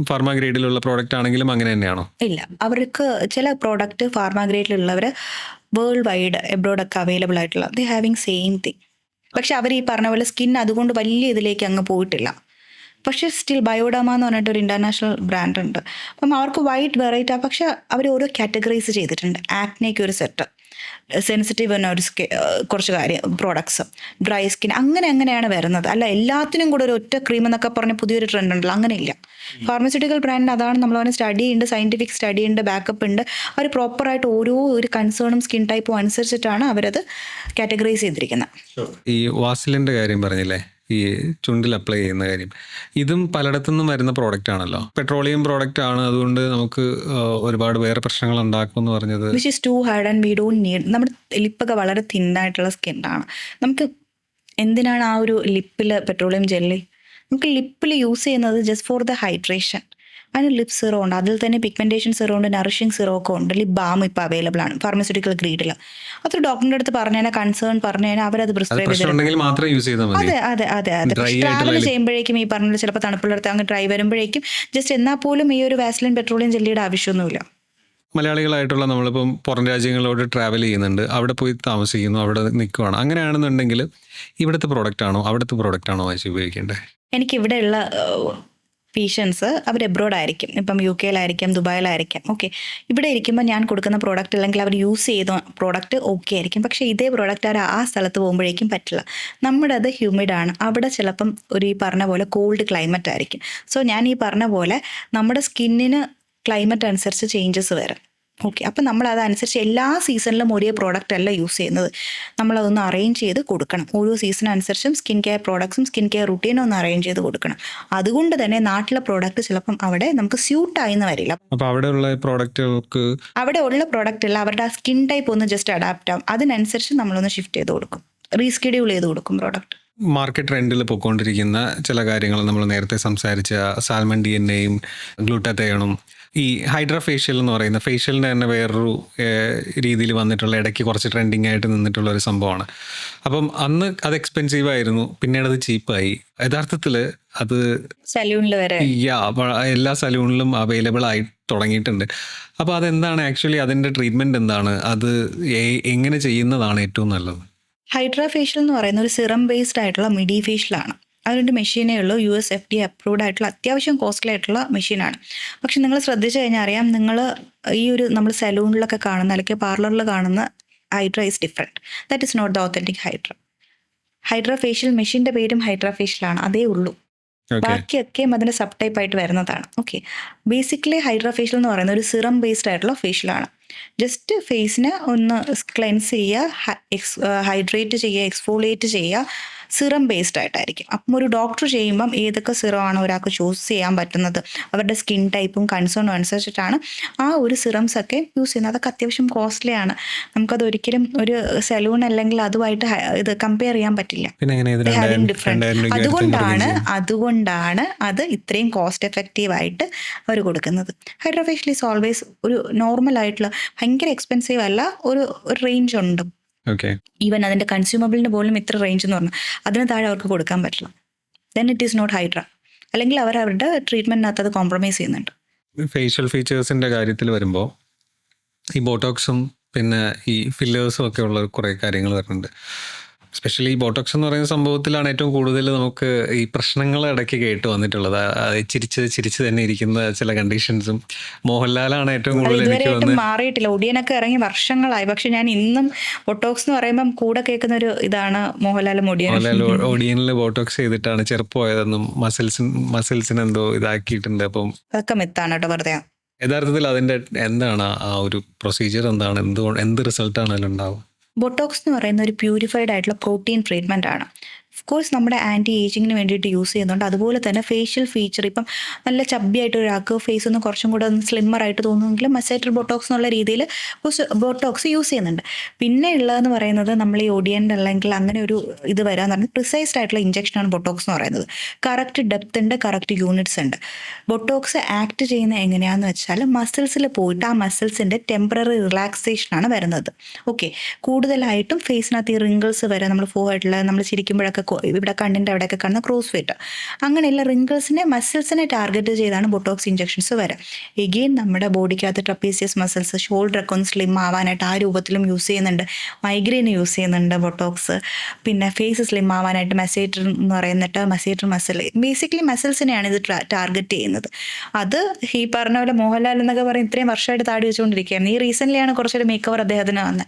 ഫാർമ ഗ്രേഡിലുള്ള പ്രോഡക്റ്റ് ആണെങ്കിലും അങ്ങനെ തന്നെയാണോ? ഇല്ല, അവർക്ക് ചില പ്രോഡക്റ്റ് ഫാർമ ഗ്രേഡിലുള്ളവർ വേൾഡ് വൈഡ് എബ്രോഡൊക്കെ അവൈലബിൾ ആയിട്ടുള്ള ദേ ഹാവിങ് സെയിം തിങ്. പക്ഷെ അവർ ഈ പറഞ്ഞ പോലെ സ്കിൻ അതുകൊണ്ട് വലിയ ഇതിലേക്ക് അങ്ങ് പോയിട്ടില്ല. പക്ഷേ സ്റ്റിൽ ബയോഡാമ എന്ന് പറഞ്ഞിട്ട് ഒരു ഇൻ്റർനാഷണൽ ബ്രാൻഡ് ഉണ്ട്. അപ്പം അവർക്ക് വൈഡ് വെറൈറ്റി, പക്ഷെ അവർ ഓരോ കാറ്റഗറൈസ് ചെയ്തിട്ടുണ്ട്. ആക്നയ്ക്ക് ഒരു സെറ്റ്, സെൻസിറ്റീവ് എന്ന ഒരു കുറച്ച് പ്രോഡക്ട്സ്, ഡ്രൈ സ്കിൻ, അങ്ങനെയാണ് വരുന്നത്. അല്ല എല്ലാത്തിനും കൂടെ ഒരു ഒറ്റ ക്രീം എന്നൊക്കെ പറഞ്ഞ് പുതിയൊരു ട്രെൻഡ് ഉണ്ടല്ലോ, അങ്ങനെയില്ല. ഫാർമസ്യൂട്ടിക്കൽ ബ്രാൻഡ് അതാണ്. നമ്മളവനെ സ്റ്റഡി ഉണ്ട്, സയൻറ്റിഫിക് സ്റ്റഡി ഉണ്ട്, ബാക്കപ്പ് ഉണ്ട്. അവർ പ്രോപ്പറായിട്ട് ഓരോ ഒരു കൺസേണും സ്കിൻ ടൈപ്പും അനുസരിച്ചിട്ടാണ് അവരത് കാറ്റഗറൈസ് ചെയ്തിരിക്കുന്നത്. ഈ വാസിലിൻ്റെ കാര്യം പറഞ്ഞില്ലേ, ഈ ചുണ്ടിൽ അപ്ലൈ ചെയ്യുന്ന കാര്യം. ഇതും പലയിടത്തു നിന്നും വരുന്ന പ്രോഡക്റ്റ് ആണല്ലോ, പെട്രോളിയം പ്രോഡക്റ്റ് ആണ്, അതുകൊണ്ട് നമുക്ക് ഒരുപാട് വേറെ പ്രശ്നങ്ങൾ ഉണ്ടാക്കും എന്ന് പറഞ്ഞത്. Which is too hard and we don't need. നമ്മുടെ ലിപ്പൊക്കെ വളരെ തിന്നായിട്ടുള്ള സ്കിന്നാണ്. നമുക്ക് എന്തിനാണ് ആ ഒരു ലിപ്പിൽ പെട്രോളിയം ജെല്ലി? നമുക്ക് ലിപ്പിൽ യൂസ് ചെയ്യുന്നത് ജസ്റ്റ് ഫോർ ദ ഹൈഡ്രേഷൻ. അതിന് ലിപ് സിറോ ഉണ്ട്, അതിൽ തന്നെ പിഗ്മെന്റേഷൻ സിറോ ഉണ്ട്, നറിഷിങ് സിറോ ഒക്കെ ഉണ്ട്, ലിപ് ബാം ഇപ്പോൾ അവൈലബിൾ ആണ് ഫാർമസ്യൂട്ടിക്കൽ ഗ്രീഡിൽ. അത് ഡോക്ടറിന്റെ അടുത്ത് പറഞ്ഞാൽ, കൺസേൺ പറഞ്ഞാൽ അവരത് പ്രിസ്ക്രൈബ് ചെയ്ത്. പ്രശ്നമുണ്ടെങ്കിൽ മാത്രം യൂസ് ചെയ്താൽ മതി. അതെ അതെ അതെ അതെ. ട്രാവൽ ചെയ്യുമ്പോഴേക്കും ഈ പറഞ്ഞ ചിലപ്പോൾ തണുപ്പുള്ളിടത്ത് അങ്ങ് ഡ്രൈ വരുമ്പോഴേക്കും ജസ്റ്റ് എന്നാൽ പോലും ഈ ഒരു വാസ്ലിൻ പെട്രോളിയം ജെല്ലിയുടെ ആവശ്യമൊന്നുമില്ല. മലയാളികളായിട്ടുള്ള നമ്മളിപ്പം പുറം രാജ്യങ്ങളോട് ട്രാവൽ ചെയ്യുന്നുണ്ട്, അവിടെ പോയി താമസിക്കുന്നു, അവിടെ നിൽക്കുവാണ്, അങ്ങനെയാണെന്നുണ്ടെങ്കിൽ ഇവിടുത്തെ പ്രോഡക്റ്റ് ആണോ അവിടുത്തെ പ്രോഡക്റ്റ് ആണോ വാങ്ങിച്ച് ഉപയോഗിക്കേണ്ടത്? എനിക്കിവിടെയുള്ള പേഷ്യൻസ് അവർ എബ്രോഡ് ആയിരിക്കും, ഇപ്പം യു കെയിലായിരിക്കാം, ദുബായിലായിരിക്കാം. ഓക്കെ, ഇവിടെ ഇരിക്കുമ്പോൾ ഞാൻ കൊടുക്കുന്ന പ്രോഡക്റ്റ് അല്ലെങ്കിൽ അവർ യൂസ് ചെയ്ത പ്രോഡക്റ്റ് ഓക്കെ ആയിരിക്കും. പക്ഷേ ഇതേ പ്രോഡക്റ്റ് അവർ ആ സ്ഥലത്ത് പോകുമ്പോഴേക്കും പറ്റില്ല. നമ്മുടെ അത് ഹ്യൂമിഡാണ്, അവിടെ ചിലപ്പം ഒരു ഈ പറഞ്ഞ പോലെ കോൾഡ് ക്ലൈമറ്റ് ആയിരിക്കും. സോ ഞാൻ ഈ പറഞ്ഞ പോലെ നമ്മുടെ സ്കിന്നിന് ക്ലൈമറ്റ് അനുസരിച്ച് ചേഞ്ചസ് വരും. ഓക്കെ, അപ്പം നമ്മൾ അതനുസരിച്ച് എല്ലാ സീസണിലും ഒരേ പ്രോഡക്റ്റ് അല്ല യൂസ് ചെയ്യുന്നത്. നമ്മളതൊന്ന് അറേഞ്ച് ചെയ്ത് കൊടുക്കണം. ഓരോ സീസണനുസരിച്ചും സ്കിൻ കെയർ പ്രോഡക്ട്സും സ്കിൻ കെയർ റുട്ടീനും ഒന്ന് അറേഞ്ച് ചെയ്ത് കൊടുക്കണം. അതുകൊണ്ട് തന്നെ നാട്ടിലെ പ്രോഡക്റ്റ് ചിലപ്പം അവിടെ നമുക്ക് സ്യൂട്ടായിന്ന് വരില്ല. അപ്പോൾ അവിടെയുള്ള പ്രോഡക്റ്റുകൾക്ക് അവിടെ ഉള്ള പ്രോഡക്റ്റ് അല്ല, അവരുടെ ആ സ്കിൻ ടൈപ്പ് ഒന്ന് ജസ്റ്റ് അഡാപ്റ്റ് ആവും. അതിനനുസരിച്ച് നമ്മളൊന്ന് ഷിഫ്റ്റ് ചെയ്ത് കൊടുക്കും, റീസ്കെഡ്യൂൾ ചെയ്ത് കൊടുക്കും പ്രോഡക്റ്റ്. മാർക്കറ്റ് ട്രെൻഡിൽ പോയിക്കൊണ്ടിരിക്കുന്ന ചില കാര്യങ്ങൾ നമ്മൾ നേരത്തെ സംസാരിച്ച സാൽമൺ DNA-യും ഗ്ലൂട്ടാത്തയോണും, ഈ ഹൈഡ്രാ ഫേഷ്യൽ എന്ന് പറയുന്ന ഫേഷ്യലിൻ്റെ തന്നെ വേറൊരു രീതിയിൽ വന്നിട്ടുള്ള, ഇടയ്ക്ക് കുറച്ച് ട്രെൻഡിങ് ആയിട്ട് നിന്നിട്ടുള്ള ഒരു സംഭവമാണ്. അപ്പം അന്ന് അത് എക്സ്പെൻസീവ് ആയിരുന്നു, പിന്നീട് അത് ചീപ്പായി. യഥാർത്ഥത്തിൽ അത് സലൂണിൽ വരെ എല്ലാ സലൂണിലും അവൈലബിൾ ആയി തുടങ്ങിയിട്ടുണ്ട്. അപ്പോൾ അതെന്താണ് ആക്ച്വലി, അതിൻ്റെ ട്രീറ്റ്മെൻറ്റ് എന്താണ്, അത് എങ്ങനെ ചെയ്യുന്നതാണ് ഏറ്റവും നല്ലത്? ഹൈഡ്രാ ഫേഷ്യൽ എന്ന് പറയുന്ന ഒരു സിറം ബേസ്ഡ് ആയിട്ടുള്ള മിഡി ഫേഷ്യലാണ്. അതിൻ്റെ മെഷീനേ ഉള്ളൂ, US FDA അപ്രൂവ്ഡ് ആയിട്ടുള്ള അത്യാവശ്യം കോസ്റ്റ്ലി ആയിട്ടുള്ള മെഷീനാണ്. പക്ഷെ നിങ്ങൾ ശ്രദ്ധിച്ചു കഴിഞ്ഞാൽ അറിയാം, നിങ്ങൾ ഈ ഒരു നമ്മൾ സലൂണിലൊക്കെ കാണുന്ന അല്ലെങ്കിൽ പാർലറിൽ കാണുന്ന hydra is different. That is not the authentic hydra. Hydra facial മെഷീൻ്റെ പേരും ഹൈഡ്രാ ഫേഷ്യലാണ്, അതേ ഉള്ളൂ. ബാക്കിയൊക്കെയും അതിൻ്റെ സബ് ടൈപ്പ് ആയിട്ട് വരുന്നതാണ്. ഓക്കെ, ബേസിക്കലി ഹൈഡ്രാ ഫേഷ്യൽ എന്ന് പറയുന്ന ഒരു സിറം ബേസ്ഡ് ആയിട്ടുള്ള ഫേഷ്യലാണ്. ജസ്റ്റ് ഫേസിനെ ഒന്ന് ക്ലെൻസ് ചെയ്യുക, ഹൈഡ്രേറ്റ് ചെയ്യുക, എക്സ്ഫോളിയേറ്റ് ചെയ്യുക, സിറം ബേസ്ഡ് ആയിട്ടായിരിക്കും. അപ്പം ഒരു ഡോക്ടർ ചെയ്യുമ്പം ഏതൊക്കെ സിറം ആണ് ഒരാൾക്ക് ചൂസ് ചെയ്യാൻ പറ്റുന്നത്, അവരുടെ സ്കിൻ ടൈപ്പും കൺസേണും അനുസരിച്ചിട്ടാണ് ആ ഒരു സിറംസ് ഒക്കെ യൂസ് ചെയ്യുന്നത്. അതൊക്കെ അത്യാവശ്യം കോസ്റ്റ്ലി ആണ്. നമുക്കത് ഒരിക്കലും ഒരു സലൂൺ അല്ലെങ്കിൽ അതുമായിട്ട് ഇത് കമ്പയർ ചെയ്യാൻ പറ്റില്ല. അതുകൊണ്ടാണ് അത് ഇത്രയും കോസ്റ്റ് എഫക്റ്റീവ് ആയിട്ട് അവർ കൊടുക്കുന്നത്. ഹൈഡ്രാ ഫേഷ്യൽ ഈസ് ഓൾവേസ് ഒരു നോർമൽ ആയിട്ടുള്ള, ഭയങ്കര എക്സ്പെൻസീവ് അല്ല, ഒരു റേഞ്ച് ഉണ്ട്. ഈവൻ അതിന്റെ കൺസ്യൂമബിളിന് പോലും ഇത്ര റേഞ്ച് എന്ന് പറഞ്ഞാൽ അതിന് താഴെ അവർക്ക് കൊടുക്കാൻ പറ്റില്ല. Then it is not hydra. അല്ലെങ്കിൽ അവർ അവരുടെ ട്രീറ്റ്മെന്റിനകത്ത് അത് കോംപ്രമൈസ് ചെയ്യുന്നുണ്ട്. ഫേഷ്യൽ ഫീച്ചേഴ്സിന്റെ കാര്യത്തിൽ വരുമ്പോൾ ഈ ബോട്ടോക്സും പിന്നെ ഈ ഫില്ലേഴ്സും ഒക്കെ ഉള്ള കുറേ കാര്യങ്ങൾ വരുന്നുണ്ട്. എസ്പെഷ്യലി ഈ ബോട്ടോക്സ് എന്ന് പറയുന്ന സംഭവത്തിലാണ് ഏറ്റവും കൂടുതൽ നമുക്ക് ഈ പ്രശ്നങ്ങൾ ഇടയ്ക്ക് കേട്ട് വന്നിട്ടുള്ളത്. ചിരിച്ച് തന്നെ ഇരിക്കുന്ന ചില കണ്ടീഷൻസും. മോഹൻലാലാണ് ഏറ്റവും കൂടുതൽ എനിക്ക് വന്ന് മാറിയിട്ടില്ല. ഒടിയനൊക്കെ ഇറങ്ങി വർഷങ്ങളായി, പക്ഷെ ഞാൻ ഇന്നും ബോട്ടോക്സ് എന്ന് പറയുമ്പോൾ കൂടെ കേൾക്കുന്ന ഒരു ഇതാണ് മോഹൻലാലും ഒടിയനിൽ ബോട്ടോക്സ് ചെയ്തിട്ടാണ് ചെറുപ്പമായതെന്നും മസിൽസിന് എന്തോ ഇതാക്കിയിട്ടുണ്ട്. അപ്പം അതൊക്കെ മിത്താണ് കേട്ടോ, വെറുതെ. യഥാർത്ഥത്തിൽ അതിന്റെ എന്താണ് ആ ഒരു പ്രൊസീജിയർ, എന്താണ്, എന്ത് റിസൾട്ടാണ് അതിലുണ്ടാവും? ബൊട്ടോക്സ് എന്ന് പറയുന്ന ഒരു പ്യൂരിഫൈഡ് ആയിട്ടുള്ള പ്രോട്ടീൻ ട്രീറ്റ്മെൻ്റ് ആണ്. ഓഫ് കോഴ്സ് നമ്മുടെ ആൻറ്റി ഏജിങ്ങിന് വേണ്ടിയിട്ട് യൂസ് ചെയ്യുന്നുണ്ട്. അതുപോലെ തന്നെ ഫേഷ്യൽ ഫീച്ചർ, ഇപ്പം നല്ല ചബ്ബിയായിട്ട് ഒരാൾക്ക് ഫേസ് ഒന്ന് കുറച്ചും കൂടെ ഒന്ന് സ്ലിമ്മറായിട്ട് തോന്നുമെങ്കിൽ മസൈറ്റർ ബൊട്ടോക്സ് എന്നുള്ള രീതിയിൽ ബൊട്ടോക്സ് യൂസ് ചെയ്യുന്നുണ്ട്. പിന്നെ ഉള്ളതെന്ന് പറയുന്നത് നമ്മൾ ഈ ഒടിയൻ്റെ അല്ലെങ്കിൽ അങ്ങനെ ഒരു ഇത് വരാന്ന് പറഞ്ഞാൽ പ്രിസൈസ്ഡ് ആയിട്ടുള്ള ഇഞ്ചക്ഷനാണ് ബൊട്ടോക്സ് എന്ന് പറയുന്നത്. കറക്റ്റ് ഡെപ്ത് ഉണ്ട്, കറക്റ്റ് യൂണിറ്റ്സ് ഉണ്ട്. ബൊട്ടോക്സ് ആക്ട് ചെയ്യുന്നത് എങ്ങനെയാണെന്ന് വെച്ചാൽ മസിൽസിൽ പോയിട്ട് ആ മസിൽസിൻ്റെ ടെമ്പററി റിലാക്സേഷനാണ് വരുന്നത്. ഓക്കെ, കൂടുതലായിട്ടും ഫേസിനകത്ത് ഈ റിങ്കിൾസ് വരെ, നമ്മൾ ഫോർഹെഡിൽ നമ്മൾ ചിരിക്കുമ്പോഴൊക്കെ ഇവിടെ കണ്ണിൻ്റെ അവിടെയൊക്കെ കാണുന്ന ക്രോസ് ഫിറ്റ്, അങ്ങനെയുള്ള റിങ്കിൾസിനെ മസിൽസിനെ ടാർഗറ്റ് ചെയ്താണ് ബൊട്ടോക്സ് ഇഞ്ചക്ഷൻസ് വരെ. എഗെയിൻ നമ്മുടെ ബോഡിക്കകത്ത് ട്രപ്പീസിയസ് മസിൽസ്, ഷോൾഡറൊക്കെ ഒന്ന് സ്ലിം ആവാനായിട്ട് ആ രൂപത്തിലും യൂസ് ചെയ്യുന്നുണ്ട്. മൈഗ്രെയിന് യൂസ് ചെയ്യുന്നുണ്ട് ബൊട്ടോക്സ്. പിന്നെ ഫേസ് സ്ലിം ആവാനായിട്ട് മസേറ്റർ എന്ന് പറയുന്നിട്ട് മസേറ്റർ മസിൽ, ബേസിക്കലി മസിൽസിനെയാണ് ഇത് ടാർഗറ്റ് ചെയ്യുന്നത്. അത് ഈ പറഞ്ഞ പോലെ മോഹൻലാൽ എന്നൊക്കെ പറയും ഇത്രയും വർഷമായിട്ട് താടി വെച്ചുകൊണ്ടിരിക്കുകയാണ്. ഈ റീസെൻ്റ്ലിയാണ് കുറച്ചൊരു മേക്ക് ഓവർ അദ്ദേഹത്തിന് വന്നത്.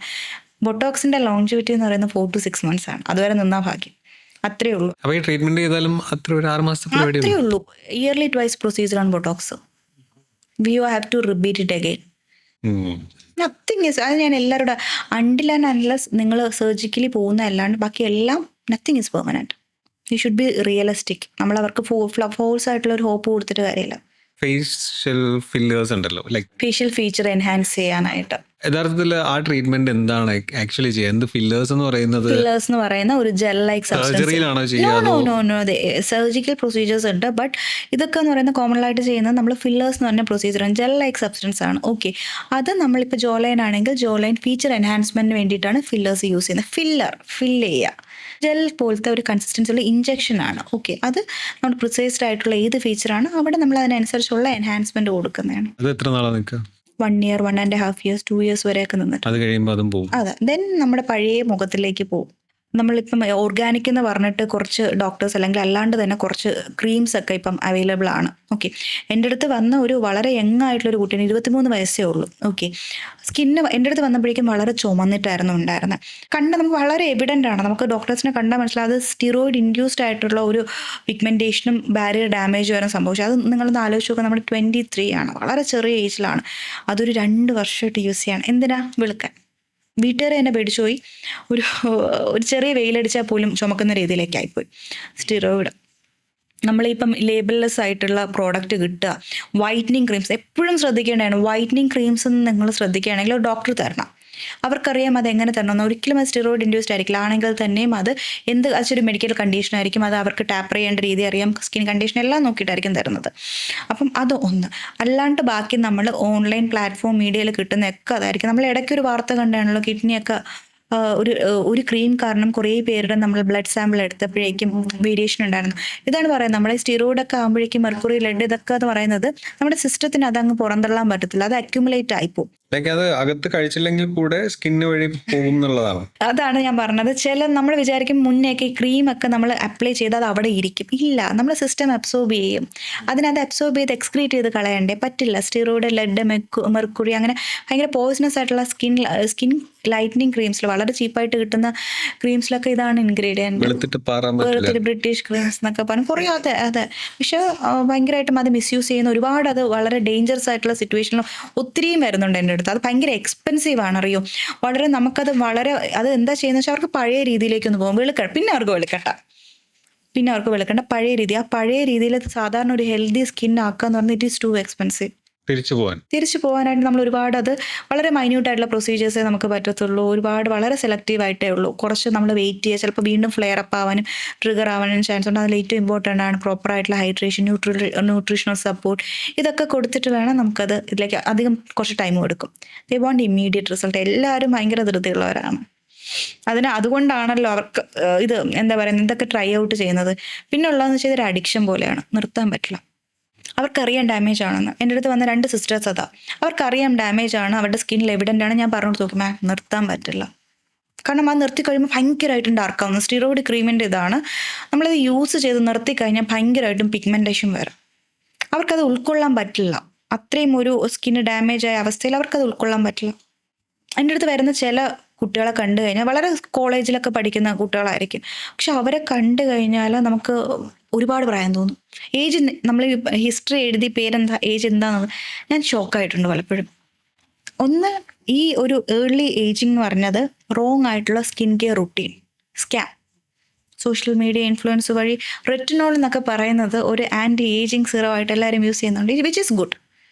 ബൊട്ടോക്സിൻ്റെ ലോങ്ജിവിറ്റി എന്ന് പറയുന്നത് 4 to 6 months ആണ്. അതുവരെ നിന്നാ ഭാഗ്യം. അത്രേ ഉള്ളൂ. അപ്പോൾ ഈ ട്രീറ്റ്മെന്റ് ചെയ്താലും അത്ര ഒരു 6 മാസത്തെ അത്രേ ഉള്ളൂ. ഇയർലി ട്വൈസ് പ്രൊസീജിയർ ആണ് botox. We have to repeat it again. Nothing is, അത് ഞാൻ എല്ലാവരോടും, അണ്ടിൽ ആൻഡ് അൺലെസ് നിങ്ങൾ സർജിക്കലി പോകുന്ന അല്ലാണ്ട് ബാക്കി എല്ലാം nothing is permanent. You should be realistic. നമ്മൾ അവർക്ക് ഫോഴ്സ് ആയിട്ടുള്ള ഒരു ഹോപ്പ് കൊടുത്തിട്ട് കാര്യമില്ല. ഫേഷ്യൽ ഫില്ലേഴ്സ് ഉണ്ടല്ലോ, ലൈക്ക് ഫേഷ്യൽ ഫീച്ചർ എൻഹാൻസ് ചെയ്യാനായിട്ട് യഥാർത്ഥത്തിൽ ആ ട്രീറ്റ്മെന്റ് എന്താണ് ആക്ച്വലി ചെയ്യുക? എന്ത് ഫില്ലേഴ്സ് എന്ന് പറയുന്നത്? ഫില്ലേഴ്സ് എന്ന് പറയുന്ന ഒരു ജെൽ ലൈക്ക് സർജറിയിലാണോ ചെയ്യുക? സർജിക്കൽ പ്രൊസീജിയേഴ്സ് ഉണ്ട്. ബട്ട് ഇതൊക്കെ എന്ന് പറയുന്ന കോമൺ ആയിട്ട് ചെയ്യുന്നത് നമ്മൾ ഫില്ലേഴ്സ് എന്ന് പറഞ്ഞ പ്രൊസീജിയറാണ്. ജെൽ ലൈക്ക് സബ്സ്റ്റൻസ് ആണ്. ഓക്കെ, അത് നമ്മളിപ്പോൾ ജോ ലൈൻ ആണെങ്കിൽ ജോ ലൈൻ ഫീച്ചർ എൻഹാൻസ്മെന്റിന് വേണ്ടിയിട്ടാണ് ഫില്ലേഴ്സ് യൂസ് ചെയ്യുന്നത്. ഫില്ല് ചെയ്യുക, ജെൽ പോലത്തെ ഒരു കൺസിസ്റ്റൻസിയുള്ള ഇഞ്ചക്ഷൻ ആണ്. ഓക്കെ, അത് നമ്മൾ പ്രിസൈസ്ഡ് ആയിട്ടുള്ള ഏത് ഫീച്ചറാണ് അവിടെ നമ്മൾ അതിനനുസരിച്ചുള്ള എൻഹാൻസ്മെന്റ് കൊടുക്കുന്നതാണ്. അത് എത്ര നാളാണ് നിൽക്കുക? 1 year, 1.5 years, 2 years വരെയൊക്കെ നിന്നിട്ട് അത് കഴിയുമ്പോൾ അതും പോകും. അതെ, ദെൻ നമ്മുടെ പഴയ മുഖത്തിലേക്ക് പോകും. നമ്മളിപ്പം ഓർഗാനിക് എന്ന് പറഞ്ഞിട്ട് കുറച്ച് ഡോക്ടേഴ്സ് അല്ലെങ്കിൽ അല്ലാണ്ട് തന്നെ കുറച്ച് ക്രീംസ് ഒക്കെ ഇപ്പം അവൈലബിൾ ആണ്. ഓക്കെ, എൻ്റെ അടുത്ത് വന്ന ഒരു വളരെ യങ് ആയിട്ടുള്ളൊരു കുട്ടീന് 23 വയസ്സേ ഉള്ളൂ. ഓക്കെ, സ്കിന്ന് എൻ്റെ അടുത്ത് വന്നപ്പോഴേക്കും വളരെ ചുമന്നിട്ടായിരുന്നു ഉണ്ടായിരുന്നത്. നമുക്ക് വളരെ എവിഡൻ്റ് ആണ്, നമുക്ക് ഡോക്ടേഴ്സിനെ കണ്ടാൽ മനസ്സിലാവും അത് സ്റ്റിറോയിഡ് ഇൻഡ്യൂസ്ഡ് ആയിട്ടുള്ള ഒരു പിഗ്മെൻറ്റേഷനും ബാരിയർ ഡാമേജ് വരെ സംഭവിച്ചു. അത് നിങ്ങളൊന്ന് ആലോചിച്ച് നോക്കുക, നമ്മുടെ 23 ആണ്, വളരെ ചെറിയ ഏജിലാണ്. അതൊരു 2 വർഷമായിട്ട് യൂസ് ചെയ്യണം. എന്തിനാ? വെളുക്കാൻ. വീട്ടുകാരെ എന്നെ പേടിച്ചു പോയി. ഒരു ചെറിയ വെയിലടിച്ചാൽ പോലും ചുമക്കുന്ന രീതിയിലേക്കായിപ്പോയി. സ്റ്റിറോയിഡ് നമ്മളിപ്പം ലേബിൾലെസ് ആയിട്ടുള്ള പ്രോഡക്റ്റ് കിട്ടുക. വൈറ്റനിങ് ക്രീംസ് എപ്പോഴും ശ്രദ്ധിക്കേണ്ടതാണ്. വൈറ്റനിങ് ക്രീംസ് നിങ്ങൾ ശ്രദ്ധിക്കുകയാണെങ്കിൽ ഒരു ഡോക്ടർ തരണം. അവർക്കറിയാം അത് എങ്ങനെ തരണമെന്ന്. ഒരിക്കലും അത് സ്റ്റിറോയിഡ് ഇൻഡ്യൂസ്ഡ് ആയിരിക്കില്ല. ആണെങ്കിൽ തന്നെയും അത് അതൊരു മെഡിക്കൽ കണ്ടീഷൻ ആയിരിക്കും. അത് അവർക്ക് ടാപ്പർ ചെയ്യേണ്ട രീതി അറിയാം, സ്കിൻ കണ്ടീഷൻ എല്ലാം നോക്കിയിട്ടായിരിക്കും തരുന്നത്. അപ്പം അത് ഒന്ന്. അല്ലാണ്ട് ബാക്കി നമ്മൾ ഓൺലൈൻ പ്ലാറ്റ്ഫോം മീഡിയയിൽ കിട്ടുന്നതൊക്കെ അതായിരിക്കും. നമ്മൾ ഇടയ്ക്കൊരു വാർത്ത കണ്ടാണല്ലോ, കിഡ്നിയൊക്കെ ഒരു ക്രീം കാരണം കുറേ പേരുടെ നമ്മൾ ബ്ലഡ് സാമ്പിൾ എടുത്തപ്പോഴേക്കും വേരിയേഷൻ ഉണ്ടായിരുന്നു. ഇതാണ് പറയുന്നത്, നമ്മുടെ സ്റ്റിറോയിഡൊക്കെ ആകുമ്പോഴേക്കും മെർക്കുറി, ലെഡ്, ഇതൊക്കെ എന്ന് പറയുന്നത് നമ്മുടെ സിസ്റ്റത്തിന് അതങ്ങ് പുറന്തള്ളാൻ പറ്റത്തില്ല. അത് അക്യുമുലേറ്റ് ആയിപ്പോവും. അത് അകത്ത് കഴിച്ചില്ലെങ്കിൽ കൂടെ സ്കിന്ന് വഴി പോകും എന്നുള്ളതാണ്. അതാണ് ഞാൻ പറഞ്ഞത്. നമ്മൾ വിചാരിക്കും മുന്നേക്ക് ഈ ക്രീമൊക്കെ നമ്മൾ അപ്ലൈ ചെയ്താൽ അത് അവിടെ ഇരിക്കും. ഇല്ല, നമ്മൾ സിസ്റ്റം അബ്സോർബ് ചെയ്യും. അതിനകത്ത് അബ്സോർബ് ചെയ്ത് എക്സ്ക്രീറ്റ് ചെയ്ത് കളയണ്ടേ? പറ്റില്ല. സ്റ്റിറോയിഡ്, ലെഡ്, മെർക്കുറി അങ്ങനെ ഭയങ്കര പോയിസണസ് ആയിട്ടുള്ള സ്കിൻ ലൈറ്റനിങ് ക്രീംസിൽ, വളരെ ചീപ്പായിട്ട് കിട്ടുന്ന ക്രീംസിലൊക്കെ ഇതാണ് ഇൻഗ്രീഡിയൻറ്റ്. ബ്രിട്ടീഷ് ക്രീംസ് എന്നൊക്കെ പറഞ്ഞ് കുറേ അതെ. പക്ഷെ ഭയങ്കരമായിട്ടും അത് മിസ്യൂസ് ചെയ്യുന്ന ഒരുപാട്, അത് വളരെ ഡേഞ്ചറസ് ആയിട്ടുള്ള സിറ്റുവേഷനിലും ഒത്തിരിയും വരുന്നുണ്ട് എൻ്റെ അടുത്ത്. അത് ഭയങ്കര എക്സ്പെൻസീവ് ആണ്, അറിയോ. അത് എന്താ ചെയ്യുന്നത് വെച്ചാൽ അവർക്ക് പഴയ രീതിയിലേക്കൊന്ന് പോകും. പിന്നെ അവർക്ക് വെളുക്കണ്ട പഴയ രീതി. ആ പഴയ രീതിയിൽ സാധാരണ ഒരു ഹെൽത്തി സ്കിൻ ആക്കുക എന്ന് പറഞ്ഞാൽ ഇറ്റ് ഈസ് ടു എക്സ്പെൻസീവ്. തിരിച്ചു പോകാനായിട്ട് നമ്മൾ ഒരുപാട്, അത് വളരെ മൈന്യൂട്ടായിട്ടുള്ള പ്രൊസീജിയേഴ്സേ നമുക്ക് പറ്റത്തുള്ളൂ. വളരെ സെലക്റ്റീവ് ആയിട്ടേ ഉള്ളൂ. കുറച്ച് നമ്മൾ വെയിറ്റ് ചെയ്യുക. ചിലപ്പോൾ വീണ്ടും ഫ്ലെയർ അപ്പ് ആവാനും ട്രിഗർ ആവാനും ചാൻസ് ഉണ്ട്. അതിൽ ഏറ്റവും ഇമ്പോർട്ടൻ്റ് ആണ് പ്രോപ്പറായിട്ടുള്ള ഹൈഡ്രേഷൻ, ന്യൂട്രീഷണൽ സപ്പോർട്ട്. ഇതൊക്കെ കൊടുത്തിട്ട് വേണം നമുക്കത്. ഇതിലേക്ക് അധികം കുറച്ച് ടൈം കൊടുക്കും. They want immediate result. എല്ലാവരും ഭയങ്കര ധൃതിയുള്ളവരാണ്. അതുകൊണ്ടാണല്ലോ അവർക്ക് എന്താ പറയുന്നത്, ഇതൊക്കെ ട്രൈ ഔട്ട് ചെയ്യുന്നത്. പിന്നെ ഉള്ളതെന്ന് വെച്ചാൽ ഇതൊരു അഡിക്ഷൻ പോലെയാണ്, നിർത്താൻ പറ്റില്ല. അവർക്കറിയാം ഡാമേജ് ആണെന്ന്. എൻ്റെ അടുത്ത് വന്ന 2 സിസ്റ്റേഴ്സ് അവർക്കറിയാം ഡാമേജ് ആണ്, അവരുടെ സ്കിന്നിൽ എവിഡൻ്റ് ആണ്. ഞാൻ പറഞ്ഞു നോക്കും, നിർത്താൻ പറ്റില്ല. കാരണം അത് നിർത്തി കഴിയുമ്പോൾ ഭയങ്കരമായിട്ടും ഡാർക്കാവുന്നു. സ്റ്റിറോയിഡ് ക്രീമിൻ്റെ ഇതാണ്. നമ്മളിത് യൂസ് ചെയ്ത് നിർത്തി കഴിഞ്ഞാൽ ഭയങ്കരമായിട്ടും പിഗ്മെൻറ്റേഷൻ വരും. അവർക്കത് ഉൾക്കൊള്ളാൻ പറ്റില്ല. അത്രയും ഒരു സ്കിന്ന് ഡാമേജ് ആയ അവസ്ഥയിൽ അവർക്കത് ഉൾക്കൊള്ളാൻ പറ്റില്ല. എൻ്റെ അടുത്ത് വരുന്ന ചില കുട്ടികളെ കണ്ടു കഴിഞ്ഞാൽ വളരെ കോളേജിലൊക്കെ പഠിക്കുന്ന കുട്ടികളായിരിക്കും. പക്ഷെ അവരെ കണ്ടു കഴിഞ്ഞാൽ നമുക്ക് ഒരുപാട് പ്രായം തോന്നും. ഏജ് നമ്മൾ ഹിസ്റ്ററി എഴുതി പേരെന്താ, ഏജ് എന്താണെന്ന് ഞാൻ ഷോക്കായിട്ടുണ്ട് പലപ്പോഴും. ഒന്ന്, ഈ ഒരു ഏർലി ഏജിങ് എന്ന് പറഞ്ഞത് റോങ് ആയിട്ടുള്ള skin care routine, scam. Social media influence വഴി റെറ്റിനോൾ എന്നൊക്കെ പറയുന്നത് ഒരു ആൻറ്റി ഏജിങ് സിറം ആയിട്ട് എല്ലാവരും യൂസ് ചെയ്യുന്നുണ്ട്, വിച്ച് ഈസ് ഗുഡ്.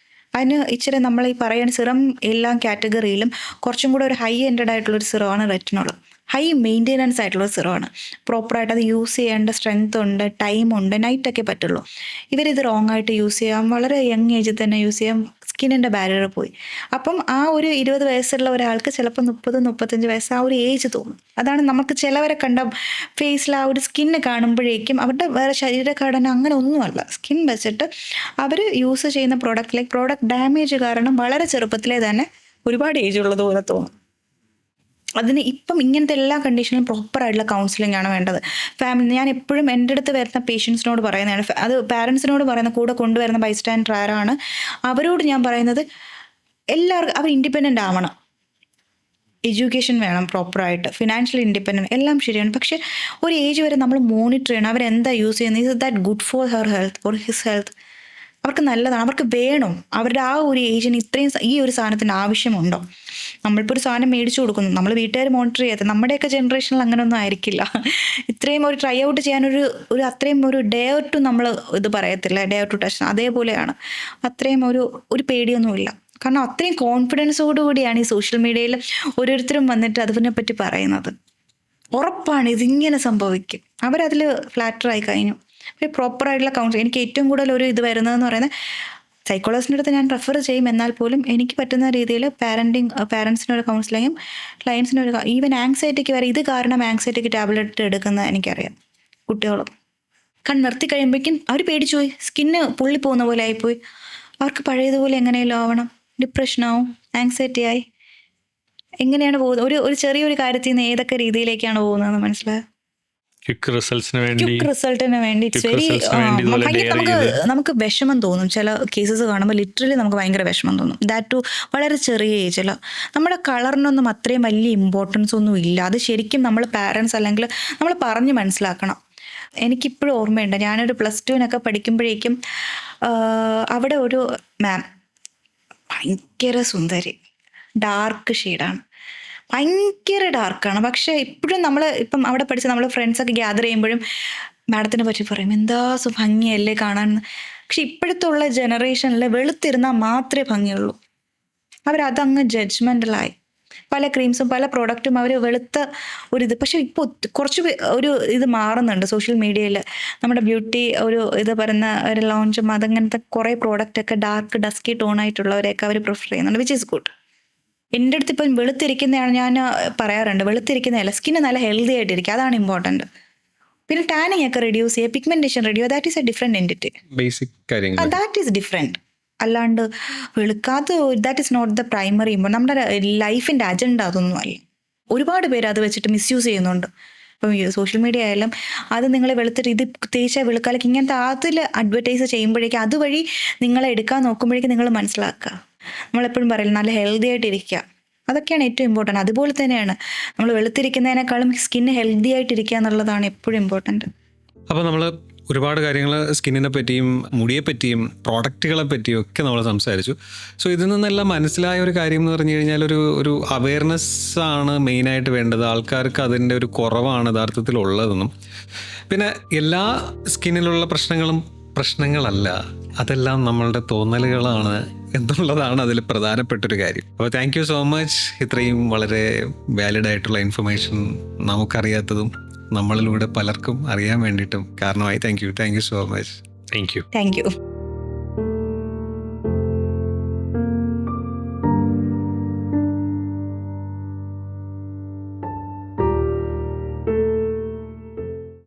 അതിന് ഇച്ചിരി നമ്മൾ ഈ പറയുന്ന സിറം എല്ലാ കാറ്റഗറിയിലും കുറച്ചും കൂടെ ഒരു ഹൈ എൻഡഡ് ആയിട്ടുള്ളൊരു സിറമാണ് റെറ്റിനോൾ. ഹൈ മെയിൻ്റെനൻസ് ആയിട്ടുള്ള സിറമാണ്. പ്രോപ്പറായിട്ട് അത് യൂസ് ചെയ്യേണ്ട സ്ട്രെങ്ത് ഉണ്ട്, ടൈമുണ്ട്, നൈറ്റൊക്കെ പറ്റുള്ളൂ. ഇവരിത് റോങ് ആയിട്ട് യൂസ് ചെയ്യാം. വളരെ യങ് ഏജിൽ തന്നെ യൂസ് ചെയ്യാം. സ്കിന്നിൻ്റെ ബാരിയർ പോയി. അപ്പം ആ ഒരു 20 വയസ്സുള്ള ഒരാൾക്ക് ചിലപ്പോൾ 30-35 വയസ്സ് ആ ഒരു ഏജ് തോന്നും. അതാണ് നമുക്ക് ചിലവരെ കണ്ട ഫേസിൽ ആ ഒരു സ്കിന്ന് കാണുമ്പോഴേക്കും അവരുടെ വേറെ ശരീരഘടന അങ്ങനെ ഒന്നുമല്ല. സ്കിൻ വെച്ചിട്ട് അവർ യൂസ് ചെയ്യുന്ന പ്രോഡക്റ്റ് ഡാമേജ് കാരണം വളരെ ചെറുപ്പത്തിലേ തന്നെ ഒരുപാട് ഏജ് ഉള്ളത് പോലെ തോന്നും. അതിന് ഇപ്പം ഇങ്ങനത്തെ എല്ലാ കണ്ടീഷനിലും പ്രോപ്പറായിട്ടുള്ള കൗൺസിലിംഗ് ആണ് വേണ്ടത്. ഞാൻ എപ്പോഴും എൻ്റെ അടുത്ത് വരുന്ന പേഷ്യൻസിനോട് പറയുന്നതാണ്, അത് പാരൻസിനോട് പറയുന്ന, കൂടെ കൊണ്ടുവരുന്ന ബൈസ്റ്റാൻഡർ ആരാണ് അവരോട് ഞാൻ പറയുന്നത്, എല്ലാവർക്കും അവർ ഇൻഡിപെൻഡൻ്റ് ആവണം. എഡ്യൂക്കേഷൻ വേണം പ്രോപ്പറായിട്ട്, ഫിനാൻഷ്യൽ ഇൻഡിപെൻഡൻറ്റ് എല്ലാം ശരിയാണ്. പക്ഷെ ഒരു ഏജ് വരെ നമ്മൾ മോണിറ്റർ ചെയ്യണം അവരെന്താ യൂസ് ചെയ്യുന്നത്. Is that good for her health or his health? അവർക്ക് നല്ലതാണ്, അവർക്ക് വേണം, അവരുടെ ആ ഒരു ഏജിന് ഇത്രയും ഈ ഒരു സാധനത്തിന് ആവശ്യമുണ്ടോ? നമ്മളിപ്പോൾ ഒരു സാധനം മേടിച്ചു കൊടുക്കുന്നു, നമ്മൾ വീട്ടുകാർ മോണിറ്റർ ചെയ്യാത്ത, നമ്മുടെയൊക്കെ ജനറേഷനിൽ അങ്ങനെയൊന്നും ആയിരിക്കില്ല. ഇത്രയും ഒരു ട്രൈ ഔട്ട് ചെയ്യാനൊരു അത്രയും ഒരു ഡേ ടു നമ്മൾ ഇത് പറയത്തില്ല, ഡേ ടു ടച്ച്, അതേപോലെയാണ്. അത്രയും ഒരു പേടിയൊന്നുമില്ല. കാരണം അത്രയും കോൺഫിഡൻസോടുകൂടിയാണ് ഈ സോഷ്യൽ മീഡിയയിൽ ഓരോരുത്തരും വന്നിട്ട് അതിനെപ്പറ്റി പറയുന്നത്. ഉറപ്പാണ് ഇതിങ്ങനെ സംഭവിക്കും. അവരതിൽ ഫ്ലാറ്ററായി കഴിഞ്ഞു. പ്രോപ്പറായിട്ടുള്ള കൗൺസിലിംഗ്, എനിക്ക് ഏറ്റവും കൂടുതൽ ഒരു ഇത് വരുന്നതെന്ന് പറയുന്നത് സൈക്കോളജിസ്റ്റിൻ്റെ അടുത്ത് ഞാൻ റെഫർ ചെയ്യും. എന്നാൽ പോലും എനിക്ക് പറ്റുന്ന രീതിയിൽ പാരൻസിനൊരു കൗൺസിലിങ്ങും ക്ലയൻസിനൊരു, ഈവൻ ആങ്സൈറ്റിക്ക് വരെ ഇത് കാരണം ആങ്സൈറ്റിക്ക് ടാബ്ലറ്റ് എടുക്കുന്ന എനിക്കറിയാം കുട്ടികളും. കാരണം നിർത്തി കഴിയുമ്പോഴേക്കും അവർ പേടിച്ചു പോയി, സ്കിന്ന് പൊള്ളി പോകുന്ന പോലെ ആയിപ്പോയി. അവർക്ക് പഴയതുപോലെ എങ്ങനെയല്ലോ ആവണം, ഡിപ്രഷനാവും, ആങ്സൈറ്റി ആയി. എങ്ങനെയാണ് പോകുന്നത്, ഒരു ചെറിയൊരു കാര്യത്തിൽ നിന്ന് ഏതൊക്കെ രീതിയിലേക്കാണ് പോകുന്നതെന്ന് മനസ്സിലായത്. ക്വിക്ക് റിസൾട്ട്സിന് വേണ്ടി ഇറ്റ്സ് വെരി നമുക്ക് വിഷമം തോന്നും. ചില കേസസ് കാണുമ്പോൾ ലിറ്ററലി നമുക്ക് ഭയങ്കര വിഷമം തോന്നും. ദാറ്റ് ടു വളരെ ചെറിയ ഏജിൽ. നമ്മുടെ കളറിനൊന്നും അത്രയും വലിയ ഇമ്പോർട്ടൻസ് ഒന്നും ഇല്ല. അത് ശരിക്കും നമ്മൾ പാരൻസ് അല്ലെങ്കിൽ നമ്മൾ പറഞ്ഞ് മനസ്സിലാക്കണം. എനിക്കിപ്പോഴും ഓർമ്മയുണ്ട്, ഞാനൊരു +2 പഠിക്കുമ്പോഴേക്കും അവിടെ ഒരു മാം ഭയങ്കര സുന്ദരി, ഡാർക്ക് ഷെയ്ഡാണ്, ഭയങ്കര ഡാർക്കാണ്. പക്ഷേ ഇപ്പോഴും ഇപ്പം അവിടെ പഠിച്ച നമ്മൾ ഫ്രണ്ട്സൊക്കെ ഗ്യാദർ ചെയ്യുമ്പോഴും മാഡത്തിനെ പറ്റി പറയും, എന്താ ഭംഗിയല്ലേ കാണാൻ. പക്ഷെ ഇപ്പോഴത്തെ ഉള്ള ജനറേഷനിൽ വെളുത്തിരുന്നാൽ മാത്രമേ ഭംഗിയുള്ളൂ. അവരതങ്ങ് ജഡ്ജ്മെൻ്റലായി. പല ക്രീംസും പല പ്രോഡക്റ്റും അവർ വെളുത്ത ഒരിത്. പക്ഷെ ഇപ്പോൾ കുറച്ച് ഒരു ഇത് മാറുന്നുണ്ട് സോഷ്യൽ മീഡിയയിൽ. നമ്മുടെ ബ്യൂട്ടി ഇത് പറയുന്ന ഒരു ലോഞ്ചും അതങ്ങനത്തെ കുറേ പ്രോഡക്റ്റൊക്കെ ഡാർക്ക് ഡസ്കി ടോണായിട്ടുള്ളവരെയൊക്കെ അവർ പ്രിഫർ ചെയ്യുന്നുണ്ട്, വിച്ച് ഈസ് ഗുഡ്. എൻ്റെ അടുത്ത് ഇപ്പം വെളുത്തിരിക്കുന്നതാണ്, ഞാൻ പറയാറുണ്ട്, വെളുത്തിരിക്കുന്നതല്ല, സ്കിന്ന് നല്ല ഹെൽത്തി ആയിട്ടിരിക്കുക, അതാണ് ഇമ്പോർട്ടൻറ്റ്. പിന്നെ ടാനിങ് ഒക്കെ റെഡ്യൂസ് ചെയ്യുക, pigmentation reduce, that is a different entity, basic കാര്യങ്ങൾ, ദാറ്റ് ഈസ് ഡിഫറെൻറ്റ്. അല്ലാണ്ട് വെളുക്കാത്ത that is not the primary important. നമ്മുടെ ലൈഫിൻ്റെ അജണ്ട അതൊന്നും അല്ല. ഒരുപാട് പേര് അത് വെച്ചിട്ട് മിസ്യൂസ് ചെയ്യുന്നുണ്ട്. ഇപ്പം സോഷ്യൽ മീഡിയ ആയാലും അത് നിങ്ങൾ വെളുത്തിട്ട് ഇത് തേച്ചാൽ വെളുക്കാലേക്ക് ഇങ്ങനത്തെ അതിൽ അഡ്വർടൈസ് ചെയ്യുമ്പോഴേക്കും അതുവഴി നിങ്ങളെ എടുക്കാൻ നോക്കുമ്പോഴേക്കും നിങ്ങൾ മനസ്സിലാക്കുക. നമ്മളെപ്പോഴും പറയില്ല, നല്ല ഹെൽത്തി ആയിട്ടിരിക്കുക, അതൊക്കെയാണ് ഏറ്റവും ഇമ്പോർട്ടൻറ്റ്. അതുപോലെ തന്നെയാണ് നമ്മൾ വെളുത്തിരിക്കുന്നതിനേക്കാളും സ്കിന്ന് ഹെൽത്തി ആയിട്ടിരിക്കുക എന്നുള്ളതാണ് എപ്പോഴും ഇമ്പോർട്ടൻറ്റ്. അപ്പോൾ നമ്മൾ ഒരുപാട് കാര്യങ്ങൾ സ്കിന്നിനെ പറ്റിയും മുടിയെ പറ്റിയും പ്രോഡക്റ്റുകളെ പറ്റിയും ഒക്കെ നമ്മൾ സംസാരിച്ചു. സോ ഇതിൽ നിന്നെല്ലാം മനസ്സിലായ ഒരു കാര്യം എന്ന് പറഞ്ഞു കഴിഞ്ഞാൽ ഒരു അവെയർനെസ് ആണ് മെയിനായിട്ട് വേണ്ടത്. ആൾക്കാർക്ക് അതിൻ്റെ ഒരു കുറവാണ് യഥാർത്ഥത്തിൽ ഉള്ളതെന്നും, പിന്നെ എല്ലാ സ്കിന്നിലുള്ള പ്രശ്നങ്ങളല്ല, അതെല്ലാം നമ്മളുടെ തോന്നലുകളാണ് എന്നുള്ളതാണ് അതിൽ പ്രധാനപ്പെട്ടൊരു കാര്യം. അപ്പോൾ താങ്ക് യു സോ മച്ച്. ഇത്രയും വളരെ വാലിഡ് ആയിട്ടുള്ള ഇൻഫർമേഷൻ നമുക്കറിയാത്തതും നമ്മളിലൂടെ പലർക്കും അറിയാൻ വേണ്ടിയിട്ടും കാരണമായി. Thank you so much. Thank you. Thank you.